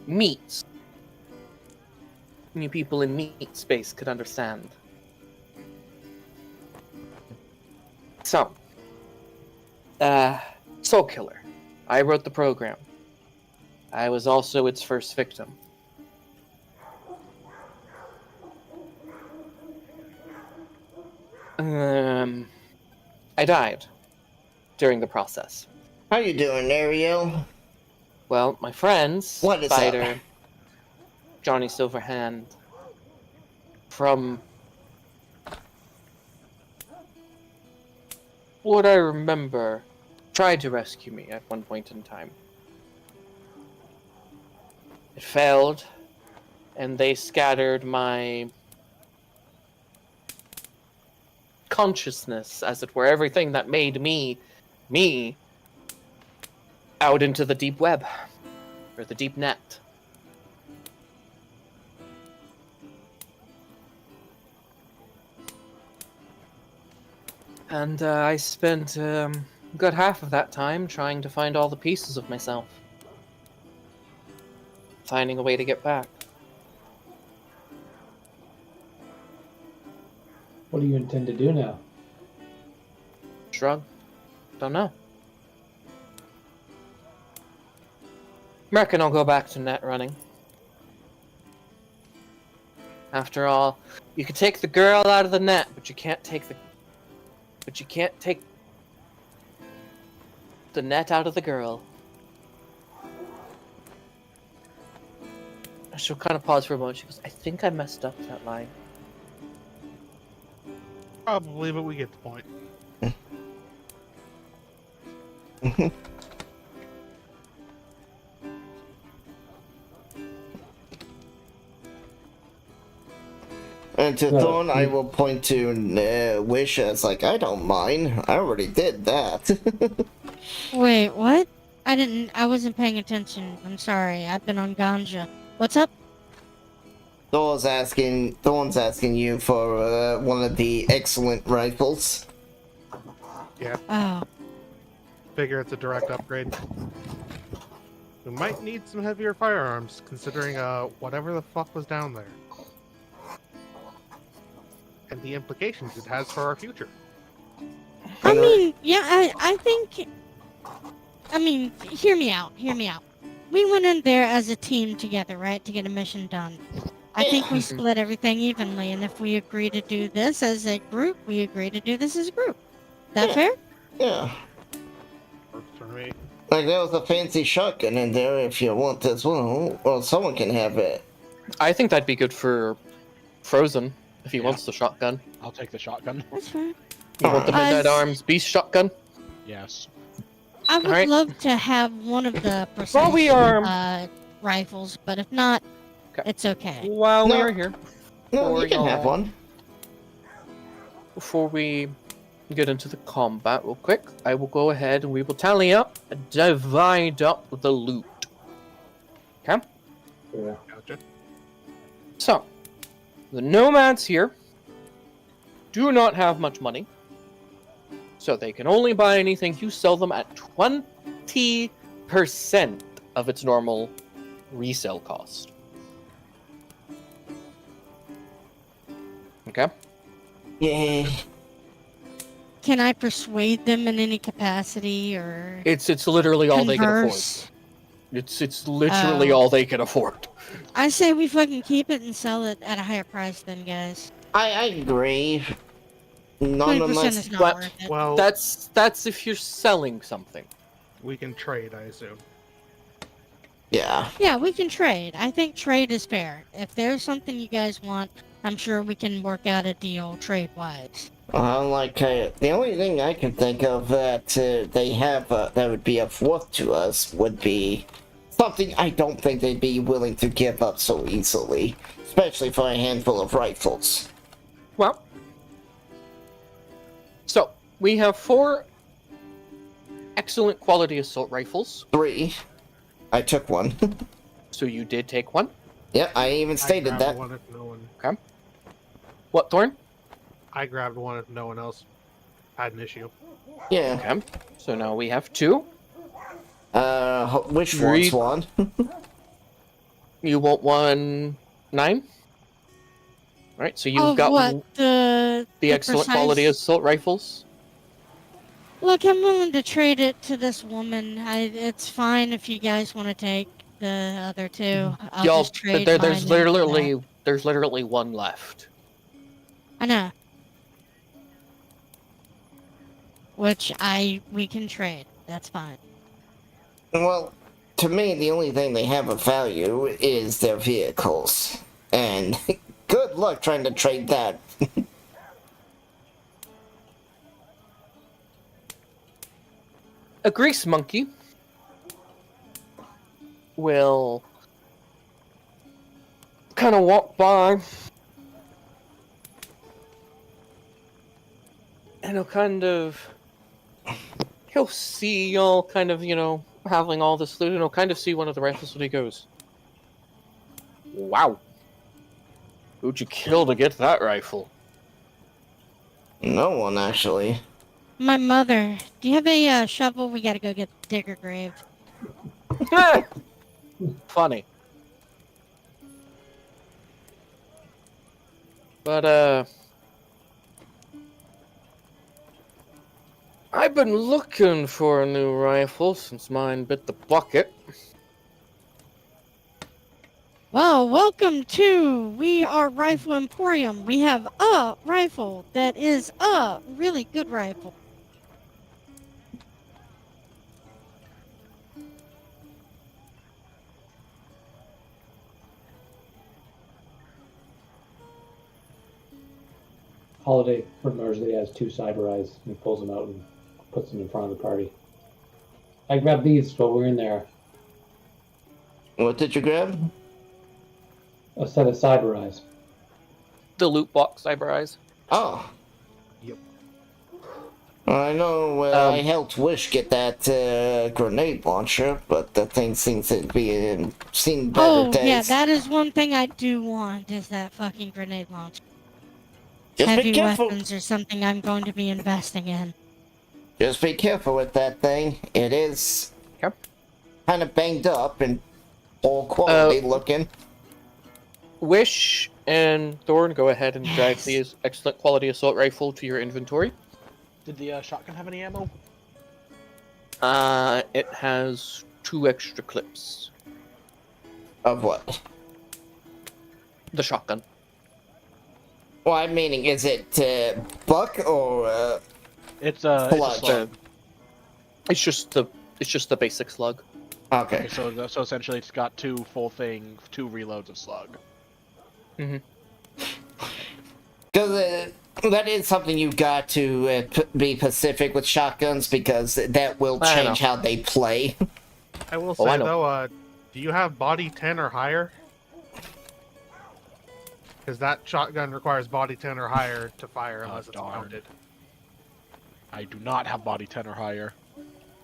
S2: meet. You people in meat space could understand. So, Soul Killer. I wrote the program. I was also its first victim. I died during the process.
S4: How you doing, Ariel?
S2: Well, my friends,
S4: What is
S2: Spider,
S4: up?
S2: Johnny Silverhand, from what I remember, tried to rescue me at one point in time. It failed, and they scattered my consciousness, as it were, everything that made me, out into the deep web, or the deep net. And I spent a good half of that time trying to find all the pieces of myself. Finding a way to get back.
S5: What do you intend to do now?
S2: Shrug. Don't know. Reckon I'll go back to net running. After all, you can take the girl out of the net, but you can't take the net out of the girl. She'll kind of pause for a moment. She goes, I think I messed up that line.
S6: Probably, but we get the point.
S4: And to
S5: No,
S4: Thorn, I will point to Wish as like, I don't mind. I already did that.
S3: Wait, what? I wasn't paying attention. I'm sorry. I've been on ganja. What's up?
S4: Thorn's asking you for one of the excellent rifles.
S6: Yeah,
S3: Oh,
S6: figure it's a direct upgrade. We might need some heavier firearms, considering whatever the fuck was down there. And the implications it has for our future.
S3: I mean, yeah, I think... I mean, hear me out. We went in there as a team together, right, to get a mission done. I think we split everything evenly, and if we agree to do this as a group, we agree to do this as a group. That fair?
S4: Yeah.
S6: Works for me.
S4: Like, there was a fancy shotgun in there if you want as well. Well, someone can have it.
S2: I think that'd be good for Frozen, if he
S1: Yeah.
S2: wants the shotgun.
S1: I'll take the shotgun.
S3: That's fair.
S2: You want the Midnight
S3: As-
S2: Arms Beast shotgun?
S1: Yes.
S3: I would
S2: Alright.
S3: love to have one of the precise
S2: While we are-
S3: rifles, but if not,
S2: Okay.
S3: it's okay.
S2: While
S4: No.
S2: we are here,
S4: No,
S2: Or
S4: you can have
S2: y'all.
S4: one.
S2: before we get into the combat real quick, I will go ahead and we will tally up and divide up the loot. Okay?
S5: Yeah.
S6: Gotcha.
S2: So, the nomads here do not have much money, so they can only buy anything you sell them at 20% of its normal resale cost. Okay?
S4: Yeah.
S3: Can I persuade them in any capacity or
S2: It's literally all they can afford.
S3: converse?
S2: It's literally
S3: Oh.
S2: all they can afford.
S3: I say we fucking keep it and sell it at a higher price then, guys.
S4: I agree.
S3: 20%
S4: Nonetheless,
S3: is not
S2: but-
S3: worth it.
S6: Well,
S2: That's if you're selling something.
S6: we can trade, I assume.
S4: yeah.
S3: Yeah, we can trade. I think trade is fair. If there's something you guys want, I'm sure we can work out a deal trade-wise.
S4: The only thing I can think of that they have that would be of worth to us would be something I don't think they'd be willing to give up so easily, especially for a handful of rifles.
S2: Well, so we have 4 excellent quality assault rifles.
S4: 3. I took one.
S2: So you did take one.
S4: Yep, I even stated
S6: grabbed
S4: that.
S6: one if no one.
S2: Okay. What, Thorn?
S6: I grabbed one if no one else had an issue.
S4: Yeah.
S2: Okay. So now we have 2.
S4: Which
S2: Three.
S4: one's one?
S2: You want 1 9? Alright, so you've got
S3: what
S2: the excellent quality
S3: precise-
S2: assault rifles.
S3: Look, I'm willing to trade it to this woman. It's fine if you guys want to take the other 2. I'll
S2: Y'all,
S3: just trade
S2: there's
S3: mine in for that.
S2: there's literally 1 left.
S3: I know. Which we can trade. That's fine.
S4: Well, to me, the only thing they have of value is their vehicles. And good luck trying to trade that.
S2: A grease monkey will kind of walk by and he'll see y'all kind of, having all this loot, and he'll kind of see one of the rifles and he goes, "Wow. Who'd you kill to get that rifle?"
S4: No one, actually.
S3: My mother. Do you have a shovel? We gotta go get the digger grave.
S2: Funny. But, I've been looking for a new rifle since mine bit the bucket.
S3: Well, welcome to We Are Rifle Emporium. We have a rifle that is a really good rifle.
S5: Holiday remembers that he has 2 cyber eyes, and he pulls them out and puts them in front of the party. I grabbed these while we were in there.
S4: What did you grab?
S5: A set of cyber eyes.
S2: The loot box cyber eyes.
S4: Oh.
S6: Yep.
S4: I know I helped Wish get that grenade launcher, but the thing seems to be seen better days.
S3: Yeah, that is one thing I do want, is that fucking grenade launcher.
S4: Just be
S3: Heavy
S4: careful.
S3: weapons are something I'm going to be investing in.
S4: Just be careful with that thing. It is kind of banged up and all quality looking.
S2: Wish and Thorn, go ahead and drag the excellent quality assault rifle to your inventory.
S1: Did the shotgun have any ammo?
S2: It has 2 extra clips.
S4: Of what?
S2: The shotgun.
S4: Well, I'm meaning, is it buck or
S1: It's a slug.
S2: It's just the basic slug.
S4: Okay.
S1: So essentially, it's got 2 reloads of slug.
S2: Mm-hmm.
S4: Because that is something you've got to be specific with shotguns, because that will change how they play.
S6: I will say though, do you have body 10 or higher? Because that shotgun requires body 10 or higher to fire unless it's mounted.
S1: I do not have body 10 or higher.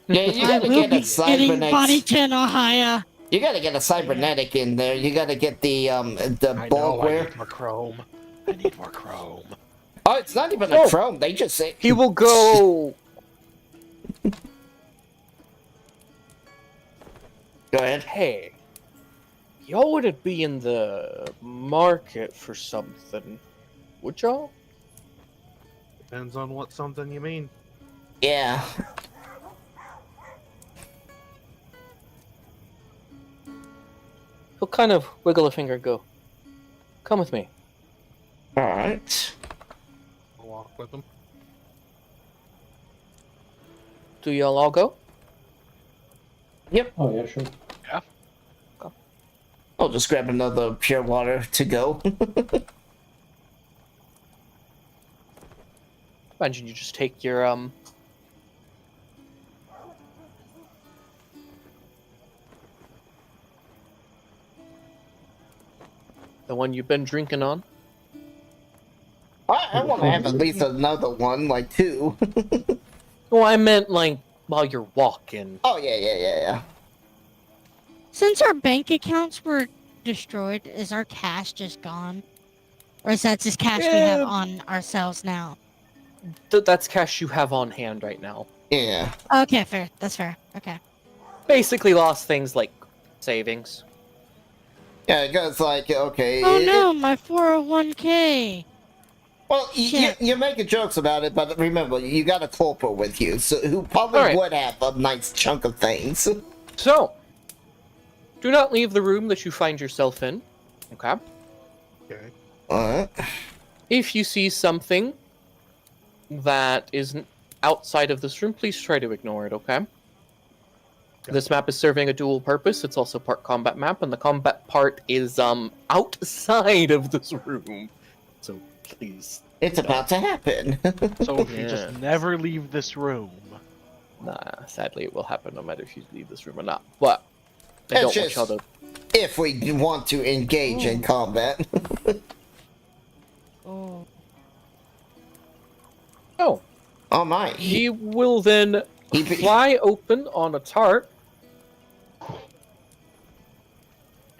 S4: Yeah, you gotta get a cybernetic.
S3: Body 10 or higher.
S4: You gotta get a cybernetic in there. You gotta get the bulk
S1: I
S4: wear.
S1: need more chrome. I need more chrome.
S4: Oh, it's not even a chrome. They just say
S2: he will go.
S4: Go ahead.
S2: Hey, y'all wouldn't be in the market for something, would y'all?
S6: Depends on what something you mean.
S4: Yeah.
S2: He'll kind of wiggle a finger and go, "Come with me."
S4: Alright.
S6: I'll walk with them.
S2: Do y'all all go?
S4: Yep.
S5: Oh, yeah, sure.
S1: Yeah.
S4: I'll just grab another pure water to go.
S2: Imagine you just take your the one you've been drinking on.
S4: I want to have at least another one, like 2.
S2: Well, I meant like while you're walking.
S4: Oh, yeah.
S3: Since our bank accounts were destroyed, is our cash just gone? Or is that just cash we have on ourselves now?
S2: That's cash you have on hand right now.
S4: Yeah.
S3: Okay, fair. That's fair. Okay.
S2: Basically lost things like savings.
S4: Yeah, it goes like, okay.
S3: Oh no, my 401k.
S4: Well,
S3: Shit.
S4: you're making jokes about it, but remember, you got a corporal with you, so who probably would have a nice chunk of things.
S2: So, do not leave the room that you find yourself in. Okay?
S6: Okay.
S4: Alright.
S2: If you see something that isn't outside of this room, please try to ignore it, okay? This map is serving a dual purpose. It's also part combat map, and the combat part is outside of this room. So please.
S4: It's about to happen.
S1: So if you just never leave this room.
S2: Nah, sadly it will happen no matter if you leave this room or not. But I don't want y'all to...
S4: If we want to engage in combat.
S3: Oh.
S2: Oh.
S4: Oh my.
S2: He will then fly open on a tarp.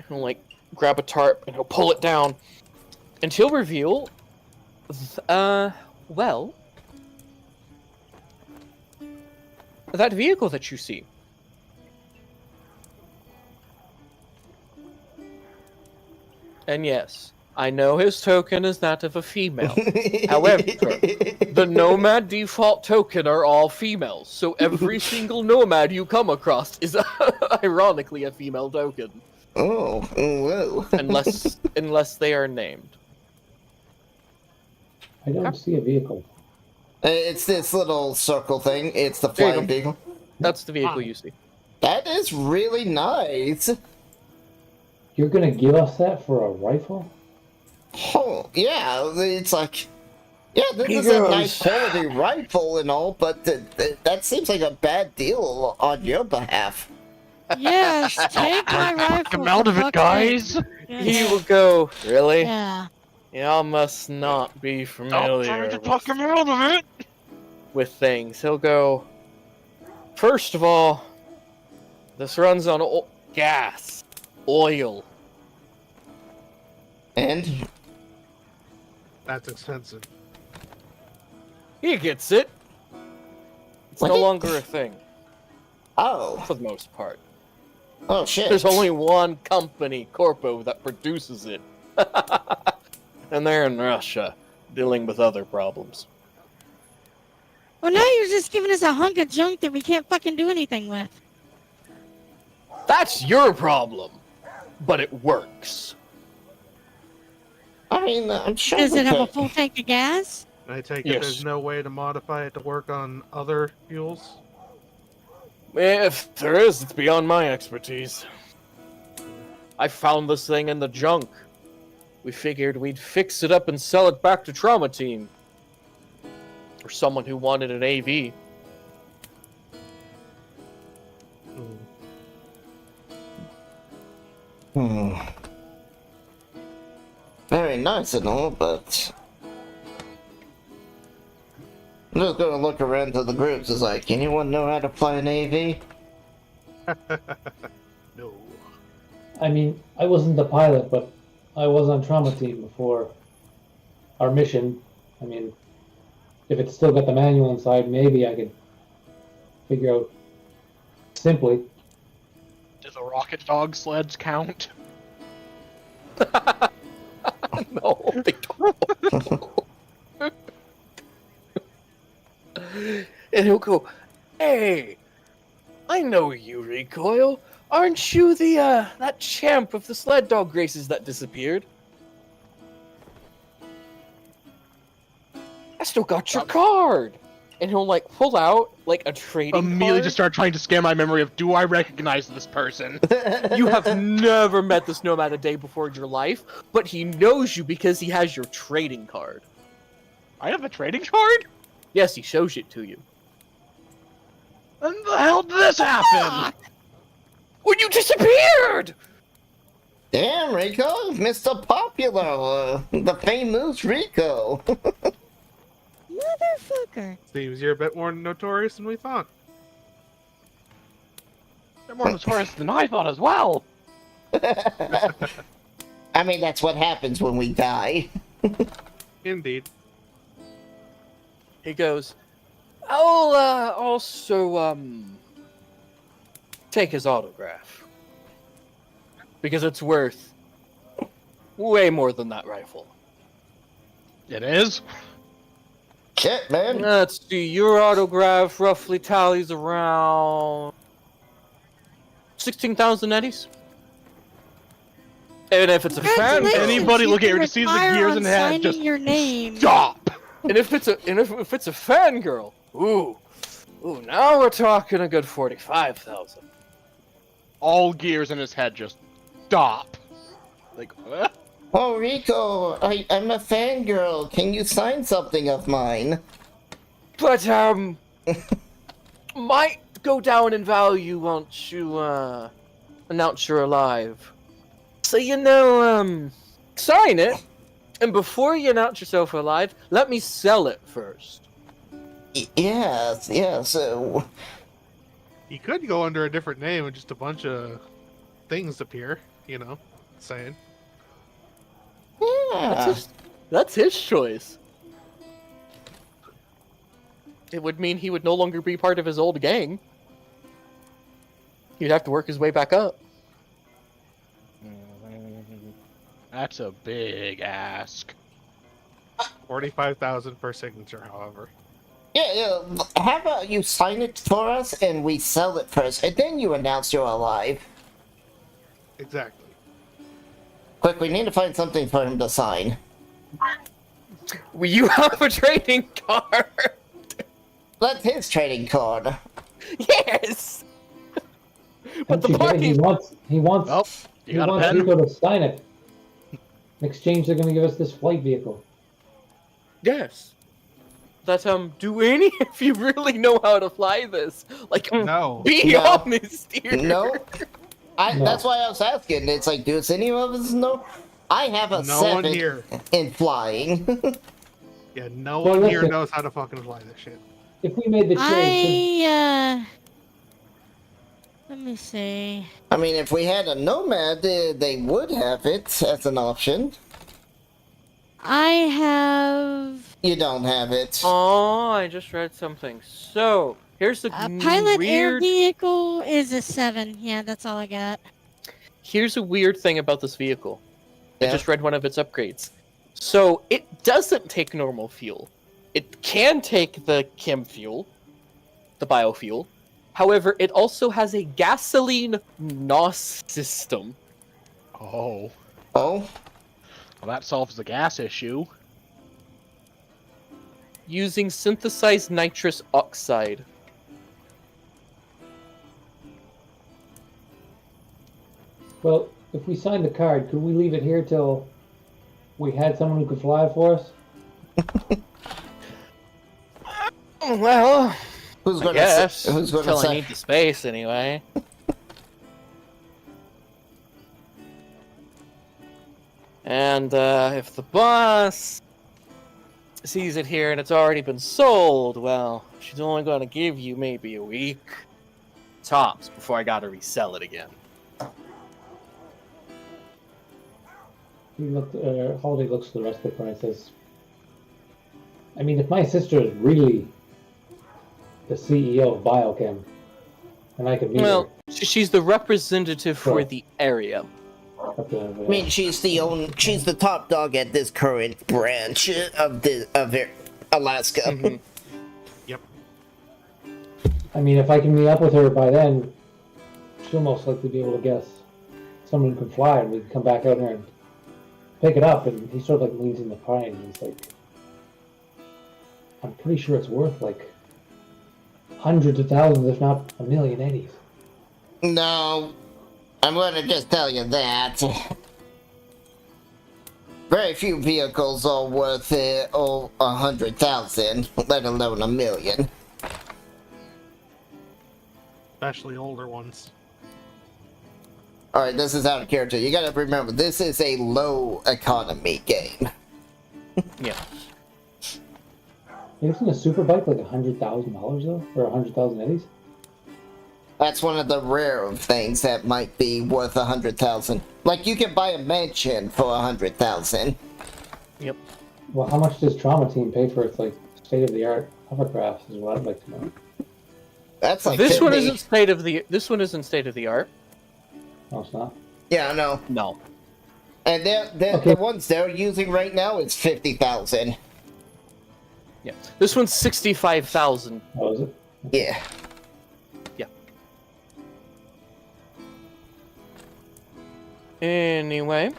S2: He'll like grab a tarp and he'll pull it down. And he'll reveal well, that vehicle that you see. And yes, I know his token is that of a female. However, the Nomad default token are all females, so every single Nomad you come across is ironically a female token.
S4: Oh, whoa.
S2: unless they are named.
S5: I don't see a vehicle.
S4: It's this little circle thing. It's the flying vehicle.
S2: That's the vehicle you see.
S4: That is really nice.
S5: You're gonna give us that for a rifle?
S4: Oh, yeah. It's like, yeah, this is a nice quality rifle and all, but that seems like a bad deal on your behalf.
S3: Yes, take my rifle.
S1: Come out of it, guys.
S2: He will go, really?
S3: Yeah.
S2: Y'all must not be familiar
S1: to talk him out of it.
S2: with things. He'll go, first of all, this runs on gas, oil.
S4: And?
S6: That's expensive.
S2: He gets it. It's no longer a thing.
S4: Oh.
S2: For the most part.
S4: Oh, shit.
S2: There's only one company, Corpo, that produces it. And they're in Russia, dealing with other problems.
S3: Well, now you're just giving us a hunk of junk that we can't fucking do anything with.
S2: That's your problem. But it works.
S4: I mean, I'm sure.
S3: Does it have a full tank of gas?
S6: I take it there's no way to modify it to work on other fuels?
S2: If there is, it's beyond my expertise. I found this thing in the junk. We figured we'd fix it up and sell it back to Trauma Team. Or someone who wanted an AV.
S4: Very nice and all, but I'm just gonna look around to the groups. It's like, anyone know how to fly an AV?
S6: No.
S5: I mean, I wasn't the pilot, but I was on Trauma Team before our mission. I mean, if it's still got the manual inside, maybe I could figure out simply.
S1: Do the rocket dog sleds count?
S2: No, they don't. And he'll go, hey, I know you, Recoil. Aren't you the, that champ of the sled dog races that disappeared? I still got your card! And he'll, like, pull out, like, a trading
S1: Immediately
S2: card.
S1: just start trying to scan my memory of, do I recognize this person?
S2: You have never met this Nomad a day before in your life, but he knows you because he has your trading card.
S1: I have a trading card?
S2: Yes, he shows it to you.
S1: When the hell did this happen?
S2: When you disappeared!
S4: Damn, Rico, Mr. Popular, the famous Rico.
S3: Motherfucker.
S6: Seems you're a bit more notorious than we thought.
S1: They're more notorious than I thought as well.
S4: I mean, that's what happens when we die.
S6: Indeed.
S2: He goes, I'll also take his autograph. Because it's worth way more than that rifle.
S1: It is?
S4: Shit, man.
S2: Let's see, your autograph roughly tallies around 16,000 eddies. And if it's a fan,
S3: Congratulations,
S1: Anybody
S3: you
S1: look at
S3: can
S1: her to see the
S3: retire
S1: gears
S3: on
S1: in the head,
S3: signing
S1: just
S3: your name.
S1: stop!
S2: and if it's a fangirl, ooh, now we're talking a good 45,000.
S1: All gears in his head just stop. Like, what?
S4: Oh, Rico, I'm a fangirl. Can you sign something of mine?
S2: But might go down in value once you announce you're alive. So sign it, and before you announce yourself alive, let me sell it first.
S4: Yes.
S6: He could go under a different name and just a bunch of things appear, saying.
S4: Yeah.
S2: That's his choice. It would mean he would no longer be part of his old gang. He'd have to work his way back up.
S1: That's a big ask.
S6: 45,000 per signature, however.
S4: Yeah. How about you sign it for us and we sell it first, and then you announce you're alive?
S6: Exactly.
S4: Quick, we need to find something for him to sign.
S2: Well, you have a trading card.
S4: That's his trading card.
S2: Yes. But the
S5: Don't you get it?
S2: party.
S5: He wants
S1: Well, you
S5: he
S1: got a
S5: wants
S1: pen?
S5: Rico to sign it. In exchange, they're going to give us this flight vehicle.
S2: Yes. That do any if you really know how to fly this. Like
S6: No.
S2: be
S4: No.
S2: honest here.
S4: No?
S5: No.
S4: That's why I was asking. It's like, does any of us know? I have a
S6: No one
S4: 7
S6: here.
S4: in flying.
S6: Yeah, no
S5: Well,
S6: one here
S5: listen.
S6: knows how to fucking fly this shit.
S5: If we made the trade,
S3: Let me see.
S4: I mean, if we had a nomad, they would have it as an option.
S3: I have
S4: You don't have it.
S2: Oh, I just read something. So here's the
S3: a pilot air
S2: weird.
S3: vehicle is a 7. Yeah, that's all I got.
S2: Here's a weird thing about this vehicle. I
S4: Yeah.
S2: just read one of its upgrades. So it doesn't take normal fuel. It can take the chem fuel, the biofuel. However, it also has a gasoline NOS system.
S1: Oh.
S4: Oh?
S1: Well, that solves the gas issue.
S2: Using synthesized nitrous oxide.
S5: well, if we signed the card, could we leave it here till we had someone who could fly it for us?
S2: Well,
S4: Who's
S2: I
S4: gonna
S2: guess.
S4: who's gonna
S2: Until I
S4: say?
S2: need the space anyway. And if the boss sees it here and it's already been sold, well, she's only going to give you maybe a week tops before I got to resell it again.
S5: Holiday looks to the rest of the crowd and says, I mean, if my sister is really the CEO of Biochem, and I could meet
S2: Well, she's the representative for
S5: Sure.
S2: the area.
S5: her. Up to-
S4: I mean, she's the top dog at this current branch of Alaska.
S2: Mhm.
S5: I mean, if I can meet up with her by then, she'll most likely be able to guess someone who can fly, and we can come back out here and pick it up. And he sort of like leans in the pine, and he's like, I'm pretty sure it's worth like hundreds of thousands, if not a million eddies.
S4: No, I'm gonna just tell you that. Very few vehicles are worth 100,000, let alone a million.
S6: Especially older ones.
S4: Alright, this is out of character. You gotta remember, this is a low economy game.
S2: Yeah.
S5: Isn't a super bike like $100,000 though, or 100,000 eddies?
S4: That's one of the rare things that might be worth 100,000. Like you can buy a mansion for 100,000.
S2: Yep.
S5: Well, how much does Trauma Team pay for its like state-of-the-art hovercraft? Is what I'd like to know.
S4: That's like
S2: This
S4: 50.
S2: one isn't state of the. This one isn't state of the art.
S5: No, it's not.
S4: Yeah, I know.
S2: No.
S4: And
S5: Okay.
S4: the ones they're using right now is 50,000.
S2: Yeah. This one's 65,000.
S5: Oh, is it?
S4: Yeah.
S2: Anyway.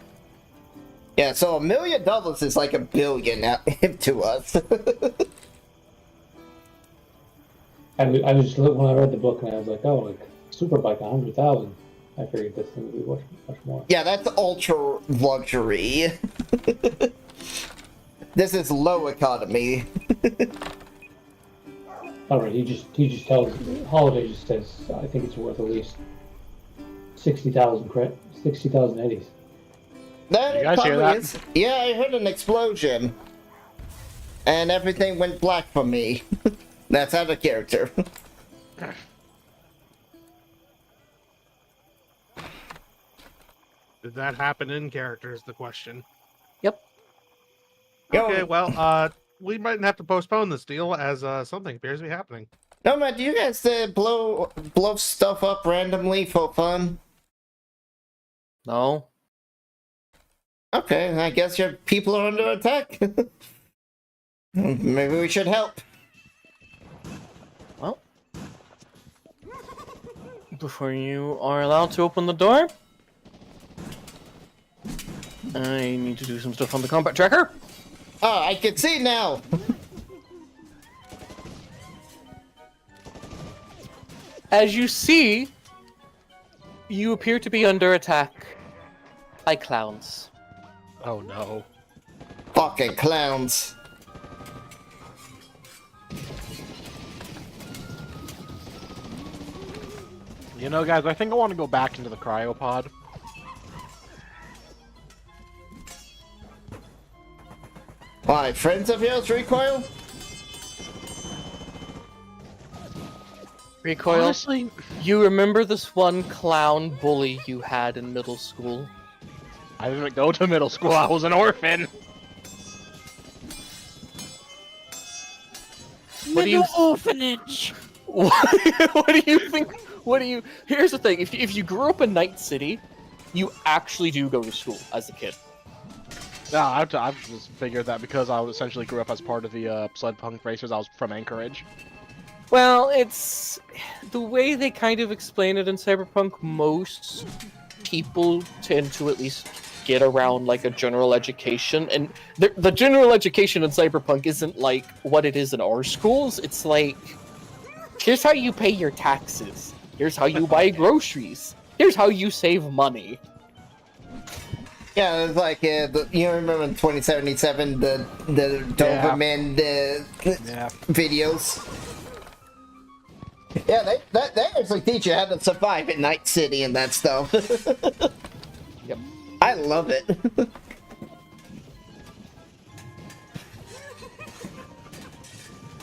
S4: Yeah, so $1 million is like $1 billion now to us.
S5: I was just when I read the book and I was like, oh, like Superbike 100,000. I figured this thing would be much more.
S4: Yeah, that's ultra luxury. This is low economy.
S5: Alright, he just tells Holiday just says I think it's worth at least 60,000 eddies.
S4: That
S1: You guys hear
S4: probably
S1: that?
S4: is. Yeah, I heard an explosion. And everything went black for me. That's out of character.
S6: Did that happen in character is the question.
S2: Yep.
S4: Yo.
S6: Okay, well, we might have to postpone this deal as something appears to be happening.
S4: No, man, do you guys blow stuff up randomly for fun?
S2: No.
S4: Okay, I guess your people are under attack. Maybe we should help.
S2: Well. Before you are allowed to open the door, I need to do some stuff on the combat tracker.
S4: Oh, I can see now.
S2: As you see, you appear to be under attack by clowns.
S6: Oh no.
S4: Fucking clowns.
S1: You know, guys, I think I want to go back into the cryopod.
S4: Why, friends of yours recoil?
S2: Recoil,
S1: Honestly,
S2: you remember this one clown bully you had in middle school?
S1: I didn't go to middle school. I was an orphan.
S2: What do you-
S3: Little orphanage.
S2: What do you think? What do you? Here's the thing: if you grew up in Night City, you actually do go to school as a kid.
S1: No, I've just figured that because I essentially grew up as part of the Cyberpunk racers. I was from Anchorage.
S2: Well, it's the way they kind of explain it in Cyberpunk. Most people tend to at least get around like a general education, and the general education in Cyberpunk isn't like what it is in our schools. It's like, here's how you pay your taxes. Here's how you buy groceries. Here's how you save money.
S4: Yeah, it's like, you remember in 2077, the Doberman videos? Yeah, they actually teach you how to survive in Night City and that stuff.
S2: Yep.
S4: I love it.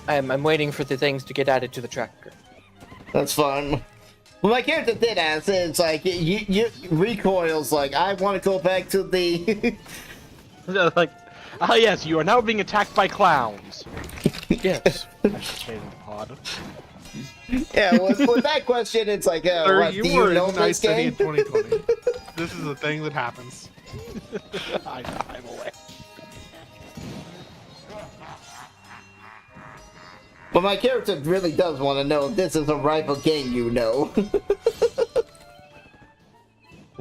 S2: I'm waiting for the things to get added to the tracker.
S4: That's fun. Well, my character did ask, it's like, you recoils like, I want to go back to the...
S1: Like, ah yes, you are now being attacked by clowns.
S2: Yes.
S1: I should stay in the pod.
S4: Yeah, with that question, it's like,
S6: Sir,
S4: what,
S6: you
S4: do you
S6: were
S4: know
S6: in Night
S4: this
S6: City
S4: game?
S6: in 2020. This is a thing that happens.
S1: I'm away.
S4: But my character really does want to know if this is a rival gang, you know.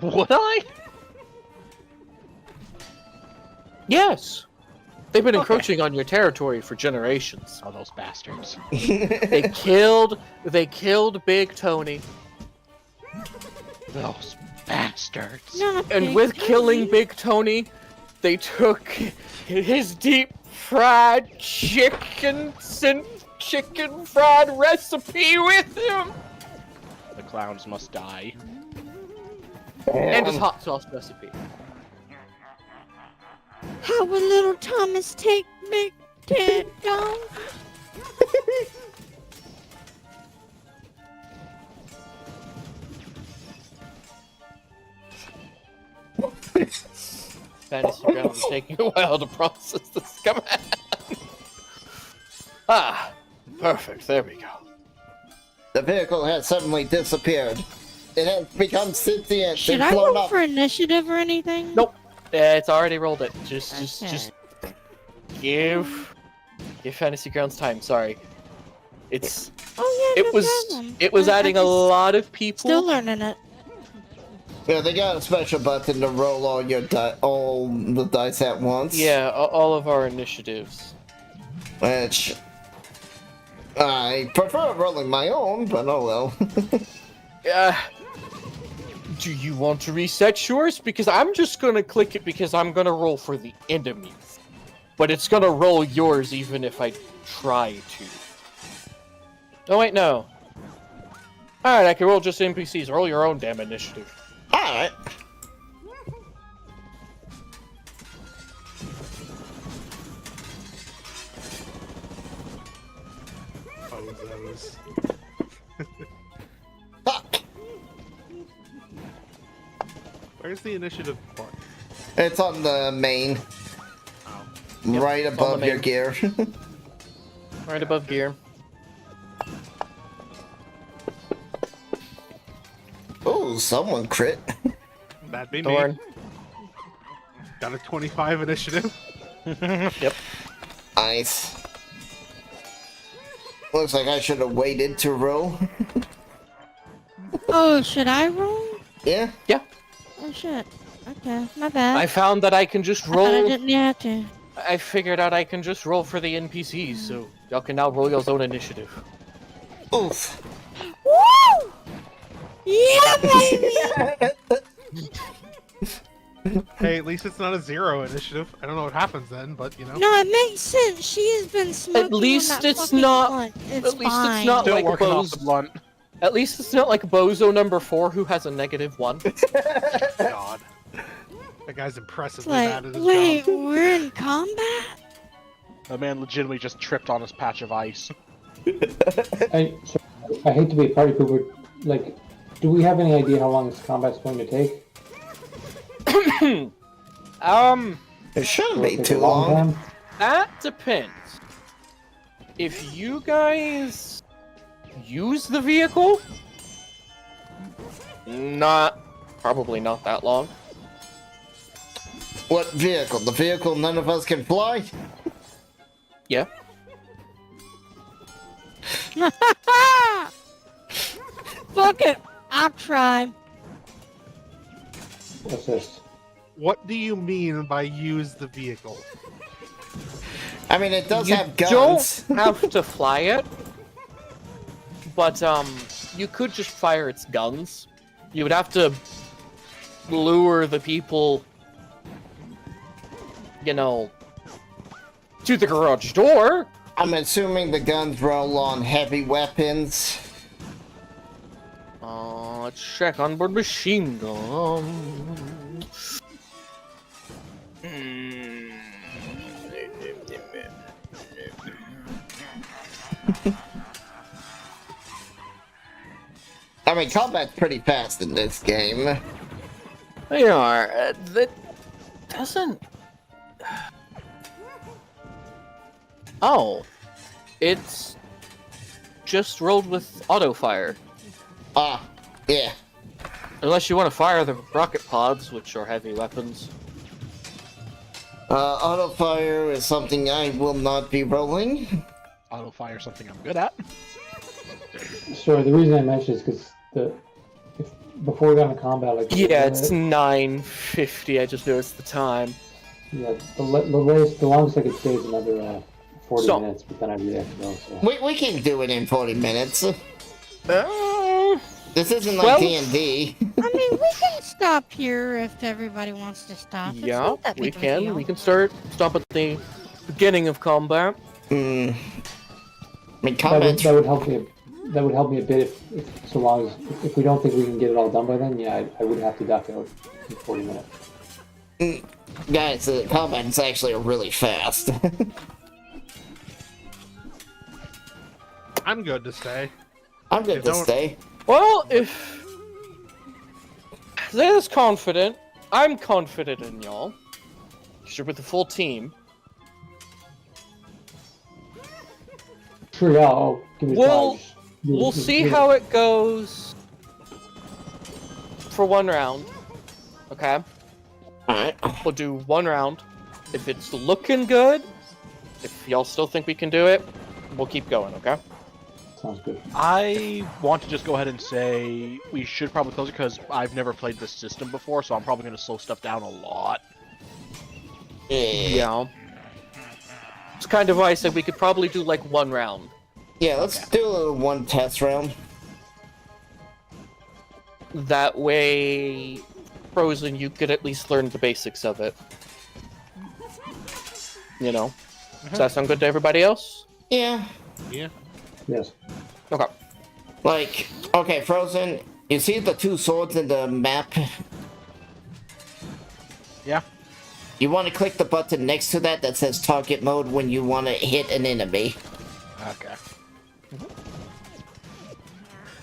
S1: Would I?
S2: Yes. They've been encroaching on your territory for generations.
S1: Oh, those bastards.
S2: They killed Big Tony.
S1: Those bastards.
S3: Not
S2: And
S3: big
S2: with
S3: Tony.
S2: killing Big Tony, they took his deep fried chicken fried recipe with him,
S1: The clowns must die.
S2: and his hot sauce recipe.
S3: How will little Thomas take Big Ted down?
S2: Fantasy Grounds is taking a while to process this command. Perfect. There we go.
S4: The vehicle has suddenly disappeared. It has become sentient
S3: Should
S4: and
S3: I
S4: flown
S3: roll
S4: up.
S3: for initiative or anything?
S2: Nope. It's already rolled it. Just give Fantasy Grounds time. Sorry. It's
S3: Oh yeah, no problem.
S2: it was
S3: I
S2: adding a
S3: just-
S2: lot of people.
S3: Still learning it.
S4: Yeah, they got a special button to roll all the dice at once.
S2: Yeah, all of our initiatives.
S4: Which I prefer rolling my own, but oh well.
S2: Do you want to reset yours? Because I'm just gonna click it because I'm gonna roll for the enemies. But it's gonna roll yours even if I try to. Oh wait, no. Alright, I can roll just NPCs. Roll your own damn initiative.
S4: Alright.
S6: Bozos.
S4: Fuck.
S6: Where's the initiative part?
S4: It's on the main.
S2: Yep,
S4: Right
S2: it's on
S4: above
S2: the
S4: your
S2: main.
S4: gear.
S2: Right above gear.
S4: Oh, someone crit.
S6: That'd be
S2: Thorn.
S6: me. Got a 25 initiative.
S2: Yep.
S4: Nice. Looks like I should have waited to roll.
S3: Oh, should I roll?
S4: Yeah?
S2: Yeah.
S3: Oh shit. Okay, my bad.
S2: I found that I can just
S3: I thought I
S2: roll.
S3: didn't have to.
S2: I figured out I can just roll for the NPCs, so y'all can now roll your own initiative.
S4: Oof.
S3: Woo! Yeah, baby!
S6: Hey, at least it's not a 0 initiative. I don't know what happens then, but you know.
S3: No, it makes sense. She has been smoking
S2: least
S3: on that
S2: it's
S3: fucking
S2: not-
S3: blunt. It's
S2: at least it's
S3: fine.
S2: not
S1: Still
S2: like
S1: working off
S2: Bozo.
S1: the blunt.
S2: At least it's not like Bozo number 4 who has a -1.
S6: God. That guy's
S3: It's
S6: impressively
S3: like,
S6: bad at his
S3: wait,
S6: job.
S3: we're in combat?
S1: The man legitimately just tripped on his patch of ice.
S5: I hate to be a party pooper. Like, do we have any idea how long this combat's going to take?
S4: It shouldn't
S5: Will
S4: be
S5: it take
S4: too
S5: a long
S4: long.
S5: time?
S2: That depends. If you guys use the vehicle, probably not that long.
S4: What vehicle? The vehicle none of us can fly?
S2: Yeah.
S3: Fuck it. I'll try.
S5: What's this?
S6: What do you mean by use the vehicle?
S4: I mean, it does
S2: You
S4: have guns.
S2: don't have to fly it, but you could just fire its guns. You would have to lure the people, you know, to the garage door.
S4: I'm assuming the guns roll on heavy weapons.
S2: Let's check onboard machine gun.
S4: I mean, combat's pretty fast in this game.
S2: They are. That doesn't. Oh, it's just rolled with auto fire.
S4: Ah, yeah.
S2: Unless you want to fire the rocket pods, which are heavy weapons.
S4: Auto fire is something I will not be rolling.
S1: Auto fire, something I'm good at.
S5: So the reason I mentioned is because before we got into combat, like
S2: Yeah, it's 9:50. I just noticed the time.
S5: yeah, the longest I could stay is another 40
S2: So-
S5: minutes, but then I'd really have to go. So
S4: We can do it in 40 minutes.
S2: Uh,
S4: This isn't
S2: Well-
S4: like D&D.
S3: I mean, we can stop here if everybody wants to stop. It's
S2: yeah,
S3: not that
S2: we
S3: big of a
S2: can.
S3: deal.
S2: We can stop at the beginning of combat.
S4: I mean,
S5: that
S4: combat's...
S5: would help me. That would help me a bit if so long as if we don't think we can get it all done by then. Yeah, I would have to duck out in 40 minutes.
S4: Guys, combat's actually really fast.
S6: I'm good to stay.
S4: I'm good
S6: You
S4: to
S6: don't-
S4: stay.
S2: Well, if Zayla's confident, I'm confident in y'all. 'cause you're with the full team.
S5: Sure, yeah, I'll give it a
S2: We'll-
S5: try.
S2: We'll see how it goes for one round. Okay?
S4: Alright.
S2: We'll do one round. If it's looking good, if y'all still think we can do it, we'll keep going, okay?
S5: Sounds good.
S1: I want to just go ahead and say we should probably close it because I've never played this system before, so I'm probably going to slow stuff down a lot.
S2: Yeah. It's kind of why I said we could probably do like one round.
S4: Yeah, let's do one test round.
S2: That way, Frozen, you could at least learn the basics of it. You know? Does that sound good to everybody else?
S4: Yeah.
S1: Yeah.
S5: Yes.
S2: Okay.
S4: Like, okay, Frozen, you see the two swords in the map?
S1: Yeah.
S4: You want to click the button next to that that says target mode when you want to hit an enemy.
S1: Okay.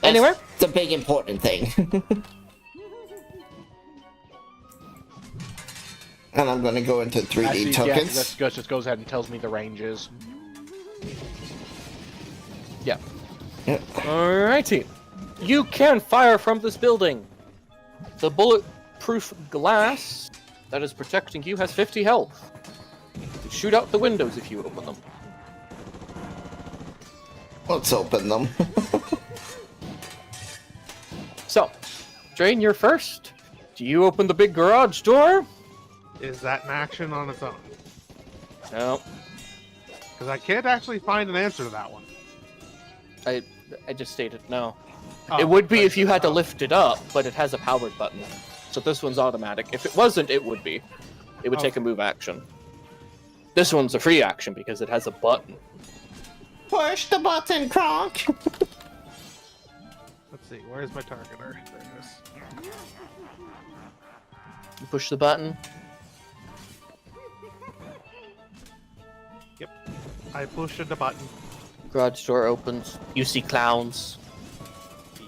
S2: Anywhere?
S4: It's a big important thing. And I'm gonna go into 3D
S1: Actually,
S4: tokens.
S1: yeah, that just goes ahead and tells me the ranges.
S2: Yeah.
S4: Yeah.
S2: Alrighty. You can fire from this building. The bulletproof glass that is protecting you has 50 health. You shoot out the windows if you open them.
S4: Let's open them.
S2: So, Drain, you're first. Do you open the big garage door?
S6: Is that an action on its own?
S2: No.
S6: Because I can't actually find an answer to that one.
S2: I just stated no.
S6: Oh,
S2: It would be
S6: but-
S2: if you had to
S6: oh.
S2: lift it up, but it has a powered button. So this one's automatic. If it wasn't, it would be. It would take a move action. This one's a free action because it has a button.
S4: Push the button, Kronk!
S6: Let's see, where's my targeter? There it is.
S2: You push the button.
S6: Yep. I pushed the button.
S2: Garage door opens. You see clowns.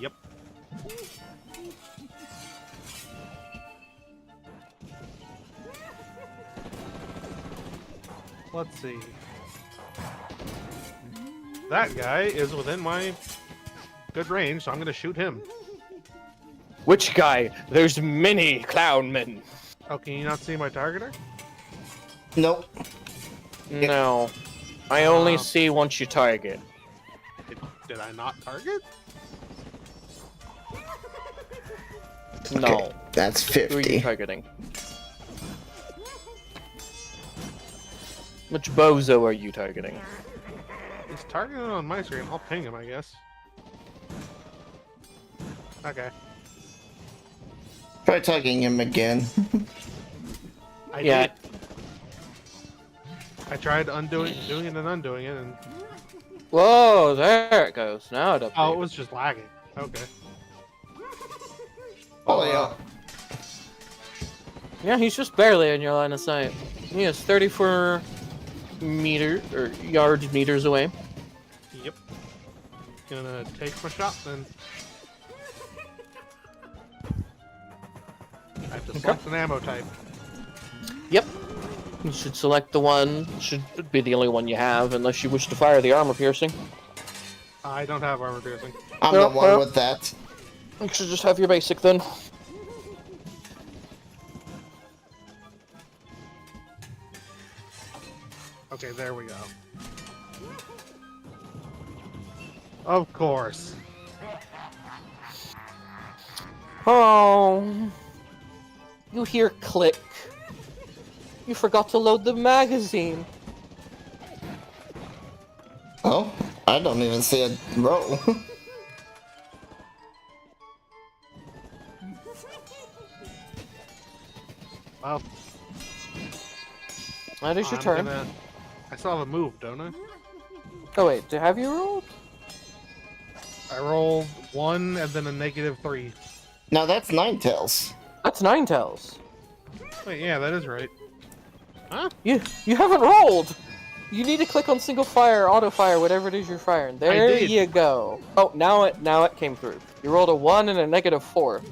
S6: Yep. Let's see. That guy is within my good range, so I'm gonna shoot him.
S2: Which guy? There's many clown men.
S6: Oh, can you not see my targeter?
S4: Nope.
S2: No. I only see once you target.
S6: Did I not target?
S2: No.
S4: Okay, that's
S2: Who are you
S4: 50.
S2: targeting? Which bozo are you targeting?
S6: He's targeted on my screen. I'll ping him, I guess. Okay.
S4: Try tugging him again.
S6: I
S2: Yeah.
S6: did. I tried doing it and undoing it, and
S2: Whoa, there it goes. Now it updated.
S6: oh, it was just lagging. Okay.
S4: Oh, yeah.
S2: Yeah, he's just barely in your line of sight. He is 34 meters or meters away.
S6: Yep. Gonna take my shot then. I have to select an ammo type.
S2: Yep. You should select the one. Should be the only one you have, unless you wish to fire the armor piercing.
S6: I don't have armor piercing.
S4: I'm
S2: Nope,
S4: the one
S2: nope.
S4: with that.
S2: You should just have your basic then.
S6: Okay, there we go. Of course.
S2: Oh. You hear click. You forgot to load the magazine.
S4: Oh, I don't even see a roll.
S6: Well,
S2: That is your
S6: I'm
S2: turn.
S6: I still have a move, don't I?
S2: Oh wait, have you rolled?
S6: I rolled 1 and then a -3.
S4: Now that's Ninetales.
S2: That's Ninetales.
S6: Wait, yeah, that is right. Huh?
S2: You haven't rolled. You need to click on single fire, auto fire, whatever it is you're firing. There
S6: did.
S2: you go. Oh, now it came through. You rolled a 1 and a -4.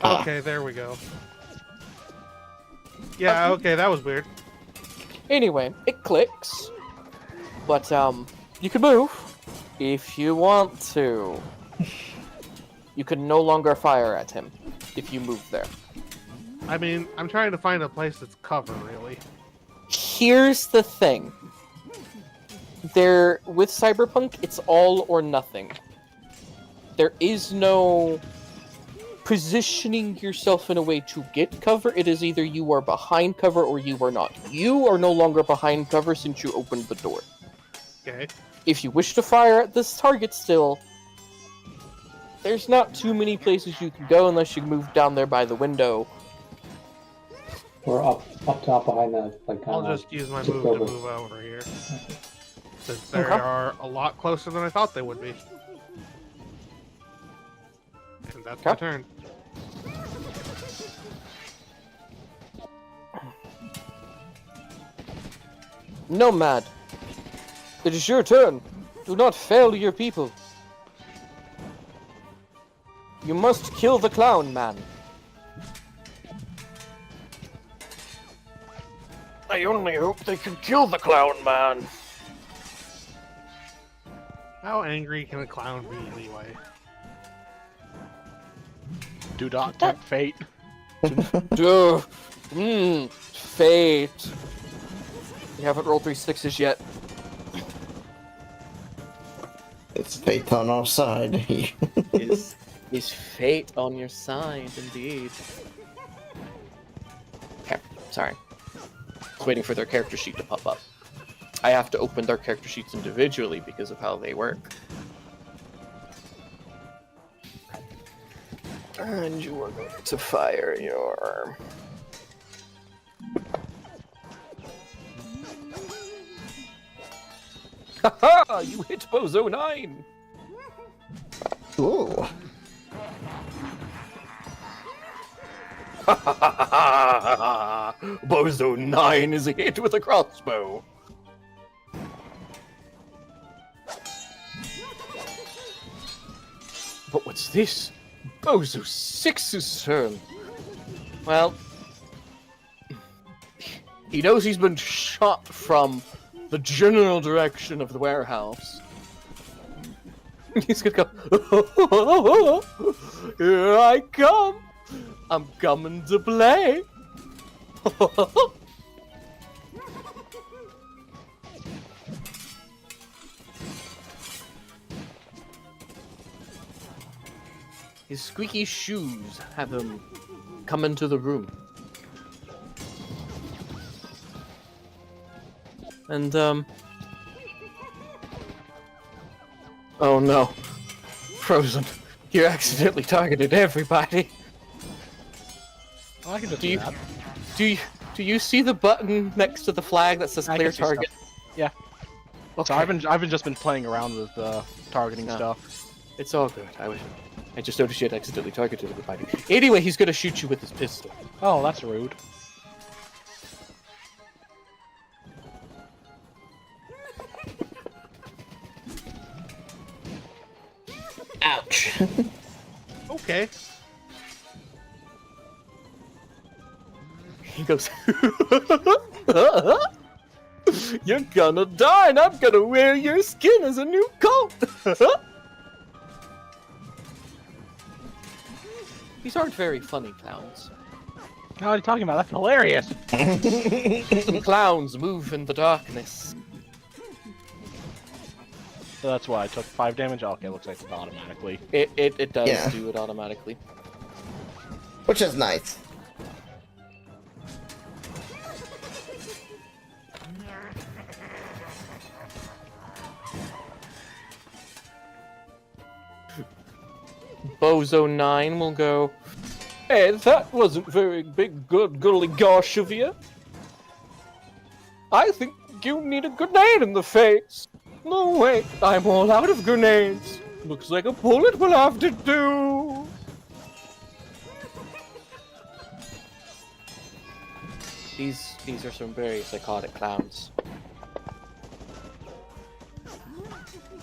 S4: Ah.
S6: Okay, there we go. Yeah, okay, that was weird.
S2: Anyway, it clicks. But, you can move if you want to. You can no longer fire at him if you move there.
S6: I mean, I'm trying to find a place that's cover, really.
S2: Here's the thing. With Cyberpunk, it's all or nothing. There is no positioning yourself in a way to get cover. It is either you are behind cover or you are not. You are no longer behind cover since you opened the door.
S6: Okay.
S2: If you wish to fire at this target still, there's not too many places you can go unless you move down there by the window.
S5: Or up top behind the
S6: I'll just use my move to move over here. Since they are a lot closer than I thought they would be. And that's my turn.
S2: Nomad, it is your turn. Do not fail your people. You must kill the clown man. I only hope they can kill the clown man.
S6: How angry can a clown be anyway?
S1: Do not tempt fate.
S2: Fate. You haven't rolled 3 6s yet.
S4: It's fate on our side.
S2: Is fate on your side, indeed. Okay, sorry. I was waiting for their character sheet to pop up. I have to open their character sheets individually because of how they work. And you are going to fire your... Haha! You hit Bozo 9!
S4: Ooh.
S2: Bozo 9 is a hit with a crossbow. But what's this? Bozo 6's turn. Well, he knows he's been shot from the general direction of the warehouse. He's gonna go, here I come! I'm coming to play! His squeaky shoes have him come into the room. And, oh no. Frozen. You accidentally targeted everybody.
S1: Well, I can just do that.
S2: Do you see the button next to the flag that says clear target?
S1: Yeah. Okay. So I've just been playing around with targeting stuff.
S2: It's all good. I just noticed you had accidentally targeted everybody. Anyway, he's gonna shoot you with his pistol.
S1: Oh, that's rude.
S4: Ouch.
S6: Okay.
S2: He goes, you're gonna die and I'm gonna wear your skin as a new coat! These aren't very funny clowns.
S1: What are you talking about? That's hilarious!
S2: Some clowns move in the darkness.
S1: So that's why I took 5 damage? Okay, looks like it's automatically.
S2: It does
S4: Yeah.
S2: do it automatically.
S4: Which is nice.
S2: Bozo 9 will go, hey, that wasn't very big good golly gosh of you. I think you need a grenade in the face. No, wait, I'm all out of grenades. Looks like a bullet will have to do. These are some very psychotic clowns.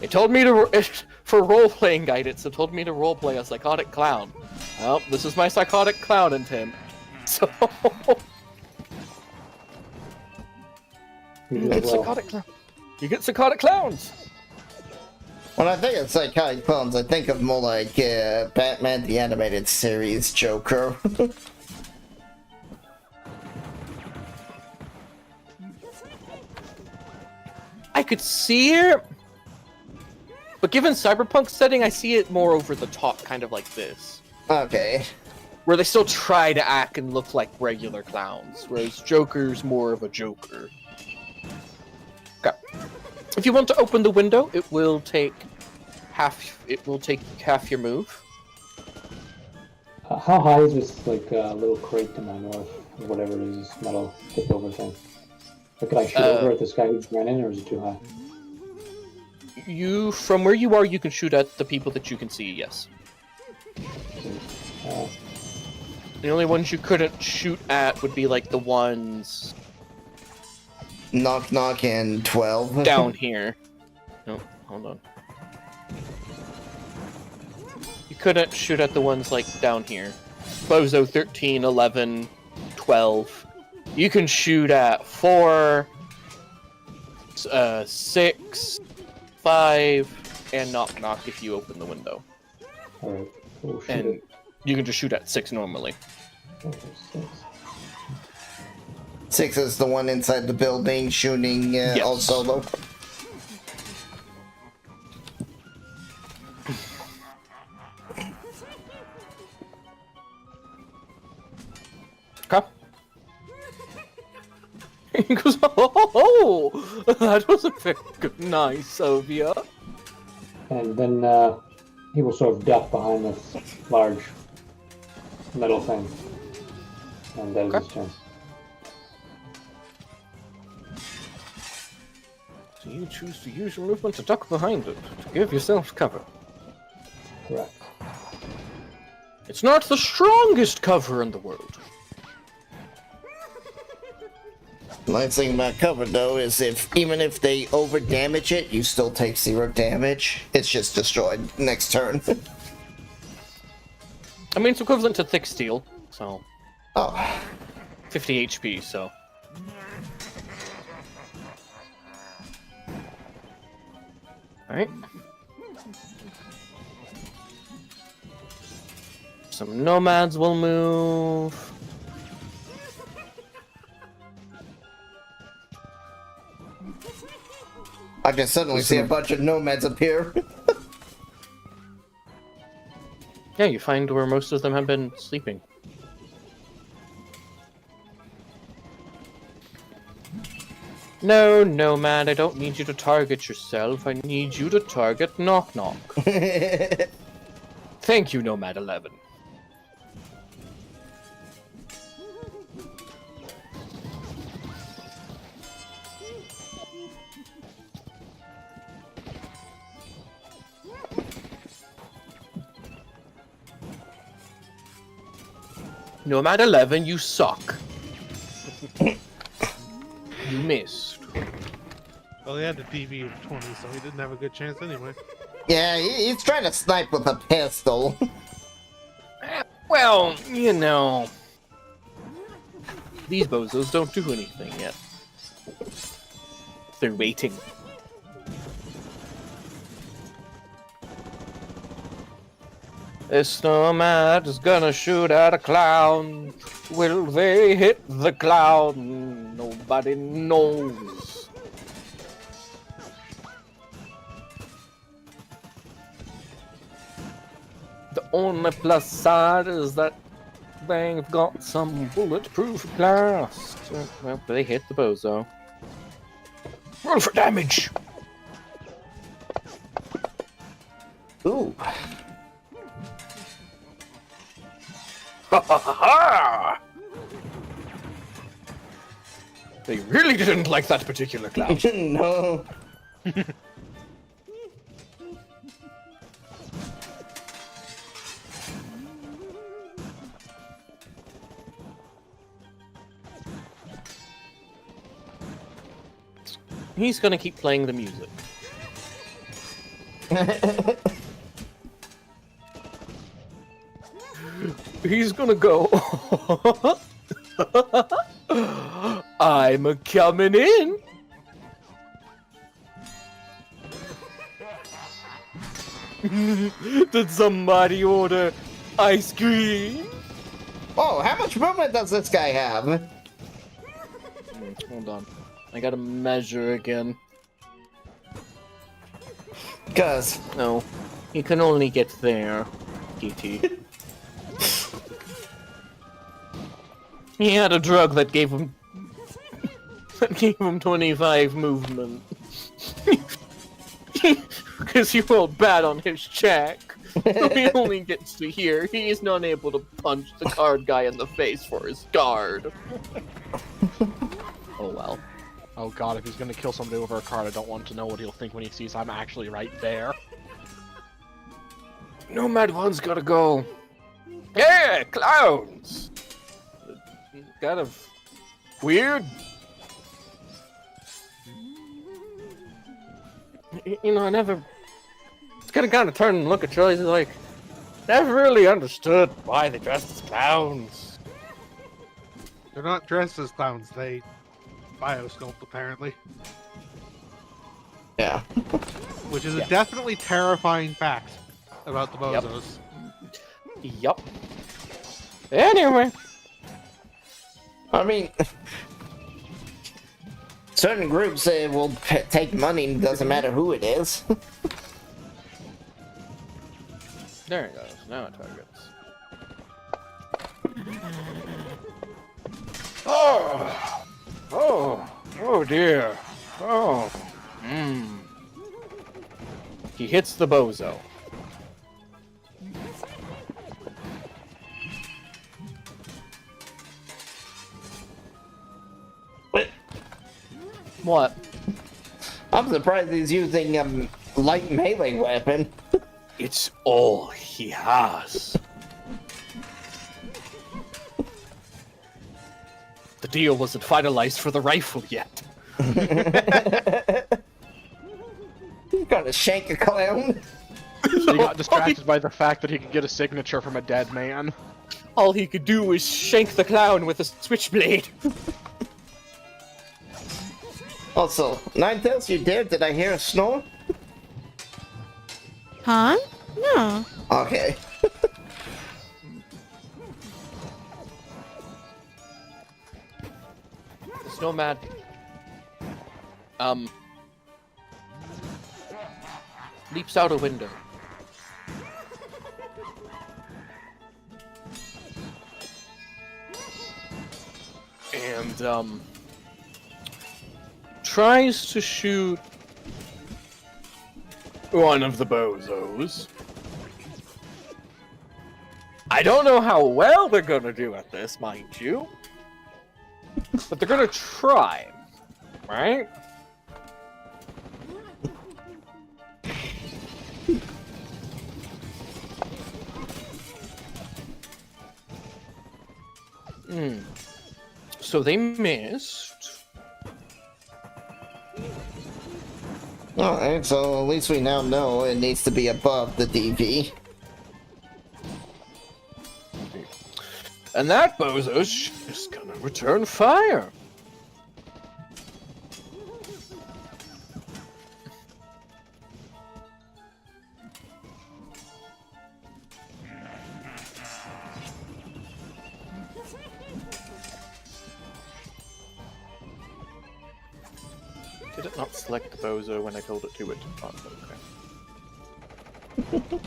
S2: It told me to, for role-playing guidance, it told me to role-play a psychotic clown. Well, this is my psychotic clown intent. So...
S5: You
S2: You
S5: do
S2: get
S5: as well.
S2: psychotic clowns.
S4: When I think of psychotic clones, I think of more like Batman the Animated Series Joker.
S2: I could see it, but given Cyberpunk's setting, I see it more over the top, kind of like this.
S4: Okay.
S2: Where they still try to act and look like regular clowns, whereas Joker's more of a Joker. Okay. If you want to open the window, it will take half your move.
S5: How high is this little crate to my north, or whatever it is, this metal tipped over thing? Or could I shoot over at this guy who just ran in, or is it too high?
S2: From where you are, you can shoot at the people that you can see. Yes. The only ones you couldn't shoot at would be like the ones
S4: Knock Knock and 12.
S2: down here. No, hold on. You couldn't shoot at the ones like down here. Bozo 13, 11, 12. You can shoot at 4, 6, 5, and Knock Knock if you open the window.
S5: Alright, we'll shoot
S2: And
S5: it.
S2: you can just shoot at 6 normally.
S5: Okay, 6.
S4: 6 is the one inside the building shooting all solo.
S2: Okay. He goes, oh, that was a very good, nice of you.
S5: And then he will sort of duck behind this large metal thing. And that is his chance.
S2: So you choose to use your movement to duck behind it, to give yourself cover.
S5: Correct.
S2: It's not the strongest cover in the world.
S4: Nice thing about cover though is even if they over damage it, you still take 0 damage. It's just destroyed next turn.
S2: I mean, it's equivalent to thick steel, so
S4: Oh.
S2: 50 HP, so. Alright. Some nomads will move.
S4: I can suddenly see a bunch of nomads appear.
S2: Yeah, you find where most of them have been sleeping. No, Nomad, I don't need you to target yourself. I need you to target Knock Knock. Thank you, Nomad 11. Nomad 11, you suck. You missed.
S6: Well, he had the DV of 20, so he didn't have a good chance anyway.
S4: Yeah, he's trying to snipe with a pistol.
S2: Well, you know, these bozos don't do anything yet. They're waiting. This nomad is gonna shoot at a clown. Will they hit the clown? Nobody knows. The only plus side is that they've got some bulletproof glass. Well, they hit the bozo. Roll for damage!
S4: Ooh.
S2: Ha ha ha ha! They really didn't like that particular clown.
S4: No.
S2: He's gonna keep playing the music. He's gonna go. I'm a coming in. Did somebody order ice cream?
S4: Oh, how much movement does this guy have?
S2: Hold on. I gotta measure again.
S4: Cause
S2: No, he can only get there, TT. He had a drug that gave him 25 movement. Because he rolled bad on his check. So he only gets to here. He is not able to punch the card guy in the face for his card. Oh well.
S1: Oh god, if he's gonna kill somebody over a card, I don't want to know what he'll think when he sees I'm actually right there.
S2: Nomad one's gotta go. Yeah, clowns! Kind of weird. You know, I never... It's gonna kind of turn and look at choices like... Never really understood why they dressed as clowns.
S6: They're not dressed as clowns, they biosculpt, apparently.
S4: yeah.
S6: Which is a definitely terrifying fact about the bozos.
S2: Yup. Anyway.
S4: I mean, certain groups will take money, doesn't matter who it is.
S2: There it goes. Now it targets. Oh dear. Oh. He hits the bozo. What?
S4: I'm surprised he's using light melee weapon.
S2: It's all he has. The deal wasn't finalized for the rifle yet.
S4: He's gonna shank a clown.
S1: He got distracted by the fact that he could get a signature from a dead man.
S2: All he could do was shank the clown with a switchblade.
S4: Also, Ninetales, you there? Did I hear a snore?
S3: Huh? No.
S4: Okay.
S2: It's nomad. Leaps out a window. And, tries to shoot one of the bozos. I don't know how well they're gonna do at this, mind you. But they're gonna try, right? So they missed.
S4: Alright, so at least we now know it needs to be above the DV.
S2: And that bozo's just gonna return fire. Did it not select the bozo when I told it to it? Oh, okay.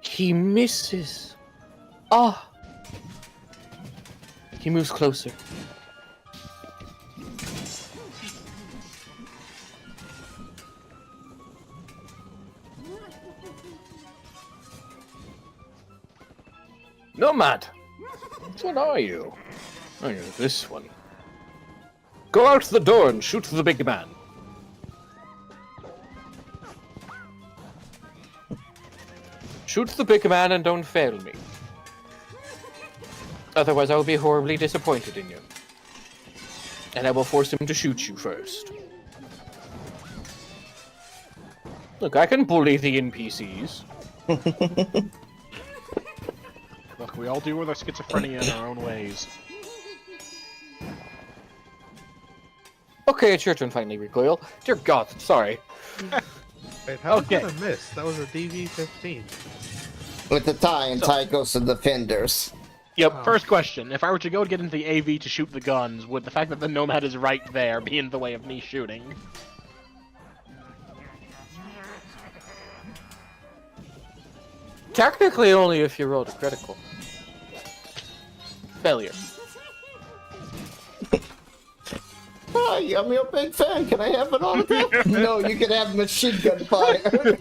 S2: He misses. Ah! He moves closer. Nomad! What are you? Oh, you're this one. Go out the door and shoot the big man. Shoot the big man and don't fail me. Otherwise I will be horribly disappointed in you. And I will force him to shoot you first. Look, I can bully the NPCs.
S1: Look, we all deal with our schizophrenia in our own ways.
S2: Okay, it's your turn finally, Recoil. Dear God, sorry.
S6: Wait, how
S1: Okay.
S6: did I miss? That was a DV-15.
S4: With the tie, and tie goes to defenders.
S1: Yep. First question: if I were to go get into the AV to shoot the guns, would the fact that the nomad is right there be in the way of me shooting?
S2: Technically, only if you rolled a critical. Failure.
S4: Hi, I'm your big fan. Can I have an autograph? No, you can have machine gun fire.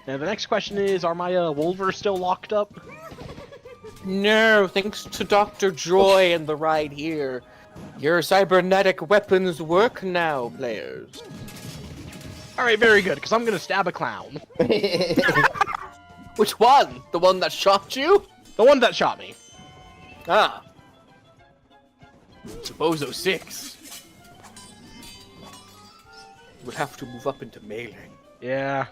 S1: Now the next question is: are my Wolvers still locked up?
S2: No, thanks to Dr. Joy and the ride here. Your cybernetic weapons work now, players.
S1: All right, very good. Because I'm gonna stab a clown.
S2: Which one? The one that shot you?
S1: The one that shot me.
S2: Ah. Bozo 6. Would have to move up into melee.
S1: Yeah.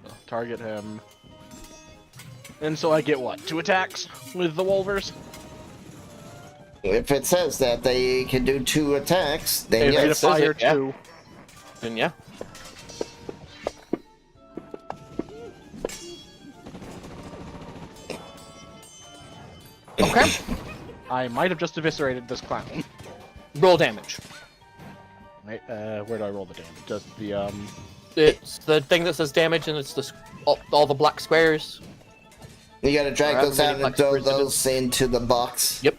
S1: I'll target him. And so I get what? 2 attacks with the Wolvers?
S4: If it says that they can do 2 attacks, then
S1: Rate of
S4: yes.
S1: fire
S2: yeah.
S1: 2.
S2: Then yeah. Okay.
S1: I might have just eviscerated this clown.
S2: Roll damage.
S1: Right, where do I roll the damage? Does the,
S2: It's the thing that says damage, and it's the all the black squares.
S4: You gotta drag
S2: However
S4: those
S2: many
S4: out and
S2: black
S4: throw
S2: squares it
S4: those into the box.
S2: Yep.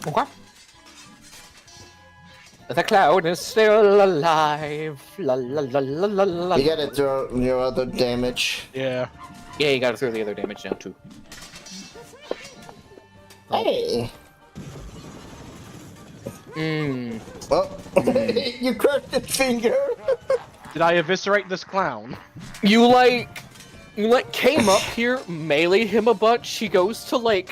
S2: Okay. The cloud is still alive. La la la la la la.
S4: You gotta throw your other damage.
S1: yeah.
S2: Yeah, you gotta throw the other damage down too.
S4: Hey!
S2: Mmm.
S4: Oh, you crushed his finger!
S1: Did I eviscerate this clown?
S2: You came up here, meleeed him a bunch. He goes to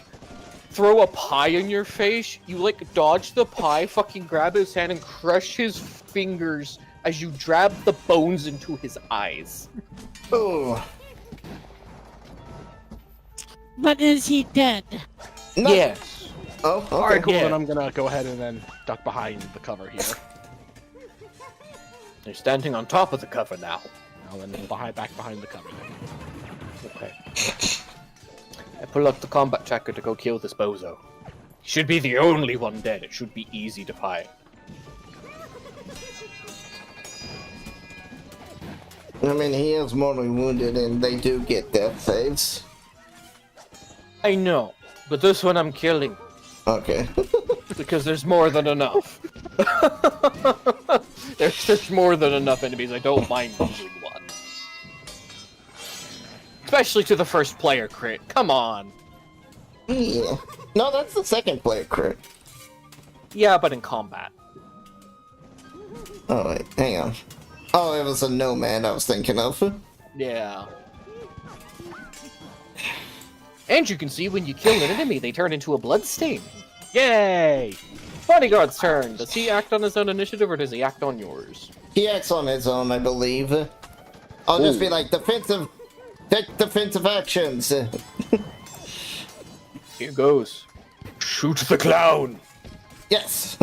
S2: throw a pie in your face. You dodge the pie, fucking grab his hand and crush his fingers as you drab the bones into his eyes.
S4: Oh.
S3: But is he dead?
S4: No.
S2: Yes.
S4: Oh, okay.
S1: Alright, cool,
S2: Yeah.
S1: then I'm gonna go ahead and then duck behind the cover here.
S2: You're standing on top of the cover now.
S1: Now then, back behind the cover then.
S2: Okay. I pull up the combat tracker to go kill this bozo. He should be the only one dead. It should be easy to fight.
S4: I mean, he is mortally wounded and they do get death saves.
S2: I know, but this one I'm killing.
S4: Okay.
S2: Because there's more than enough. there's more than enough enemies. I don't mind losing one. Especially to the first player crit. Come on.
S4: Yeah. No, that's the second player crit.
S2: Yeah, but in combat.
S4: Oh, wait, hang on. Oh, it was a nomad I was thinking of.
S2: Yeah. And you can see when you kill an enemy, they turn into a bloodstain.
S1: Yay!
S2: Bodyguard's turn. Does he act on his own initiative or does he act on yours?
S4: He acts on his own, I believe. I'll just be like, take defensive actions.
S2: Here goes. Shoot the clown.
S4: Yes.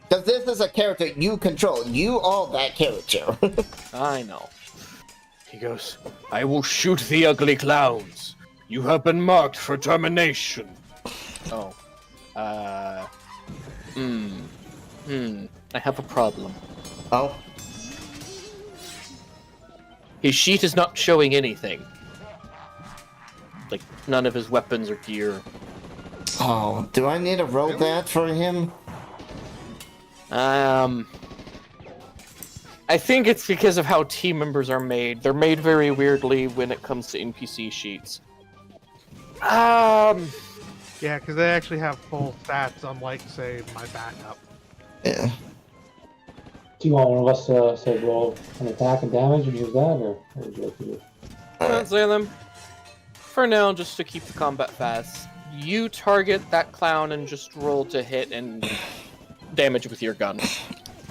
S4: Because this is a character you control. You are that character.
S2: I know. He goes, I will shoot the ugly clowns. You have been marked for termination. Oh. I have a problem.
S4: Oh.
S2: His sheet is not showing anything. None of his weapons or gear.
S4: Oh, do I need to roll that for him?
S2: I think it's because of how team members are made. They're made very weirdly when it comes to NPC sheets.
S6: Yeah, because they actually have full stats, unlike, say, my backup.
S4: Yeah.
S5: Do you want one of us to say roll an attack and damage and use that, or what would you like to do?
S2: Let's say them. For now, just to keep the combat fast, you target that clown and just roll to hit and damage with your gun.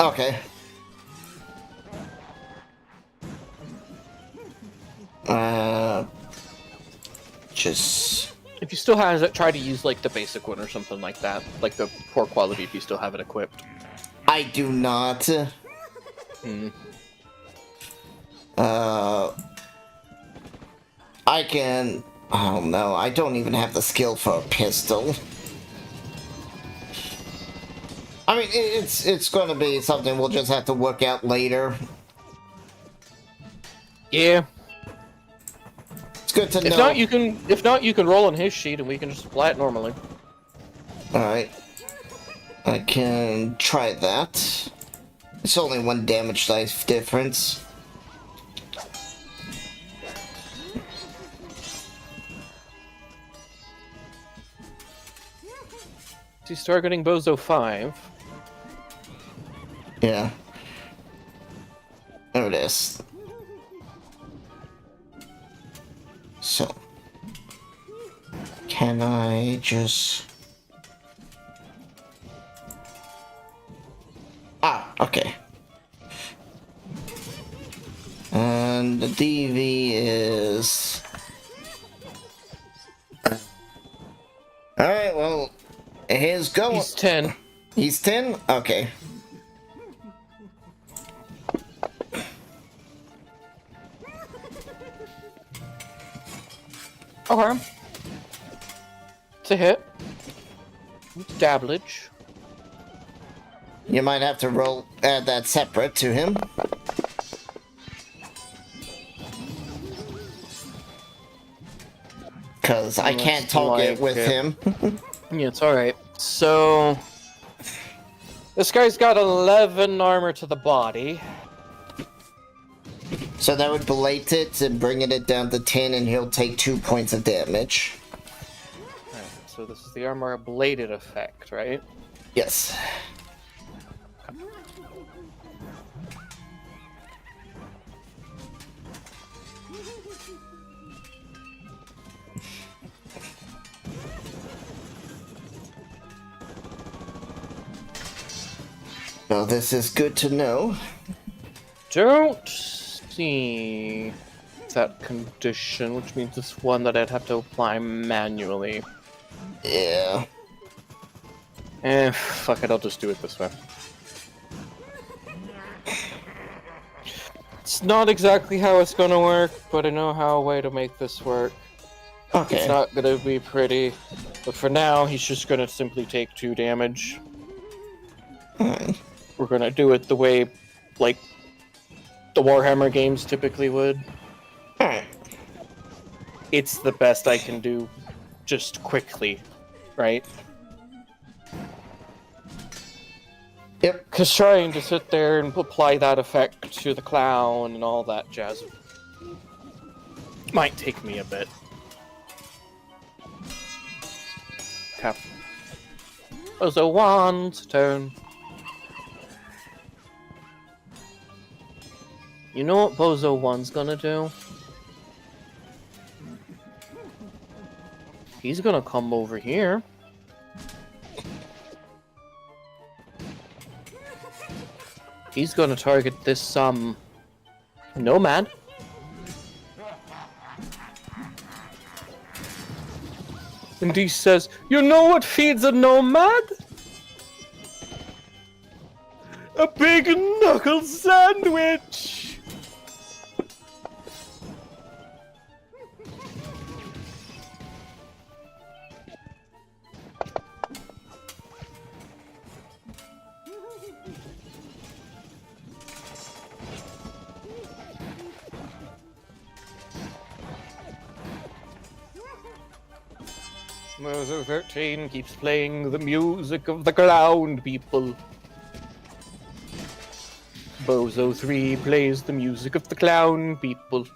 S4: Okay. Just...
S2: If you still have it, try to use like the basic one or something like that. Like the poor quality if you still have it equipped.
S4: I do not. I can... Oh no, I don't even have the skill for a pistol. I mean, it's going to be something we'll just have to work out later.
S2: Yeah.
S4: It's good to know.
S2: If not, you can roll on his sheet and we can just apply it normally.
S4: Alright. I can try that. It's only 1 damage dice difference.
S2: He's targeting Bozo 5.
S4: Yeah. There it is. So. Can I just... Ah, okay. And the DV is... Alright, well, here's going.
S2: He's 10.
S4: He's 10? Okay.
S2: Okay. It's a hit. It's dabblage.
S4: You might have to add that separate to him. Because I can't talk it with him.
S2: Yeah, it's alright. So... This guy's got 11 armor to the body.
S4: So that would belate it and bringing it down to 10, and he'll take 2 points of damage.
S2: Alright, so this is the armor bladed effect, right?
S4: Yes. Well, this is good to know.
S2: Don't see that condition, which means it's one that I'd have to apply manually.
S4: Yeah.
S2: Fuck it, I'll just do it this way. It's not exactly how it's gonna work, but I know how a way to make this work.
S4: Okay.
S2: It's not gonna be pretty, but for now, he's just gonna simply take 2 damage. We're gonna do it the way, like, the Warhammer games typically would.
S4: Alright.
S2: It's the best I can do, just quickly, right?
S4: Yep.
S2: Because trying to sit there and apply that effect to the clown and all that jazz might take me a bit. Okay. Bozo 1's turn. You know what Bozo 1's gonna do? He's gonna come over here. He's gonna target this, nomad. And he says, "You know what feeds a nomad? A big knuckle sandwich!" Bozo 13 keeps playing the music of the clown people. Bozo 3 plays the music of the clown people.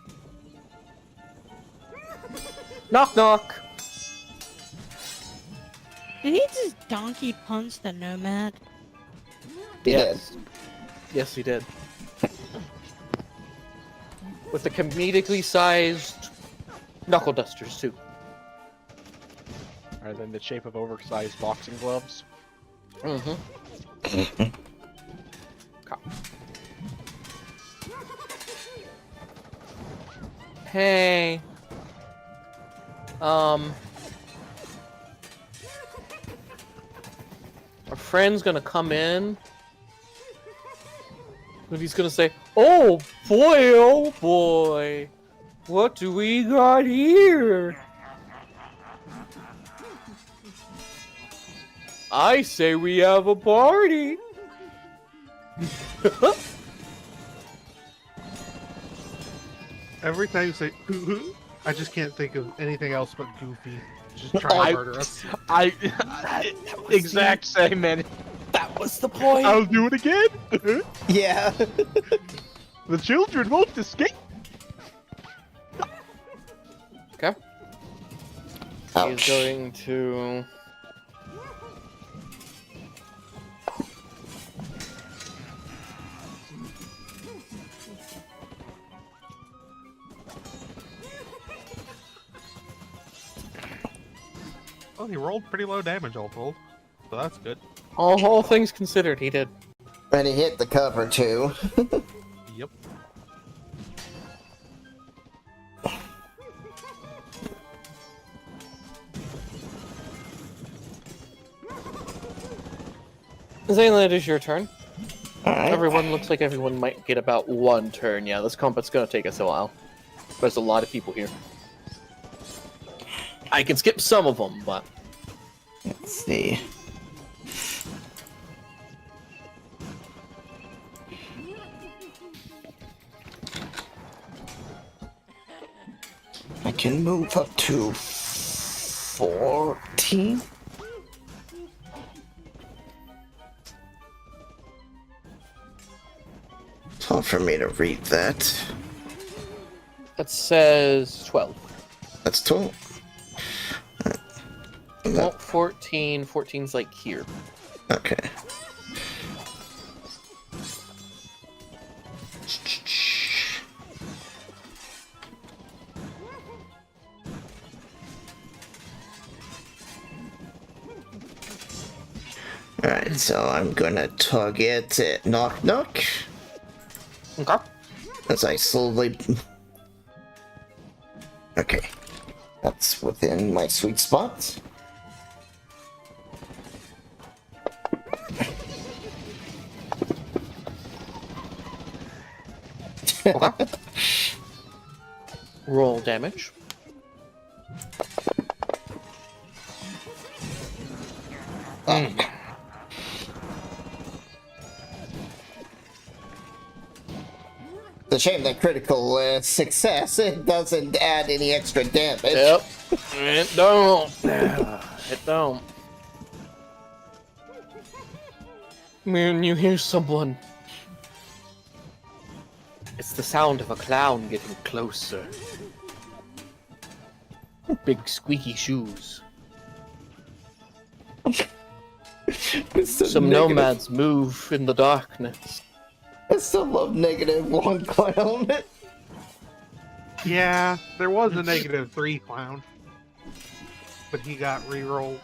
S2: Knock knock!
S3: Did he just donkey punch the nomad?
S2: Yes. Yes, he did. With the comedically sized knuckle dusters, too.
S1: Are they in the shape of oversized boxing gloves?
S2: Mm-hmm. Hey. Our friend's gonna come in. And he's gonna say, oh boy, what do we got here? I say we have a party.
S6: Every time you say, I just can't think of anything else but Goofy. Just trying to murder us.
S1: Exact same, man.
S2: That was the point.
S1: I'll do it again.
S4: Yeah.
S1: The children won't escape.
S2: Okay. He's going to...
S6: Well, he rolled pretty low damage, all told. So that's good.
S2: All things considered, he did.
S4: And he hit the cover too.
S6: Yep.
S2: Zayla, it is your turn.
S4: Alright.
S2: Everyone looks like everyone might get about one turn. Yeah, this combat's gonna take us a while. There's a lot of people here. I can skip some of them, but...
S4: Let's see. I can move up to 14. It's hard for me to read that.
S2: That says 12.
S4: That's 12.
S2: Well, 14. 14's like here.
S4: Okay. Alright, so I'm gonna target Knock Knock.
S2: Okay.
S4: As I slowly... Okay. That's within my sweet spot.
S2: Okay. Roll damage.
S4: It's a shame that critical success, it doesn't add any extra damage.
S2: Yep. It don't. It don't. When you hear someone, it's the sound of a clown getting closer. Big squeaky shoes. Some nomads move in the darkness.
S4: I still love -1 clown.
S6: Yeah, there was a -3 clown. But he got re-rolled.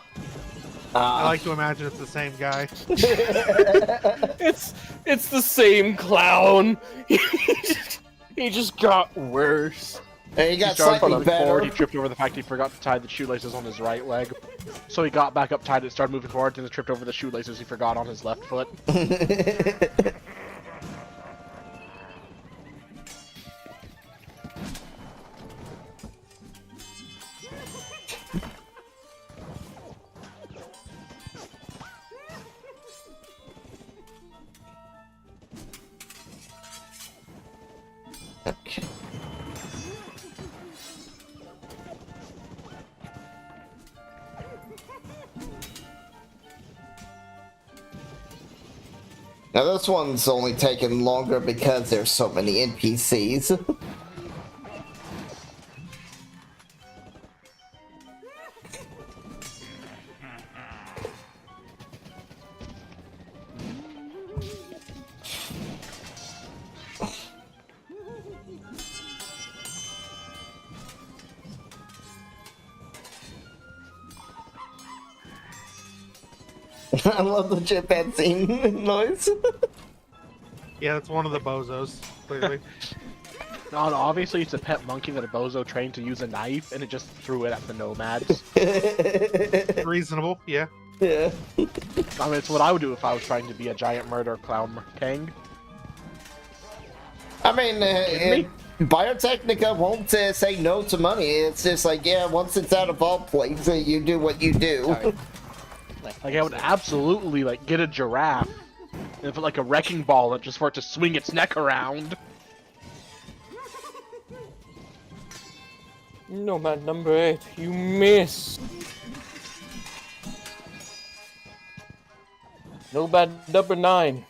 S6: I like to imagine it's the same guy.
S2: It's the same clown. He just got worse.
S4: And he got
S1: Started
S4: slightly
S1: moving forward, he
S4: better.
S1: tripped over the fact he forgot to tie the shoelaces on his right leg. So he got back up, tied it, started moving forward, then he tripped over the shoelaces he forgot on his left foot.
S4: Okay. Now this one's only taking longer because there's so many NPCs. I love the chimpanzee noise.
S6: Yeah, that's one of the bozos, clearly.
S1: No, obviously it's a pet monkey that a bozo trained to use a knife, and it just threw it at the nomads.
S6: Reasonable, yeah.
S4: Yeah.
S1: I mean, it's what I would do if I was trying to be a giant murder clown king.
S4: I mean,
S1: Kidding me?
S4: Biotechnica won't say no to money. It's just like, yeah, once it's out of all places, you do what you do.
S2: Sorry.
S1: Like, I would absolutely, like, get a giraffe and put, like, a wrecking ball just for it to swing its neck around.
S2: Nomad number 8, you miss. Nomad number 9.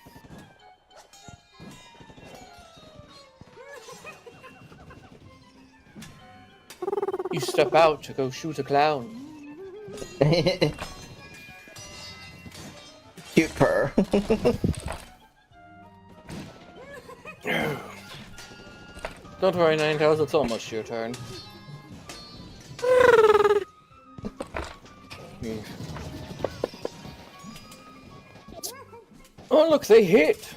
S2: You step out to go shoot a clown.
S4: Cute purr.
S2: Don't worry, Ninetales, it's almost your turn. Oh, look, they hit!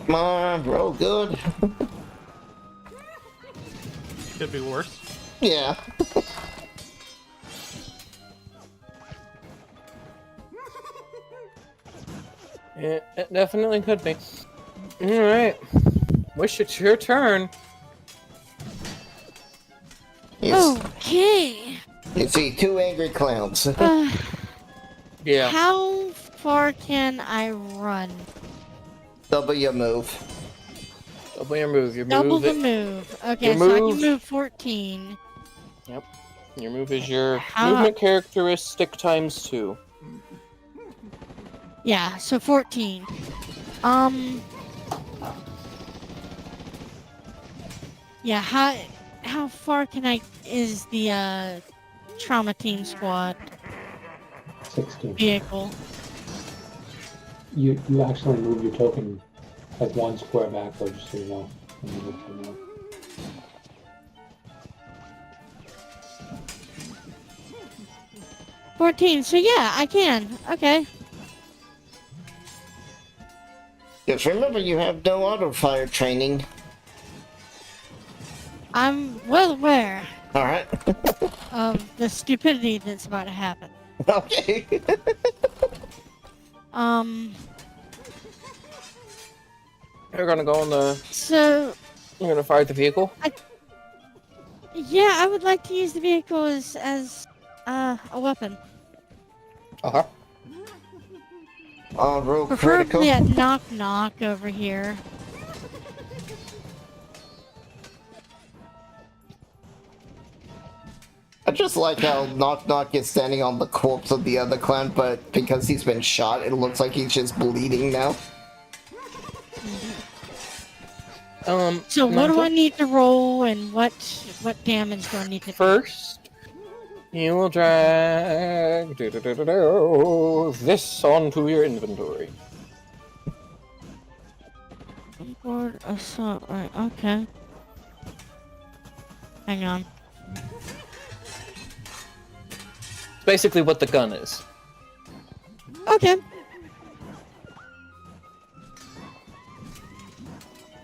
S4: Come on, roll good.
S6: Could be worse.
S4: Yeah.
S2: It definitely could be. Alright. Wish it's your turn.
S3: Okay.
S4: You see 2 angry clowns.
S2: Yeah.
S3: How far can I run?
S4: Double your move.
S2: Double your move. Your
S3: Double
S2: move.
S3: the move. Okay,
S2: your
S3: so I
S2: move-
S3: can move 14.
S2: Yep. Your move is your
S3: How-
S2: movement characteristic times 2.
S3: Yeah, so 14. Yeah, how far can I is the trauma team squad
S5: 16.
S3: vehicle?
S5: You actually move your token like 1 square backward, just so you know. When you look from there.
S3: 14, so yeah, I can. Okay.
S4: Just remember, you have no auto fire training.
S3: I'm well aware
S4: Alright.
S3: of the stupidity that's about to happen.
S4: Okay.
S2: You're gonna go on the.
S3: So,
S2: You're gonna fire the vehicle.
S3: yeah, I would like to use the vehicle as a weapon.
S2: Uh-huh.
S4: Roll critical.
S3: Preferably at knock knock over here.
S4: I just like how Knock Knock is standing on the corpse of the other clown, but because he's been shot, it looks like he's just bleeding now.
S3: So what do
S2: Nigel?
S3: I need to roll, and what damage do I need to do?
S2: First, you will drag this onto your inventory.
S3: Board assault, right, okay. Hang on.
S2: It's basically what the gun is.
S3: Okay.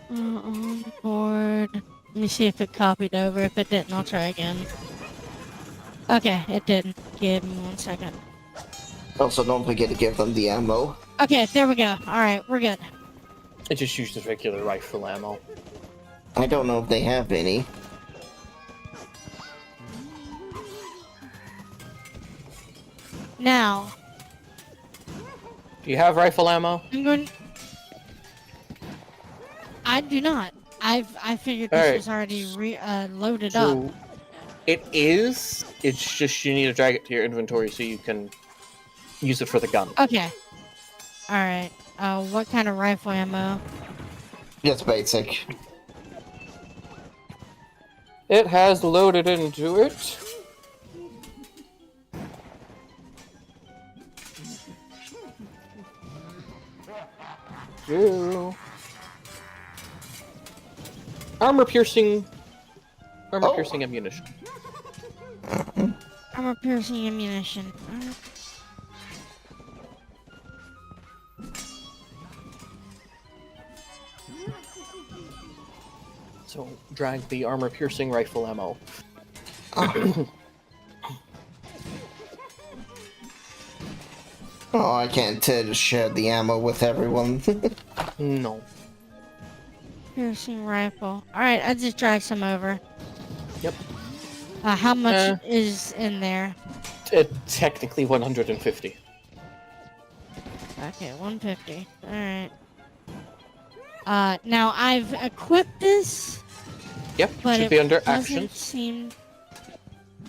S3: On board. Let me see if it copied over. If it didn't, I'll try again. Okay, it didn't. Give me 1 second.
S4: Also, don't forget to give them the ammo.
S3: Okay, there we go. Alright, we're good.
S2: It just uses regular rifle ammo.
S4: I don't know if they have any.
S3: Now,
S2: Do you have rifle ammo?
S3: I'm going... I do not. I figured this
S2: Alright.
S3: was already loaded up.
S2: So, it is. It's just you need to drag it to your inventory so you can use it for the gun.
S3: Okay. Alright. What kind of rifle ammo?
S4: Just basic.
S2: It has loaded into it. Armor piercing ammunition.
S3: Armor piercing ammunition. Alright.
S2: So drag the armor-piercing rifle ammo.
S4: Oh, I can't share the ammo with everyone.
S2: No.
S3: Piercing rifle. Alright, I just dragged some over.
S2: Yep.
S3: How much is in there?
S2: Technically 150.
S3: Okay, 150. Alright. Now I've equipped this.
S2: Yep,
S3: But
S2: should
S3: it
S2: be under
S3: doesn't
S2: actions.
S3: seem...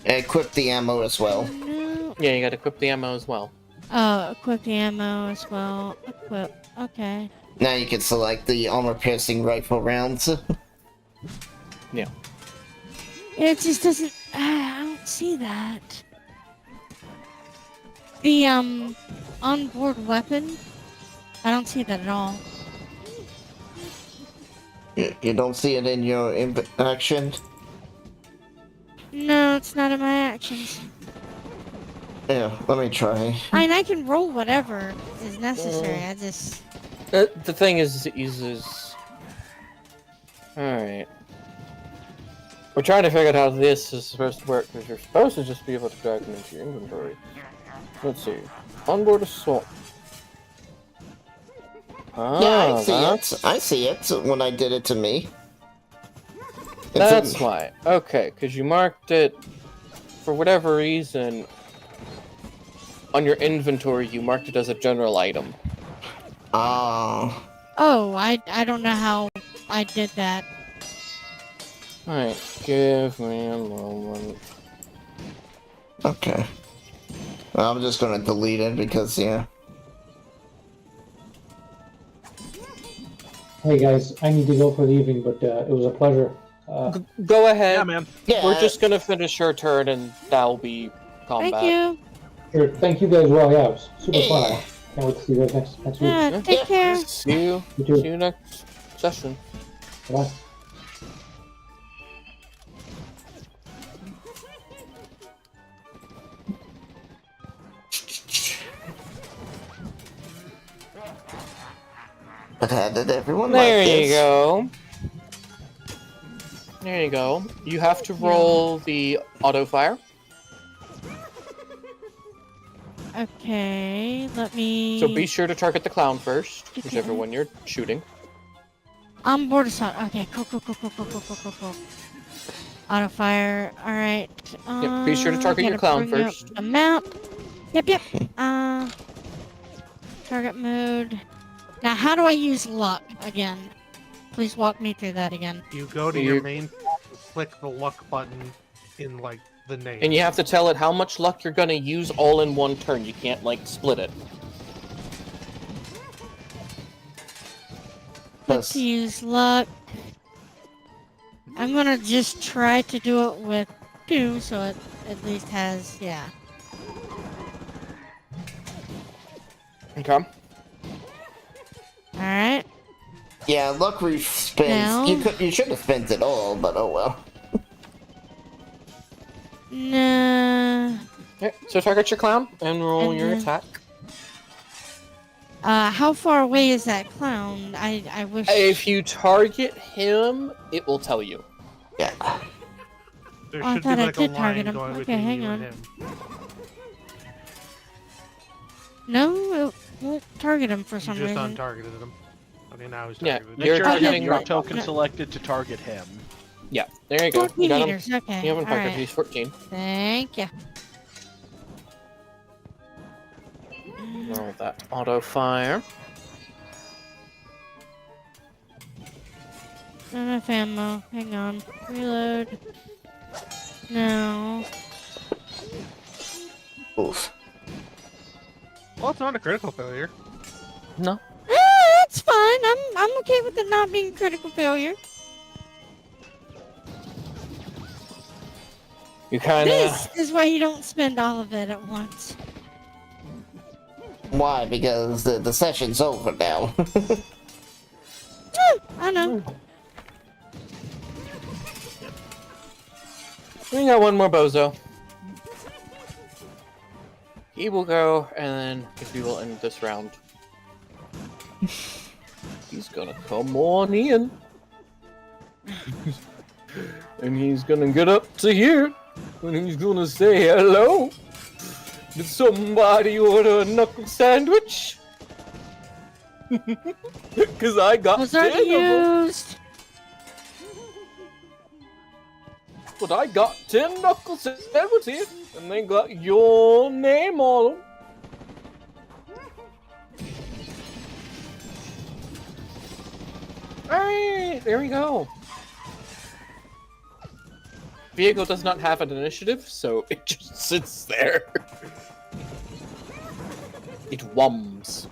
S4: Equip the ammo as well.
S3: No.
S2: Yeah, you gotta equip the ammo as well.
S3: Oh, equip the ammo as well. Equip. Okay.
S4: Now you can select the armor-piercing rifle rounds.
S2: Yeah.
S3: It just doesn't... I don't see that. The, onboard weapon? I don't see that at all.
S4: You don't see it in your action?
S3: No, it's not in my actions.
S4: Yeah, let me try.
S3: I mean, I can roll whatever is necessary. I just...
S2: The thing is, it uses... Alright. We're trying to figure out how this is supposed to work, because you're supposed to just be able to drag them into your inventory. Let's see. Onboard assault.
S4: Yeah, I see it. I see it when I did it to me.
S2: That's why. Okay, because you marked it, for whatever reason, on your inventory, you marked it as a general item.
S4: Ah.
S3: Oh, I don't know how I did that.
S2: Alright, give me a moment.
S4: Okay. Well, I'm just gonna delete it because, yeah.
S5: Hey guys, I need to go for the evening, but it was a pleasure.
S2: Go ahead.
S1: Yeah, man.
S4: Yeah.
S2: We're just gonna finish our turn and that'll be combat.
S3: Thank you.
S5: Sure, thank you guys. Well, yeah, it was super fun. I can't wait to see you guys next week.
S3: Yeah, take care.
S2: See you.
S5: You too.
S2: See you next session.
S5: Bye.
S4: But how did everyone
S2: There
S4: like
S2: you
S4: this?
S2: go. There you go. You have to roll the auto fire.
S3: Okay, let me...
S2: So be sure to target the clown first, whichever one you're shooting.
S3: Onboard assault. Okay, cool. Auto fire. Alright.
S2: Yep, be sure to target your clown first.
S3: The map. Yep. Target mode. Now, how do I use luck again? Please walk me through that again.
S6: You go to your main, click the luck button in like the name.
S2: And you have to tell it how much luck you're gonna use all in one turn. You can't like split it.
S3: Let's use luck. I'm gonna just try to do it with 2, so it at least has, yeah.
S2: Okay.
S3: Alright.
S4: Yeah, luck spins.
S3: Now-
S4: You should have spent it all, but oh well.
S3: Nah.
S2: Okay, so target your clown and roll
S3: And
S2: your
S3: then-
S2: attack.
S3: How far away is that clown? I wish...
S2: If you target him, it will tell you.
S4: Yeah.
S6: There
S3: Oh, I
S6: should be
S3: thought I
S6: like a
S3: did
S6: line
S3: target him.
S6: going
S3: Okay,
S6: between
S3: hang
S6: you
S3: on.
S6: and him.
S3: No, it won't target him for
S6: You
S3: some
S6: just
S3: reason.
S6: untargeted him. Okay, now he's
S2: Yeah,
S6: targeted.
S1: Make
S2: You're
S1: sure to have
S2: targeting
S1: your
S2: right.
S1: token selected to target him.
S2: Yeah, there you go. You
S3: 14
S2: got him.
S3: meters, okay.
S2: You haven't targeted.
S3: Alright.
S2: He's 14.
S3: Thank you.
S2: Roll that auto fire.
S3: Not enough ammo. Hang on. Reload. No.
S4: Oof.
S6: Well, it's not a critical failure.
S2: No.
S3: That's fine. I'm okay with it not being a critical failure.
S2: You kind of.
S3: This is why you don't spend all of it at once.
S4: Why? Because the session's over now.
S3: I know.
S2: We got one more bozo. He will go, and then we will end this round. He's gonna come on in. And he's gonna get up to here, and he's gonna say hello. Did somebody order a knuckle sandwich? Cause I got
S3: Was
S2: 10
S3: already
S2: of them.
S3: used.
S2: But I got 10 knuckle sandwiches, and they got your name on them. Hey, there we go. Vehicle does not have an initiative, so it just sits there. It whums.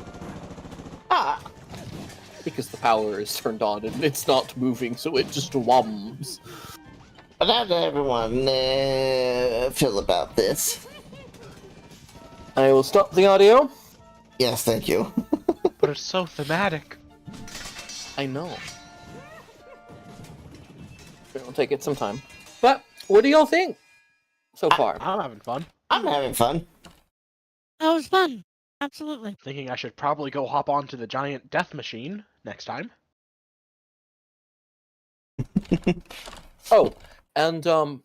S4: Ah,
S2: Because the power is turned on and it's not moving, so it just whums.
S4: but how does everyone feel about this?
S2: I will stop the audio.
S4: Yes, thank you.
S1: But it's so thematic.
S2: I know. It'll take it some time. But, what do y'all think so far?
S1: I'm having fun.
S4: I'm having fun.
S3: That was fun. Absolutely.
S1: Thinking I should probably go hop onto the giant death machine next time.
S2: Oh, and y'all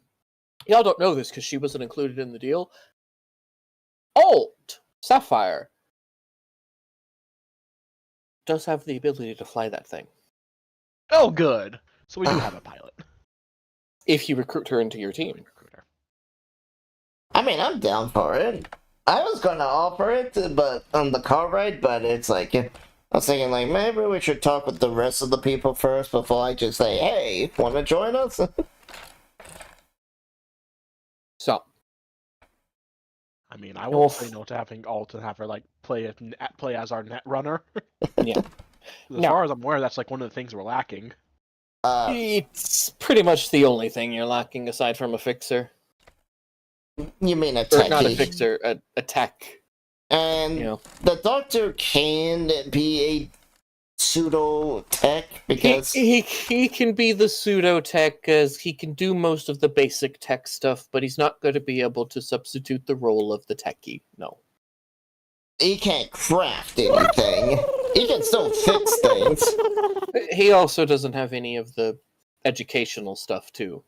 S2: don't know this because she wasn't included in the deal. Alt Sapphire does have the ability to fly that thing.
S1: Oh, good. So we do have a pilot.
S2: If you recruit her into your team.
S1: Recruiter.
S4: I mean, I'm down for it. I was gonna offer it, but on the car ride, but it's like, I was thinking like, maybe we should talk with the rest of the people first before I just say, hey, wanna join us?
S2: So,
S1: I mean, I won't say no to having Alt and have her like play as our net runner.
S2: yeah.
S1: As
S2: No.
S1: far as I'm aware, that's like one of the things we're lacking.
S2: It's pretty much the only thing you're lacking aside from a fixer.
S4: You mean a
S2: Or not a
S4: techie.
S2: fixer, a tech.
S4: And
S2: You know.
S4: the doctor can be a pseudo tech because
S2: He can be the pseudo tech as he can do most of the basic tech stuff, but he's not going to be able to substitute the role of the techie. No.
S4: he can't craft anything. He can still fix things.
S2: He also doesn't have any of the educational stuff too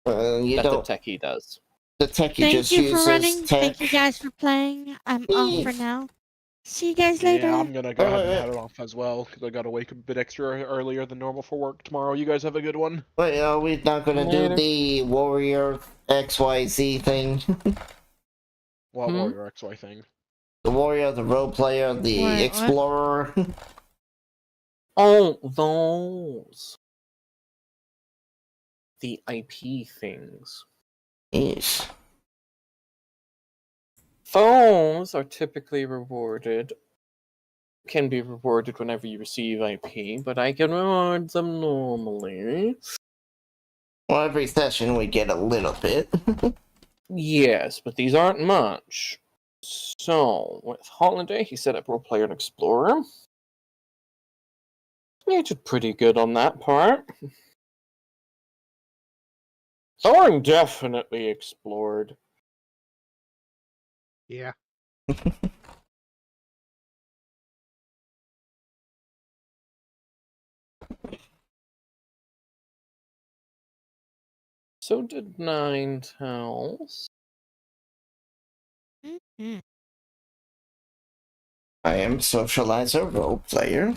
S4: You
S2: that
S4: don't.
S2: the techie does.
S4: The techie
S3: Thank
S4: just
S3: you for
S4: uses
S3: running.
S4: tech.
S3: Thank you guys for playing. I'm off for now. See you guys later.
S1: Yeah, I'm gonna go ahead and
S4: Wait.
S1: head off as well because I gotta wake up a bit extra earlier than normal for work tomorrow. You guys have a good one.
S4: Wait, are we not gonna do
S2: Later.
S4: the Warrior XYZ thing?
S1: What
S2: Hmm?
S1: Warrior XY thing?
S4: The Warrior, the role player, the
S3: Wait, what?
S4: Explorer.
S2: Oh, those. The IP things.
S4: Yeesh.
S2: Those are typically rewarded. Can be rewarded whenever you receive IP, but I can reward them normally.
S4: Well, every session we get a little bit.
S2: Yes, but these aren't much. So, with Holiday, he set up Role Player and Explorer. He did pretty good on that part. Thorin definitely explored.
S6: Yeah.
S2: So did Ninetales.
S3: Mhm.
S4: I am socializer role player.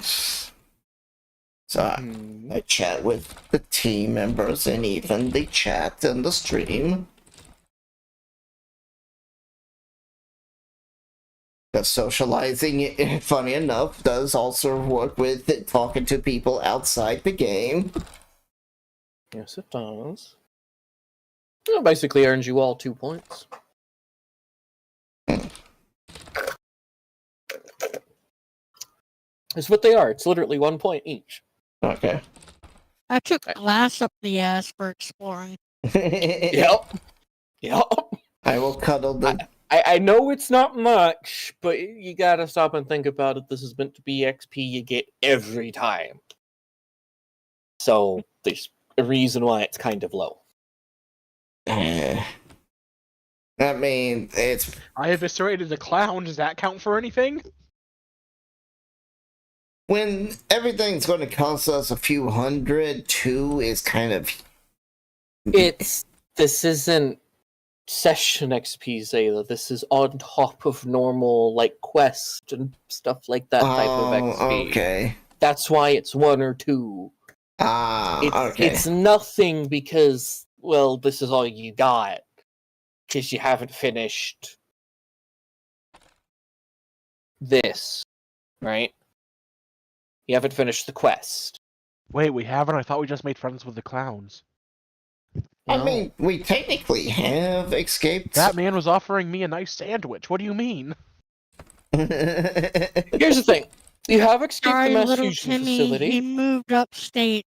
S4: So I chat with the team members and even the chat and the stream. Because socializing, funny enough, does also work with talking to people outside the game.
S2: Yes, it does. It basically earns you all 2 points. It's what they are. It's literally 1 point each.
S4: Okay.
S3: I took glass up the ass for exploring.
S2: Yep. Yep.
S4: I will cuddle the.
S2: I know it's not much, but you gotta stop and think about it. This is meant to be XP you get every time. So there's a reason why it's kind of low.
S4: I mean, it's.
S1: I eviscerated a clown. Does that count for anything?
S4: when everything's going to cost us a few hundred, 2 is kind of.
S2: This isn't session XP, Zayla. This is on top of normal, like, quest and stuff like that type of XP.
S4: Okay.
S2: That's why it's 1 or 2.
S4: Okay.
S2: It's nothing because, well, this is all you got. Because you haven't finished this, right? You haven't finished the quest.
S1: Wait, we haven't? I thought we just made friends with the clowns.
S4: I
S2: No.
S4: mean, we technically have escaped.
S1: That man was offering me a nice sandwich. What do you mean?
S2: Here's the thing. You have escaped
S3: Sorry,
S2: the mass
S3: little
S2: fusion
S3: Timmy.
S2: facility.
S3: He moved upstate.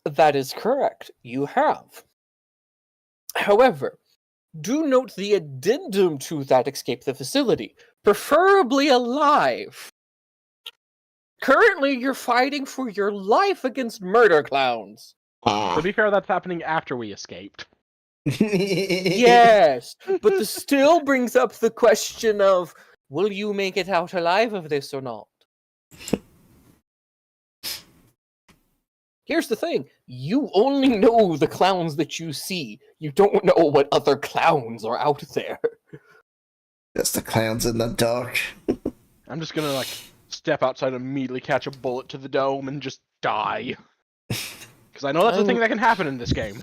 S2: That is correct. You have. However, do note the addendum to that escape the facility. Preferably alive. Currently, you're fighting for your life against murder clowns.
S1: To be fair, that's happening after we escaped.
S2: Yes, but this still brings up the question of, will you make it out alive of this or not? Here's the thing. You only know the clowns that you see. You don't know what other clowns are out there.
S4: Just the clowns in the dark.
S1: I'm just gonna, like, step outside and immediately catch a bullet to the dome and just die. Because I know that's the thing that can happen in this game.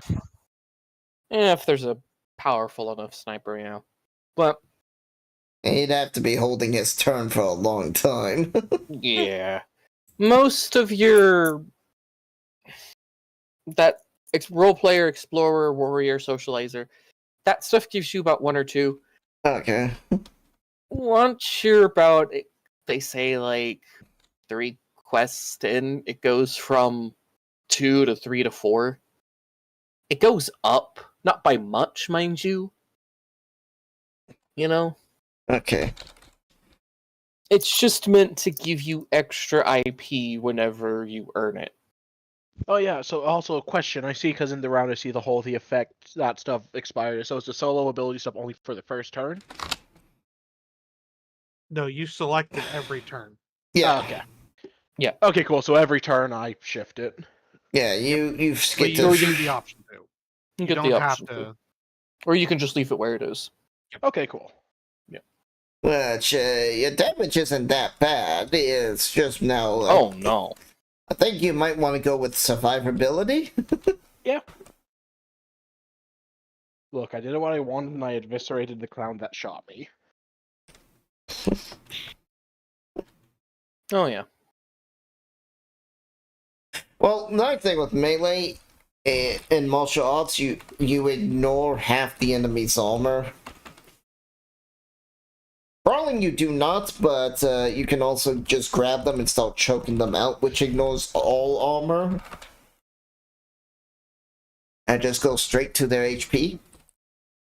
S2: If there's a powerful enough sniper, yeah. But,
S4: He'd have to be holding his turn for a long time.
S2: yeah. Most of your... that role player, explorer, warrior, socializer, that stuff gives you about 1 or 2.
S4: Okay.
S2: Once you're about, they say, like, 3 quests in, it goes from 2 to 3 to 4. It goes up, not by much, mind you. You know?
S4: Okay.
S2: It's just meant to give you extra IP whenever you earn it.
S1: Oh yeah, so also a question. I see, because in the round I see the effect, that stuff expired. So is the solo ability stuff only for the first turn?
S6: No, you selected every turn.
S4: Yeah.
S1: Oh, okay.
S2: Yeah.
S1: Okay, cool. So every turn I shift it.
S4: Yeah, you've
S6: But
S4: skipped
S6: you
S4: it.
S6: get the option to.
S2: You
S6: You
S2: get
S6: don't
S2: the
S6: have
S2: option
S6: to.
S2: to. Or you can just leave it where it is.
S1: Okay, cool.
S4: Which, your damage isn't that bad. It's just now.
S2: Oh, no.
S4: I think you might want to go with survivability.
S1: Yeah. Look, I did what I wanted and I eviscerated the clown that shot me.
S2: Oh, yeah.
S4: Well, another thing with melee, in martial arts, you ignore half the enemy's armor. Brawling you do not, but you can also just grab them and start choking them out, which ignores all armor. And just go straight to their HP.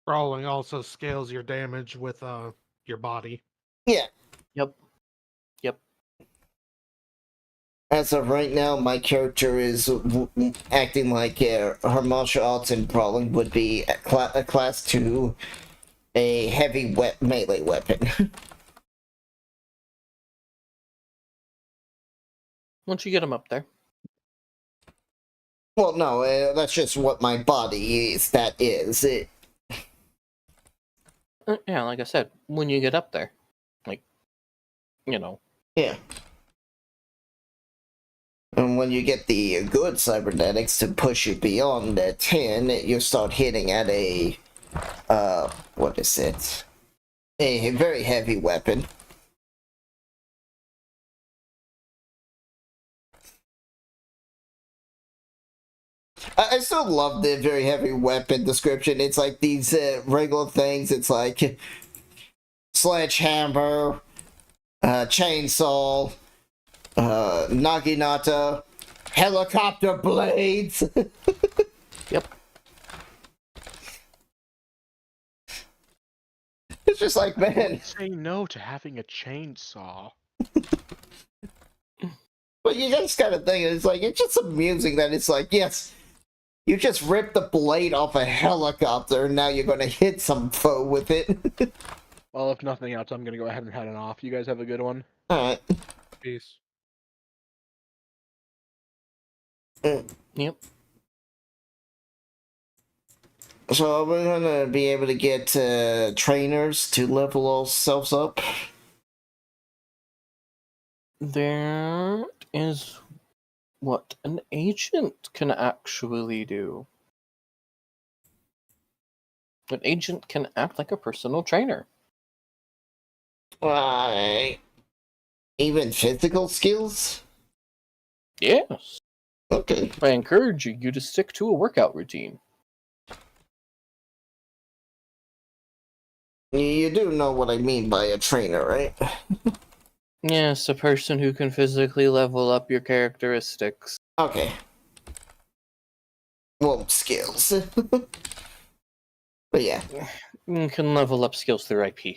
S6: Brawling also scales your damage with your body.
S4: Yeah.
S2: Yep.
S4: As of right now, my character is acting like her martial arts and brawling would be a class 2, a heavy melee weapon.
S2: Once you get them up there.
S4: Well, no, that's just what my body is. That is it.
S2: Yeah, like I said, when you get up there. Like, you know.
S4: Yeah. And when you get the good cybernetics to push you beyond 10, you start hitting at a, what is it? A very heavy weapon. I still love the very heavy weapon description. It's like these regular things. It's like sledgehammer, chainsaw, naginata, helicopter blades.
S2: Yep.
S4: It's just like, man.
S1: Say no to having a chainsaw.
S4: But you just kind of think it's like, it's just amusing that it's like, yes, you just ripped the blade off a helicopter and now you're gonna hit some foe with it.
S1: Well, if nothing else, I'm gonna go ahead and head it off. You guys have a good one.
S4: Alright.
S6: Peace.
S2: Yep.
S4: So we're gonna be able to get trainers to level ourselves up.
S2: There is what an agent can actually do. An agent can act like a personal trainer.
S4: Why? Even physical skills?
S2: Yes.
S4: Okay.
S2: I encourage you to stick to a workout routine.
S4: You do know what I mean by a trainer, right?
S2: Yes, a person who can physically level up your characteristics.
S4: Okay. Well, skills. But yeah.
S2: You can level up skills through IP.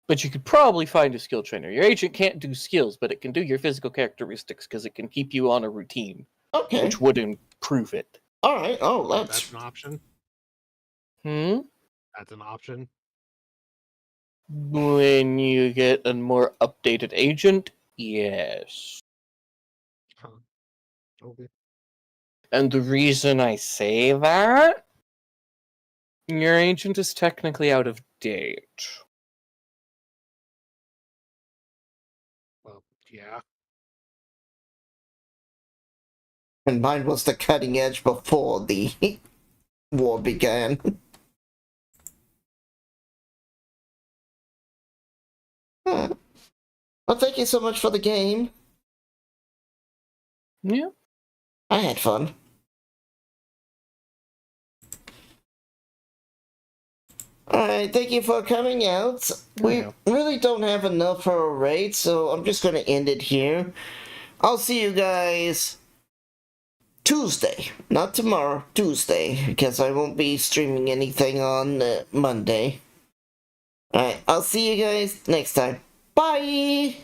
S2: But you could probably find a skill trainer. Your agent can't do skills, but it can do your physical characteristics because it can keep you on a routine,
S4: Okay.
S2: which would improve it.
S4: Alright, oh,
S6: That's an option.
S2: Hmm?
S6: That's an option.
S2: When you get a more updated agent, yes.
S6: Huh. Okay.
S2: And the reason I say that, your agent is technically out of date.
S6: Well, yeah.
S4: And mine was the cutting edge before the war began. Huh. Well, thank you so much for the game.
S2: Yeah.
S4: I had fun. Alright, thank you for coming out. We
S2: Yeah.
S4: really don't have enough for a raid, so I'm just gonna end it here. I'll see you guys Tuesday. Not tomorrow, Tuesday, because I won't be streaming anything on Monday. Alright, I'll see you guys next time. Bye!